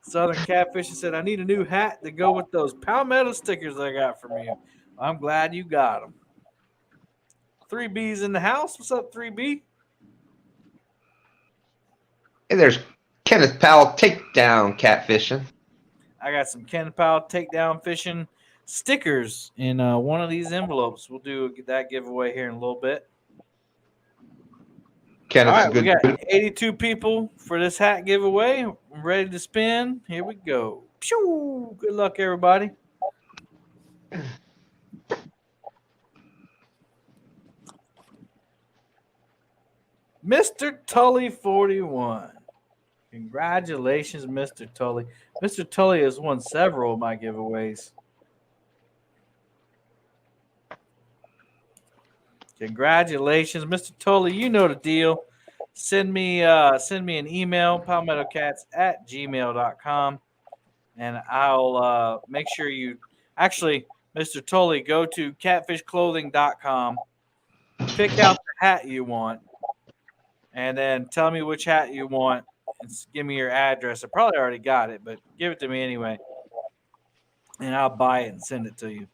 Southern Catfish said, I need a new hat to go with those Palmetto stickers I got from you. I'm glad you got them. 3B's in the house. What's up, 3B? Hey, there's Kenneth Powell takedown catfishing. I got some Kenneth Powell takedown fishing stickers in one of these envelopes. We'll do that giveaway here in a little bit. Kenneth's all right, good. We got 82 people for this hat giveaway. I'm ready to spin. Here we go. Pew! Good luck, everybody. Mr. Tully 41. Congratulations, Mr. Tully. Mr. Tully has won several of my giveaways. Congratulations, Mr. Tully. You know the deal. Send me an email, palmettocats@gmail.com, and I'll make sure you actually, Mr. Tully, go to catfishclothing.com, pick out the hat you want, and then tell me which hat you want and give me your address. I probably already got it, but give it to me anyway, and I'll buy it and send it to you.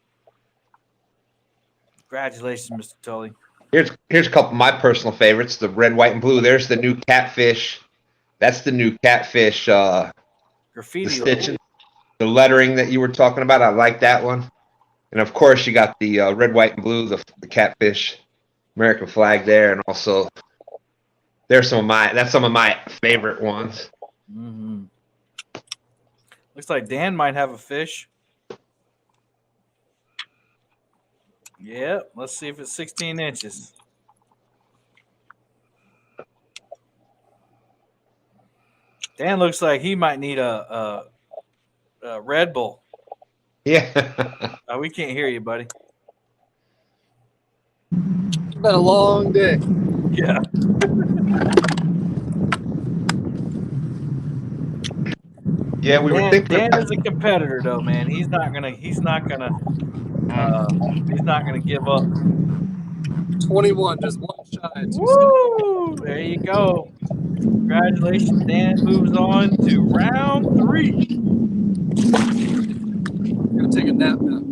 Congratulations, Mr. Tully. Here's a couple of my personal favorites, the red, white, and blue. There's the new Catfish. That's the new Catfish graffiti. The stitching, the lettering that you were talking about. I like that one. And of course, you got the red, white, and blue, the Catfish American flag there, and also that's some of my favorite ones. Mm-hmm. Looks like Dan might have a fish. Yeah, let's see if it's 16 inches. Dan looks like he might need a Red Bull. Yeah. We can't hear you, buddy. It's been a long day. Yeah. Yeah, we were thinking. Dan is a competitor, though, man. He's not gonna give up. 21, just one shy. Woo! There you go. Congratulations, Dan moves on to round 3. I'm gonna take a nap now.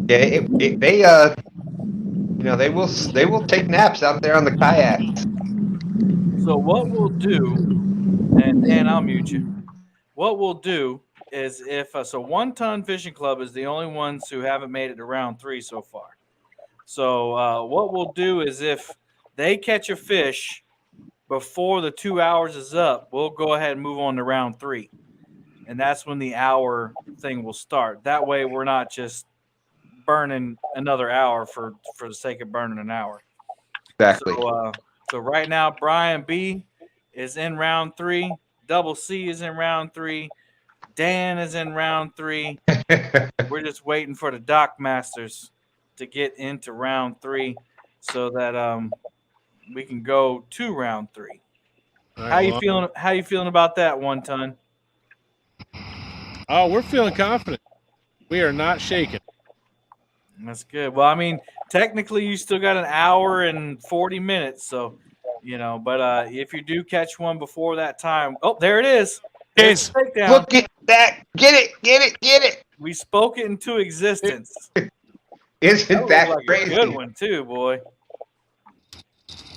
Yeah, they will take naps out there on the kayaks. So what we'll do, and Dan, I'll mute you. What we'll do is if so 1 Ton Fishing Club is the only ones who haven't made it to round 3 so far. So what we'll do is if they catch a fish before the 2 hours is up, we'll go ahead and move on to round 3. And that's when the hour thing will start. That way we're not just burning another hour for the sake of burning an hour. Exactly. So right now, Brian B is in round 3. Double C is in round 3. Dan is in round 3. We're just waiting for the Dock Masters to get into round 3 so that we can go to round 3. How you feeling? How you feeling about that, 1 Ton? Oh, we're feeling confident. We are not shaking. That's good. Well, I mean, technically, you still got an hour and 40 minutes, so But if you do catch one before that time, oh, there it is. Look at that! Get it! We spoke it into existence. Isn't that like crazy? A good one too, boy.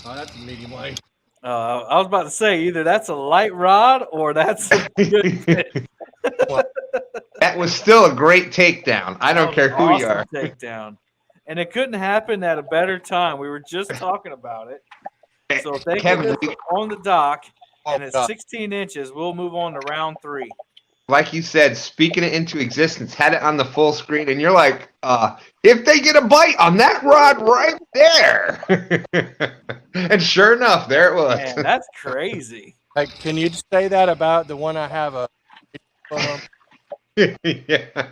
Oh, that's a medium light. I was about to say either that's a light rod or that's a good fish. That was still a great takedown. I don't care who you are. Takedown, and it couldn't happen at a better time. We were just talking about it. So if they get this on the dock and it's 16 inches, we'll move on to round 3. Like you said, speaking it into existence, had it on the full screen, and you're like, if they get a bite on that rod right there. And sure enough, there it was. Man, that's crazy. Like, can you say that about the one I have a yeah.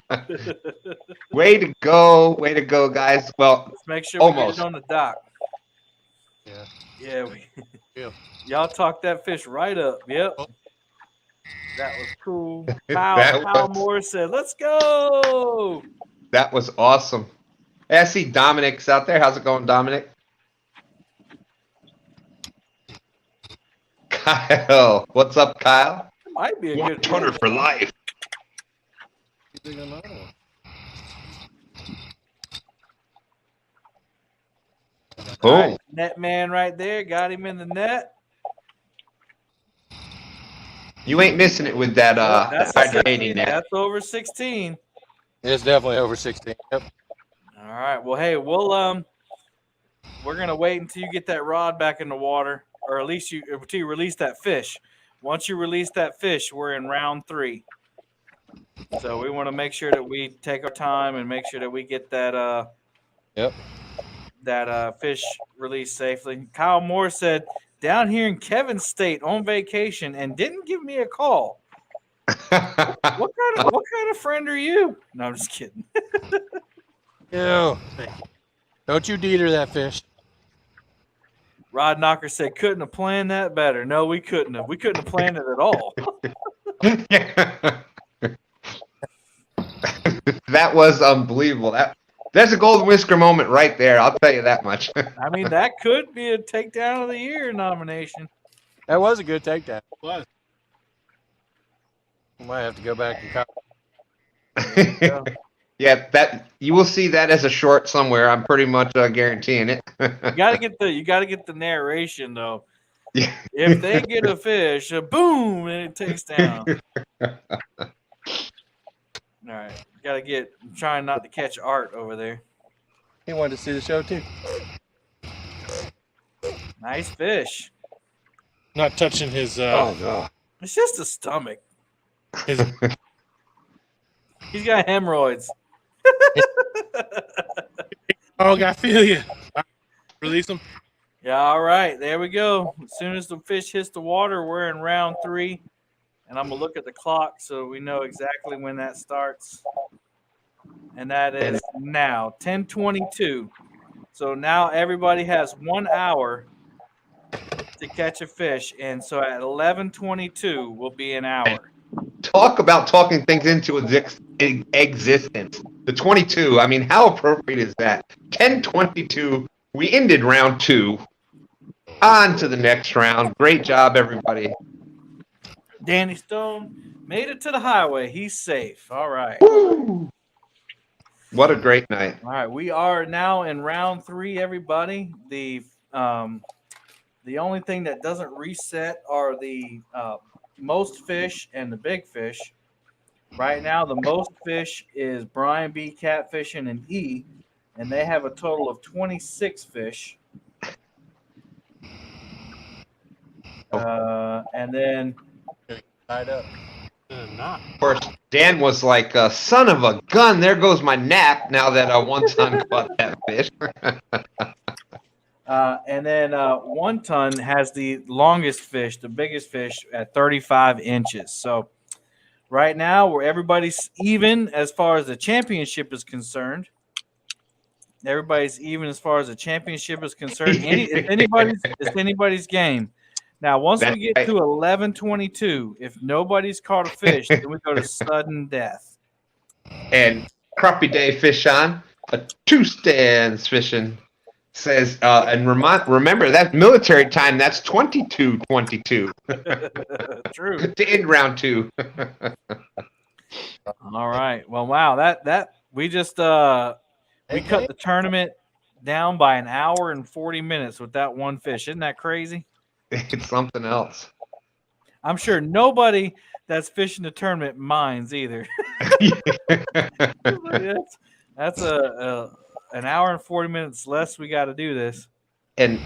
Way to go, guys. Well, let's make sure we get it on the dock. Yeah. Y'all talked that fish right up. Yep. That was cool. Kyle Moore said, "Let's go." That was awesome. Hey, I see Dominic's out there. How's it going, Dominic? Kyle, what's up, Kyle? Might be a good Tunner for life. All right, net man right there. Got him in the net. You ain't missing it with that hydrating net. That's over 16. It's definitely over 16. Yep. All right. Well, hey, we're gonna wait until you get that rod back in the water, or at least until you release that fish. Once you release that fish, we're in round 3. So we want to make sure that we take our time and make sure that we get that fish released safely. Kyle Moore said, "Down here in Kevin State on vacation and didn't give me a call." What kind of friend are you? No, I'm just kidding. Ew. Don't you deter that fish. Rod Knocker said, "Couldn't have planned that better." No, we couldn't have. We couldn't have planned it at all. That was unbelievable. That's a golden whisker moment right there. I'll tell you that much. I mean, that could be a takedown of the year nomination. That was a good takedown. It was. I might have to go back and Yeah, that you will see that as a short somewhere. I'm pretty much guaranteeing it. You gotta get the narration though. Yeah. If they get a fish, boom, and it takes down. All right. I'm trying not to catch Art over there. He wanted to see the show too. Nice fish. Not touching his. God. It's just a stomach. His, He's got hemorrhoids. oh, I feel you. Release him. Yeah, all right. There we go. As soon as the fish hits the water, we're in round 3. And I'm going to look at the clock so we know exactly when that starts. And that is now 10:22. So now everybody has 1 hour to catch a fish. And so at 11:22 will be an hour. Talk about talking things into existence. The 22. I mean, how appropriate is that? 10:22. We ended round 2. On to the next round. Great job, everybody. Danny Stone made it to the highway. He's safe. All right. Woo! What a great night. All right. We are now in round 3, everybody. The only thing that doesn't reset are the most fish and the big fish. Right now, the most fish is Brian B. Catfishing and E, and they have a total of 26 fish. And then Tied up. Of course, Dan was like, son of a gun, there goes my nap now that one ton caught that fish. And then 1 ton has the longest fish, the biggest fish at 35 inches. So right now, where everybody's even as far as the championship is concerned. Everybody's even as far as the championship is concerned. It's anybody's game. Now, once we get to 11:22, if nobody's caught a fish, then we go to sudden death. And Crappie Day Fish On, a 2 stands fishing, says, and remember that military time, that's 22:22. True. To end round 2. All right. Well, wow, that we just we cut the tournament down by an hour and 40 minutes with that one fish. Isn't that crazy? It's something else. I'm sure nobody that's fishing the tournament minds either. That's an hour and 40 minutes less we got to do this. And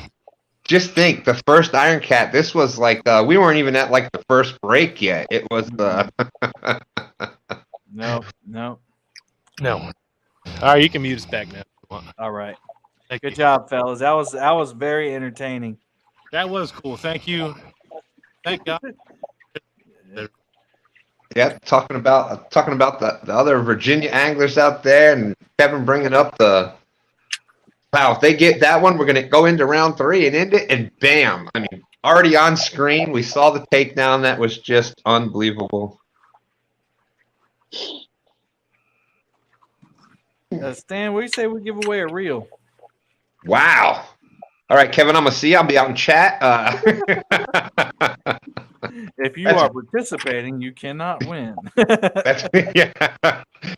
just think, the first Iron Cat, this was like, we weren't even at like the first break yet. It was No. No. All right, you can mute us back now. All right. Thank Good you. job, fellas. That was very entertaining. That was cool. Thank you. Thank God. Yeah, talking about the other Virginia anglers out there, and Kevin bringing up wow, if they get that one, we're going to go into round 3 and end it, and bam. I mean, already on screen, we saw the takedown. That was just unbelievable. Stan, what do you say we give away a reel? Wow. All right, Kevin, I'm going to see you. I'll be out in chat. If you are participating, you cannot win. Yeah.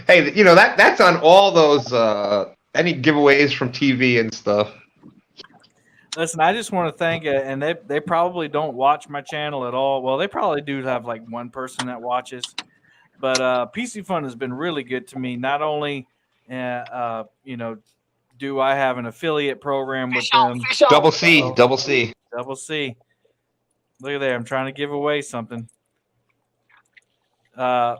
Hey, that's on all those any giveaways from TV and stuff. Listen, I just want to thank and they probably don't watch my channel at all. Well, they probably do have like one person that watches, but PC Fun has been really good to me. Not only do I have an affiliate program with them? Double C. Look at there. I'm trying to give away something. I'm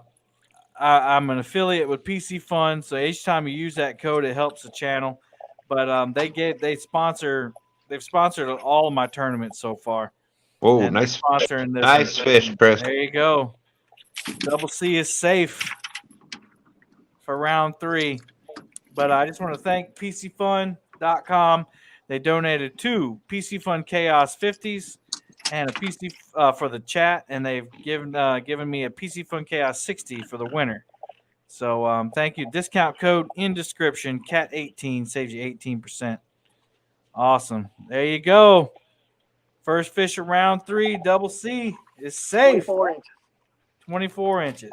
an affiliate with PC Fun, so each time you use that code, it helps the channel. But they've sponsored all of my tournaments so far. Whoa, and nice, sponsoring this. Nice fish, Chris. There you go. Double C is safe for round 3. But I just want to thank PCFun.com. They donated 2 PC Fun Chaos 50s and a PC for the chat, and they've given me a PC Fun Chaos 60 for the winner. So thank you. Discount code in description. CAT18 saves you 18%. Awesome. There you go. First fish of round 3. Double C is safe. 24 inches.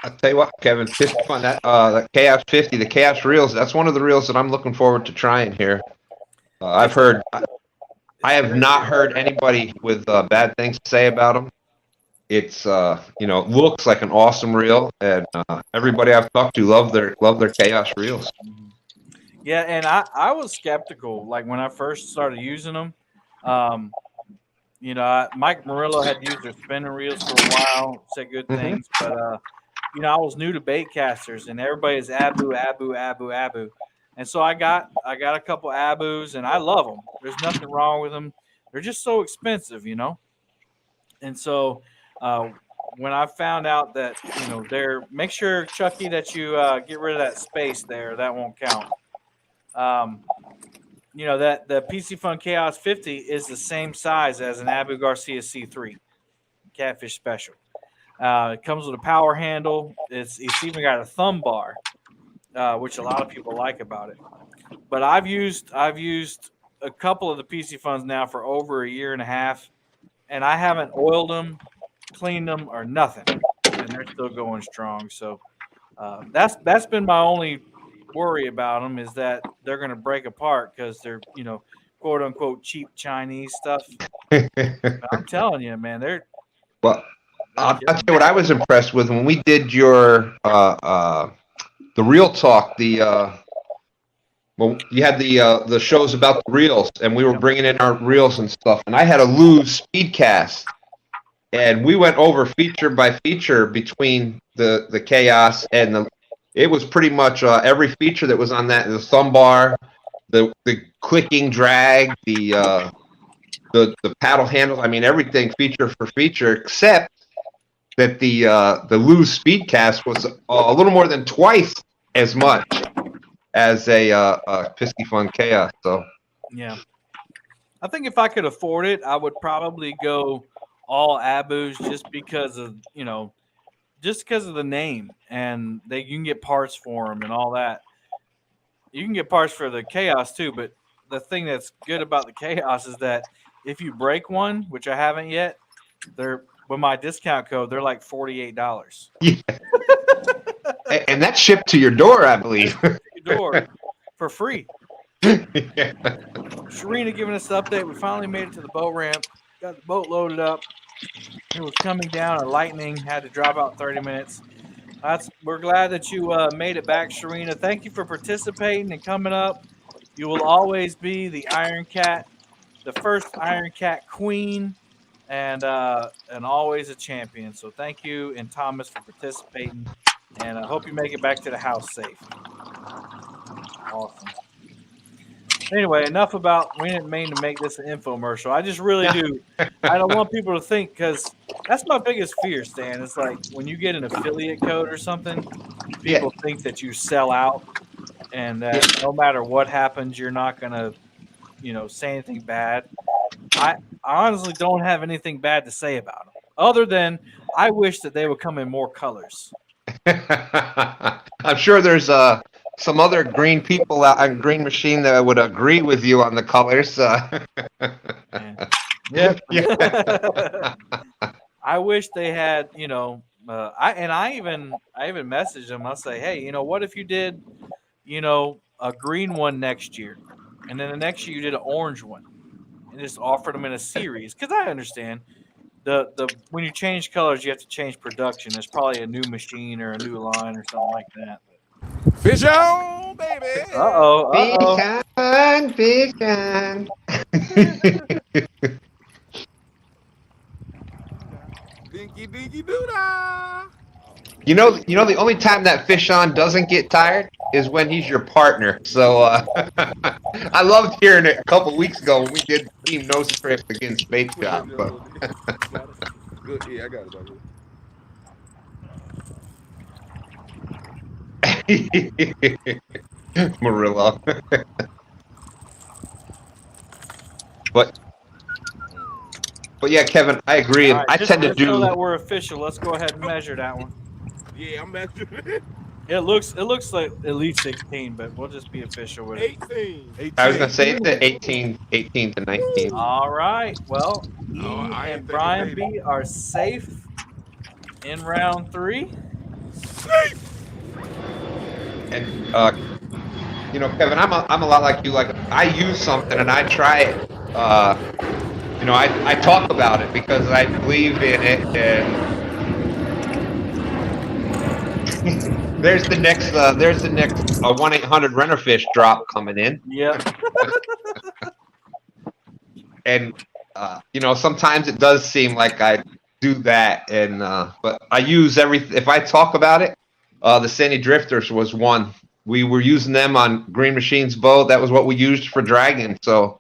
I'll tell you what, Kevin, Fish Fun, that Chaos 50, the Chaos reels, that's one of the reels that I'm looking forward to trying here. I have not heard anybody with bad things to say about them. it's looks like an awesome reel, and everybody I've talked to love their Chaos reels. Yeah, and I was skeptical like when I first started using them. Mike Murillo had used their spinning reels for a while, said good things, but I was new to bait casters, and everybody's Abu, and so I got a couple Abus, and I love them. There's nothing wrong with them. They're just so expensive, and so when I found out that make sure, Chucky, that you get rid of that space there. That won't count. That the PC Fun Chaos 50 is the same size as an Abu Garcia C3 Catfish Special. It comes with a power handle. It's even got a thumb bar, which a lot of people like about it. But I've used a couple of the PC Funs now for over a year and a half, and I haven't oiled them, cleaned them, or nothing, and they're still going strong. So that's been my only worry about them, is that they're going to break apart because they're quote unquote cheap Chinese stuff. I'm telling you, man, they're. Well, I'll tell you what I was impressed with when we did your the Reel Talk. You had the shows about the reels, and we were bringing in our reels and stuff. And I had a Lew's Speedcast, and we went over feature by feature between the Chaos and the. It was pretty much every feature that was on that: the thumb bar, the clicking drag, the paddle handle. I mean, everything feature for feature, except that the Lew's Speedcast was a little more than twice as much as a Pisky Fun Chaos. So yeah, I think if I could afford it, I would probably go all Abus just because of the name, and you can get parts for them and all that. You can get parts for the Chaos too, but the thing that's good about the Chaos is that if you break one, which I haven't yet, they're with my discount code, they're like $48. Yeah. And that's shipped to your door, I believe. Your door for free. Yeah. Sharina giving us the update. We finally made it to the boat ramp. Got the boat loaded up. It was coming down, a lightning, had to drop out 30 minutes. We're glad that you made it back, Sharina. Thank you for participating and coming up. You will always be the Iron Cat, the first Iron Cat queen, and always a champion. So thank you, and Thomas, for participating. And I hope you make it back to the house safe. Awesome. Anyway, enough about. We didn't mean to make this an infomercial. I just really do. I don't want people to think, because that's my biggest fear, Stan. It's like when you get an affiliate code or something, people think that you sell out, and that no matter what happens, you're not gonna, say anything bad. I honestly don't have anything bad to say about them, other than I wish that they would come in more colors. I'm sure there's some other green people out on Green Machine that would agree with you on the colors. Yeah. I wish they had, I even messaged them. I'll say, hey, what if you did, a green one next year, and then the next year you did an orange one, and just offered them in a series? Because I understand the when you change colors, you have to change production. There's probably a new machine or a new line or something like that. Fish on, baby. Fish on. Dinky dinky doo-dah. The only time that Fish on doesn't get tired is when he's your partner. So I loved hearing it a couple weeks ago when we did Team No Script against Bait Shop. Good, yeah, I got it, buddy. Murillo. But yeah, Kevin, I agree. Right, I tend to do so that we're official. Let's go ahead and measure that one. Yeah, I'm measuring it. It looks like at least 16, but we'll just be official with it. 18. I was gonna say it's at 18 to 19. All right. Well, and Brian B are safe in round 3. Safe. And Kevin, I'm a lot like you. Like, I use something and I try it You know, I talk about it because I believe in it, and there's the next 1-800 Renterfish drop coming in. Yep. And you know, sometimes it does seem like I do that, and but I use if I talk about it, the Sandy Drifters was one. We were using them on Green Machine's boat. That was what we used for dragging. So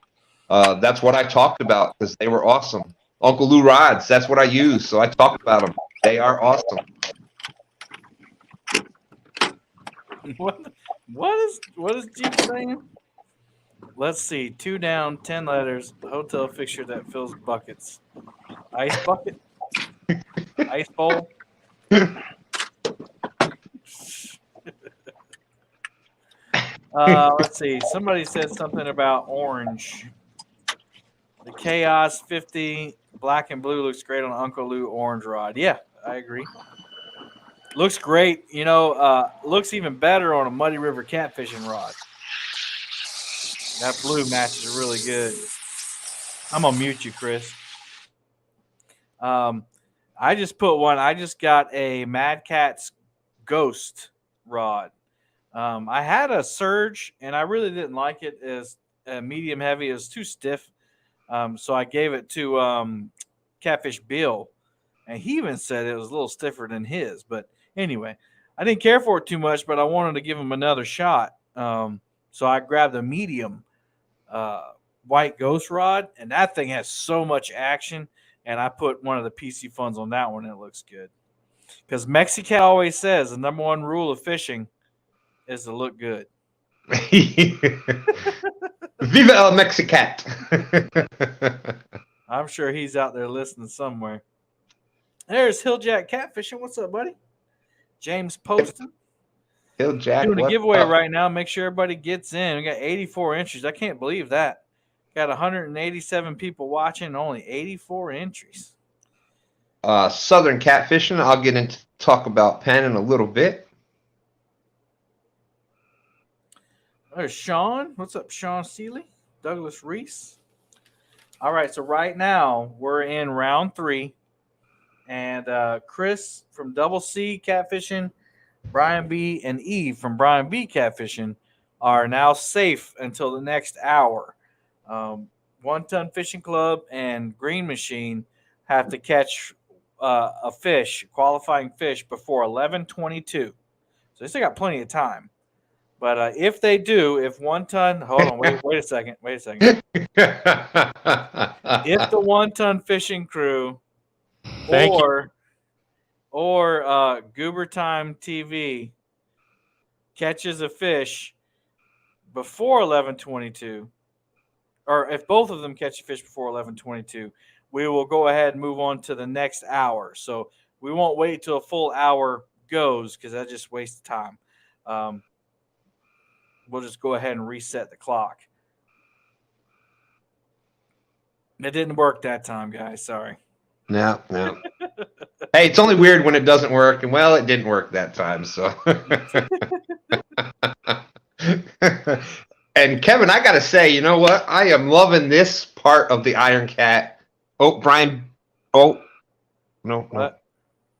that's what I talked about because they were awesome. Uncle Lou rods, that's what I use. So I talked about them. They are awesome. What is Jeep saying? Let's see. 2 down, 10 letters. Hotel fixture that fills buckets. Ice bucket. Ice bowl. Let's see. Somebody said something about orange. The Chaos 50 black and blue looks great on Uncle Lou orange rod. Yeah, I agree. Looks great. You know, looks even better on a Muddy River catfishing rod. That blue matches really good. I'm going to mute you, Chris. I just put one. I just got a Mad Cat's Ghost rod. I had a Surge, and I really didn't like it as medium heavy. It was too stiff. So I gave it to Catfish Bill, and he even said it was a little stiffer than his. But anyway, I didn't care for it too much, but I wanted to give him another shot. So I grabbed a medium white Ghost rod, and that thing has so much action. And I put one of the PC funds on that one, and it looks good. Because Mexicat always says the number one rule of fishing is to look good. Viva el Mexicat. I'm sure he's out there listening somewhere. There's Hilljack Catfishing. What's up, buddy? James Poston. Hilljack. Doing a giveaway right now. Make sure everybody gets in. We got 84 entries. I can't believe that. Got 187 people watching and only 84 entries. Southern Catfishing. I'll get into talk about Penn in a little bit. There's Sean. What's up, Sean Seeley? Douglas Reese. All right, so right now we're in round 3. And Chris from Double C Catfishing, Brian B, and Eve from Brian B Catfishing are now safe until the next hour. 1 Ton Fishing Club and Green Machine have to catch a fish, qualifying fish, before 11:22. So they still got plenty of time. But if they do, if 1 Ton, hold on, wait a second. If the 1 Ton Fishing Crew or Goober Time TV catches a fish before 11:22, or if both of them catch a fish before 11:22, we will go ahead and move on to the next hour. So we won't wait till a full hour goes because that just wastes time. We'll just go ahead and reset the clock. It didn't work that time, guys. Sorry. No. Hey, it's only weird when it doesn't work, and well, it didn't work that time. So. And Kevin, I gotta say, you know what? I am loving this part of the Iron Cat. Oh, Brian. Oh, no. What?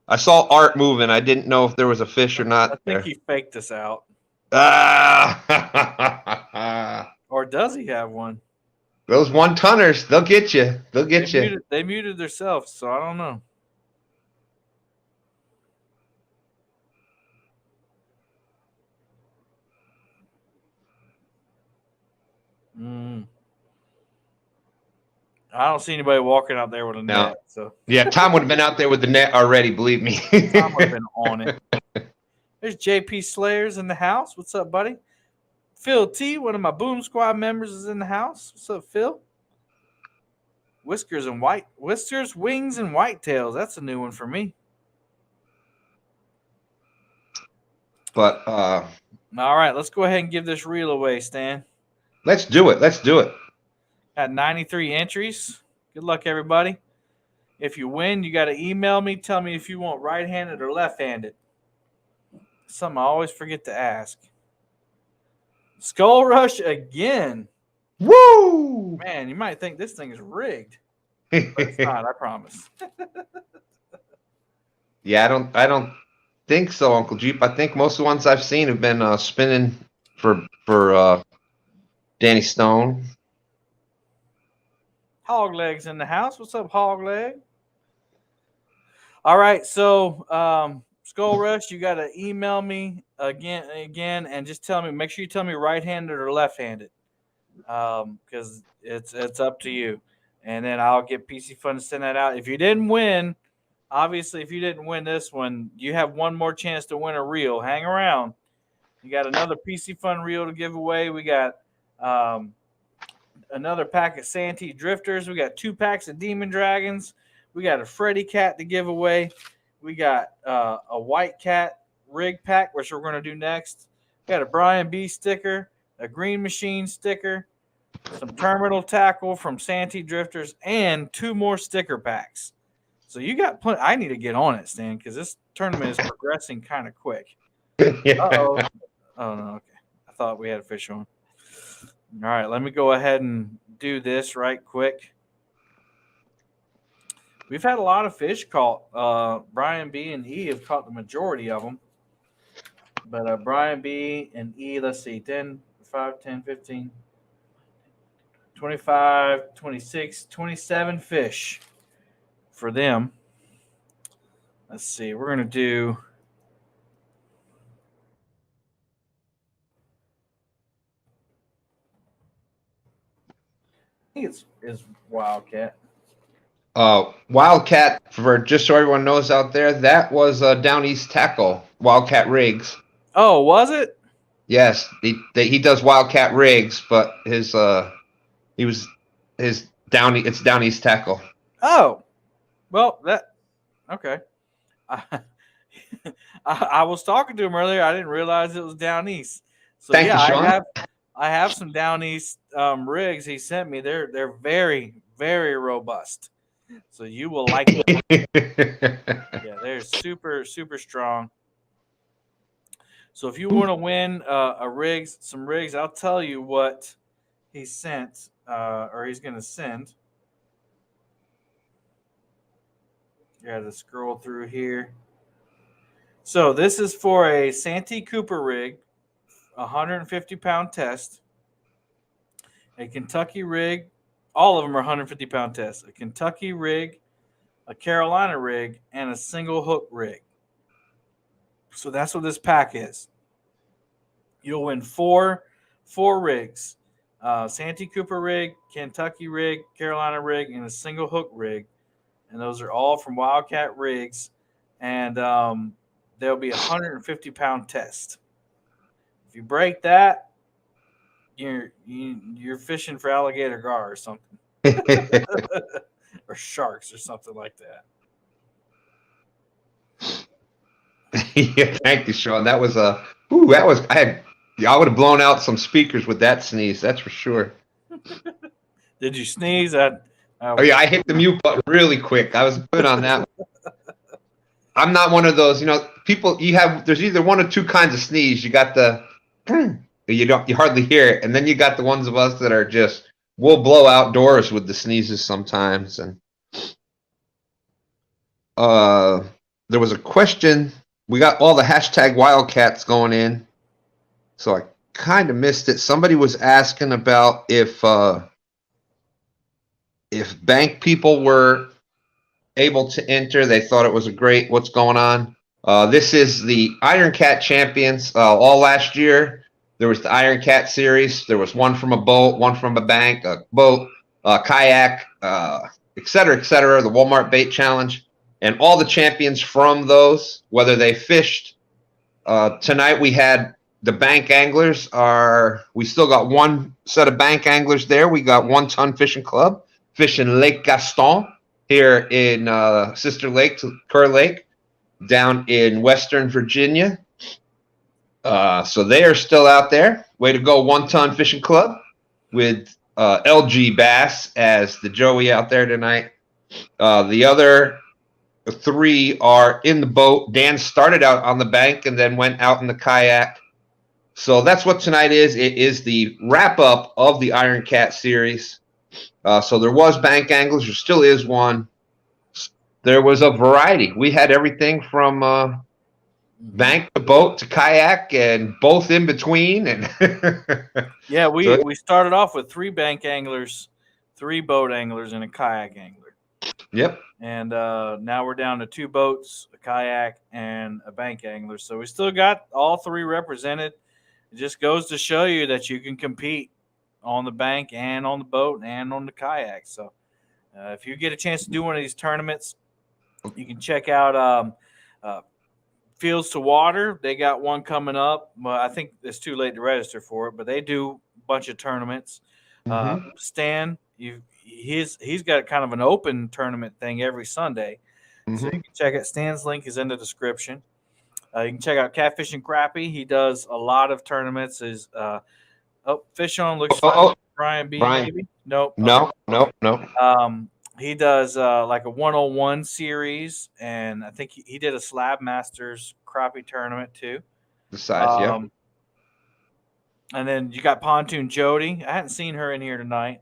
I saw Art moving. I didn't know if there was a fish or not. I think he faked us out. Or does he have one? Those 1 tonners, they'll get you. They'll get you. They muted themselves, so I don't know. I don't see anybody walking out there with a net. So yeah, Tom would have been out there with the net already. Believe me. Tom would have been on it. There's JP Slayers in the house. What's up, buddy? Phil T, one of my Boom Squad members, is in the house. What's up, Phil? Whiskers, wings, and whitetails. That's a new one for me. But all right, let's go ahead and give this reel away, Stan. Let's do it. Got 93 entries. Good luck, everybody. If you win, you got to email me. Tell me if you want right-handed or left-handed. Something I always forget to ask. Skull Rush again. Woo! Man, you might think this thing is rigged. it's not, I promise. Yeah, I don't think so, Uncle Jeep. I think most of the ones I've seen have been spinning for Danny Stone. Hog Leg's in the house. What's up, Hog Leg? All right, so Skull Rush, you got to email me again, and just tell me. Make sure you tell me right-handed or left-handed, because it's up to you. And then I'll get PC Fun to send that out. If you didn't win, obviously, if you didn't win this one, you have one more chance to win a reel. Hang around. You got another PC Fun reel to give away. We got another pack of Santee Drifters. We got 2 packs of Demon Dragons. We got a Freddy Cat to give away. We got a White Cat rig pack, which we're going to do next. We got a Brian B sticker, a Green Machine sticker, some terminal tackle from Santee Drifters, and 2 more sticker packs. So you got plenty. I need to get on it, Stan, because this tournament is progressing kind of quick. Uh-oh. Oh, no. Okay. I thought we had a fish on. All right. Let me go ahead and do this right quick. We've had a lot of fish caught. Brian B and E have caught the majority of them. But Brian B and E, let's see, 10, 5, 10, 15, 25, 26, 27 fish for them. Let's see. We're going to do I think it's Wildcat. Wildcat, for just so everyone knows out there, that was Down East Tackle, Wildcat Rigs. Oh, was it? Yes, he does Wildcat Rigs, but it's Down East Tackle. Oh, well, okay. I was talking to him earlier. I didn't realize it was Down East. So Thank you, Sean. I have some Down East rigs he sent me. They're very, very robust. So you will like them. Yeah, they're super, super strong. So if you want to win some rigs, I'll tell you what he sent or he's going to send. You got to scroll through here. So this is for a Santee Cooper rig, 150-pound test, a Kentucky rig. All of them are 150-pound tests. A Kentucky rig, a Carolina rig, and a single hook rig. So that's what this pack is. You'll win four rigs. Santee Cooper rig, Kentucky rig, Carolina rig, and a single hook rig. And those are all from Wildcat Rigs. And there'll be a 150-pound test. If you break that, you're fishing for alligator gar or something. Or sharks or something like that. Yeah, thank you, Sean. I would have blown out some speakers with that sneeze, that's for sure. Did you sneeze? Oh yeah, I hit the mute button really quick. I was good on that. I'm not one of those, people there's either one or two kinds of sneeze. You got the you hardly hear it, and then you got the ones of us that are just we'll blow outdoors with the sneezes sometimes. And there was a question. We got all the hashtag Wildcats going in, so I kind of missed it. Somebody was asking about if bank people were able to enter. They thought it was a great what's going on. This is the Iron Cat champions. All last year, there was the Iron Cat series. There was one from a boat, one from a bank, a boat, kayak, et cetera, the Walmart Bait Challenge. And all the champions from those, whether they fished. Tonight we had the bank anglers. We still got one set of bank anglers there. We got One Ton Fishing Club fishing Lake Gaston here in Sister Lake, Kerr Lake, down in Western Virginia. So they are still out there. Way to go, One Ton Fishing Club with LG Bass as the Joey out there tonight. The other three are in the boat. Dan started out on the bank and then went out in the kayak. So that's what tonight is. It is the wrap-up of the Iron Cat series. So there was bank anglers. There still is one. There was a variety. We had everything from bank to boat to kayak and both in between. And yeah, So- we started off with 3 bank anglers, 3 boat anglers, and a kayak angler. Yep. And now we're down to 2 boats, a kayak, and a bank angler. So we still got all 3 represented. It just goes to show you that you can compete on the bank and on the boat and on the kayak. So if you get a chance to do one of these tournaments, you can check out Fields to Water. They got one coming up. Well, I think it's too late to register for it, but they do a bunch of tournaments. Stan, he's got kind of an open tournament thing every Sunday. So you can check it. Stan's link is in the description. You can check out Catfish and Crappie. He does a lot of tournaments. Fish on looks like Brian B. Brian. Maybe nope. No. He does like a 101 series, and I think he did a Slab Masters crappie tournament too. The size, yeah. And then you got Pontoon Jody. I hadn't seen her in here tonight,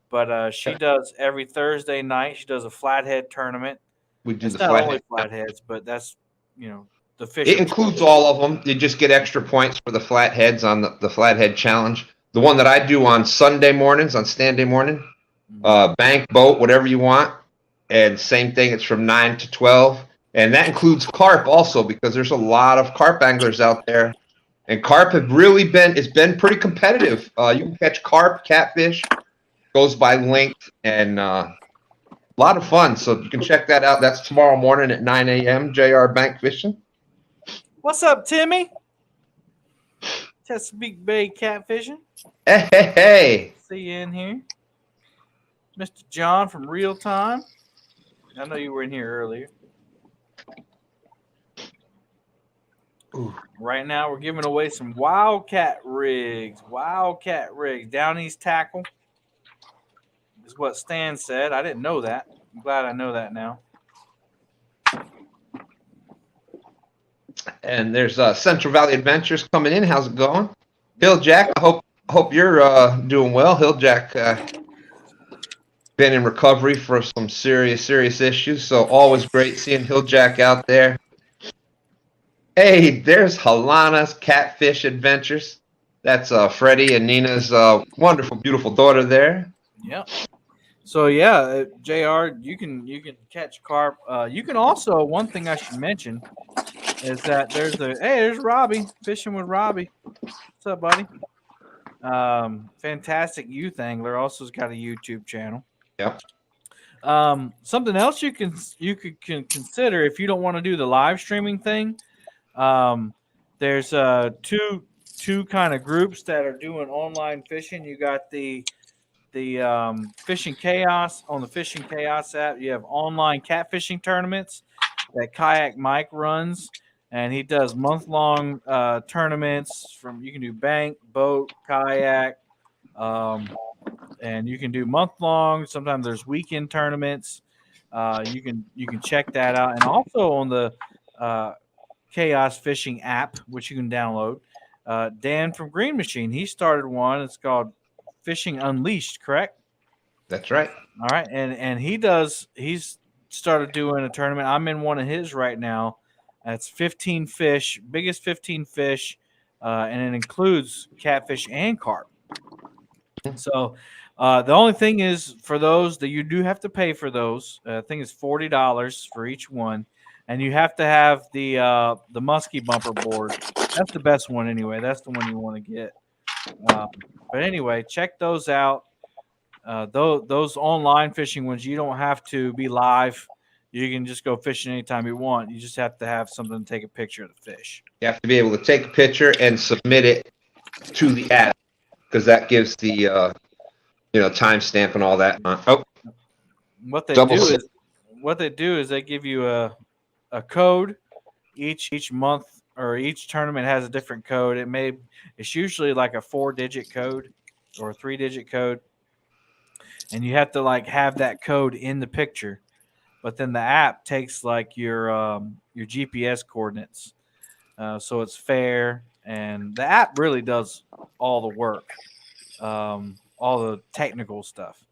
but she does every Thursday night. She does a flathead tournament. We do it's the not only flathead. flatheads, but that's the fish. It includes all of them. You just get extra points for the flatheads on the flathead challenge. The one that I do on Sunday mornings, on stand day morning, bank, boat, whatever you want. And same thing, it's from 9 to 12. And that includes carp also, because there's a lot of carp anglers out there. And carp it's been pretty competitive. You can catch carp, catfish, goes by length, and a lot of fun. So you can check that out. That's tomorrow morning at 9 a.m., JR Bank Fishing. What's up, Timmy? Chesapeake Bay Catfishing. Hey. See you in here. Mr. John from Real Time. I know you were in here earlier. Ooh. Right now, we're giving away some Wildcat rigs. Wildcat rigs. Down East Tackle is what Stan said. I didn't know that. I'm glad I know that now. And there's Central Valley Adventures coming in. How's it going? Hilljack, I hope you're doing well. Hilljack been in recovery for some serious issues, so always great seeing Hilljack out there. Hey, there's Halana's Catfish Adventures. That's Freddie and Nina's wonderful, beautiful daughter there. Yep. So yeah, JR, you can catch carp. You can also, one thing I should mention is that there's Robbie fishing with Robbie. What's up, buddy? Fantastic youth angler. Also has got a YouTube channel. Yep. Something else you can consider if you don't want to do the live streaming thing. There's two kind of groups that are doing online fishing. You got the Fishing Chaos on the Fishing Chaos app. You have online catfishing tournaments that Kayak Mike runs, and he does month-long tournaments. You can do bank, boat, kayak, and you can do month-long. Sometimes there's weekend tournaments. You can check that out, and also on the Chaos Fishing app, which you can download. Dan from Green Machine, he started one. It's called Fishing Unleashed, correct? That's right. All right, and he's started doing a tournament. I'm in one of his right now. That's 15 fish, biggest 15 fish, and it includes catfish and carp. So the only thing is, for those that you do have to pay for those, I think it's $40 for each one. And you have to have the muskie bumper board. That's the best one anyway. That's the one you want to get. But anyway, check those out. Those online fishing ones, you don't have to be live. You can just go fishing anytime you want. You just have to have something to take a picture of the fish. You have to be able to take a picture and submit it to the app, because that gives the timestamp and all that. What they do is they give you a code. Each month or each tournament has a different code. It's usually like a 4-digit code or a 3-digit code, and you have to have that code in the picture. But then the app takes your GPS coordinates, so it's fair. And the app really does all the work, all the technical stuff.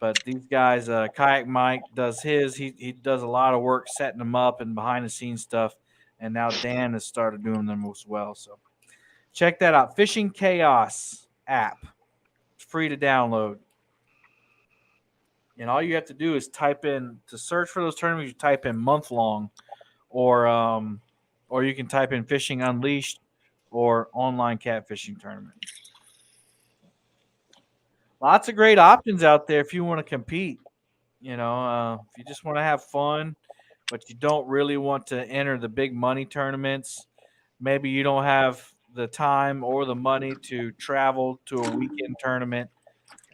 But these guys, Kayak Mike does his. He does a lot of work setting them up and behind the scenes stuff. And now Dan has started doing them as well. So check that out. Fishing Chaos app. It's free to download. And all you have to do is type in to search for those tournaments. You type in month long, or you can type in Fishing Unleashed or online catfishing tournament. Lots of great options out there if you want to compete. You know, if you just want to have fun, but you don't really want to enter the big money tournaments. Maybe you don't have the time or the money to travel to a weekend tournament.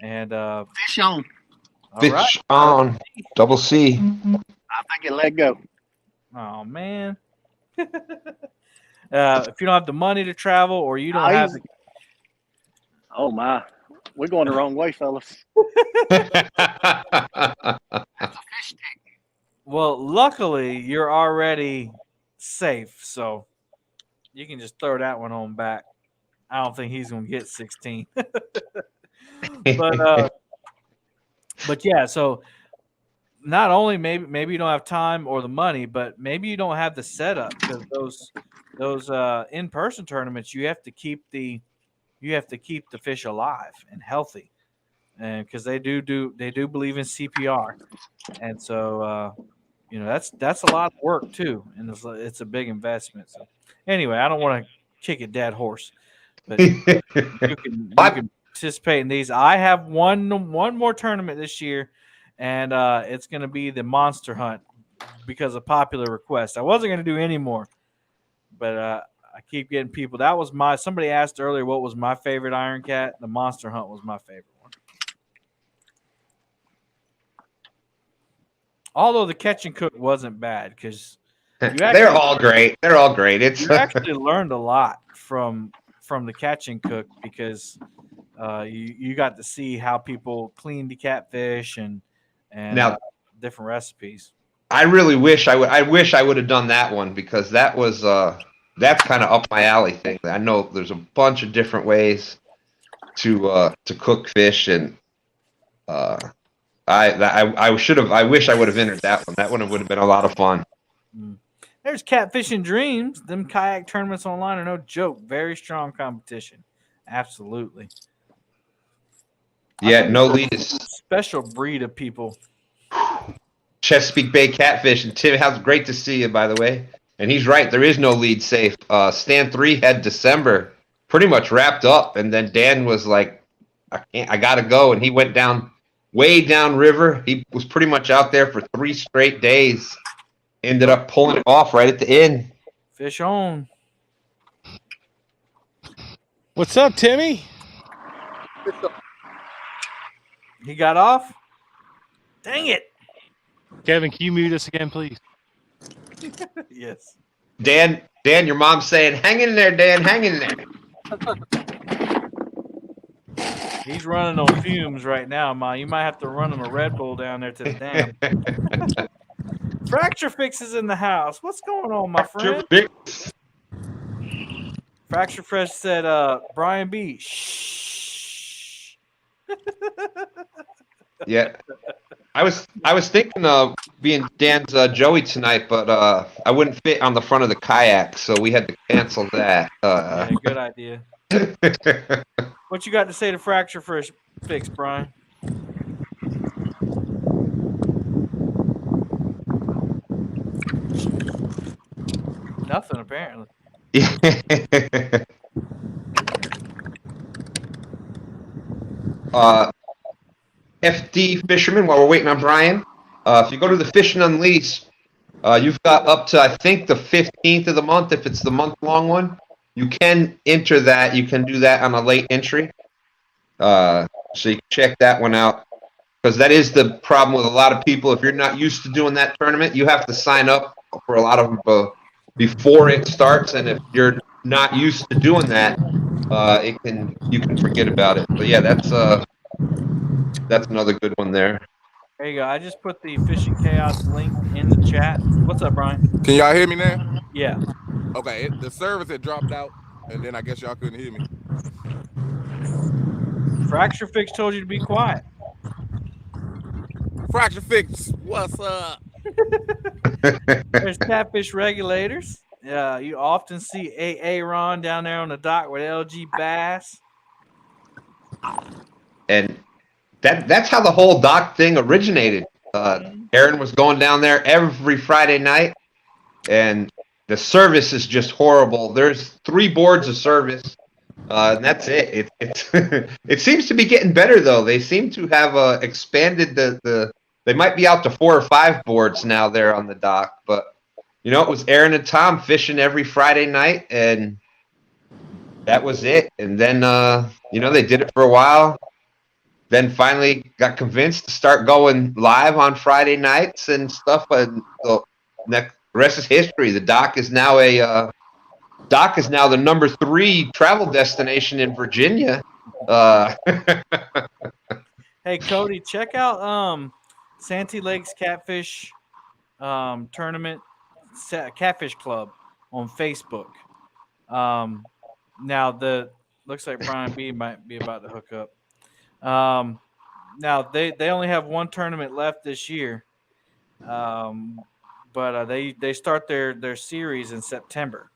And Fish on. Fish on. Double C. I think it let go. Oh man. If you don't have the money to travel, or you don't have the... Oh my, we're going the wrong way, fellas. Well, luckily you're already safe, so you can just throw that one on back. I don't think he's gonna get 16. But yeah, so not only maybe you don't have time or the money, but maybe you don't have the setup, because those in-person tournaments, you have to keep the fish alive and healthy, and because they do believe in CPR, and so that's a lot of work too, and it's a big investment. So anyway, I don't want to kick a dead horse, but you can participate in these. I have one more tournament this year, and it's going to be the Monster Hunt because of popular request. I wasn't going to do any more, but I keep getting people. That was somebody asked earlier what was my favorite Iron Cat. The Monster Hunt was my favorite one. Although the catch and cook wasn't bad, because they're all great. They're all great. You actually learned a lot from the catch and cook, because you got to see how people clean the catfish and now, different recipes. I really wish I would have done that one, because that was that's kind of up my alley thing. I know there's a bunch of different ways to cook fish, and I wish I would have entered that one. That one would have been a lot of fun. There's Catfishing Dreams. Them kayak tournaments online are no joke. Very strong competition. Absolutely. Yeah, no lead is special breed of people. Chesapeake Bay Catfish, and Tim, how's great to see you, by the way. And he's right, there is no lead safe. Stand 3 had December pretty much wrapped up, and then Dan was like, I gotta go, and he went way down river. He was pretty much out there for 3 straight days. Ended up pulling it off right at the end. Fish on. What's up, Timmy? He got off? Dang it. Kevin, can you mute us again, please? Yes. Dan, your mom's saying, hang in there, Dan, hang in there. He's running on fumes right now, Ma. You might have to run him a Red Bull down there to the dam. Fracture Fix is in the house. What's going on, my friend? Fracture Fresh said, Brian B. Shh. Yeah. I was thinking of being Dan's Joey tonight, but I wouldn't fit on the front of the kayak, so we had to cancel that. Yeah, good idea. What you got to say to Fracture Fix, Brian? Nothing, apparently. FD Fisherman, while we're waiting on Brian, if you go to the Fishing Unleashed, you've got up to, I think, the 15th of the month, if it's the month-long one. You can enter that. You can do that on a late entry. So you can check that one out, because that is the problem with a lot of people. If you're not used to doing that tournament, you have to sign up for a lot of them before it starts, and if you're not used to doing that, you can forget about it. But yeah, that's another good one there. There you go. I just put the Fishing Chaos link in the chat. What's up, Brian? Can y'all hear me now? Yeah. Okay, the service had dropped out, and then I guess y'all couldn't hear me. Fracture Fix told you to be quiet. Fracture Fix, what's up? There's Catfish regulators. You often see Aaron down there on the dock with LG Bass. And that's how the whole dock thing originated. Aaron was going down there every Friday night, and the service is just horrible. There's 3 boards of service, and that's it. It seems to be getting better though. They seem to have expanded the. They might be out to 4 or 5 boards now there on the dock, but you know, it was Aaron and Tom fishing every Friday night, and that was it. And then you know, they did it for a while. Then finally got convinced to start going live on Friday nights and stuff. And the rest is history. The dock is now the number 3 travel destination in Virginia. Hey Cody, check out Santee Lakes Catfish Tournament Catfish Club on Facebook. Now looks like Brian B might be about to hook up. Now they only have 1 tournament left this year, but they start their series in September.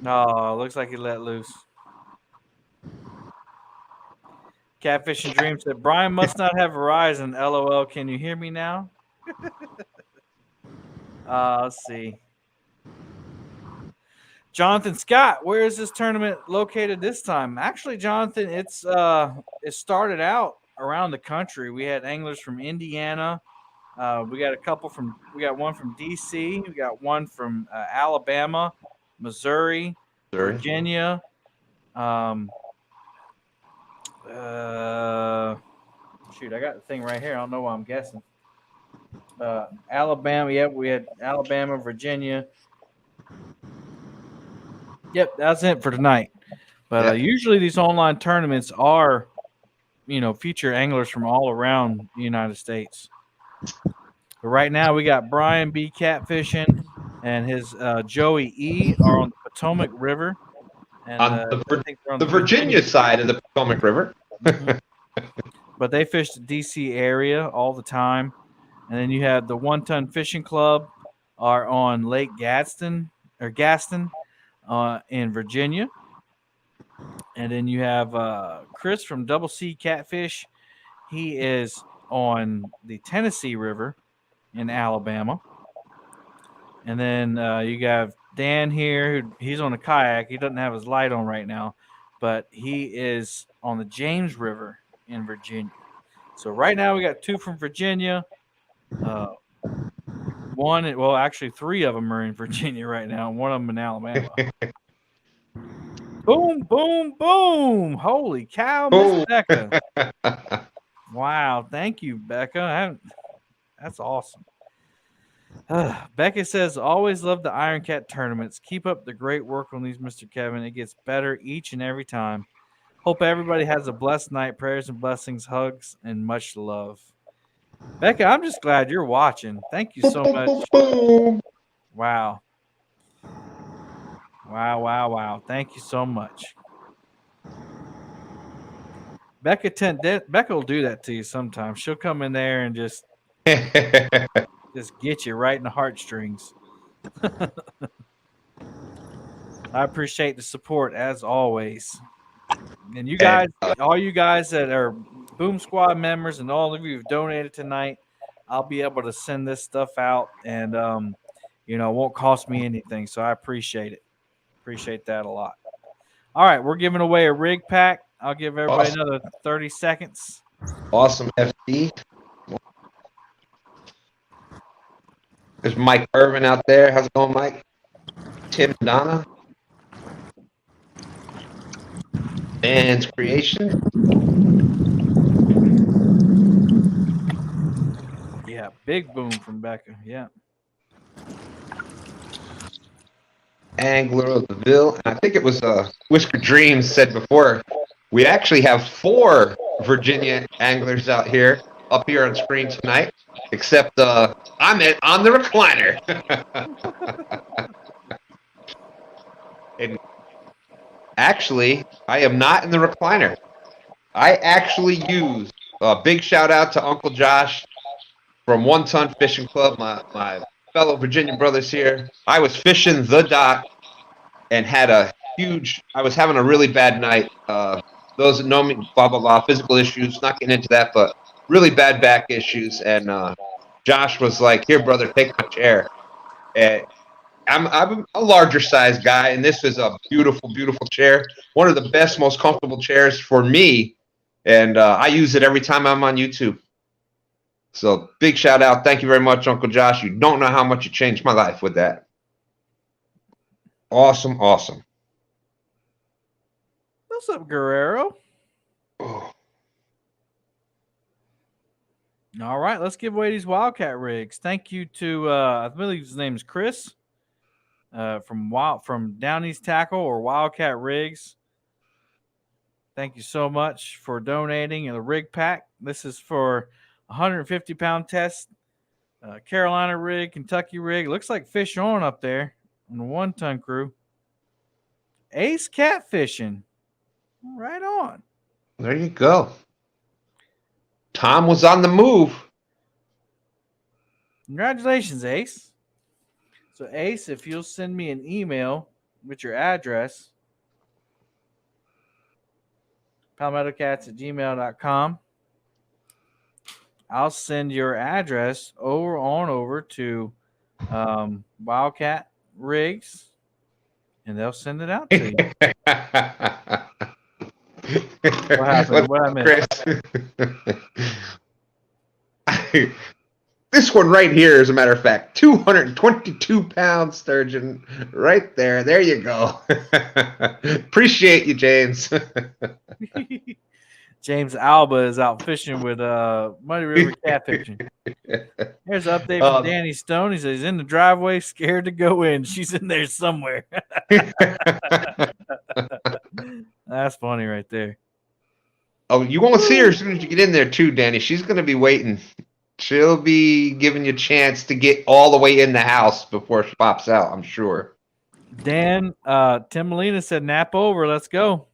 No, looks like he let loose. Catfish and Dream said Brian must not have Verizon. LOL. Can you hear me now? Let's see. Jonathan Scott, where is this tournament located this time? Actually, Jonathan, it started out around the country. We had anglers from Indiana. We got one from DC. We got one from Alabama, Missouri, Virginia. Shoot, I got the thing right here. I don't know why I'm guessing. Alabama. Yep, we had Alabama, Virginia. Yep, that's it for tonight. But usually these online tournaments are, feature anglers from all around the United States. But right now we got Brian B. catfishing, and his Joey E. are on the Potomac River. And on the Virginia side of the Potomac River. But they fish the D.C. area all the time. And then you have the 1 Ton Fishing Club are on Lake Gaston in Virginia. And then you have Chris from Double C Catfish. He is on the Tennessee River in Alabama. And then you have Dan here. He's on a kayak. He doesn't have his light on right now, but he is on the James River in Virginia. So right now we got 2 from Virginia. 3 of them are in Virginia right now, and 1 of them in Alabama. Boom, boom, boom. Holy cow, Miss Becca. Wow. Thank you, Becca. That's awesome. Becca says, always love the Iron Cat tournaments. Keep up the great work on these, Mr. Kevin. It gets better each and every time. Hope everybody has a blessed night. Prayers and blessings, hugs, and much love. Becca, I'm just glad you're watching. Thank you so much. Wow. Wow. Thank you so much. Becca will do that to you sometimes. She'll come in there and just get you right in the heartstrings. I appreciate the support as always. And you guys, all you guys that are Boom Squad members and all of you who've donated tonight, I'll be able to send this stuff out, and it won't cost me anything. So I appreciate it. Appreciate that a lot. All right, we're giving away a rig pack. I'll give everybody another 30 seconds. Awesome, FD. There's Mike Irvin out there. How's it going, Mike? Tim Donna. Dan's Creation. Yeah, big boom from Becca. Yeah. Angler of the Ville. And I think it was Whisker Dreams said before, we actually have 4 Virginia anglers up here on screen tonight, except I'm on the recliner. And actually, I am not in the recliner. I actually use Big shout out to Uncle Josh from One Ton Fishing Club, my fellow Virginia brothers here. I was fishing the dock and I was having a really bad night. Those that know me, blah, blah, blah, physical issues, not getting into that, but really bad back issues. And Josh was like, here, brother, take my chair. And I'm a larger size guy, and this is a beautiful, beautiful chair. One of the best, most comfortable chairs for me. And I use it every time I'm on YouTube. So big shout out. Thank you very much, Uncle Josh. You don't know how much you changed my life with that. Awesome, awesome. What's up, Guerrero? Oh. All right, let's give away these Wildcat rigs. Thank you to I believe his name is Chris from Down East Tackle or Wildcat Rigs. Thank you so much for donating a rig pack. This is for 150-pound test, Carolina rig, Kentucky rig. Looks like fish on up there on the 1-ton crew. Ace catfishing. Right on. There you go. Tom was on the move. Congratulations, Ace. So, Ace, if you'll send me an email with your address, palmettocats@gmail.com, I'll send your address over to Wildcat Rigs, and they'll send it out to you. What happened? What I missed? Chris? This one right here, as a matter of fact, 222-pound sturgeon right there. There you go. Appreciate you, James. James Alba is out fishing with Muddy River catfishing. Here's an update from Danny Stone. He says he's in the driveway, scared to go in. She's in there somewhere. That's funny right there. Oh, you won't see her as soon as you get in there, too, Danny. She's going to be waiting. She'll be giving you a chance to get all the way in the house before she pops out, I'm sure. Dan, Tim Molina said, nap over. Let's go.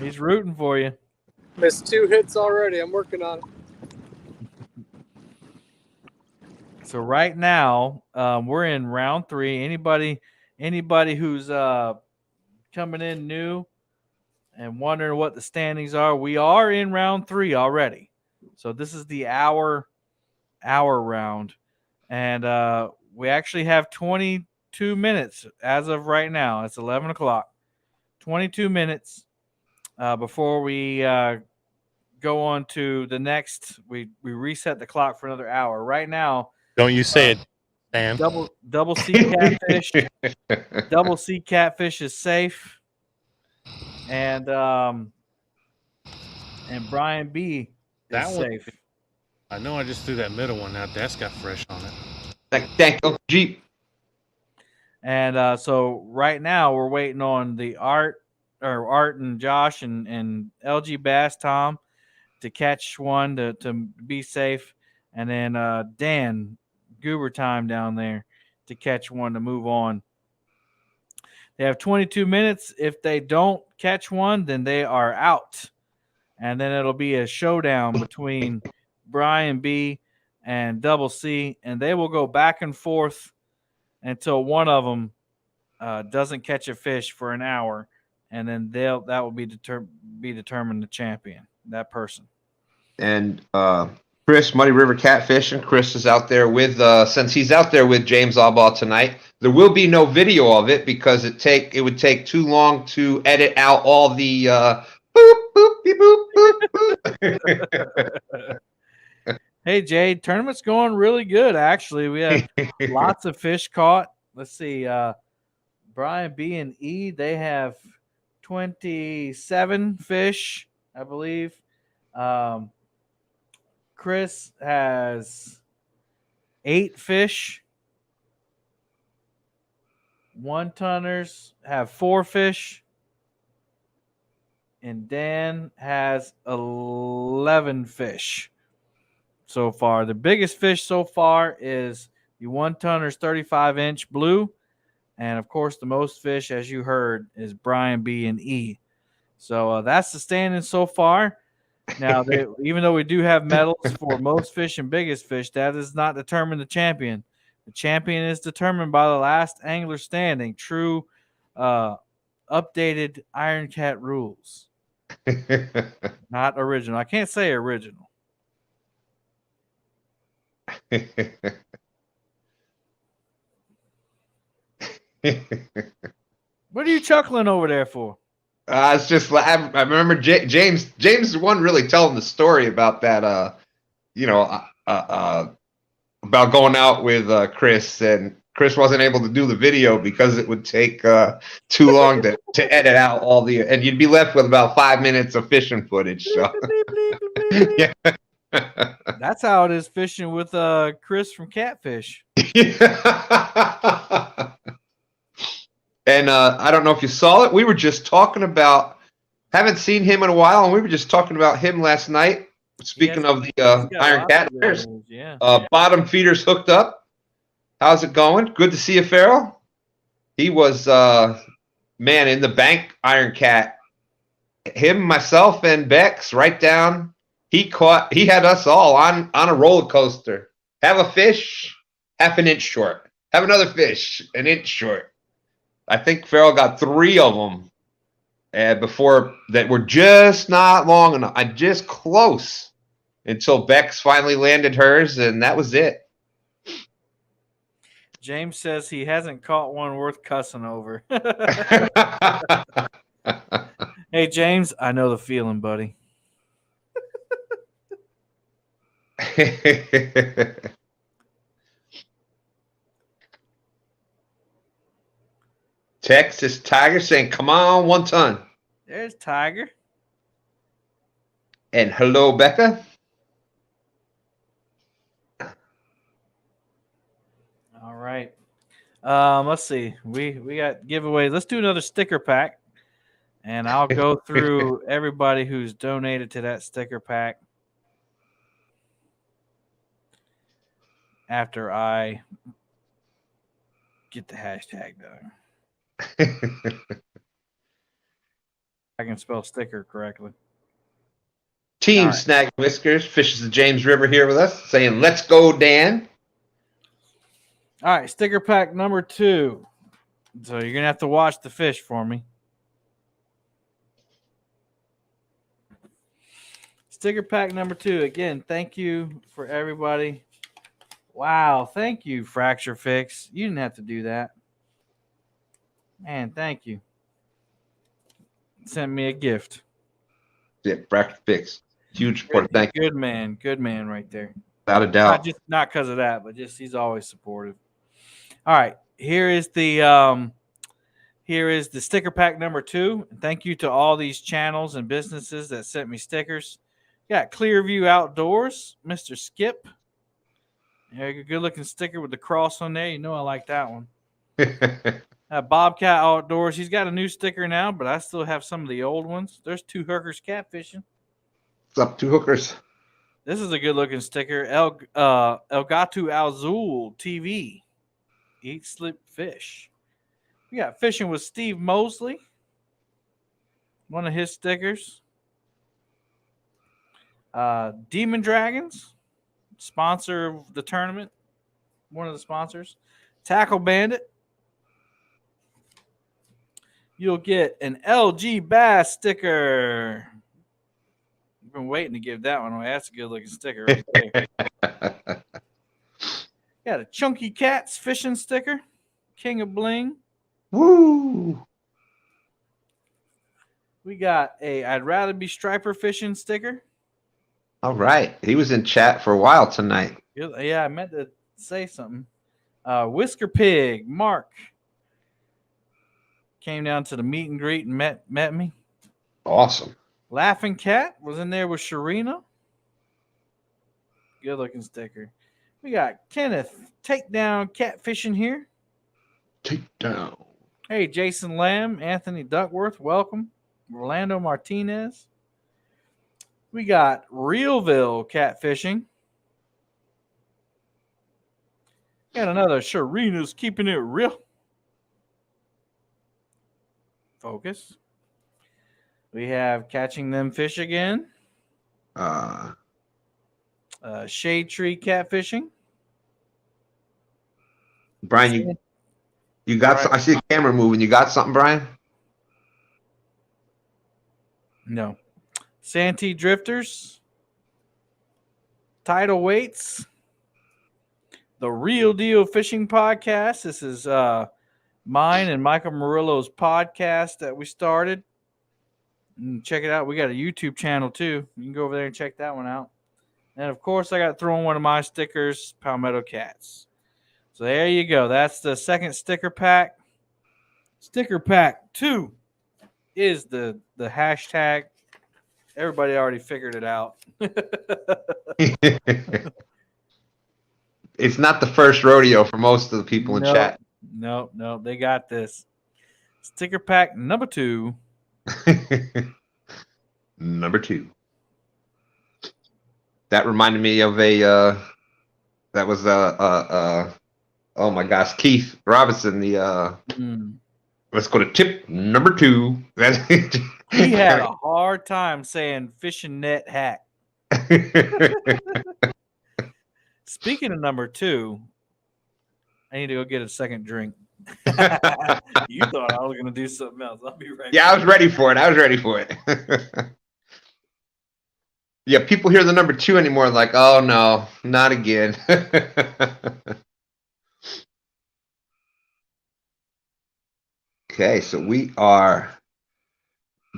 He's rooting for you. Missed 2 hits already. I'm working on it. So right now, we're in round 3. Anybody who's coming in new and wondering what the standings are, we are in round 3 already. So this is the hour round. And we actually have 22 minutes as of right now. It's 11 o'clock. 22 minutes before we go on to the next. We reset the clock for another hour. Right now. Don't you say it, Sam. Double C catfish. Double C catfish is safe. And Brian B is safe. I know I just threw that middle one out. That's got fresh on it. Thank you, Jeep. And so right now we're waiting on the Art and Josh and LG Bass Tom to catch one to be safe, and then Dan Goober Time down there to catch one to move on. They have 22 minutes. If they don't catch one, then they are out. And then it'll be a showdown between Brian B and Double C, and they will go back and forth until one of them doesn't catch a fish for an hour, and then that will be determined the champion, that person. And Chris, Muddy River Catfishing. Chris is out there with, since he's out there with James Albaugh tonight, there will be no video of it because it would take too long to edit out all the boop, boop, beep, boop, boop, boop. Hey, Jay, tournament's going really good, actually. We have lots of fish caught. Let's see. Brian B and E, they have 27 fish, I believe. Chris has 8 fish. 1-tonners have 4 fish. And Dan has 11 fish so far. The biggest fish so far is the 1-tonner's 35-inch blue. And, of course, the most fish, as you heard, is Brian B and E. So that's the standing so far. Now, even though we do have medals for most fish and biggest fish, that does not determine the champion. The champion is determined by the last angler standing. True, updated Iron Cat rules. Not original. I can't say original. What are you chuckling over there for? It's just I remember James is the one really telling the story about that. About going out with Chris, and Chris wasn't able to do the video because it would take too long to edit out all the, and you'd be left with about 5 minutes of fishing footage. So yeah. That's how it is fishing with Chris from Catfish. And I don't know if you saw it. We were just talking about, haven't seen him in a while, and we were just talking about him last night. Speaking of the Iron Cat, bottom feeders hooked up. How's it going? Good to see you, Farrell. He was, man, in the bank Iron Cat. Him, myself, and Bex right down. He had us all on a roller coaster. Have a fish, half an inch short. Have another fish, an inch short. I think Farrell got 3 of them before that were just not long enough. Just close until Bex finally landed hers, and that was it. James says he hasn't caught one worth cussing over. Hey, James, I know the feeling, buddy. Texas Tiger saying, come on, 1 ton. There's Tiger. And hello, Becca. All right. Let's see. We got giveaways. Let's do another sticker pack. And I'll go through everybody who's donated to that sticker pack after I get the hashtag done. I can spell sticker correctly. Team right. Snag Whiskers fishes the James River here with us, saying, let's go, Dan. All right, sticker pack number 2. So you're going to have to watch the fish for me. Sticker pack number 2. Again, thank you for everybody. Wow, thank you, Fracture Fix. You didn't have to do that. Man, thank you. Sent me a gift. Yeah, Fracture Fix. Huge support. Thank you. Good man right there. Without a doubt. Not because of that, but just he's always supportive. All right, here is the sticker pack number 2. Thank you to all these channels and businesses that sent me stickers. Got Clearview Outdoors, Mr. Skip. Yeah, a good looking sticker with the cross on there. You know I like that one. Bobcat Outdoors. He's got a new sticker now, but I still have some of the old ones. There's 2 hookers catfishing. What's up, 2 hookers? This is a good looking sticker. El Gato Azul TV. Eat, Slip, Fish. We got Fishing with Steve Mosley. One of his stickers. Demon Dragons. Sponsor of the tournament. One of the sponsors. Tackle Bandit. You'll get an LG Bass sticker. I've been waiting to give that one away. That's a good looking sticker right there. Got a Chunky Cats fishing sticker. King of Bling. Woo! We got a I'd Rather Be Striper fishing sticker. All right. He was in chat for a while tonight. Yeah, I meant to say something. Whisker Pig, Mark. Came down to the meet and greet and met me. Awesome. Laughing Cat was in there with Sharina. Good looking sticker. We got Kenneth Takedown Catfishing here. Takedown. Hey, Jason Lamb, Anthony Duckworth, welcome. Orlando Martinez. We got Realville Catfishing. Got another Sharina's Keeping It Real. Focus. We have Catching Them Fish Again. Shade Tree Catfishing. Brian, you got. I see the camera moving. You got something, Brian? No. Santee Drifters. Tidal Weights. The Real Deal Fishing Podcast. This is mine and Michael Murillo's podcast that we started. And check it out. We got a YouTube channel too. You can go over there and check that one out. And of course, I got thrown one of my stickers, Palmetto Cats. So there you go. That's the second sticker pack. Sticker pack 2 is the hashtag. Everybody already figured it out. It's not the first rodeo for most of the people in chat. No, they got this. Sticker pack number 2. Number 2. That reminded me of a that was oh my gosh, Keith Robinson, the let's go to tip number 2. He had a hard time saying fishing net hack. Speaking of number 2, I need to go get a second drink. You thought I was going to do something else. I'll be right back. I was ready for it. Yeah, people hear the number 2 anymore like, oh no, not again. Okay, so we are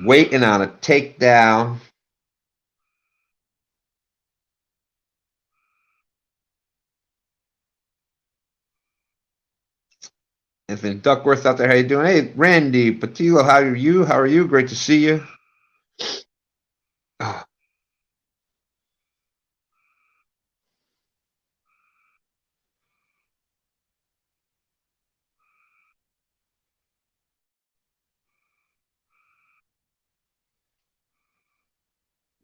waiting on a takedown. Anthony Duckworth out there, how you doing? Hey, Randy Patillo, how are you? How are you? Great to see you.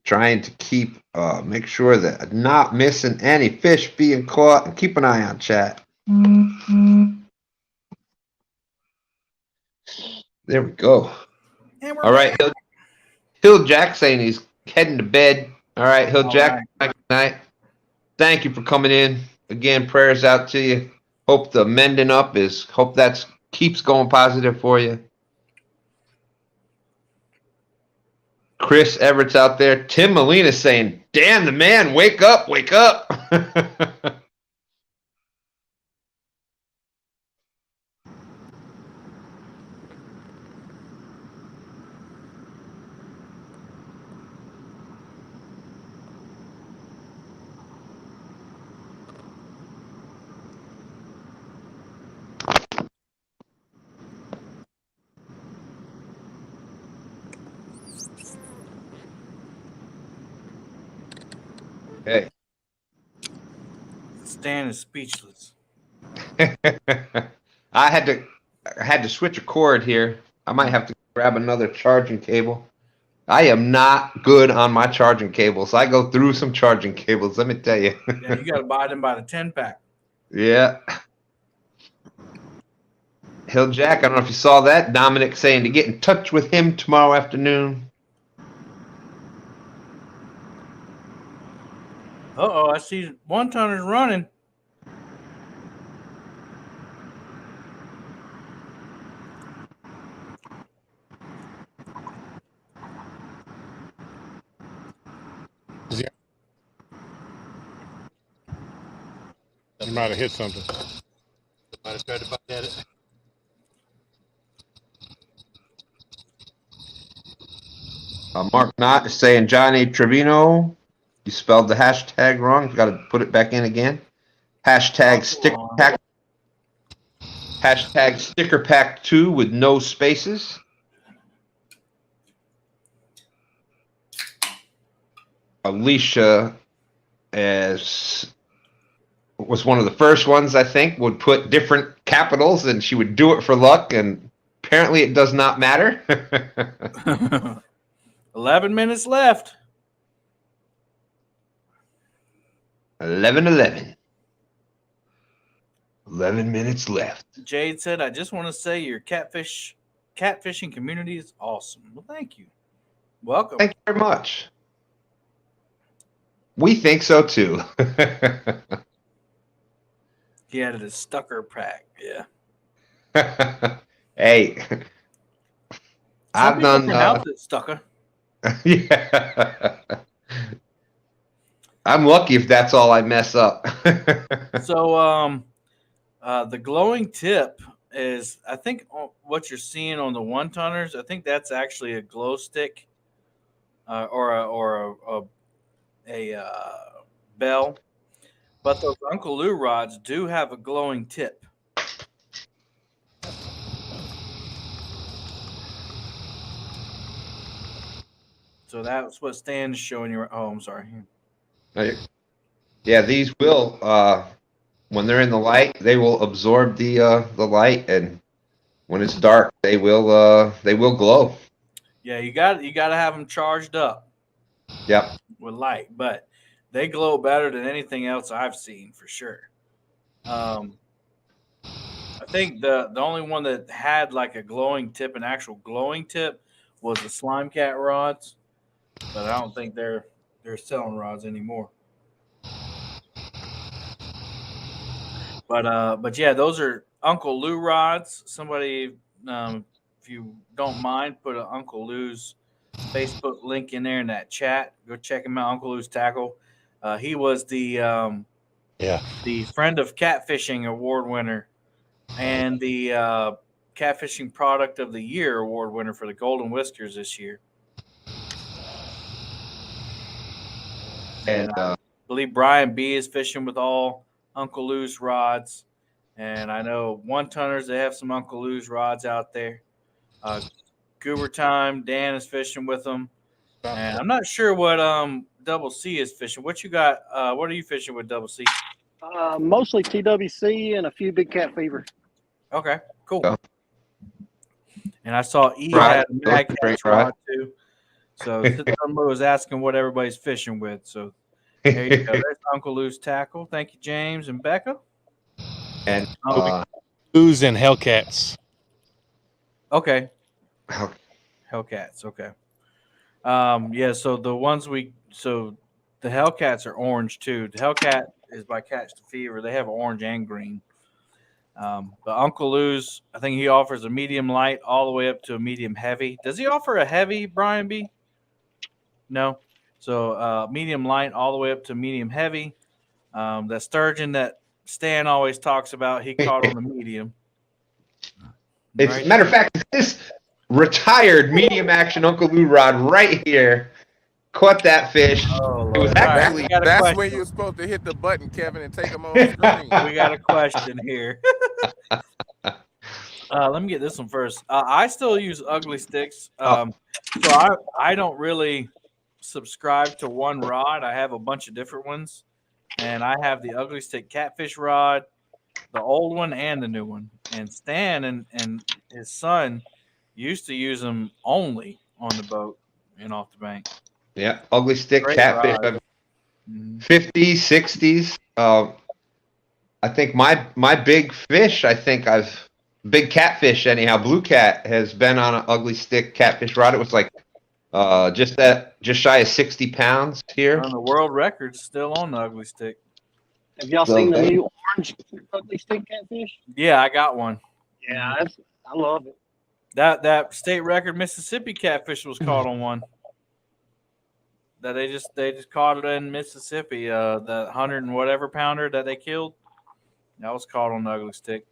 Trying to keep, make sure that I'm not missing any fish being caught, and keep an eye on chat. There we go. All right, Hill Jack saying he's heading to bed. All right, Hill Jack, good night. Thank you for coming in. Again, prayers out to you. Hope the mending up hope that keeps going positive for you. Chris Everett's out there. Tim Molina saying, damn the man, wake up, wake up. Okay. Stan is speechless. I had to switch a cord here. I might have to grab another charging cable. I am not good on my charging cables. I go through some charging cables, let me tell you. Yeah, you got to buy them by the 10-pack. Yeah. Hill Jack, I don't know if you saw that. Dominic saying to get in touch with him tomorrow afternoon. Uh-oh, I see one-tonners running. You might have hit something. Might have tried to bite at it. Mark Knott is saying Johnny Trevino, you spelled the hashtag wrong. You got to put it back in again. Hashtag sticker pack. Hashtag sticker pack 2 with no spaces. Alicia was one of the first ones, I think, would put different capitals and she would do it for luck, and apparently it does not matter. 11 minutes left. 11. 11 minutes left. Jade said, I just want to say your catfishing community is awesome. Well, thank you. Welcome. Thank you very much. We think so too. He added a Stucker pack. Yeah. Hey, I've done. Pronounce it Stucker. Yeah. I'm lucky if that's all I mess up. So, the glowing tip is, I think, what you're seeing on the 1-tonners. I think that's actually a glow stick, or a bell. But those Uncle Lou rods do have a glowing tip. So that's what Stan's showing you. Oh, I'm sorry. Yeah, these will, when they're in the light, they will absorb the light, and when it's dark, they will glow. Yeah, you got to have them charged up. Yep. With light, but they glow better than anything else I've seen for sure. I think the only one that had like a glowing tip, an actual glowing tip, was the Slime Cat rods, but I don't think they're selling rods anymore. But yeah, those are Uncle Lou rods. Somebody, if you don't mind, put an Uncle Lou's Facebook link in there in that chat. Go check him out, Uncle Lou's Tackle. He was the Friend of Catfishing Award winner and the Catfishing Product of the Year Award winner for the Golden Whiskers this year. And I believe Brian B is fishing with all Uncle Lou's rods. And I know 1-tonners, they have some Uncle Lou's rods out there. Goober Time, Dan is fishing with them. And I'm not sure what Double C is fishing. What you got? What are you fishing with, Double C? Mostly TWC and a few big cat fever. Okay, cool. Oh. And I saw E had a Mag Catch rod too. So somebody was asking what everybody's fishing with. So there you go. There's Uncle Lou's Tackle. Thank you, James and Becca. And Lou's and Hellcats. Okay. Hellcats. Okay. Yeah. So the ones the Hellcats are orange too. The Hellcat is by Catch the Fever. They have orange and green. But Uncle Lou's, I think he offers a medium light all the way up to a medium heavy. Does he offer a heavy, Brian B? No. So medium light all the way up to medium heavy. That sturgeon that Stan always talks about, he caught on the medium. It's matter of fact, this retired medium action Uncle Lou rod right here caught that fish. Oh, it was actually that's when you're supposed to hit the button, Kevin, and take them off screen. We got a question here. Let me get this one first. I still use ugly sticks. So I don't really subscribe to one rod. I have a bunch of different ones. And I have the ugly stick catfish rod, the old one and the new one. And Stan and his son used to use them only on the boat and off the bank. Yeah, ugly stick Great catfish. rod. 50s, 60s. I think my big fish, big catfish anyhow, blue cat has been on an ugly stick catfish rod. It was like just shy of 60 pounds here. On the world record, still on the ugly stick. Have y'all seen the new orange ugly stick catfish? Yeah, I got one. Yeah, I love it. That state record Mississippi catfish was caught on one. That they just caught it in Mississippi. The 100 and whatever pounder that they killed, that was caught on the ugly stick.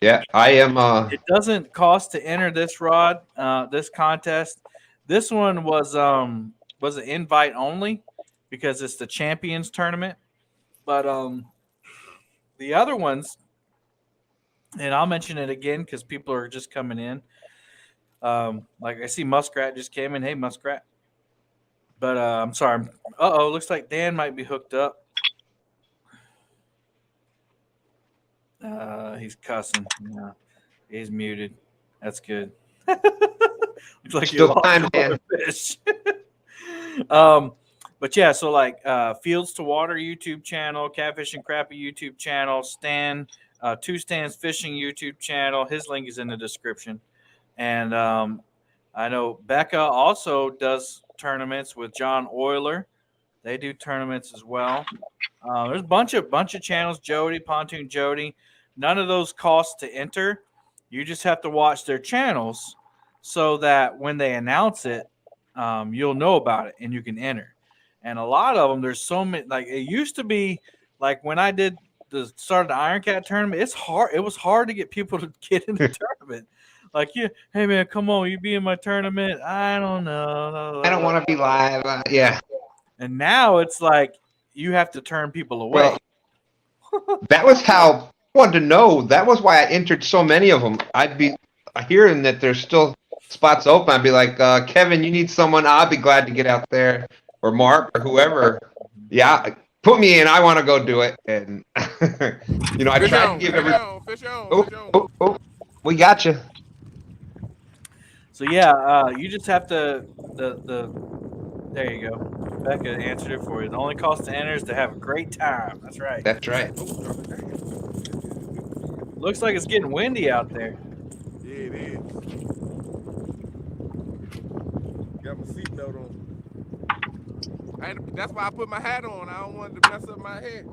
Yeah, I am. It doesn't cost to enter this rod, this contest. This one was an invite only because it's the Champions Tournament. But the other ones, and I'll mention it again because people are just coming in. Like I see Muskrat just came in. Hey, Muskrat. But I'm sorry. Looks like Dan might be hooked up. He's cussing. No, he's muted. That's good. Looks like you lost a fish. But yeah, so like Fields to Water YouTube channel, Catfish and Crappie YouTube channel, Stan, Two Stands Fishing YouTube channel. His link is in the description. And I know Becca also does tournaments with John Euler. They do tournaments as well. There's a bunch of channels. Jody, Pontoon Jody. None of those cost to enter. You just have to watch their channels so that when they announce it, you'll know about it and you can enter. And a lot of them, there's so many. Like it used to be, like when I did the start of the Iron Cat tournament, it's hard. It was hard to get people to get in the tournament. Like, yeah, hey man, come on, you be in my tournament. I don't know. I don't want to be live. Yeah. And now it's like you have to turn people away. Well, that was how I wanted to know. That was why I entered so many of them. I'd be hearing that there's still spots open. I'd be like, Kevin, you need someone. I'll be glad to get out there, or Mark, or whoever. Yeah, put me in. I want to go do it. And you know, I tried to give everyone. Oh, we got you. So yeah, you just have to there you go. Becca answered it for you. The only cost to enter is to have a great time. That's right. That's right. Looks like it's getting windy out there. Yeah, it is. Got my seatbelt on. That's why I put my hat on. I don't want it to mess up my head.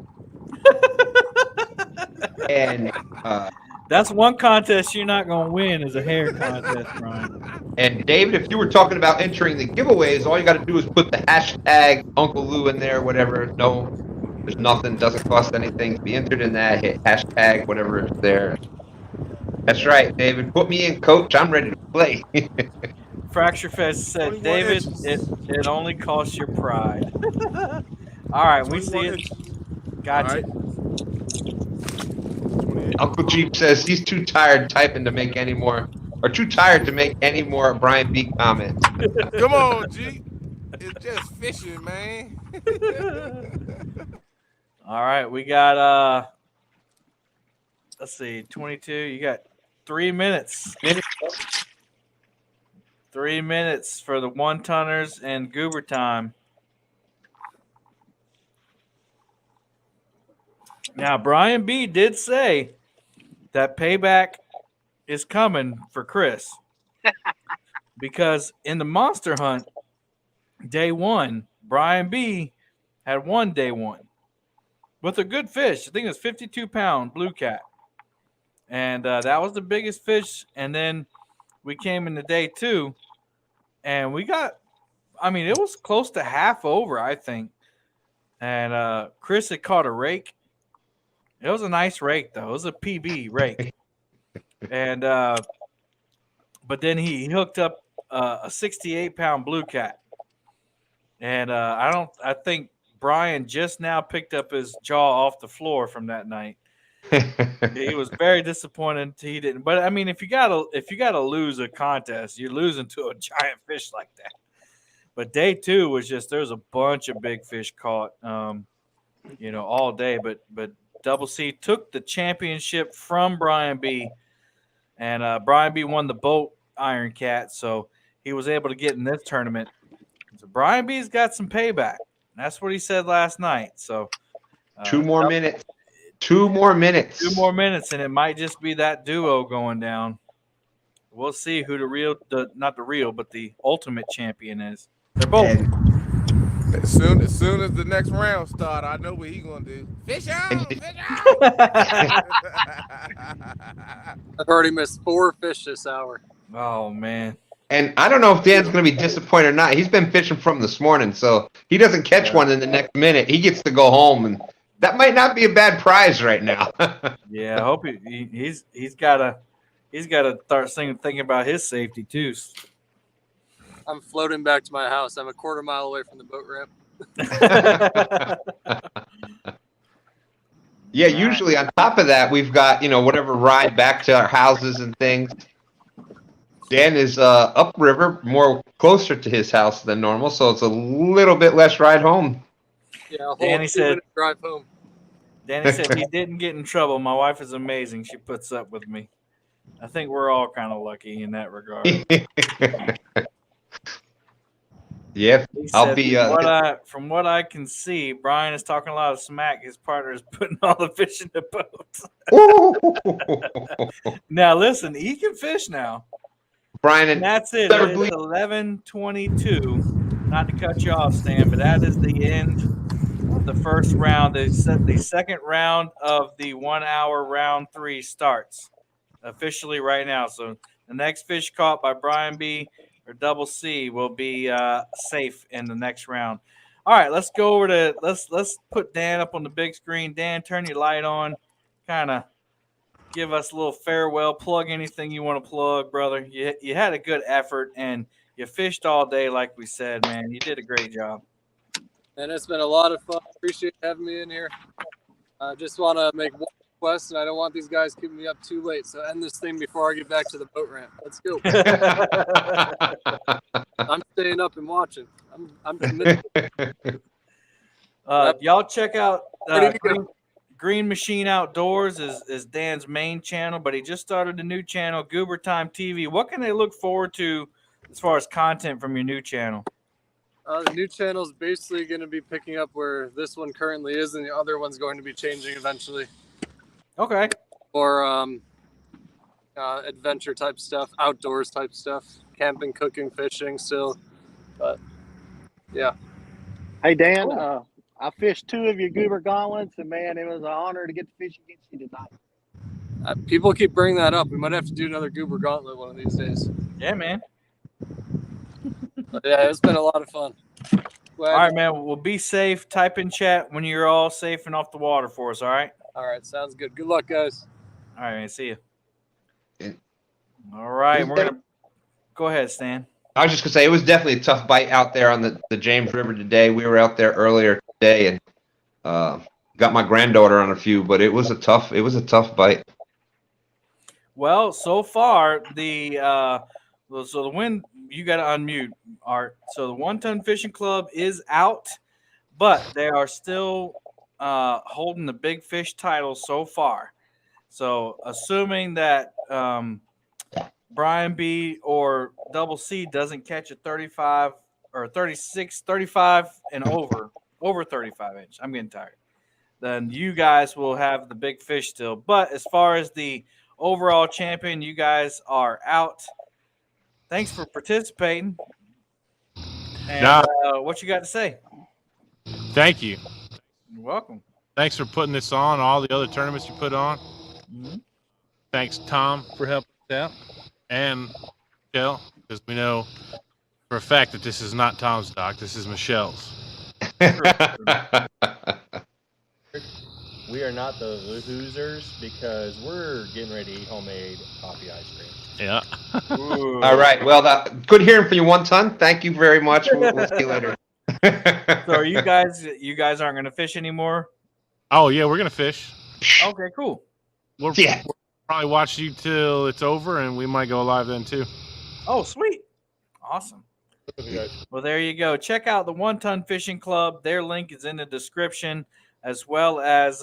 And that's one contest you're not going to win is a hair contest, Brian. And David, if you were talking about entering the giveaways, all you got to do is put the hashtag Uncle Lou in there, whatever. No, there's nothing. Doesn't cost anything to be entered in that. Hit hashtag whatever is there. That's right, David. Put me in, coach. I'm ready to play. Fracture Fest said, David, it only costs your pride. All right, we see it. Gotcha. Uncle Jeep says he's too tired typing to make any more, or too tired to make any more Brian B comments. Come on, Jeep. It's just fishing, man. All right, we got let's see, 22. You got 3 minutes. 3 minutes for the 1-tonners and goober time. Now, Brian B did say that payback is coming for Chris. Because in the monster hunt, day one, Brian B had won day one with a good fish. I think it was 52-pound blue cat. And that was the biggest fish. And then we came into day two, and we got, I mean, it was close to half over, I think. And Chris had caught a rake. It was a nice rake, though. It was a PB rake. And but then he hooked up a 68-pound blue cat. And I think Brian just now picked up his jaw off the floor from that night. He was very disappointed he didn't. But I mean, if you gotta lose a contest, you're losing to a giant fish like that. But day two was just, there was a bunch of big fish caught, all day. But Double C took the championship from Brian B. And Brian B won the boat Iron Cat, so he was able to get in this tournament. So Brian B's got some payback. That's what he said last night. So 2 more minutes. 2 more minutes. 2 more minutes, and it might just be that duo going down. We'll see who not the real, but the ultimate champion is. They're both. As soon as the next round starts, I know what he's gonna do. Fish on, fish on. I've already missed 4 fish this hour. Oh man. And I don't know if Dan's going to be disappointed or not. He's been fishing from this morning, so he doesn't catch one in the next minute. He gets to go home, and that might not be a bad prize right now. Yeah, I hope he's got to start thinking about his safety too. I'm floating back to my house. I'm a quarter mile away from the boat ramp. Yeah, usually on top of that, we've got, whatever ride back to our houses and things. Dan is upriver, more closer to his house than normal, so it's a little bit less ride home. Yeah, Danny said, drive home. Danny said he didn't get in trouble. My wife is amazing. She puts up with me. I think we're all kind of lucky in that regard. Yeah, I'll be. From what I can see, Brian is talking a lot of smack. His partner is putting all the fish in the boat. Now listen, he can fish now. Brian, And that's it. It's 11:22. Not to cut you off, Stan, but that is the end of the first round. The second round of the 1 hour round 3 starts officially right now. So the next fish caught by Brian B or Double C will be safe in the next round. All right, let's go over to let's put Dan up on the big screen. Dan, turn your light on. Kind of give us a little farewell. Plug anything you want to plug, brother. You had a good effort and you fished all day, like we said, man. You did a great job. And it's been a lot of fun. Appreciate having me in here. I just want to make one request, and I don't want these guys keeping me up too late. So end this thing before I get back to the boat ramp. Let's go. I'm staying up and watching. I'm committed. Y'all check out Green Machine Outdoors is Dan's main channel, but he just started a new channel, Goober Time TV. What can they look forward to as far as content from your new channel? The new channel is basically going to be picking up where this one currently is, and the other one's going to be changing eventually. Okay. Or adventure type stuff, outdoors type stuff, camping, cooking, fishing still. But yeah. Hey Dan, I fished 2 of your Goober gauntlets, and man, it was an honor to get to fish against you tonight. People keep bringing that up. We might have to do another Goober gauntlet one of these days. Yeah, man. But yeah, it's been a lot of fun. All right, man. Well, be safe. Type in chat when you're all safe and off the water for us, all right? All right, sounds good. Good luck, guys. All right, man. See you. All right, we're going to go ahead, Stan. I was just going to say, it was definitely a tough bite out there on the James River today. We were out there earlier today and got my granddaughter on a few, but it was a tough bite. Well, so far, the wind, you got to unmute, Art. So the 1 Ton Fishing Club is out, but they are still holding the big fish title so far. So assuming that Brian B or Double C doesn't catch a 35 or 36, 35 and over 35 inch. I'm getting tired. Then you guys will have the big fish still. But as far as the overall champion, you guys are out. Thanks for participating. And what you got to say? Thank you. You're welcome. Thanks for putting this on, all the other tournaments you put on. Mm-hmm. Thanks, Tom, for helping us out. And Michelle, because we know for a fact that this is not Tom's dock. This is Michelle's. We are not the losers because we're getting ready to eat homemade coffee ice cream. Yeah. All right. Well, good hearing from you, 1 Ton. Thank you very much. We'll see you later. So are you guys aren't going to fish anymore? Oh, yeah, we're going to fish. Okay, cool. We'll probably watch you till it's over, and we might go live then, too. Oh, sweet. Awesome. Well, there you go. Check out the 1 Ton Fishing Club. Their link is in the description, as well as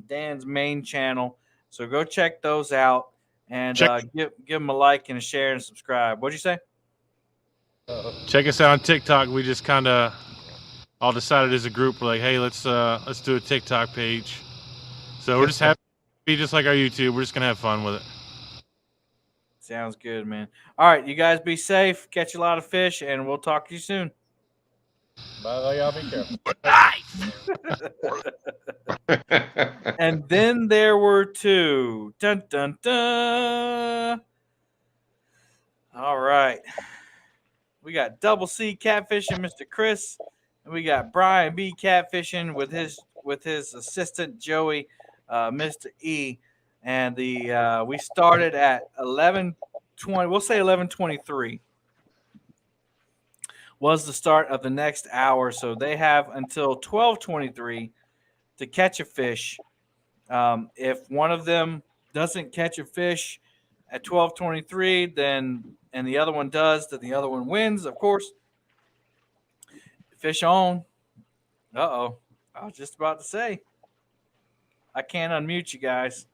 Dan's main channel. So go check those out and give them a like and a share and subscribe. What'd you say? Check us out on TikTok. We just kind of all decided as a group, we're like, hey, let's do a TikTok page. So we're just happy to be just like our YouTube. We're just gonna have fun with it. Sounds good, man. All right, you guys be safe. Catch a lot of fish, and we'll talk to you soon. Bye, y'all. Be careful. And then there were 2. Dun, dun, dun. All right. We got Double C catfishing, Mr. Chris, and we got Brian B catfishing with his assistant Joey, Mr. E. And we started at 11:20. We'll say 11:23 was the start of the next hour. So they have until 12:23 to catch a fish. If one of them doesn't catch a fish at 12:23, and the other one does, then the other one wins, of course. Fish on. Uh-oh. I was just about to say. I can't unmute you guys.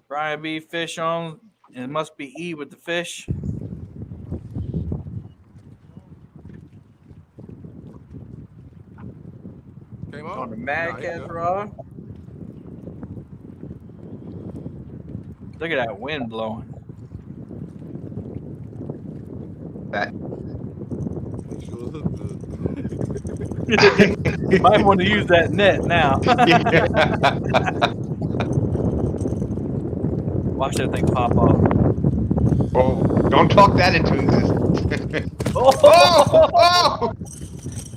Brian B, fish on. It must be E with the fish. Came on the Mad Cat rod. Look at that wind blowing. that. Make sure it hook good. You might want to use that net now. Watch that thing pop off. Oh, don't talk that into existence. Oh! Oh!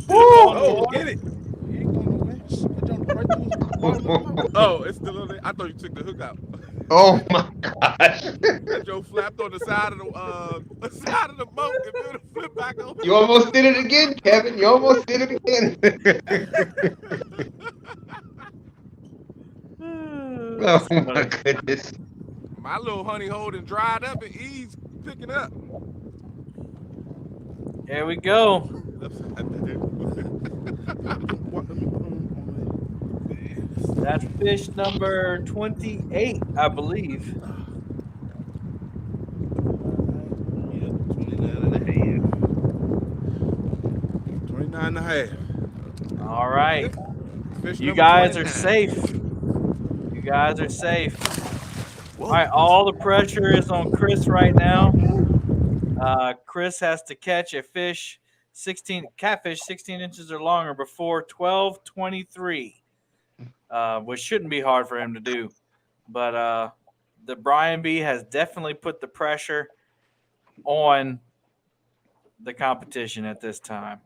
Oh, get it. You ain't going nowhere. It jumped right through the bottom of the boat. Oh, it's still on there. I thought you took the hook out. Oh my gosh. That Joe flapped on the side of the boat and then it flipped back over. You almost did it again, Kevin. You almost did it again. Oh my goodness. My little honey holding dried up and E's picking up. Here we go. That's fish number 28, I believe. 29 and a half. All right. Fish You number guys 29. are safe. You guys are safe. All right, all the pressure is on Chris right now. Chris has to catch a catfish 16 inches or longer before 12:23, which shouldn't be hard for him to do. But the Brian B has definitely put the pressure on the competition at this time.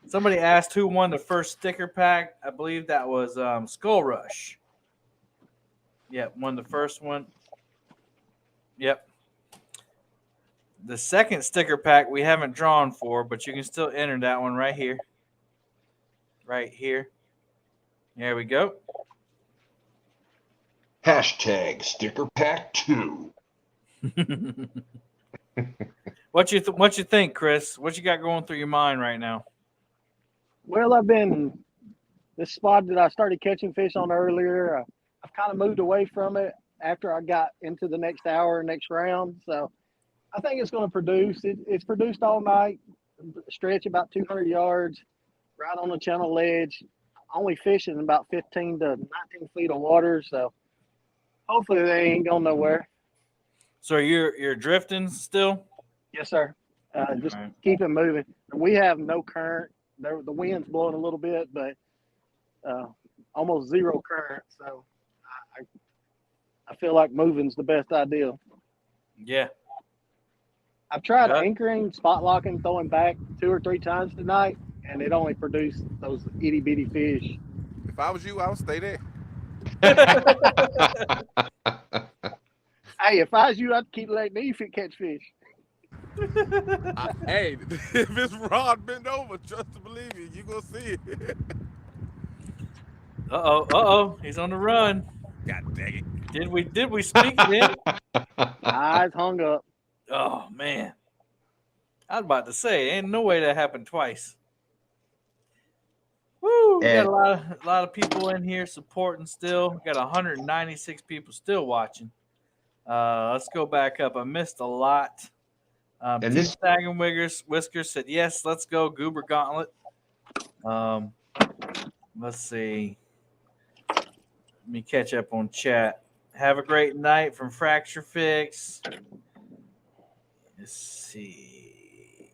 Somebody asked who won the first sticker pack. I believe that was Skull Rush. Yep, won the first one. Yep. The second sticker pack we haven't drawn for, but you can still enter that one right here. Right here. There we go. Hashtag sticker pack 2. What you think, Chris? What you got going through your mind right now? Well, this spot that I started catching fish on earlier, I've kind of moved away from it after I got into the next hour, next round. So I think it's going to produce. It's produced all night, stretch about 200 yards, right on the channel ledge, only fishing about 15 to 19 feet of water. So hopefully they ain't going nowhere. So you're drifting still? Yes, sir. Just keep it moving. We have no current. The wind's blowing a little bit, but almost zero current. So I feel like moving's the best idea. Yeah. I've tried anchoring, spot locking, throwing back 2 or 3 times tonight, and it only produced those itty bitty fish. If I was you, I would stay there. Hey, if I was you, I'd keep letting me catch fish. Hey, if this rod bent over, trust to believe you, you gonna see it. Uh-oh. He's on the run. God dang it. Did we speak it in? Eyes hung up. Oh man. I was about to say, ain't no way that happened twice. Woo! We got a lot of people in here supporting still. We got 196 people still watching. Let's go back up. I missed a lot. And this Sagging Whiskers said yes. Let's go Goober Gauntlet. Let's see. Let me catch up on chat. Have a great night from Fracture Fix. Let's see.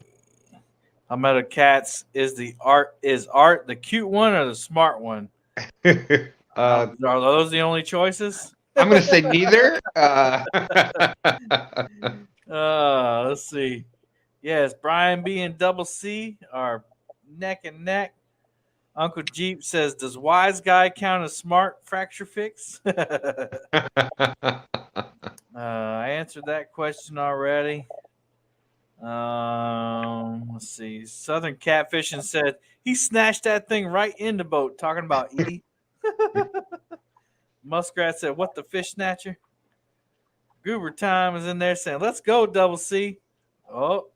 Palmetto Cats is Art the cute one or the smart one? Are those the only choices? I'm going to say neither. Let's see. Yes, Brian B and Double C are neck and neck. Uncle Jeep says, "Does Wise Guy count as smart?" Fracture Fix. I answered that question already. Let's see. Southern Catfishing said he snatched that thing right in the boat. Talking about E. Muskrat said, "What the fish snatcher?" Goober Time is in there saying, "Let's go, Double C." Oh,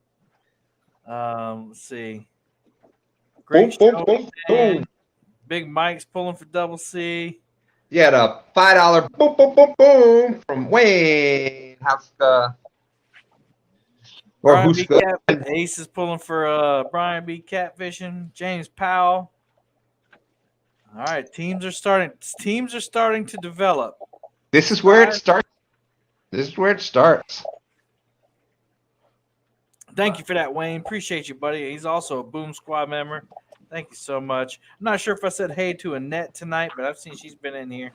let's see. Great show, man. Big Mike's pulling for Double C. Yeah, the $5 boom, boom, boom, boom from Wayne. Brian B. Ace is pulling for Brian B. Catfishing. James Powell. All right, teams are starting to develop. This is where it starts. Thank you for that, Wayne. Appreciate you, buddy. He's also a Boom Squad member. Thank you so much. I'm not sure if I said hey to Annette tonight, but I've seen she's been in here.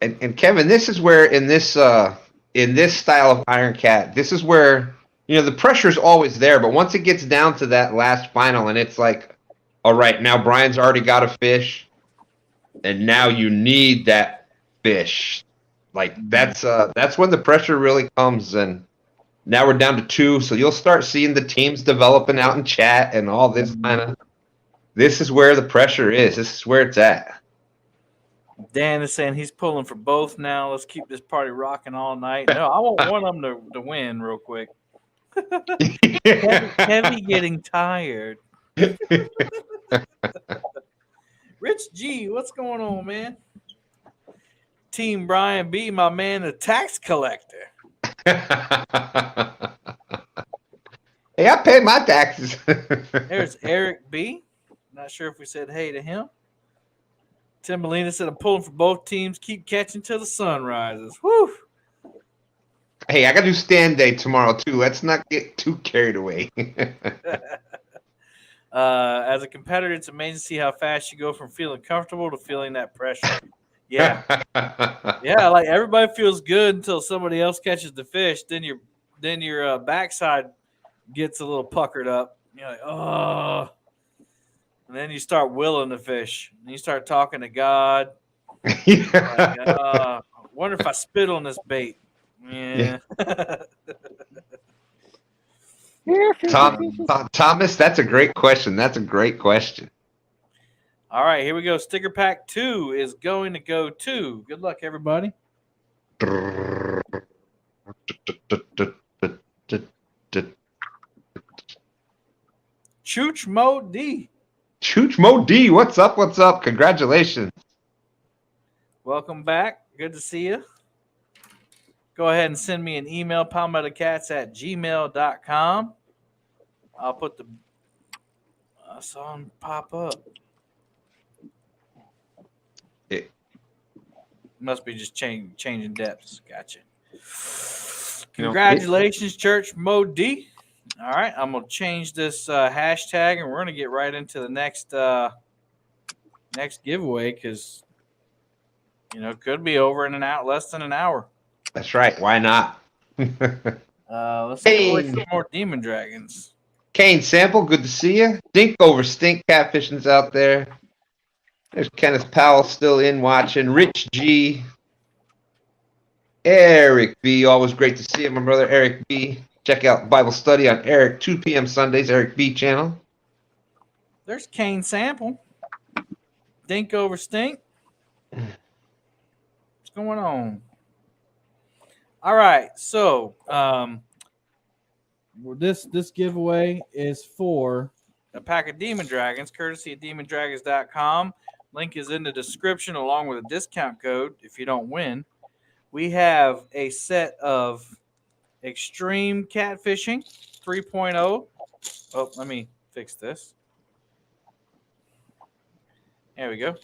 And Kevin, this is where in this style of Iron Cat, this is where the pressure's always there, but once it gets down to that last final, and it's like, all right, now Brian's already got a fish, and now you need that fish. Like that's when the pressure really comes, and now we're down to 2, so you'll start seeing the teams developing out in chat and all this kind of. This is where the pressure is. This is where it's at. Dan is saying he's pulling for both now. Let's keep this party rocking all night. No, I want one of them to win real quick. Heavy getting tired. Rich G, what's going on, man? Team Brian B, my man, the tax collector. Hey, I pay my taxes. There's Eric B. Not sure if we said hey to him. Tim Molina said, I'm pulling for both teams. Keep catching till the sun rises. Woo! Hey, I got to do stand day tomorrow, too. Let's not get too carried away. As a competitor, it's amazing to see how fast you go from feeling comfortable to feeling that pressure. Yeah. Yeah, like everybody feels good until somebody else catches the fish. Then your backside gets a little puckered up. You're like, oh. And then you start willing the fish. And you start talking to God. Like, wonder if I spit on this bait. Yeah. Thomas, that's a great question. That's a great question. All right, here we go. Sticker pack 2 is going to go to. Good luck, everybody. Chooch Mo D. Chooch Mo D, what's up? What's up? Congratulations. Welcome back. Good to see you. Go ahead and send me an email, palmettacats@gmail.com. I'll put I saw him pop up. It must be just changing depths. Gotcha. Congratulations, Church Mo D. All right, I'm going to change this hashtag, and we're going to get right into the next giveaway because, it could be over in less than an hour. That's right. Why not? Let's give away some more Demon Dragons. Kane Sample, good to see you. Stink over Stink Catfishing's out there. There's Kenneth Powell still in watching. Rich G. Eric B. Always great to see you, my brother Eric B. Check out Bible study on Eric 2 p.m. Sundays, Eric B channel. There's Kane Sample. Dink over Stink. What's going on? All right, so this giveaway is for a pack of Demon Dragons, courtesy of demondragons.com. Link is in the description along with a discount code if you don't win. We have a set of Extreme Catfishing 3.0. Oh, let me fix this. There we go.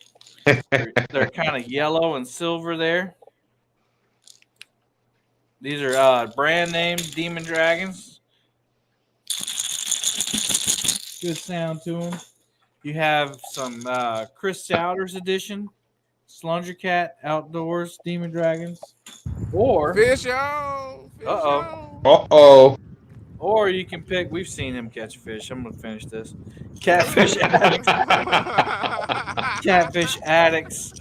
They're kind of yellow and silver there. These are brand name Demon Dragons. Good sound to them. You have some Chris Souders edition, Slunger Cat Outdoors Demon Dragons, or fish on. Or you can pick. We've seen him catch fish. I'm gonna finish this. Catfish Addicts. Catfish Addicts.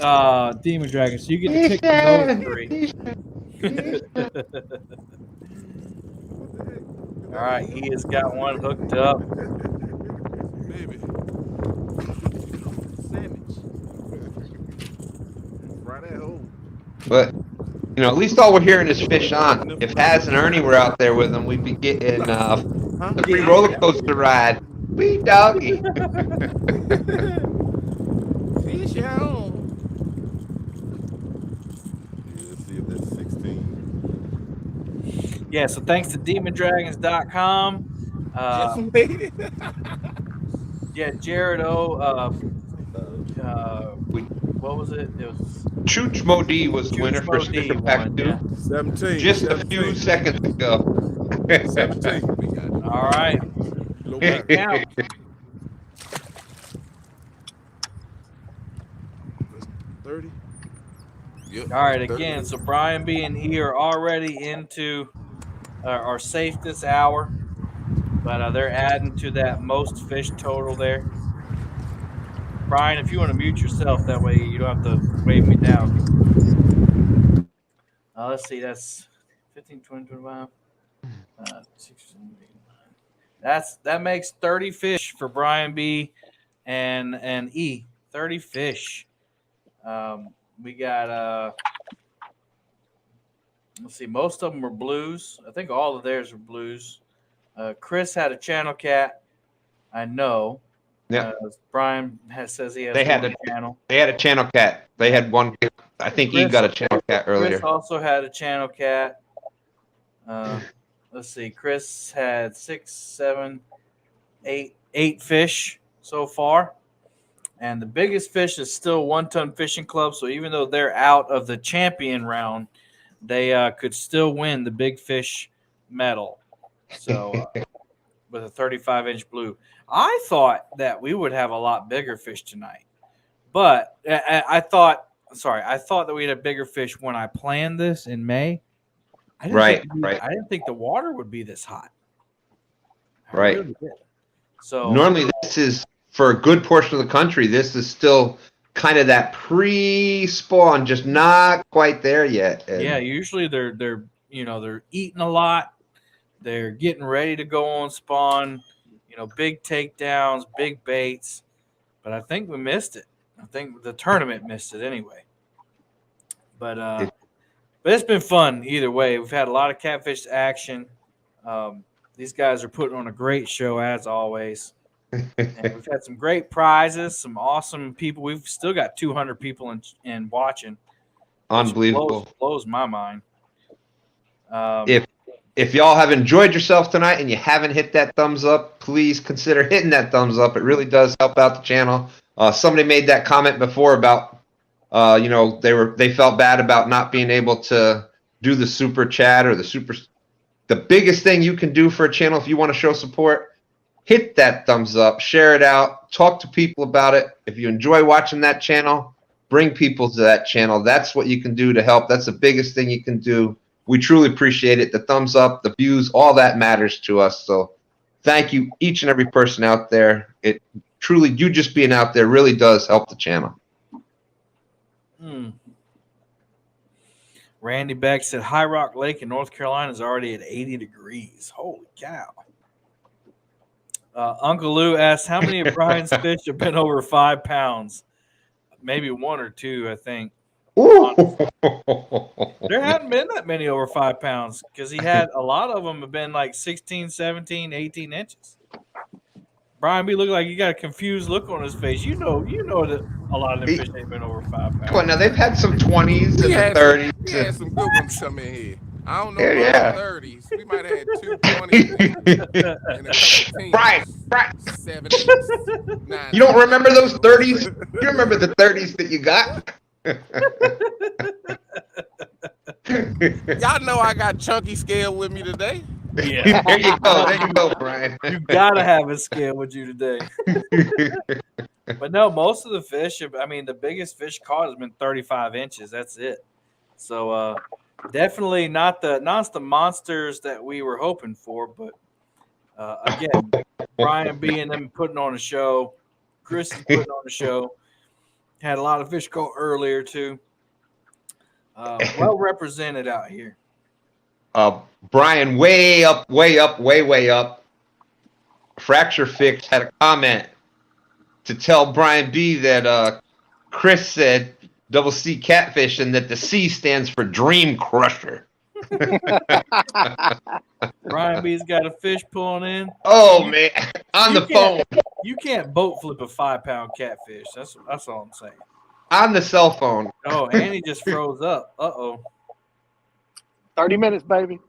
Demon Dragons. So you get to pick those 3. All right, he has got one hooked up. Baby. Sandwich. Right at home. But, at least all we're hearing is fish on. If Haz and Ernie were out there with them, we'd be getting the free roller coaster ride. Wee doggy. Fish on. Let's see if that's 16. Yeah, so thanks to demondragons.com. Yeah, Jared O. What was it? It was Chooch Mo D was the winner for Sticker Pack 2. Yeah. 17. Just 17. a few seconds ago. 17. We got it. All right. Low Good battery. count. 30. Yep. All right, 30. again, so Brian B and E are already into are safe this hour, but they're adding to that most fish total there. Brian, if you want to mute yourself, that way you don't have to wave me down. Let's see, that's 15, 20, 25, 16, 8, 9. That makes 30 fish for Brian B and E. 30 fish. We got let's see, most of them were blues. I think all of theirs were blues. Chris had a channel cat, I know. Yeah. Brian says he has They had one channel. They had a channel cat. They had one. I think he got a channel cat earlier. Chris also had a channel cat. Let's see. Chris had 6, 7, 8 fish so far. And the biggest fish is still 1 Ton Fishing Club. So even though they're out of the champion round, they could still win the big fish medal. So with a 35-inch blue. I thought that we would have a lot bigger fish tonight. But I thought that we had a bigger fish when I planned this in May. I didn't think the water would be this hot. Right. Really did. So normally this is, for a good portion of the country, this is still kind of that pre-spawn, just not quite there yet. And yeah, usually they're eating a lot. They're getting ready to go on spawn, big takedowns, big baits. But I think we missed it. I think the tournament missed it anyway. But it's been fun either way. We've had a lot of catfish action. These guys are putting on a great show as always. And we've had some great prizes, some awesome people. We've still got 200 people in watching. Unbelievable. Blows my mind. If y'all have enjoyed yourself tonight and you haven't hit that thumbs up, please consider hitting that thumbs up. It really does help out the channel. Somebody made that comment before about they felt bad about not being able to do the super chat or the biggest thing you can do for a channel if you want to show support. Hit that thumbs up, share it out, talk to people about it. If you enjoy watching that channel, bring people to that channel. That's what you can do to help. That's the biggest thing you can do. We truly appreciate it. The thumbs up, the views, all that matters to us. So thank you, each and every person out there. It truly, you just being out there really does help the channel. Randy Beck said High Rock Lake in North Carolina is already at 80 degrees. Holy cow. Uncle Lou asked, how many of Brian's fish have been over 5 pounds? Maybe 1 or 2, I think. There haven't been that many over 5 pounds because he had a lot of them have been like 16, 17, 18 inches. Brian B looked like he got a confused look on his face. You know that a lot of them fish ain't been over 5 pounds. Well, now they've had some 20s and 30s. We had some good ones come in here. I don't know about the 30s. We might have had 2 20s and a couple teams. Brian. 70s, 90s. You don't remember those 30s? You remember the 30s that you got? Y'all know I got Chunky Scale with me today. Yeah. There you go, Brian. You gotta have a scale with you today. But no, most of the fish, the biggest fish caught has been 35 inches. That's it. So definitely not the monsters that we were hoping for, but again, Brian B and them putting on a show. Chris is putting on a show. Had a lot of fish caught earlier too. Well represented out here. Brian, way up. Fracture Fix had a comment to tell Brian B that Chris said double C catfish and that the C stands for Dream Crusher. Brian B's got a fish pulling in. Oh man, on the phone. You can't boat flip a 5-pound catfish. That's all I'm saying. On the cell phone. Oh, and he just froze up. 30 minutes, baby.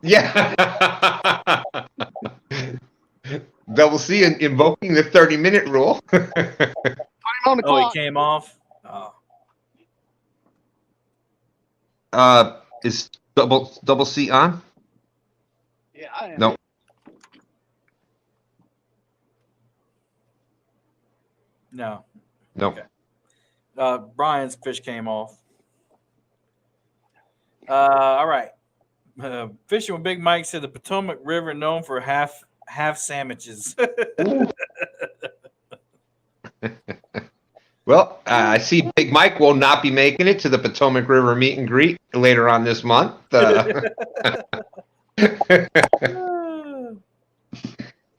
Yeah. Double C invoking the 30-minute rule. Put him on the clock. He came off. Oh. Is double C on? Yeah, I am. No. No. No. Okay. Brian's fish came off. All right. Fishing with Big Mike said the Potomac River known for half sandwiches. Well, I see Big Mike will not be making it to the Potomac River meet and greet later on this month.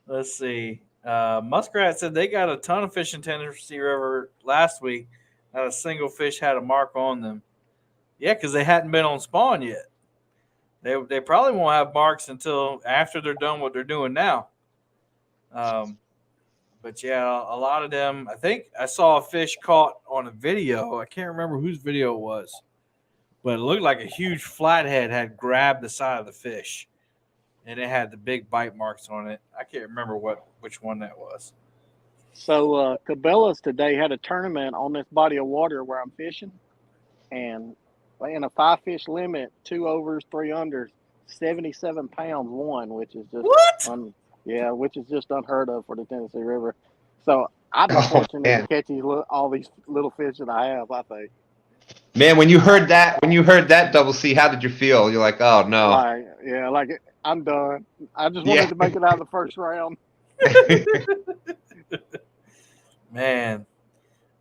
Let's see. Muskrat said they got a ton of fish in Tennessee River last week. Not a single fish had a mark on them. Yeah, because they hadn't been on spawn yet. They probably won't have marks until after they're done what they're doing now. But yeah, a lot of them. I think I saw a fish caught on a video. I can't remember whose video it was, but it looked like a huge flathead had grabbed the side of the fish, and it had the big bite marks on it. I can't remember which one that was. So Cabela's today had a tournament on this body of water where I'm fishing, and in a 5-fish limit, 2 overs, 3 unders, 77 pounds won, which is just which is just unheard of for the Tennessee River. So I've been fortunate to catch all these little fish that I have, I think. Man, when you heard that Double C, how did you feel? You're like, oh no. I'm done. I just wanted to make it out of the first round. Man,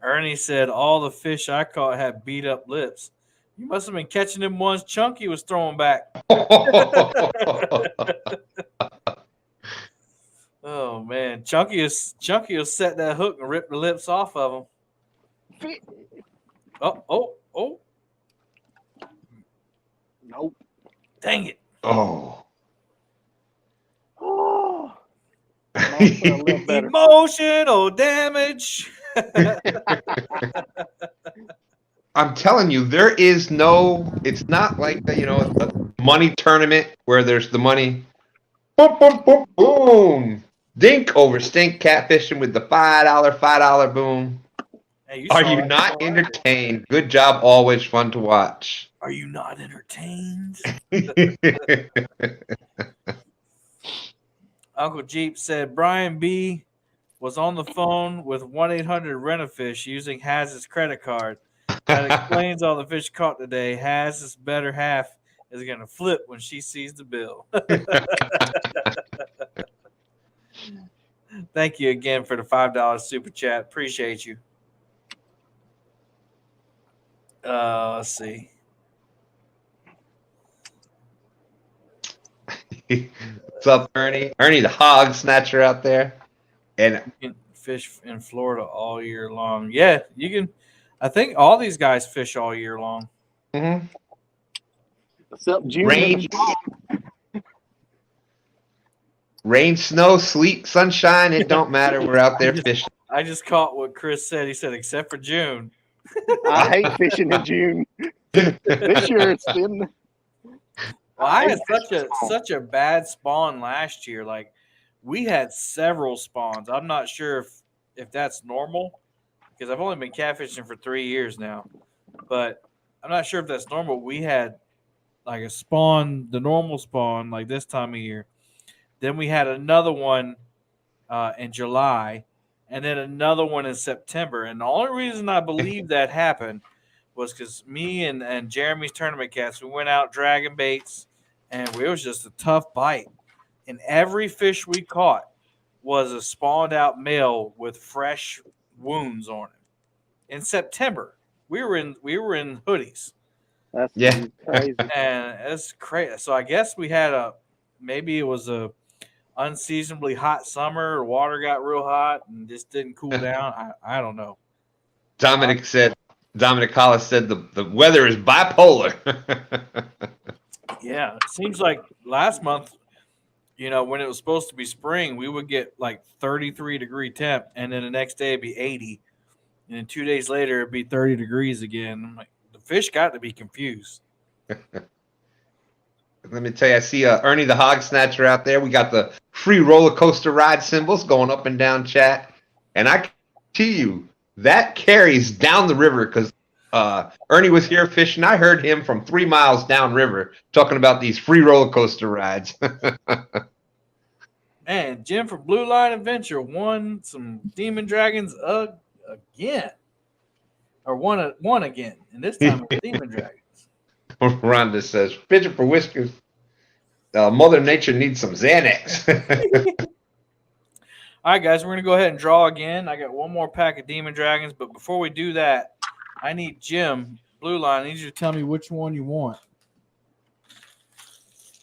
Ernie said all the fish I caught had beat up lips. You must have been catching them ones Chunky was throwing back. Oh man, Chunky will set that hook and rip the lips off of them. Oh! Nope. Dang it! Oh. Emotional damage. I'm telling you, there is no. It's not like a money tournament where there's the money. Boom, boom, boom, boom. Dink over stink catfishing with the $5 boom. Hey, Are you not entertained? Good job, always fun to watch. Are you not entertained? Uncle Jeep said Brian B was on the phone with 1-800-Rent-A-Fish using Haz's credit card. That explains all the fish caught today. Haz's better half is going to flip when she sees the bill. Thank you again for the $5 super chat. Appreciate you. Let's see. What's up, Ernie? Ernie, the hog snatcher out there. And you can fish in Florida all year long. Yeah, you can. I think all these guys fish all year long. Mm-hmm. Except June. Rain, snow, sleet, sunshine, it don't matter. We're out there fishing. I just caught what Chris said. He said, except for June. I hate fishing in June. This year it's been. Well, I had such a bad spawn last year. Like, we had several spawns. I'm not sure if that's normal because I've only been catfishing for 3 years now. But I'm not sure if that's normal. We had like a spawn, the normal spawn, like this time of year. Then we had another one in July, and then another one in September. And the only reason I believe that happened was because me and Jeremy's tournament cats, we went out dragging baits, and it was just a tough bite. And every fish we caught was a spawned out male with fresh wounds on it. In September, we were in hoodies. That's crazy. And it's crazy. So I guess we had maybe it was a unseasonably hot summer, or water got real hot and just didn't cool down. I don't know. Dominic Collis said the weather is bipolar. Yeah, it seems like last month, when it was supposed to be spring, we would get like 33-degree temp, and then the next day it'd be 80, and then 2 days later it'd be 30 degrees again. I'm like, the fish got to be confused. Let me tell you, I see Ernie the Hog Snatcher out there. We got the free roller coaster ride symbols going up and down chat. And I tell you, that carries down the river because Ernie was here fishing. I heard him from 3 miles downriver talking about these free roller coaster rides. And Jim from Blue Line Adventure won some Demon Dragons again. Or won again. And this time it was Demon Dragons. Rhonda says, fidget for whiskers. Mother Nature needs some Xanax. All right, guys, we're going to go ahead and draw again. I got one more pack of Demon Dragons, but before we do that, I need Jim, Blue Line, I need you to tell me which one you want.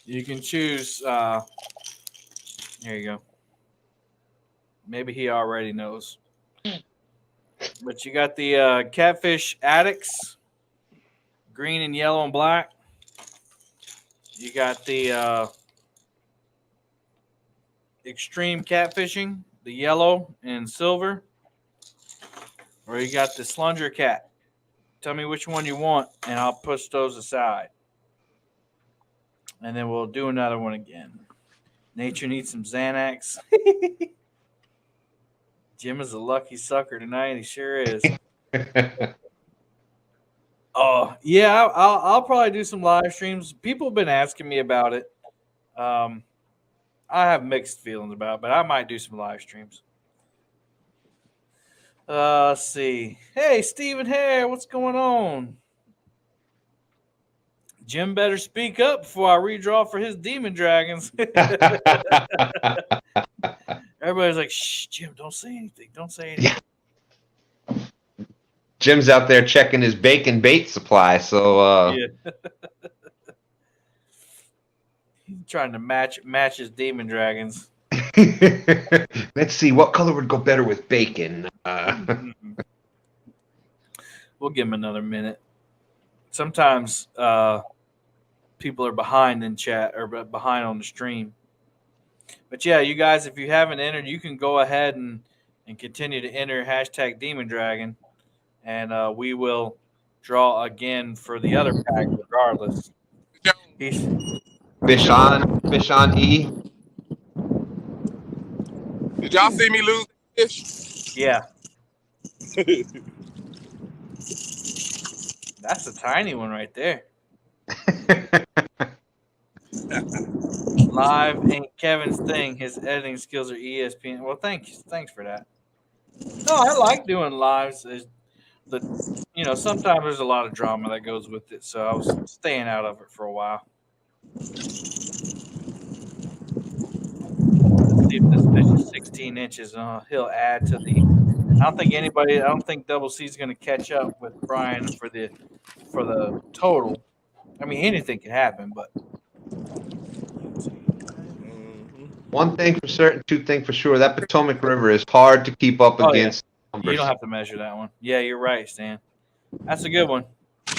You can choose. Here you go. Maybe he already knows. But you got the Catfish Addicts, green and yellow and black. You got the Extreme Catfishing, the yellow and silver. Or you got the Slunger Cat. Tell me which one you want, and I'll push those aside. And then we'll do another one again. Nature needs some Xanax. Jim is a lucky sucker tonight. He sure is. Oh, yeah, I'll probably do some live streams. People have been asking me about it. I have mixed feelings about it, but I might do some live streams. Let's see. Hey, Stephen Hare, what's going on? Jim better speak up before I redraw for his Demon Dragons. Everybody's like, shh, Jim, don't say anything. Don't say anything. Yeah. Jim's out there checking his bacon bait supply, so yeah. He's trying to match his Demon Dragons. Let's see what color would go better with bacon. We'll give him another minute. Sometimes people are behind in chat or behind on the stream. But yeah, you guys, if you haven't entered, you can go ahead and continue to enter hashtag Demon Dragon, and we will draw again for the other pack regardless. Fish on E. Did y'all see me lose fish? Yeah. That's a tiny one right there. Live ain't Kevin's thing. His editing skills are ESPN. Well, thanks for that. No, I like doing lives. Sometimes there's a lot of drama that goes with it, so I was staying out of it for a while. Let's see if this fish is 16 inches. He'll add to the. I don't think Double C is going to catch up with Brian for the total. I mean, anything can happen, but. One thing for certain, two things for sure. That Potomac River is hard to keep up against. Yeah. You don't have to measure that one. Yeah, you're right, Stan. That's a good one.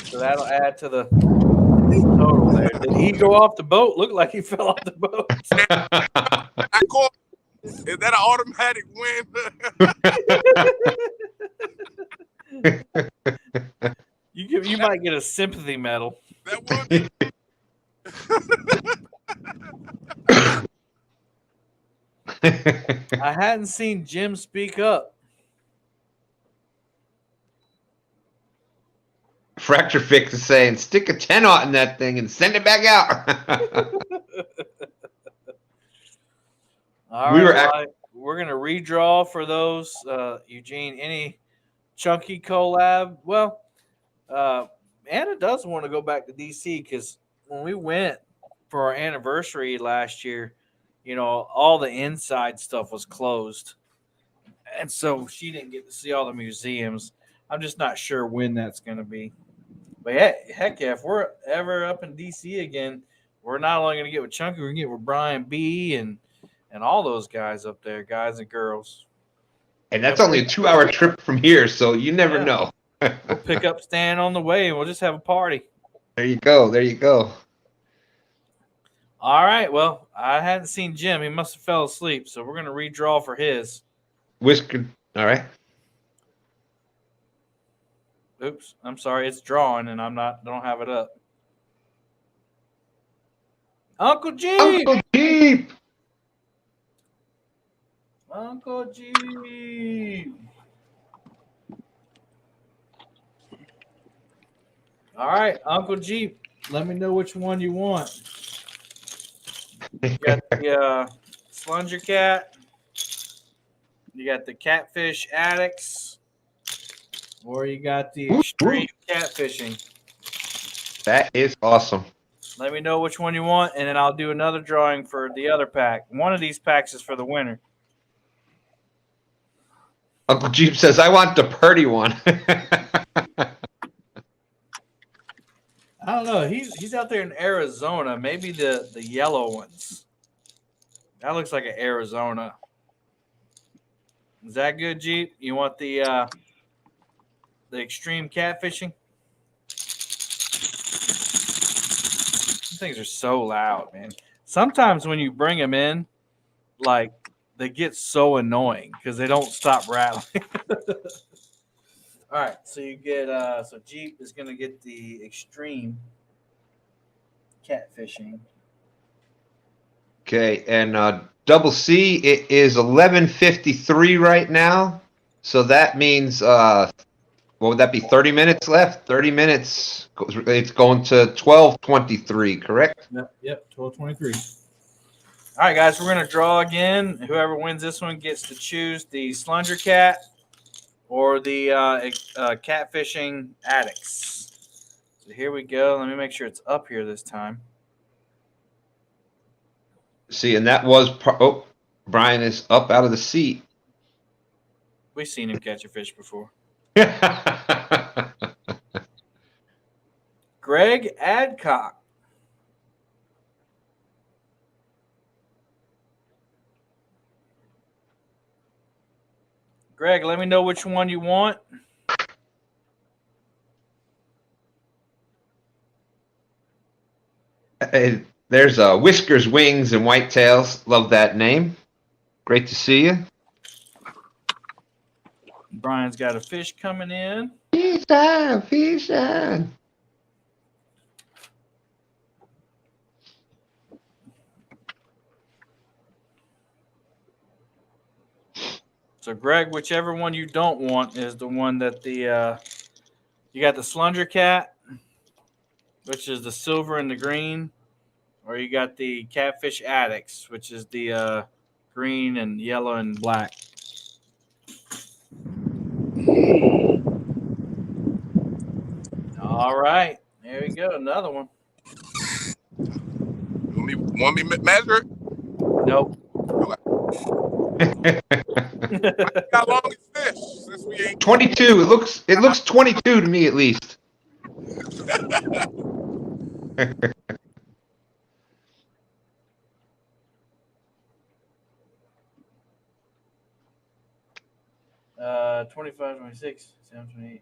So that'll add to the total there. Did he go off the boat? Looked like he fell off the boat. Is that an automatic win? You might get a sympathy medal. That would be. I hadn't seen Jim speak up. Fracture Fix is saying, stick a 10-aught in that thing and send it back out. All right, we're going to redraw for those. Eugene, any chunky collab? Well, Anna does want to go back to DC because when we went for our anniversary last year, all the inside stuff was closed. And so she didn't get to see all the museums. I'm just not sure when that's going to be. But heck yeah, if we're ever up in DC again, we're not only going to get with Chunky, we're going to get with Brian B. and all those guys up there, guys and girls. And that's only a 2-hour trip from here, so you never know. We'll pick up Stan on the way, and we'll just have a party. There you go. There you go. All right. Well, I hadn't seen Jim. He must have fell asleep, so we're going to redraw for his. Whisker. All right. Oops. I'm sorry. It's drawing, and don't have it up. Uncle Jeep. Uncle Jeep. Uncle Jeep. All right, Uncle Jeep, let me know which one you want. You got the Slunger Cat. You got the Catfish Addicts. Or you got the Extreme Catfishing. That is awesome. Let me know which one you want, and then I'll do another drawing for the other pack. One of these packs is for the winner. Uncle Jeep says, I want the purdy one. I don't know. He's out there in Arizona. Maybe the yellow ones. That looks like an Arizona. Is that good, Jeep? You want the extreme catfishing? These things are so loud, man. Sometimes when you bring them in, like, they get so annoying because they don't stop rattling. All right, so you get so Jeep is gonna get the extreme catfishing. Okay, and Double C, it is 11:53 right now. So that means what would that be? 30 minutes left. 30 minutes. It's going to 12:23, correct? Yep, 12:23. All right, guys, we're gonna draw again. Whoever wins this one gets to choose the Slunger Cat or the Catfishing Addicts. So here we go. Let me make sure it's up here this time. See, and that was Brian is up out of the seat. We've seen him catch a fish before. Greg Adcock. Greg, let me know which one you want. There's Whiskers, Wings, and Whitetails. Love that name. Great to see you. Brian's got a fish coming in. Fish on, fish on. So, Greg, whichever one you don't want is the one that you got the Slunger Cat, which is the silver and the green, or you got the Catfish Addicts, which is the green and yellow and black. All right, there we go, another one. Want me to measure it? Nope. How long is fish? Since we ain't 22. It looks 22 to me at least. 25, 26, 27, 28.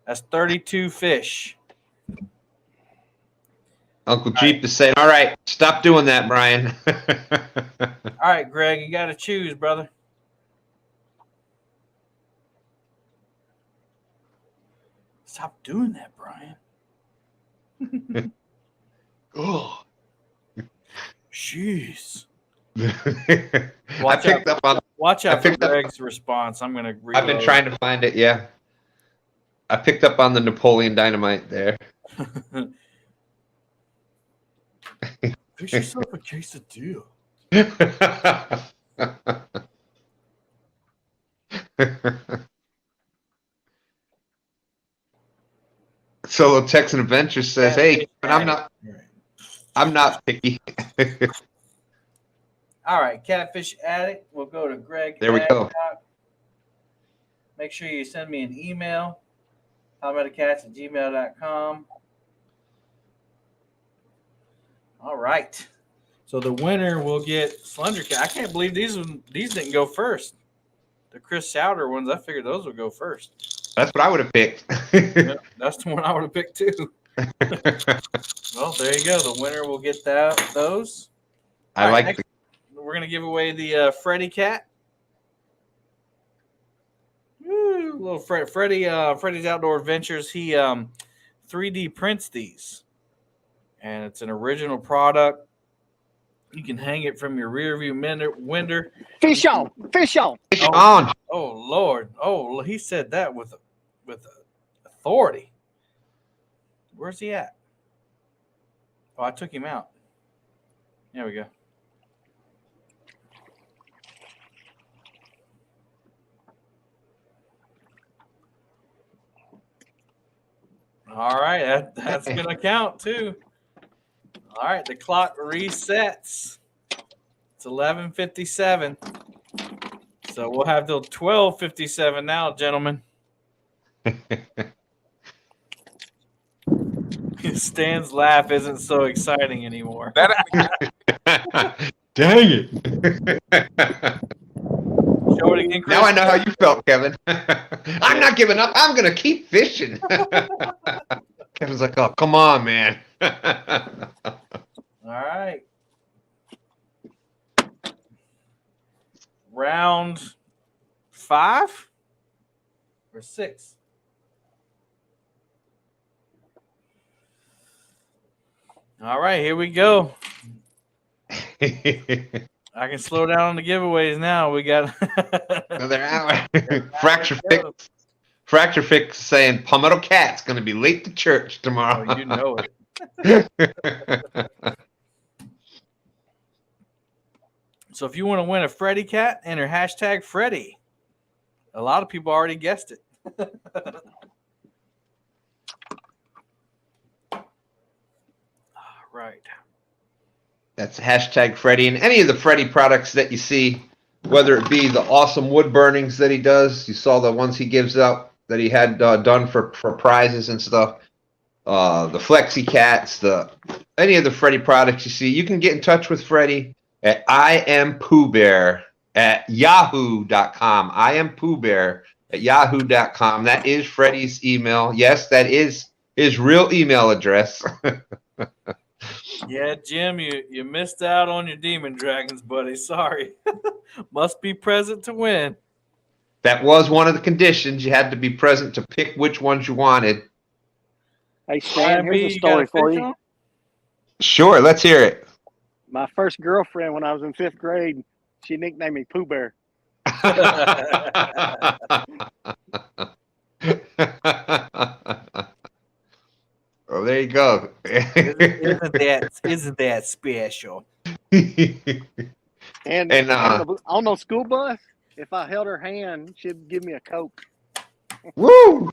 That's 32 fish. Uncle Jeep is saying, all right, stop doing that, Brian. All right, Greg, you got to choose, brother. Stop doing that, Brian. Oh, jeez. Watch out for Greg's response. I'm going to read. I've been trying to find it, yeah. I picked up on the Napoleon Dynamite there. Fix yourself a quesadilla. Solo Texan Adventure says, "Hey, but I'm not picky." All right, Catfish Addict. We'll go to Greg. There we go. Make sure you send me an email. HowMetaCats@gmail.com. All right. So the winner will get Slunger Cat. I can't believe these didn't go first. The Chris Souter ones, I figured those would go first. That's what I would have picked. Yeah, that's the one I would have picked too. Well, there you go. The winner will get those. I like it. We're going to give away the Freddy Cat. Woo, little Freddy's Outdoor Adventures. He 3D prints these. And it's an original product. You can hang it from your rear view window. Fish on, fish on, fish on. Oh Lord! Oh, he said that with authority. Where's he at? Oh, I took him out. There we go. All right, that's going to count too. All right, the clock resets. It's 11:57. So we'll have till 12:57 now, gentlemen. Stan's laugh isn't so exciting anymore. Dang it. Show it again, Chris. Now I know how you felt, Kevin. I'm not giving up. I'm going to keep fishing. Kevin's like, oh, come on, man. All right. Round 5 or 6? All right, here we go. I can slow down on the giveaways now. We got another hour. Fracture Fix saying Palmetto Cat's going to be late to church tomorrow. Oh, you know it. So if you want to win a Freddy Cat, enter hashtag Freddy. A lot of people already guessed it. All right. That's hashtag Freddy. And any of the Freddy products that you see, whether it be the awesome wood burnings that he does, you saw the ones he gives out that he had done for prizes and stuff, the Flexi Cats, any of the Freddy products you see, you can get in touch with Freddy at IamPoohBear@yahoo.com. IamPoohBear@yahoo.com. That is Freddy's email. Yes, that is his real email address. Yeah, Jim, you missed out on your Demon Dragons, buddy. Sorry. Must be present to win. That was one of the conditions. You had to be present to pick which ones you wanted. Hey, Stan, here's a story for you. Sure, let's hear it. My first girlfriend when I was in 5th grade, she nicknamed me Pooh Bear. Oh, there you go. Isn't that special? And on the school bus, if I held her hand, she'd give me a Coke. Woo!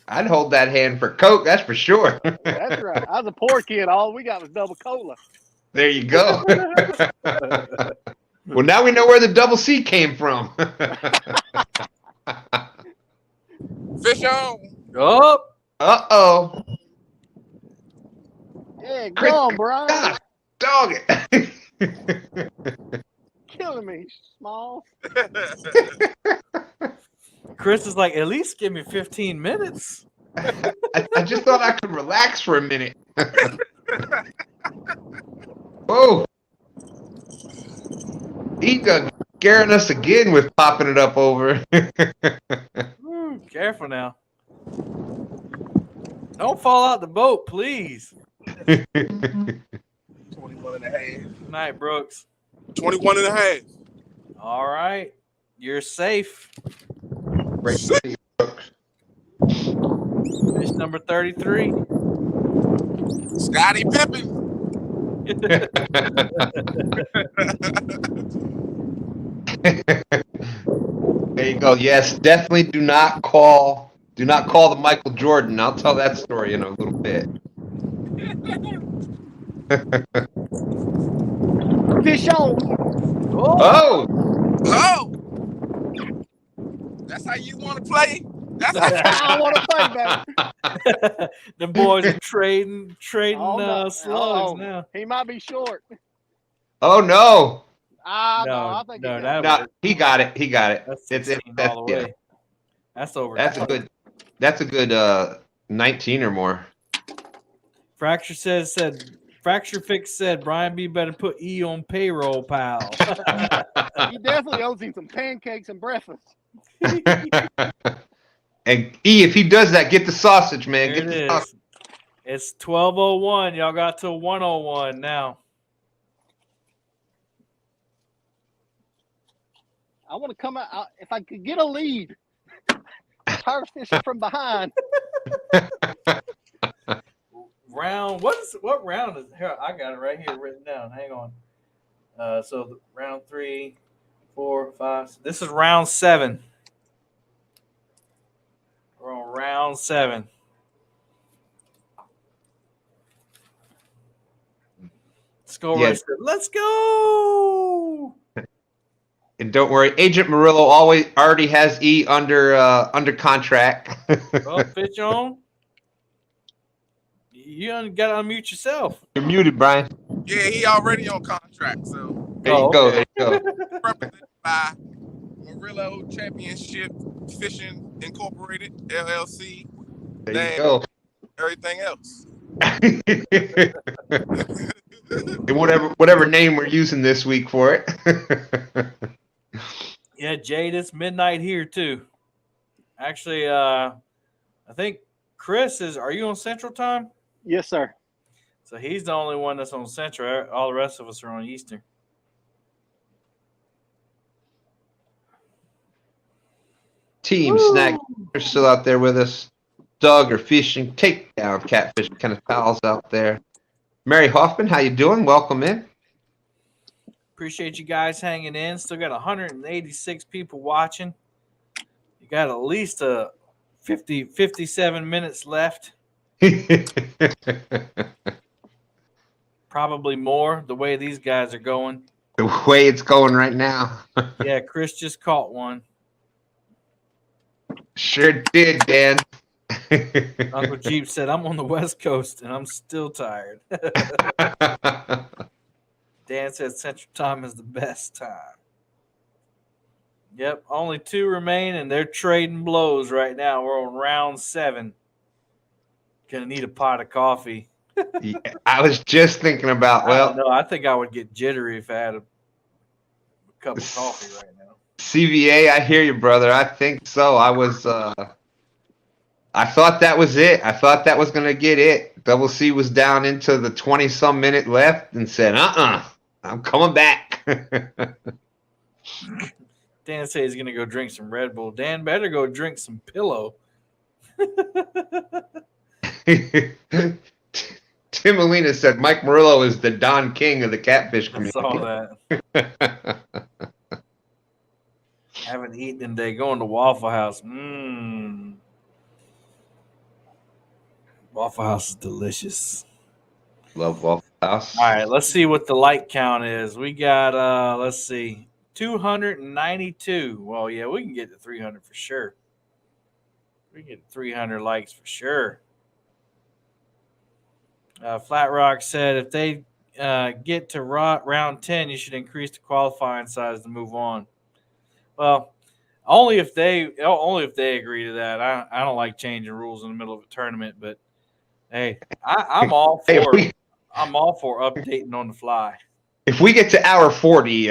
I'd hold that hand for Coke, that's for sure. That's right. I was a poor kid. All we got was double cola. There you go. Well, now we know where the double C came from. Fish on. Oh. Uh-oh. Yeah, go on, Brian. God, dog it. Killing me, Small. Chris is like, at least give me 15 minutes. I just thought I could relax for a minute. Whoa. He done scaring us again with popping it up over. Careful now. Don't fall out the boat, please. 21 and a half. Good night, Brooks. 21 and a half. All right. You're safe. Fish number 33. Scotty Pippen. There you go. Yes, definitely do not call the Michael Jordan. I'll tell that story in a little bit. Fish on. Oh. That's how you want to play? That's how I want to play, man. The boys are trading slugs now. He might be short. Oh no. I think no, he got it. He got it. That's all the way. That's over. That's a good 19 or more. Fracture Fix said Brian B better put E on payroll, pal. He definitely owes him some pancakes and breakfast. And E, if he does that, get the sausage, man. There Get the it sausage. is. It's 12:01. Y'all got to 1:01 now. I want to come out. If I could get a lead, I'm tired of fishing from behind. round. What round is here? I got it right here written down. Hang on. So round 3, 4, 5. This is round 7. We're on round 7. Let's go, Yeah. Let's go. And don't worry, Agent Murillo already has E under contract. Well, fish on. You got to unmute yourself. You're muted, Brian. Yeah, he already on contract, so. There you go. Okay. There you go. Represented by Murillo Championship Fishing Incorporated, LLC. There you go. Everything else. And whatever name we're using this week for it. Yeah, Jade, it's midnight here too. Actually, I think Chris are you on Central Time? Yes, sir. So he's the only one that's on Central. All the rest of us are on Eastern. Team Snag are still out there with us. Doug are fishing, takedown catfish kind of pals out there. Mary Hoffman, how you doing? Welcome in. Appreciate you guys hanging in. Still got 186 people watching. You got at least 57 minutes left. Probably more the way these guys are going. The way it's going right now. Yeah, Chris just caught one. Sure did, Dan. Uncle Jeep said, I'm on the West Coast and I'm still tired. Dan said Central Time is the best time. Yep, only 2 remain, and they're trading blows right now. We're on round 7. Gonna need a pot of coffee. Yeah, I was just thinking about, No, I think I would get jittery if I had a cup of coffee right now. CVA, I hear you, brother. I think so. I thought that was it. I thought that was going to get it. Double C was down into the 20-some minute left and said, I'm coming back. Dan says he's going to go drink some Red Bull. Dan better go drink some Pillow. Tim Molina said Mike Murillo is the Don King of the catfish I community. saw that. Haven't eaten today. Going to Waffle House. Waffle House is delicious. Love Waffle House. All right, let's see what the like count is. We got, let's see, 292. Well, yeah, we can get to 300 for sure. We can get 300 likes for sure. Flat Rock said if they get to round 10, you should increase the qualifying size to move on. Well, only if they agree to that. I don't like changing rules in the middle of a tournament, but hey, I'm all for I'm all for updating on the fly. If we get to hour 40,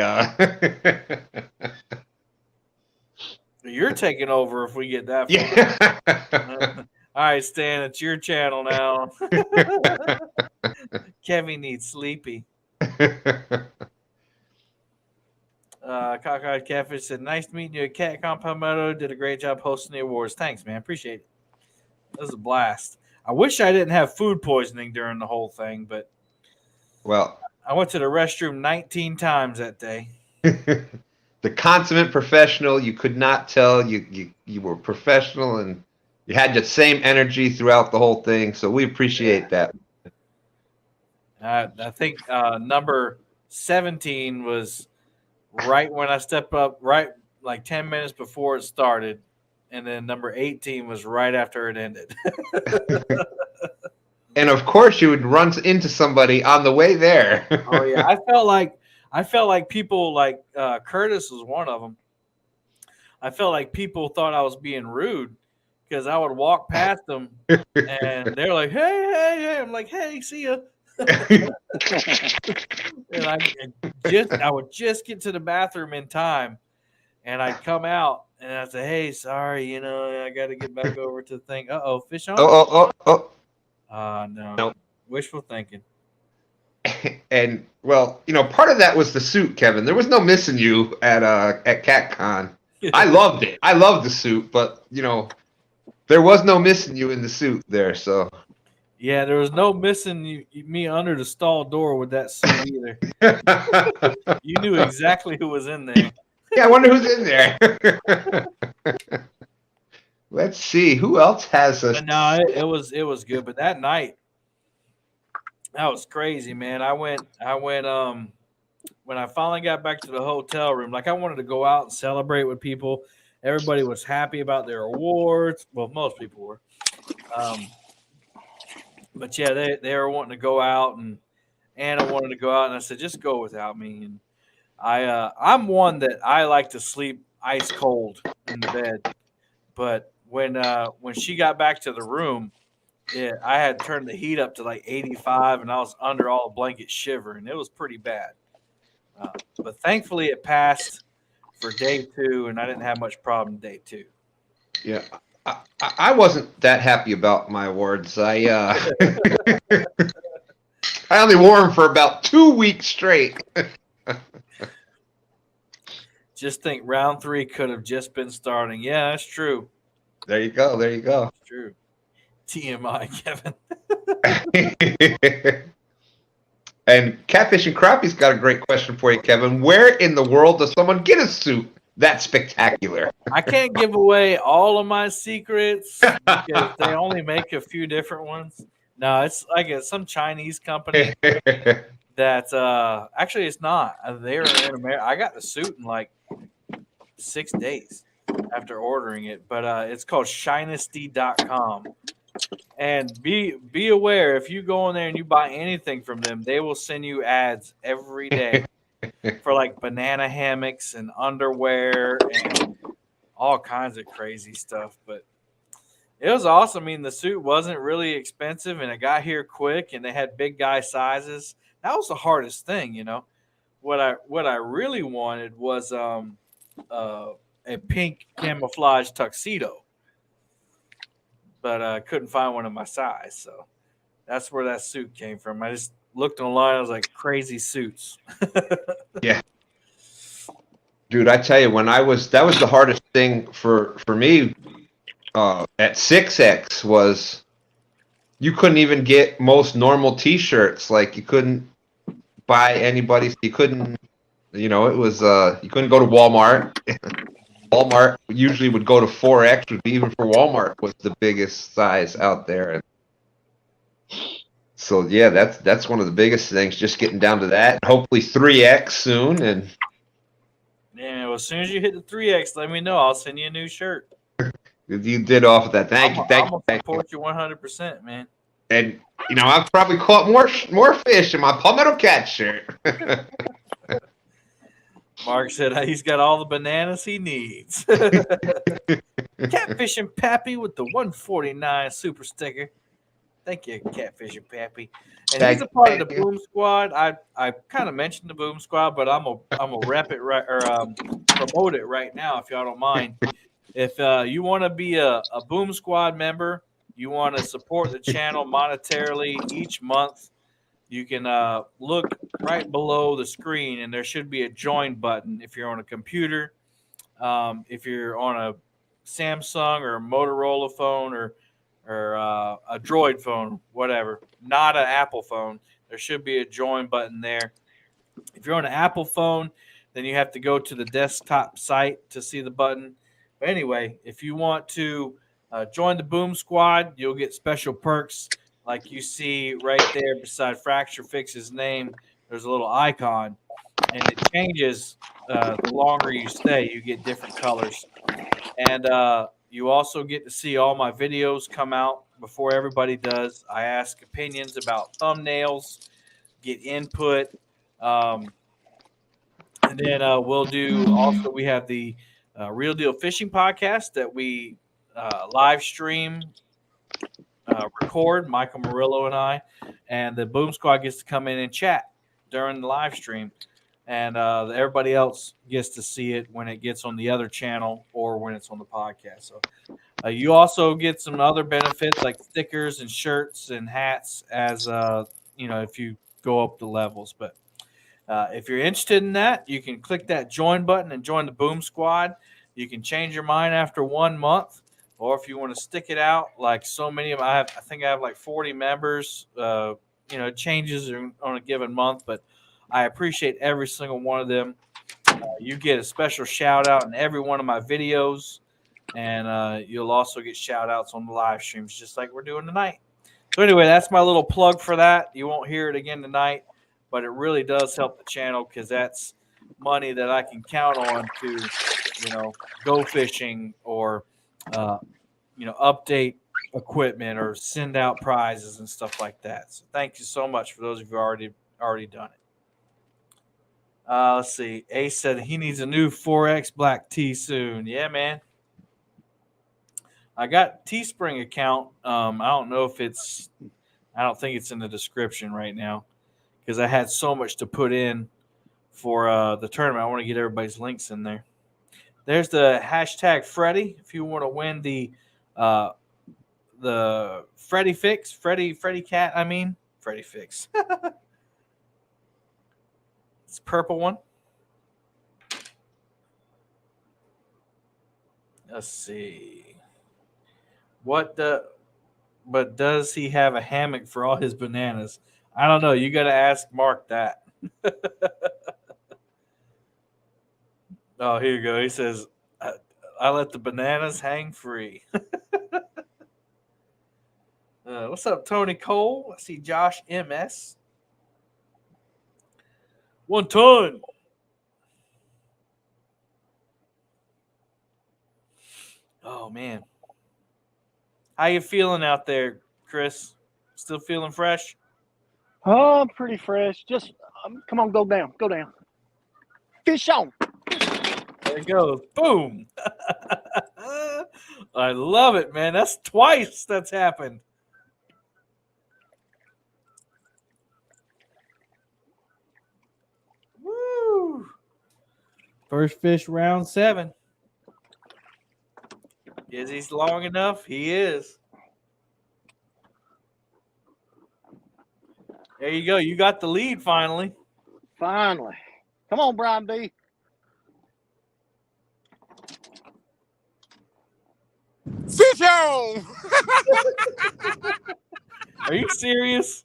You're taking over if we get that far. yeah. All right, Stan, it's your channel now. Kevin needs sleepy. Cockeyed Catfish said, nice meeting you at Cat Palmetto. Did a great job hosting the awards. Thanks, man. Appreciate it. It was a blast. I wish I didn't have food poisoning during the whole thing, but Well, I went to the restroom 19 times that day. the consummate professional, you could not tell you were professional and you had the same energy throughout the whole thing. So we appreciate that. I think number 17 was right when I stepped up, right like 10 minutes before it started. And then number 18 was right after it ended. And of course you would run into somebody on the way there. Oh yeah. I felt like people like Curtis was one of them. I felt like people thought I was being rude because I would walk past them and they're like, hey. I'm like, hey, see ya. And I would just get to the bathroom in time and I'd come out and I'd say, hey, sorry, I got to get back over to the thing. Uh-oh, fish on? Oh. No. Nope. Wishful thinking. And well, part of that was the suit, Kevin. There was no missing you at CatCon. I loved it. I loved the suit, but there was no missing you in the suit there. So Yeah, there was no missing me under the stall door with that suit either. You knew exactly who was in there. Yeah, I wonder who's in there. Let's see who else has a. But no, it was good. But that night, that was crazy, man. I went when I finally got back to the hotel room, like I wanted to go out and celebrate with people. Everybody was happy about their awards. Well, most people were. But yeah, they were wanting to go out, and Anna wanted to go out, and I said, just go without me. And I'm one that I like to sleep ice cold in the bed. But when she got back to the room, I had turned the heat up to like 85, and I was under all the blankets shivering. It was pretty bad. But thankfully, it passed for day 2, and I didn't have much problem day 2. Yeah, I wasn't that happy about my awards. I only wore them for about 2 weeks straight. Just think, round 3 could have just been starting. Yeah, that's true. There you go. There you go. That's true. TMI, Kevin. And Catfish and Crappie's got a great question for you, Kevin. Where in the world does someone get a suit that spectacular? I can't give away all of my secrets because they only make a few different ones. No, it's like some Chinese company that actually it's not. They're in America. I got the suit in like 6 days after ordering it, but it's called Shinesty.com. And be aware, if you go in there and you buy anything from them, they will send you ads every day for like banana hammocks and underwear and all kinds of crazy stuff. But it was awesome. I mean, the suit wasn't really expensive, and it got here quick, and they had big guy sizes. That was the hardest thing, you know. What I really wanted was a pink camouflage tuxedo. But I couldn't find one of my size, so that's where that suit came from. I just looked online. I was like, crazy suits. Yeah, dude, I tell you, that was the hardest thing for me at 6X was you couldn't even get most normal T-shirts. Like you couldn't buy anybody's. You couldn't, it was you couldn't go to Walmart. Walmart usually would go to 4X, would be even for Walmart was the biggest size out there. And so yeah, that's one of the biggest things, just getting down to that. Hopefully 3X soon. And yeah, well, as soon as you hit the 3X, let me know. I'll send you a new shirt. You did offer that. Thank you. I'm gonna support you 100%, man. And I've probably caught more fish in my Palmetto Cat shirt. Mark said he's got all the bananas he needs. Catfish and Pappy with the 149 super sticker. Thank you, Catfish and Pappy. And he's a part of the Boom Squad. I kind of mentioned the Boom Squad, but I'm a rep it right or promote it right now if y'all don't mind. If you want to be a Boom Squad member, you want to support the channel monetarily each month, you can look right below the screen, and there should be a join button if you're on a computer. If you're on a Samsung or a Motorola phone or a Droid phone, whatever, not an Apple phone, there should be a join button there. If you're on an Apple phone, then you have to go to the desktop site to see the button. But anyway, if you want to join the Boom Squad, you'll get special perks. Like you see right there beside Fracture Fix's name, there's a little icon, and it changes the longer you stay. You get different colors. And you also get to see all my videos come out before everybody does. I ask opinions about thumbnails, get input. And then we'll do also, we have the Real Deal Fishing podcast that we live stream. Record, Michael Murillo and I, and the Boom Squad gets to come in and chat during the live stream, and everybody else gets to see it when it gets on the other channel or when it's on the podcast. So you also get some other benefits like stickers and shirts and hats as if you go up the levels. But if you're interested in that, you can click that join button and join the Boom Squad. You can change your mind after 1 month, or if you want to stick it out, like so many of them, I think I have like 40 members. It changes on a given month, but I appreciate every single one of them. You get a special shout out in every one of my videos, and you'll also get shout outs on the live streams, just like we're doing tonight. So anyway, that's my little plug for that. You won't hear it again tonight, but it really does help the channel because that's money that I can count on to, go fishing or, update equipment or send out prizes and stuff like that. So thank you so much for those of you who already done it. Let's see. Ace said he needs a new 4X black tee soon. Yeah, man. I got Teespring account. I don't know if I don't think it's in the description right now because I had so much to put in for the tournament. I want to get everybody's links in there. There's the hashtag Freddy if you want to win the Freddy Fix, Freddy Cat. Freddy Fix. It's a purple one. Let's see. But does he have a hammock for all his bananas? I don't know. You got to ask Mark that. Oh, here you go. He says, I let the bananas hang free. What's up, Tony Cole? I see Josh MS. 1 ton. Oh, man. How you feeling out there, Chris? Still feeling fresh? Oh, I'm pretty fresh. Just come on, go down. Fish on. There it goes. Boom. I love it, man. That's twice that's happened. Woo. First fish, round 7. Is he long enough? He is. There you go. You got the lead finally. Finally. Come on, Brian B. Fish on! Are you serious?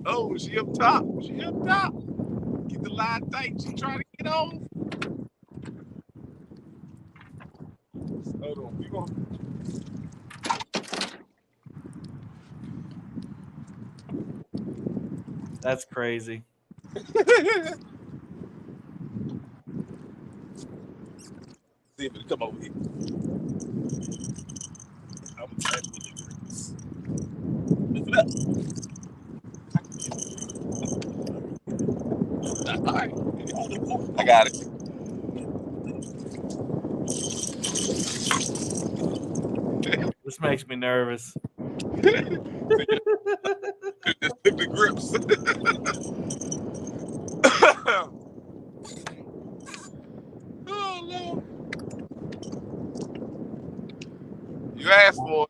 Oh, she up top. Get the line tight. She trying to get on. Hold on. We gonna... That's crazy. See if it come over here. I'm trying to lift it up. All right. I got it. This makes me nervous. Just pick the grips. Oh, Lord. You asked for it.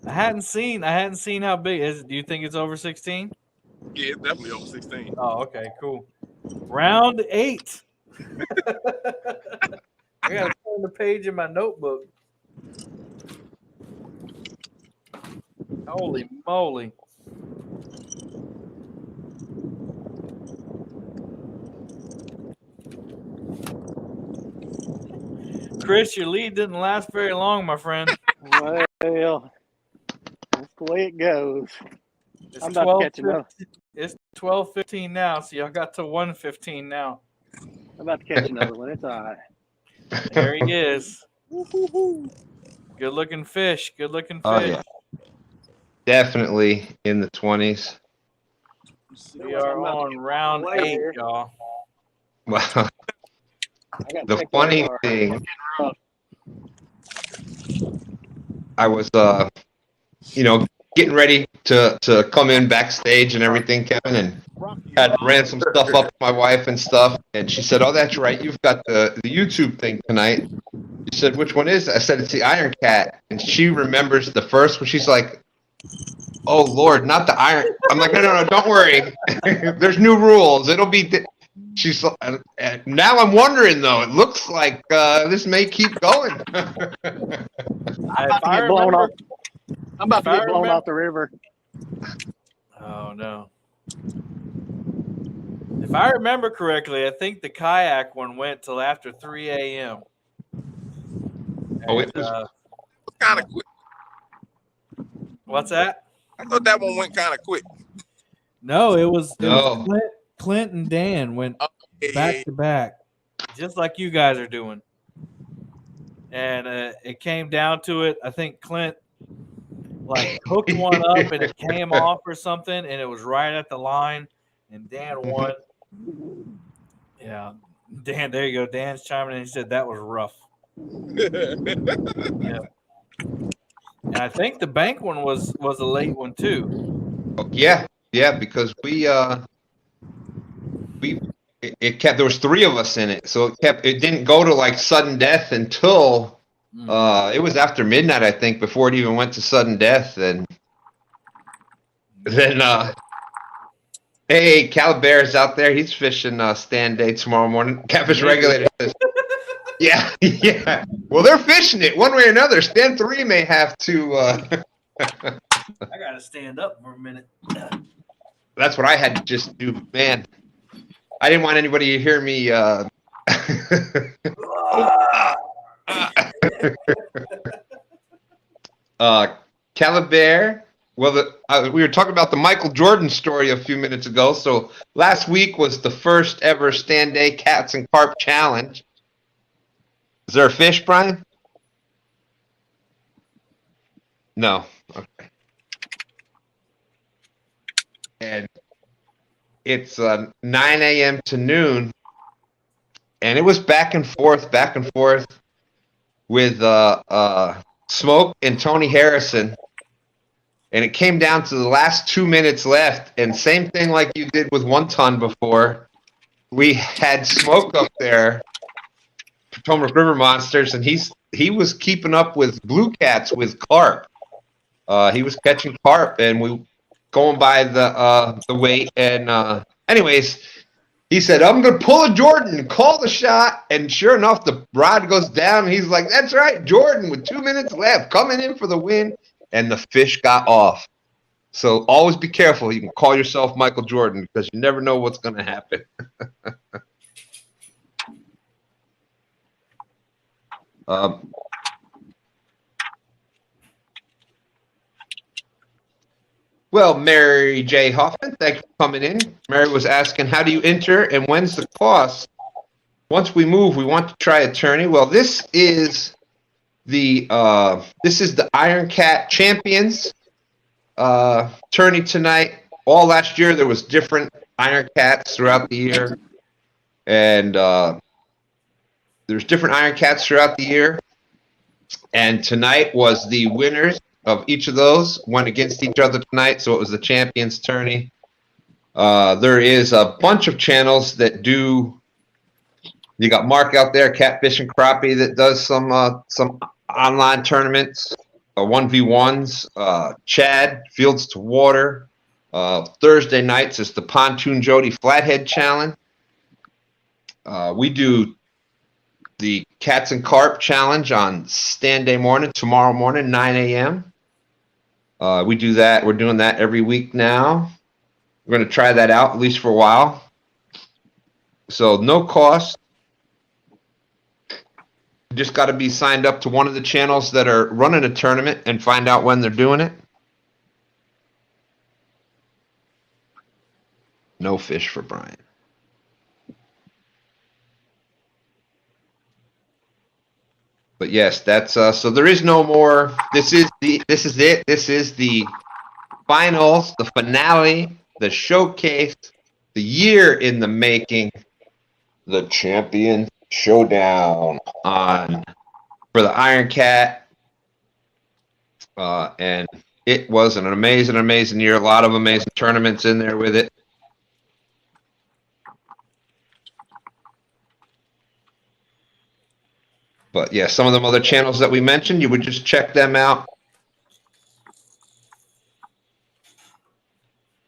I hadn't seen how big it is. Do you think it's over 16? Yeah, it's definitely over 16. Oh, okay, cool. Round 8. I gotta turn the page in my notebook. Holy moly. Chris, your lead didn't last very long, my friend. Well, that's the way it goes. I'm about to catch another. It's 12:15 now, so y'all got to 1:15 now. I'm about to catch another one. It's all right. There he is. Good looking fish. Good looking fish. Oh, yeah. Definitely in the 20s. We are on round 8, y'all. Wow. The funny thing, I was, getting ready to come in backstage and everything, Kevin, and had ran some stuff up with my wife and stuff, and she said, "Oh, that's right, you've got the YouTube thing tonight." She said, "Which one is it?" I said, "It's the Iron Cat," and she remembers the first one. She's like, "Oh Lord, not the Iron." I'm like, "No, don't worry. There's new rules. It'll be." she's and now I'm wondering though. It looks like this may keep going. I'm about to get blown off. I'm about to get blown off the river. Oh no. If I remember correctly, I think the kayak one went till after 3 a.m. Oh, it was kind of quick. What's that? I thought that one went kind of quick. No, it was No. Clint and Dan went yeah, back to back, just like you guys are doing. And it came down to it. I think Clint like hooked one up and it came off or something, and it was right at the line, and Dan won. Yeah, Dan, there you go. Dan's chiming in. He said that was rough. Yeah. And I think the bank one was a late one too. Yeah, because it kept, there was 3 of us in it, so it didn't go to like sudden death until it was after midnight, I think, before it even went to sudden death. And then hey, Calabear's out there, he's fishing stand day tomorrow morning. Catfish regulator says, yeah, well, they're fishing it one way or another. Stand 3 may have to I gotta stand up for a minute. That's what I had to just do, man. I didn't want anybody to hear me. Calabear. Well, we were talking about the Michael Jordan story a few minutes ago. So last week was the first ever Stand Day Cats and Carp Challenge. Is there a fish, Brian? No. Okay. And it's 9 a.m. to noon, and it was back and forth with Smoke and Tony Harrison, and it came down to the last 2 minutes left, and same thing like you did with 1 ton before. We had Smoke up there, Potomac River Monsters, and he was keeping up with blue cats with carp. He was catching carp, and we going by the weight, and anyways, he said, I'm gonna pull a Jordan, call the shot, and sure enough, the rod goes down, and he's like, that's right, Jordan, with 2 minutes left, coming in for the win, and the fish got off. So always be careful. You can call yourself Michael Jordan, because you never know what's gonna happen. Well, Mary J. Hoffman, thanks for coming in. Mary was asking, how do you enter and when's the cost? Once we move, we want to try a tourney. Well, this is the Iron Cat Champions tourney tonight. All last year there was different Iron Cats throughout the year, and there's different Iron Cats throughout the year. And tonight was the winners of each of those went against each other tonight, so it was the champions tourney. There is a bunch of channels that do. You got Mark out there, Catfish and Crappie, that does some online tournaments, 1v1s. Chad, Fields to Water. Thursday nights is the Pontoon Jody Flathead Challenge. We do the Cats and Carp Challenge on Stand Day morning, tomorrow morning, 9 a.m. We do that. We're doing that every week now. We're going to try that out, at least for a while. So no cost. You just got to be signed up to one of the channels that are running a tournament and find out when they're doing it. No fish for Brian. But yes, that's so there is no more. This is it. This is the finals, the finale, the showcase, the year in the making, the champion showdown for the Iron Cat. And it was an amazing year. A lot of amazing tournaments in there with it. But yeah, some of them other channels that we mentioned, you would just check them out.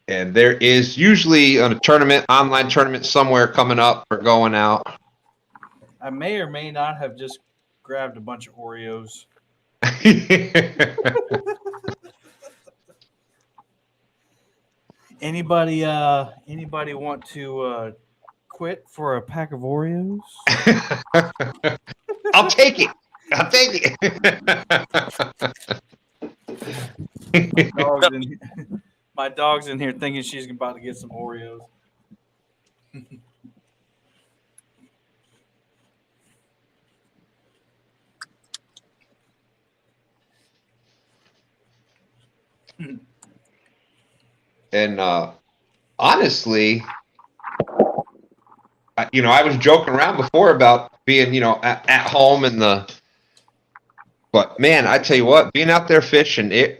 And there is usually a tournament, online tournament somewhere coming up or going out. I may or may not have just grabbed a bunch of Oreos. Anybody want to quit for a pack of Oreos? I'll take it. My dog's in here thinking she's about to get some Oreos. And honestly, I was joking around before about being, at home but man, I tell you what, being out there fishing, the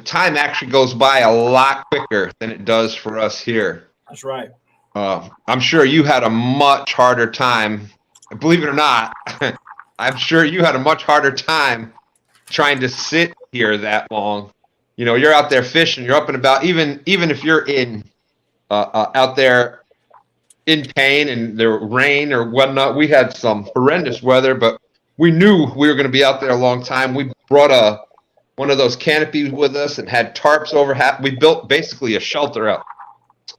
time actually goes by a lot quicker than it does for us here. That's right. I'm sure you had a much harder time. Believe it or not, I'm sure you had a much harder time trying to sit here that long. You're out there fishing, you're up and about, even if you're in out there in pain and there rain or whatnot. We had some horrendous weather, but we knew we were going to be out there a long time. We brought one of those canopies with us and had tarps over. We built basically a shelter out.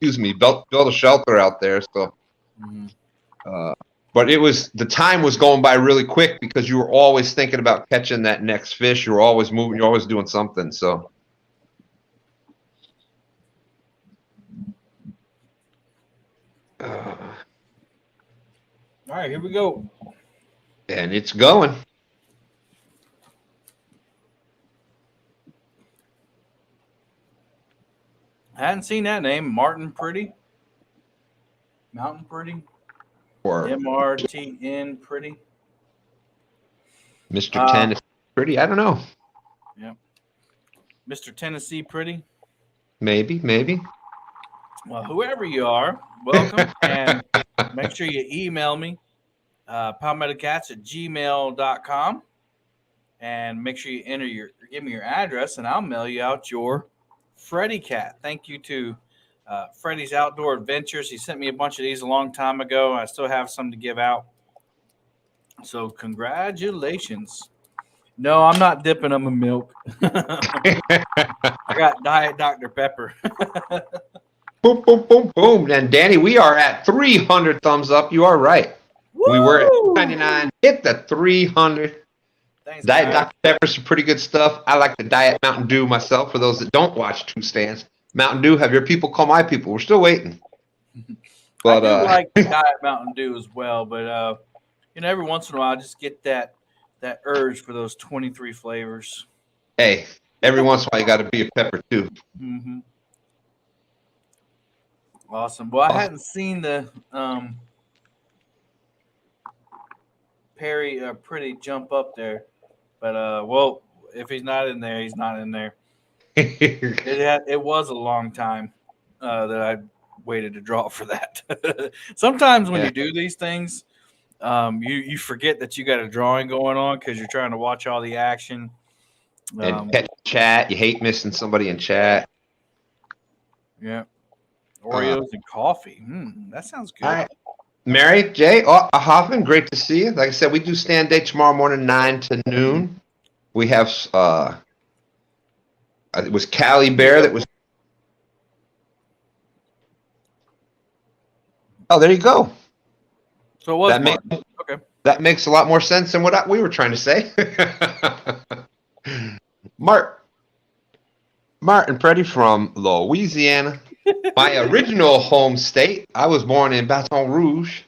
Built a shelter out there. So, but the time was going by really quick because you were always thinking about catching that next fish. You were always moving. You're always doing something. So. All right, here we go. And it's going. I hadn't seen that name. Mountain Pretty. Or MRTN Pretty. Mr. Tennessee Pretty. I don't know. Yeah. Mr. Tennessee Pretty. Maybe. Well, whoever you are, welcome. And make sure you email me, palmettocats@gmail.com. And make sure you give me your address, and I'll mail you out your Freddy cat. Thank you to Freddy's Outdoor Adventures. He sent me a bunch of these a long time ago. I still have some to give out. So congratulations. No, I'm not dipping them in milk. I got Diet Dr. Pepper. Boom, boom, boom, boom. And Danny, we are at 300 thumbs up. You are right. Woo! We were at 99. Hit the 300. Thanks, Diet Dr. Pepper's some pretty good stuff. I like the Diet Mountain Dew myself. For those that don't watch Two Stands, Mountain Dew, have your people call my people. We're still waiting. But I do like the Diet Mountain Dew as well. But every once in a while, I just get that urge for those 23 flavors. Hey, every once in a while, you got to be a pepper too. Mm-hmm. Awesome. Well, I hadn't seen the Perry Pretty jump up there, but well, if he's not in there, he's not in there. It was a long time that I waited to draw for that. Sometimes when you do these things, you forget that you got a drawing going on because you're trying to watch all the action. And catch chat. You hate missing somebody in chat. Yeah. Oreos and coffee. That sounds good. All right. Mary, Jay, Hoffman, great to see you. Like I said, we do stand day tomorrow morning, 9 to noon. We have it was Callie Bear that was. Oh, there you go. So it was okay. That makes a lot more sense than what we were trying to say. Martin Preddy from Louisiana. My original home state. I was born in Baton Rouge.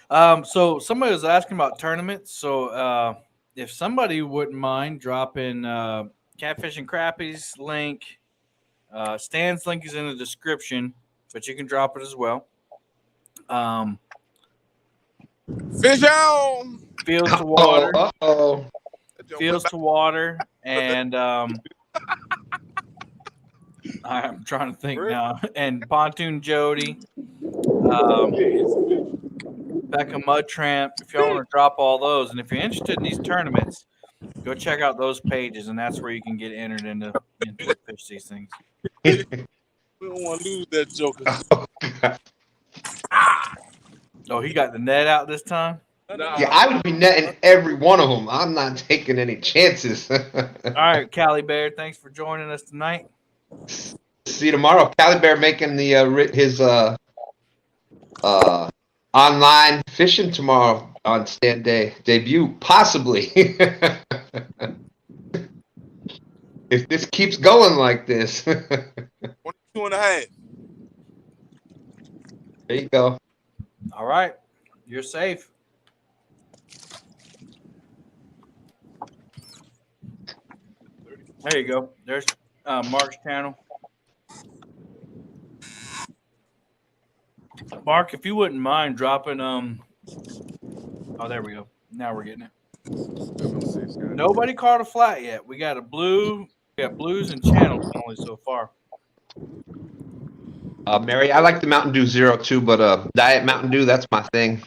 So somebody was asking about tournaments. So if somebody wouldn't mind dropping Catfish and Crappies link, Stan's link is in the description, but you can drop it as well. Fish on! Fields to water. Fields to water. And I'm trying to think now. And Pontoon Jody. Becca Mud Tramp. If y'all want to drop all those. And if you're interested in these tournaments, Go check out those pages, and that's where you can get entered into fish these things. We don't want to lose that joker. Oh, he got the net out this time? Yeah, I would be netting every one of them. I'm not taking any chances. All right, Cali Bear, thanks for joining us tonight. See you tomorrow. Cali Bear making the his online fishing tomorrow on stand day debut, possibly. If this keeps going like this. 22.5. There you go. All right, you're safe. There you go. There's Mark's channel. Mark, if you wouldn't mind dropping oh, there we go. Now we're getting it. Nobody caught a flat yet. We got blues and channels only so far. Mary, I like the Mountain Dew Zero too, but Diet Mountain Dew, that's my thing.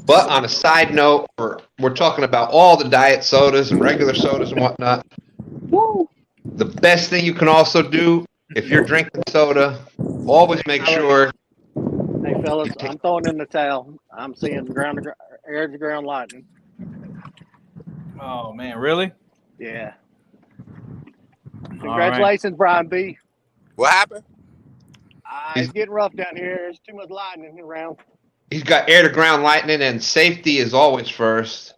But on a side note, we're talking about all the diet sodas and regular sodas and whatnot. The best thing you can also do if you're drinking soda, always make sure. Hey, fellas, I'm throwing in the towel. I'm seeing air to ground lightning. Oh, man, really? Yeah. Congratulations, Brian B. What happened? It's getting rough down here. There's too much lightning around. He's got air to ground lightning, and safety is always first.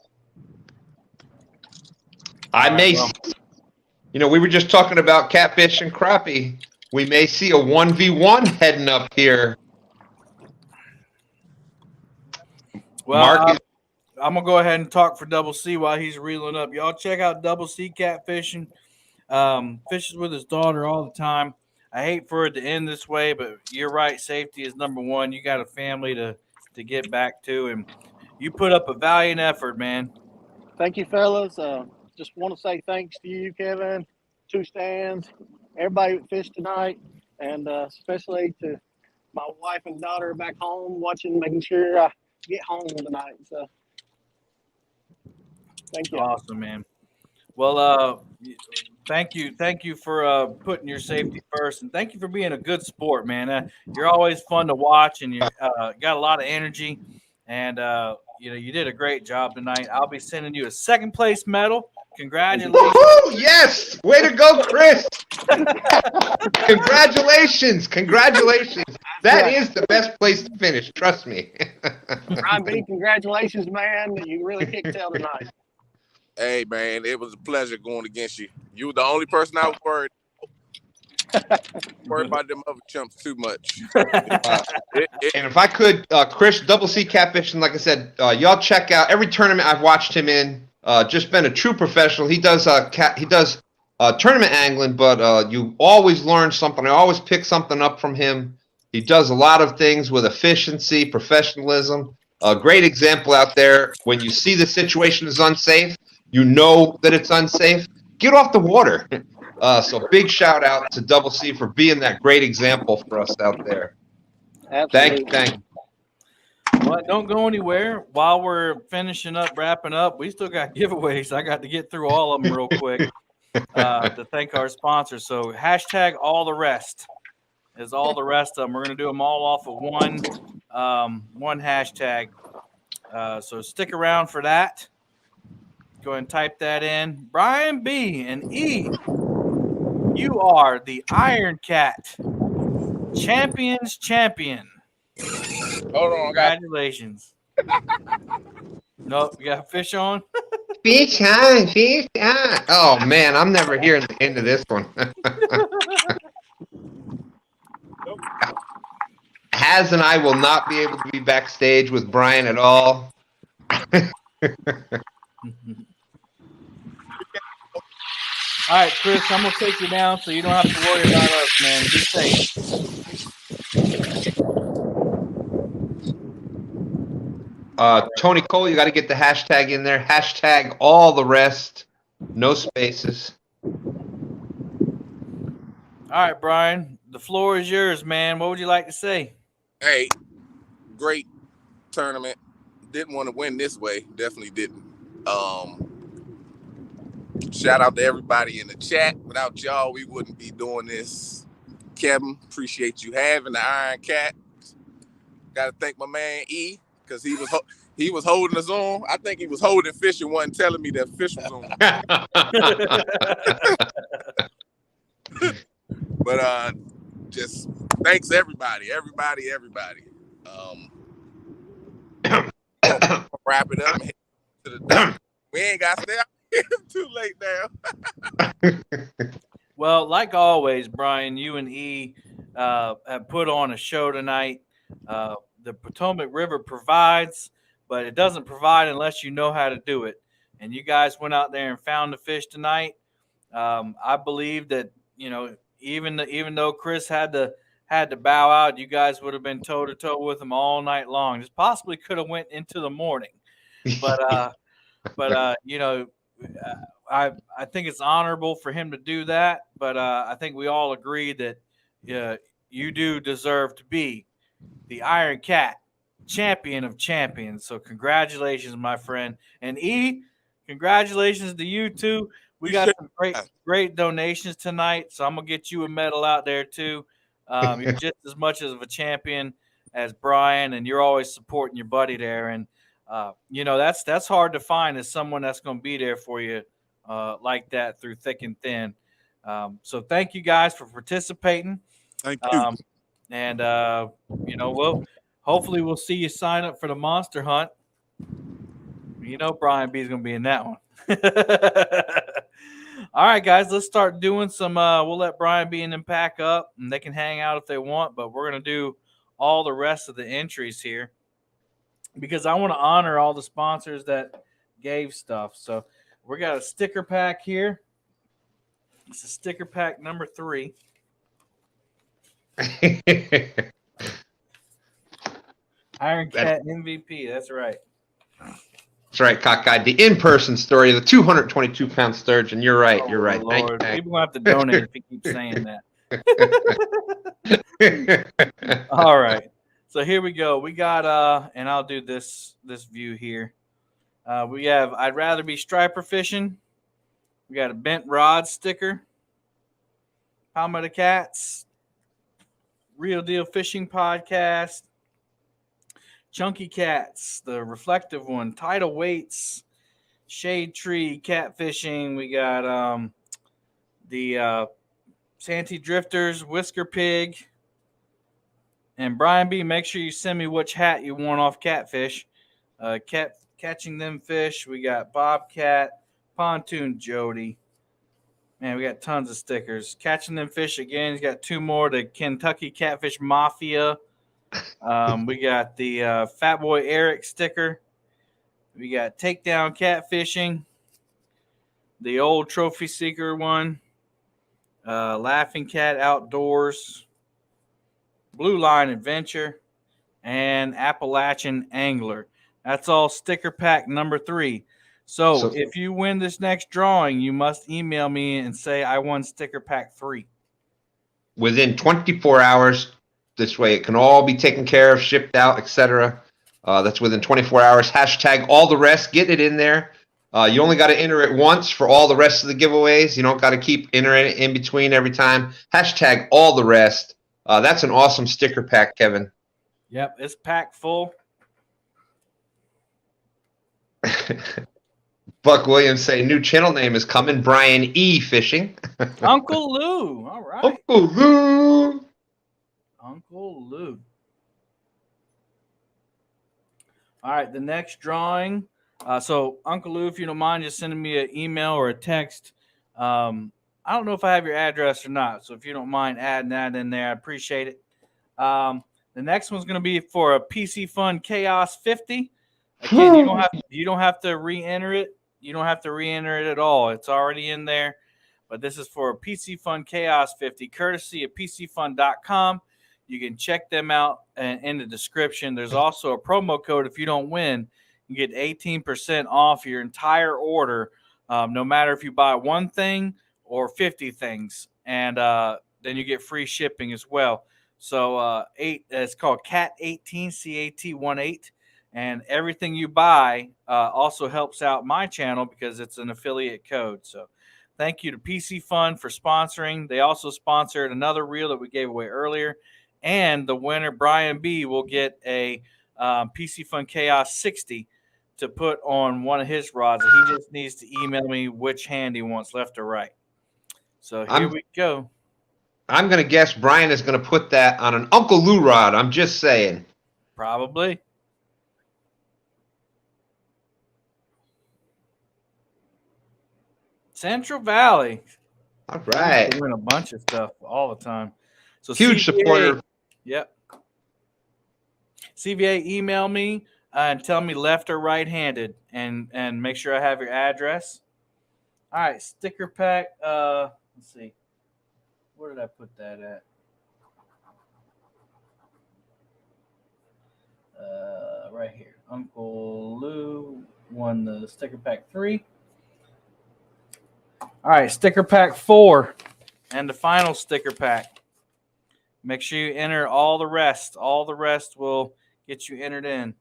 We were just talking about catfish and crappie. We may see a 1v1 heading up here. Well, I'm going to go ahead and talk for Double C while he's reeling up. Y'all check out Double C Catfishing. Fishes with his daughter all the time. I hate for it to end this way, but you're right. Safety is number one. You got a family to get back to, and you put up a valiant effort, man. Thank you, fellas. Just want to say thanks to you, Kevin, Two Stands, everybody who fished tonight, and especially to my wife and daughter back home watching, making sure I get home tonight. So thank you. Awesome, man. Well, thank you for putting your safety first, and thank you for being a good sport, man. You're always fun to watch, and you got a lot of energy, and you did a great job tonight. I'll be sending you a second place medal. Congratulations! Woo-hoo! Yes, way to go, Chris! Congratulations! That is the best place to finish. Trust me. Brian B, congratulations, man! You really kicked tail tonight. Hey, man, it was a pleasure going against you. You were the only person I was worried about them other chumps too much. And if I could, Chris, Double C Catfishing, like I said, y'all check out every tournament I've watched him in. Just been a true professional. He does tournament angling, but you always learn something. I always pick something up from him. He does a lot of things with efficiency, professionalism. A great example out there. When you see the situation is unsafe, you know that it's unsafe, get off the water. So big shout out to Double C for being that great example for us out there. Absolutely. Thank you. Well, don't go anywhere. While we're wrapping up, we still got giveaways. I got to get through all of them real quick to thank our sponsors. So hashtag all the rest is all the rest of them. We're going to do them all off of one hashtag. So stick around for that. Go ahead and type that in. Brian B and E, you are the Iron Cat Champions champion. Hold on, congratulations. Nope, you got fish on? Fish on, fish on. Oh, man, I'm never hearing the end of this one. Haz and I will not be able to be backstage with Brian at all. All right, Chris, I'm going to take you down so you don't have to worry about us, man. Be safe. Tony Cole, you got to get the hashtag in there. Hashtag all the rest. No spaces. All right, Brian, the floor is yours, man. What would you like to say? Hey, great tournament. Didn't want to win this way. Definitely didn't. Shout out to everybody in the chat. Without y'all, we wouldn't be doing this. Kevin, appreciate you having the Iron Cat. Got to thank my man E, because he was holding us on. I think he was holding fish and wasn't telling me that fish was on. But just thanks everybody. Wrap it up and head to the dock. We ain't got to stay out here too late now. Well, like always, Brian, you and E have put on a show tonight. The Potomac River provides, but it doesn't provide unless you know how to do it. And you guys went out there and found the fish tonight. I believe that, you know, even though Chris had to bow out, you guys would have been toe to toe with him all night long. Just possibly could have went into the morning, but you know, I think it's honorable for him to do that. But I think we all agree that you do deserve to be the Iron Cat champion of champions. So congratulations, my friend. And E, congratulations to you too. We got some great donations tonight, so I'm gonna get you a medal out there too. You're just as much of a champion as Brian, and you're always supporting your buddy there. And you know, that's hard to find, as someone that's gonna be there for you like that through thick and thin. So thank you guys for participating. Thank you. And you know, hopefully we'll see you sign up for the Monster Hunt. You know, Brian B is gonna be in that one. All right, guys, let's start doing some. We'll let Brian B and them pack up, and they can hang out if they want. But we're gonna do all the rest of the entries here because I want to honor all the sponsors that gave stuff. So we got a sticker pack here. It's a sticker pack number 3. Iron Cat MVP. That's right. That's right, Cockeyed. The in-person story of the 222-pound sturgeon. You're right. You're right. Thank you. People have to donate if you keep saying that. All right. So here we go. We got and I'll do this view here. We have I'd rather be striper fishing. We got a bent rod sticker. Palmetto Cats. Real Deal Fishing Podcast. Chunky Cats, the reflective one, Tidal Weights, Shade Tree Catfishing. We got the Santee Drifters, Whisker Pig, and Brian B. Make sure you send me which hat you want off Catfish. Catching Them Fish. We got Bobcat, Pontoon Jody. Man, we got tons of stickers. Catching Them Fish again. He's got 2 more. The Kentucky Catfish Mafia. We got the Fat Boy Eric sticker. We got Takedown Catfishing, the old Trophy Seeker one, Laughing Cat Outdoors, Blue Line Adventure, and Appalachian Angler. That's all sticker pack number 3. So if you win this next drawing, you must email me and say I won sticker pack 3. Within 24 hours. This way it can all be taken care of, shipped out, etc. That's within 24 hours. Hashtag all the rest. Get it in there. You only got to enter it once for all the rest of the giveaways. You don't got to keep entering it in between every time. Hashtag all the rest. That's an awesome sticker pack, Kevin. Yep, it's packed full. Buck Williams say new channel name is coming. Brian E. Fishing. Uncle Lou. All right. Uncle Lou. Uncle Lou. All right, the next drawing. So, Uncle Lou, if you don't mind just sending me an email or a text. I don't know if I have your address or not. So, if you don't mind adding that in there, I appreciate it. The next one's going to be for a PC Fun Chaos 50. Again, you don't have to re-enter it. You don't have to re-enter it at all. It's already in there. But this is for a PC Fun Chaos 50, courtesy of PCFun.com. You can check them out in the description. There's also a promo code. If you don't win, you get 18% off your entire order, no matter if you buy 1 thing or 50 things. And then you get free shipping as well. So it's called Cat 18, CAT18, and everything you buy also helps out my channel because it's an affiliate code. So thank you to PC Fun for sponsoring. They also sponsored another reel that we gave away earlier, and the winner, Brian B, will get a PC Fun Chaos 60 to put on one of his rods. He just needs to email me which hand he wants, left or right. So here we go. I'm going to guess Brian is going to put that on an Uncle Lou rod. I'm just saying. Probably. Central Valley. All right. We win a bunch of stuff all the time. So huge supporter. Yep. CVA, email me and tell me left or right-handed, and make sure I have your address. All right, sticker pack. Let's see. Where did I put that at? Right here. Uncle Lou won the sticker pack 3. All right, sticker pack 4 and the final sticker pack. Make sure you enter all the rest. All the rest will get you entered in.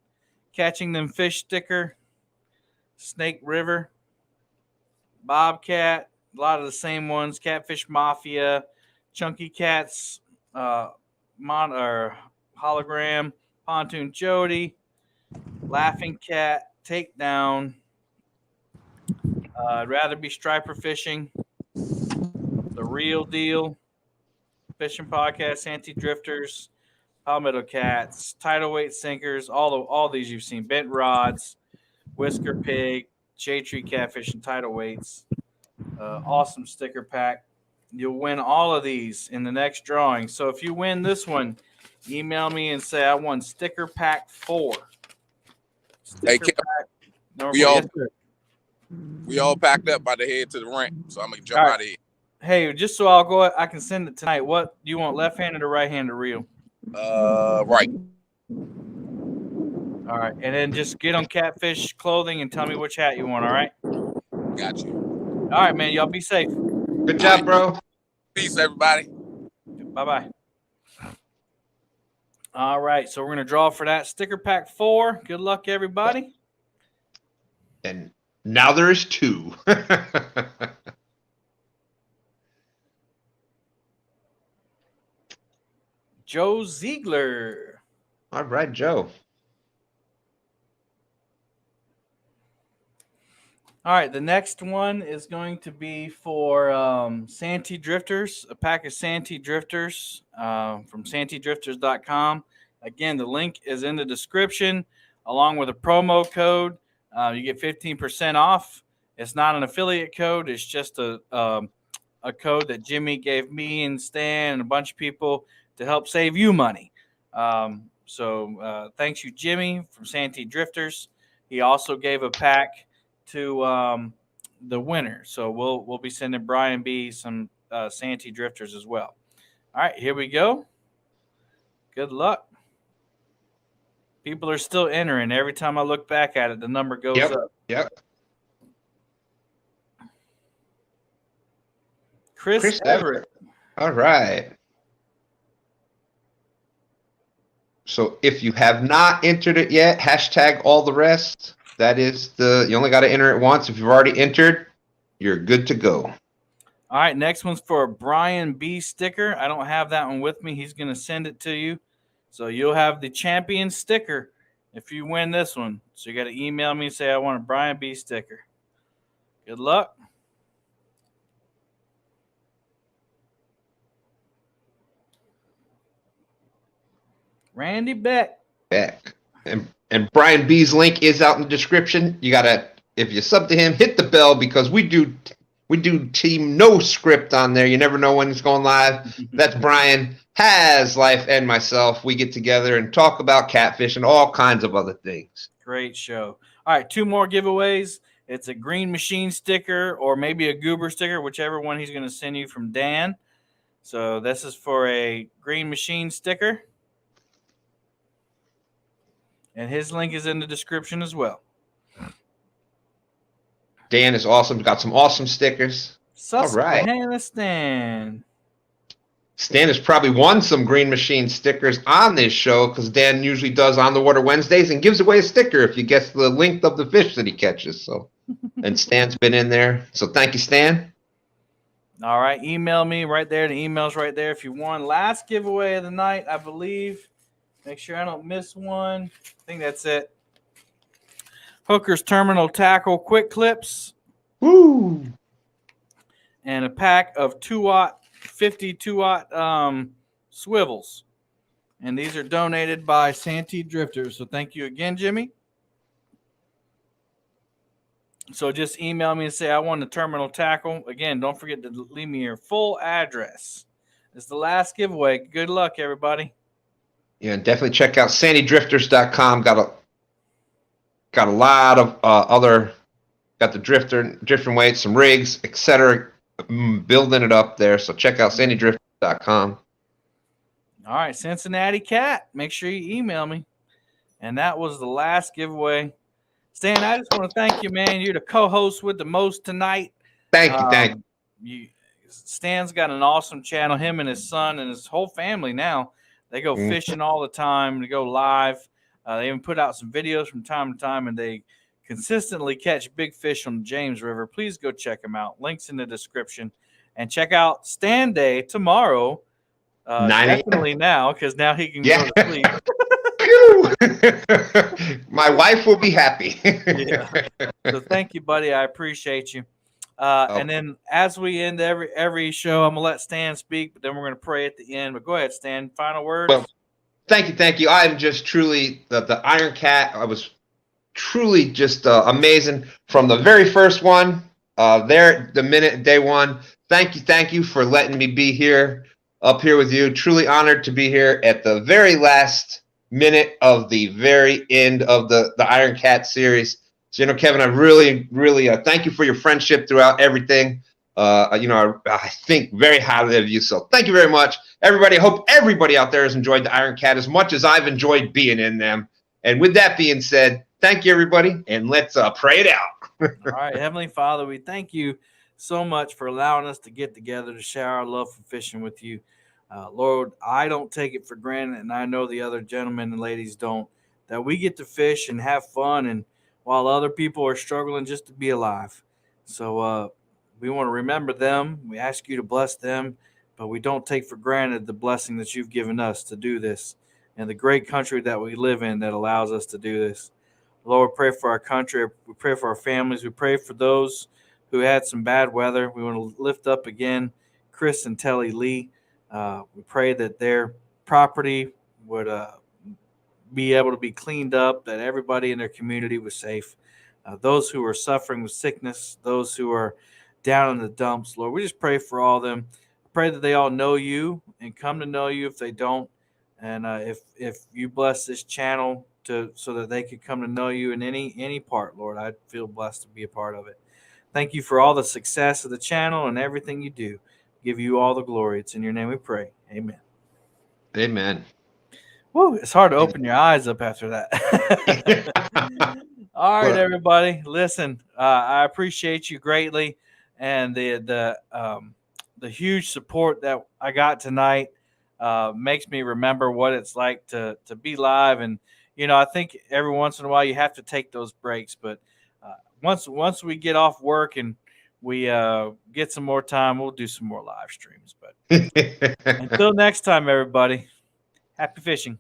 Catching Them Fish sticker, Snake River, Bobcat, a lot of the same ones, Catfish Mafia, Chunky Cats, Hologram, Pontoon Jody, Laughing Cat, Takedown, I'd Rather Be Striper Fishing, The Real Deal, Fishing Podcast, Santee Drifters, Palmetto Cats, Tidal Weight Sinkers, all these you've seen, Bent Rods, Whisker Pig, Shade Tree Catfish, and Tidal Weights. Awesome sticker pack. You'll win all of these in the next drawing. So if you win this one, email me and say I won sticker pack 4. Sticker pack. We all packed up by the head to the rank, so I'm gonna jump out of here. Hey, just so I can send it tonight. What do you want, left-handed or right-handed reel? Right. All right, and then just get on Catfish Clothing and tell me which hat you want. All right. Got you. All right, man. Y'all be safe. Good job, bro. Peace, everybody. Bye-bye. All right, so we're going to draw for that sticker pack 4. Good luck, everybody. And now there is 2. Joe Ziegler. All right, Joe. All right, the next one is going to be for Santee Drifters, a pack of Santee Drifters from santeedrifters.com. Again, the link is in the description along with a promo code. You get 15% off. It's not an affiliate code. It's just a code that Jimmy gave me and Stan and a bunch of people to help save you money. So thanks you, Jimmy, from Santee Drifters. He also gave a pack to the winner. So we'll be sending Brian B some Santee Drifters as well. All right, here we go. Good luck. People are still entering. Every time I look back at it, the number goes up. Yep. Chris Everett. All right. So if you have not entered it yet, hashtag all the rest. That is you only got to enter it once. If you've already entered, you're good to go. All right, next one's for a Brian B sticker. I don't have that one with me. He's going to send it to you. So you'll have the champion sticker if you win this one. So you got to email me and say, I want a Brian B sticker. Good luck. Randy Beck. And Brian B's link is out in the description. You gotta, if you sub to him, hit the bell because we do team no script on there. You never know when it's going live. That's Brian, Has Life, and myself. We get together and talk about catfish and all kinds of other things. Great show. All right, 2 more giveaways. It's a Green Machine sticker or maybe a Goober sticker, whichever one he's going to send you from Dan. So this is for a Green Machine sticker. And his link is in the description as well. Dan is awesome. Got some awesome stickers. Susquehanna Stan. Stan has probably won some Green Machine stickers on this show because Dan usually does On the Water Wednesdays and gives away a sticker if you guess the length of the fish that he catches. So, and Stan's been in there. So thank you, Stan. All right. Email me right there. The email's right there if you won. Last giveaway of the night, I believe. Make sure I don't miss one. I think that's it. Hooker's Terminal Tackle Quick Clips. Woo! And a pack of 2-aught, 52-aught swivels. And these are donated by Santee Drifters. So thank you again, Jimmy. So just email me and say I want the terminal tackle. Again, don't forget to leave me your full address. It's the last giveaway. Good luck, everybody. Yeah, definitely check out santeedrifters.com. Got a lot of other, got the drifting weights, some rigs, etc. Building it up there. So check out santeedrifters.com. All right, Cincinnati Cat. Make sure you email me. And that was the last giveaway. Stan, I just want to thank you, man. You're the co-host with the most tonight. Thank you. Stan's got an awesome channel. Him and his son and his whole family now. They go fishing all the time. They go live. They even put out some videos from time to time, and they consistently catch big fish on the James River. Please go check them out. Links in the description. And check out Stan Day tomorrow. Definitely now, because now he can go to sleep. My wife will be happy. Yeah. So thank you, buddy. I appreciate you. And then as we end every show, I'm gonna let Stan speak, but then we're gonna pray at the end. But go ahead, Stan. Final words. Well, thank you. I am just truly the Iron Cat. I was truly just amazing from the very first one. The minute day one. Thank you for letting me be here, up here with you. Truly honored to be here at the very last minute of the very end of the Iron Cat series. So, Kevin, I really thank you for your friendship throughout everything. I think very highly of you. So thank you very much, everybody. I hope everybody out there has enjoyed the Iron Cat as much as I've enjoyed being in them. And with that being said, thank you, everybody. And let's pray it out. All right. Heavenly Father, we thank you so much for allowing us to get together to share our love for fishing with you. Lord, I don't take it for granted, and I know the other gentlemen and ladies don't, that we get to fish and have fun, and while other people are struggling just to be alive. So we want to remember them. We ask you to bless them, but we don't take for granted the blessing that you've given us to do this and the great country that we live in that allows us to do this. Lord, pray for our country. We pray for our families. We pray for those who had some bad weather. We want to lift up again Chris and Telly Lee. We pray that their property would be able to be cleaned up, that everybody in their community was safe. Those who are suffering with sickness, those who are down in the dumps, Lord, we just pray for all of them. Pray that they all know you and come to know you if they don't. And if you bless this channel so that they could come to know you in any part, Lord, I'd feel blessed to be a part of it. Thank you for all the success of the channel and everything you do. Give you all the glory. It's in your name we pray. Amen. Amen. Woo, it's hard to open your eyes up after that. All right, everybody. Listen, I appreciate you greatly, and the huge support that I got tonight makes me remember what it's like to be live. And I think every once in a while you have to take those breaks. But once we get off work and we get some more time, we'll do some more live streams. But until next time, everybody, happy fishing.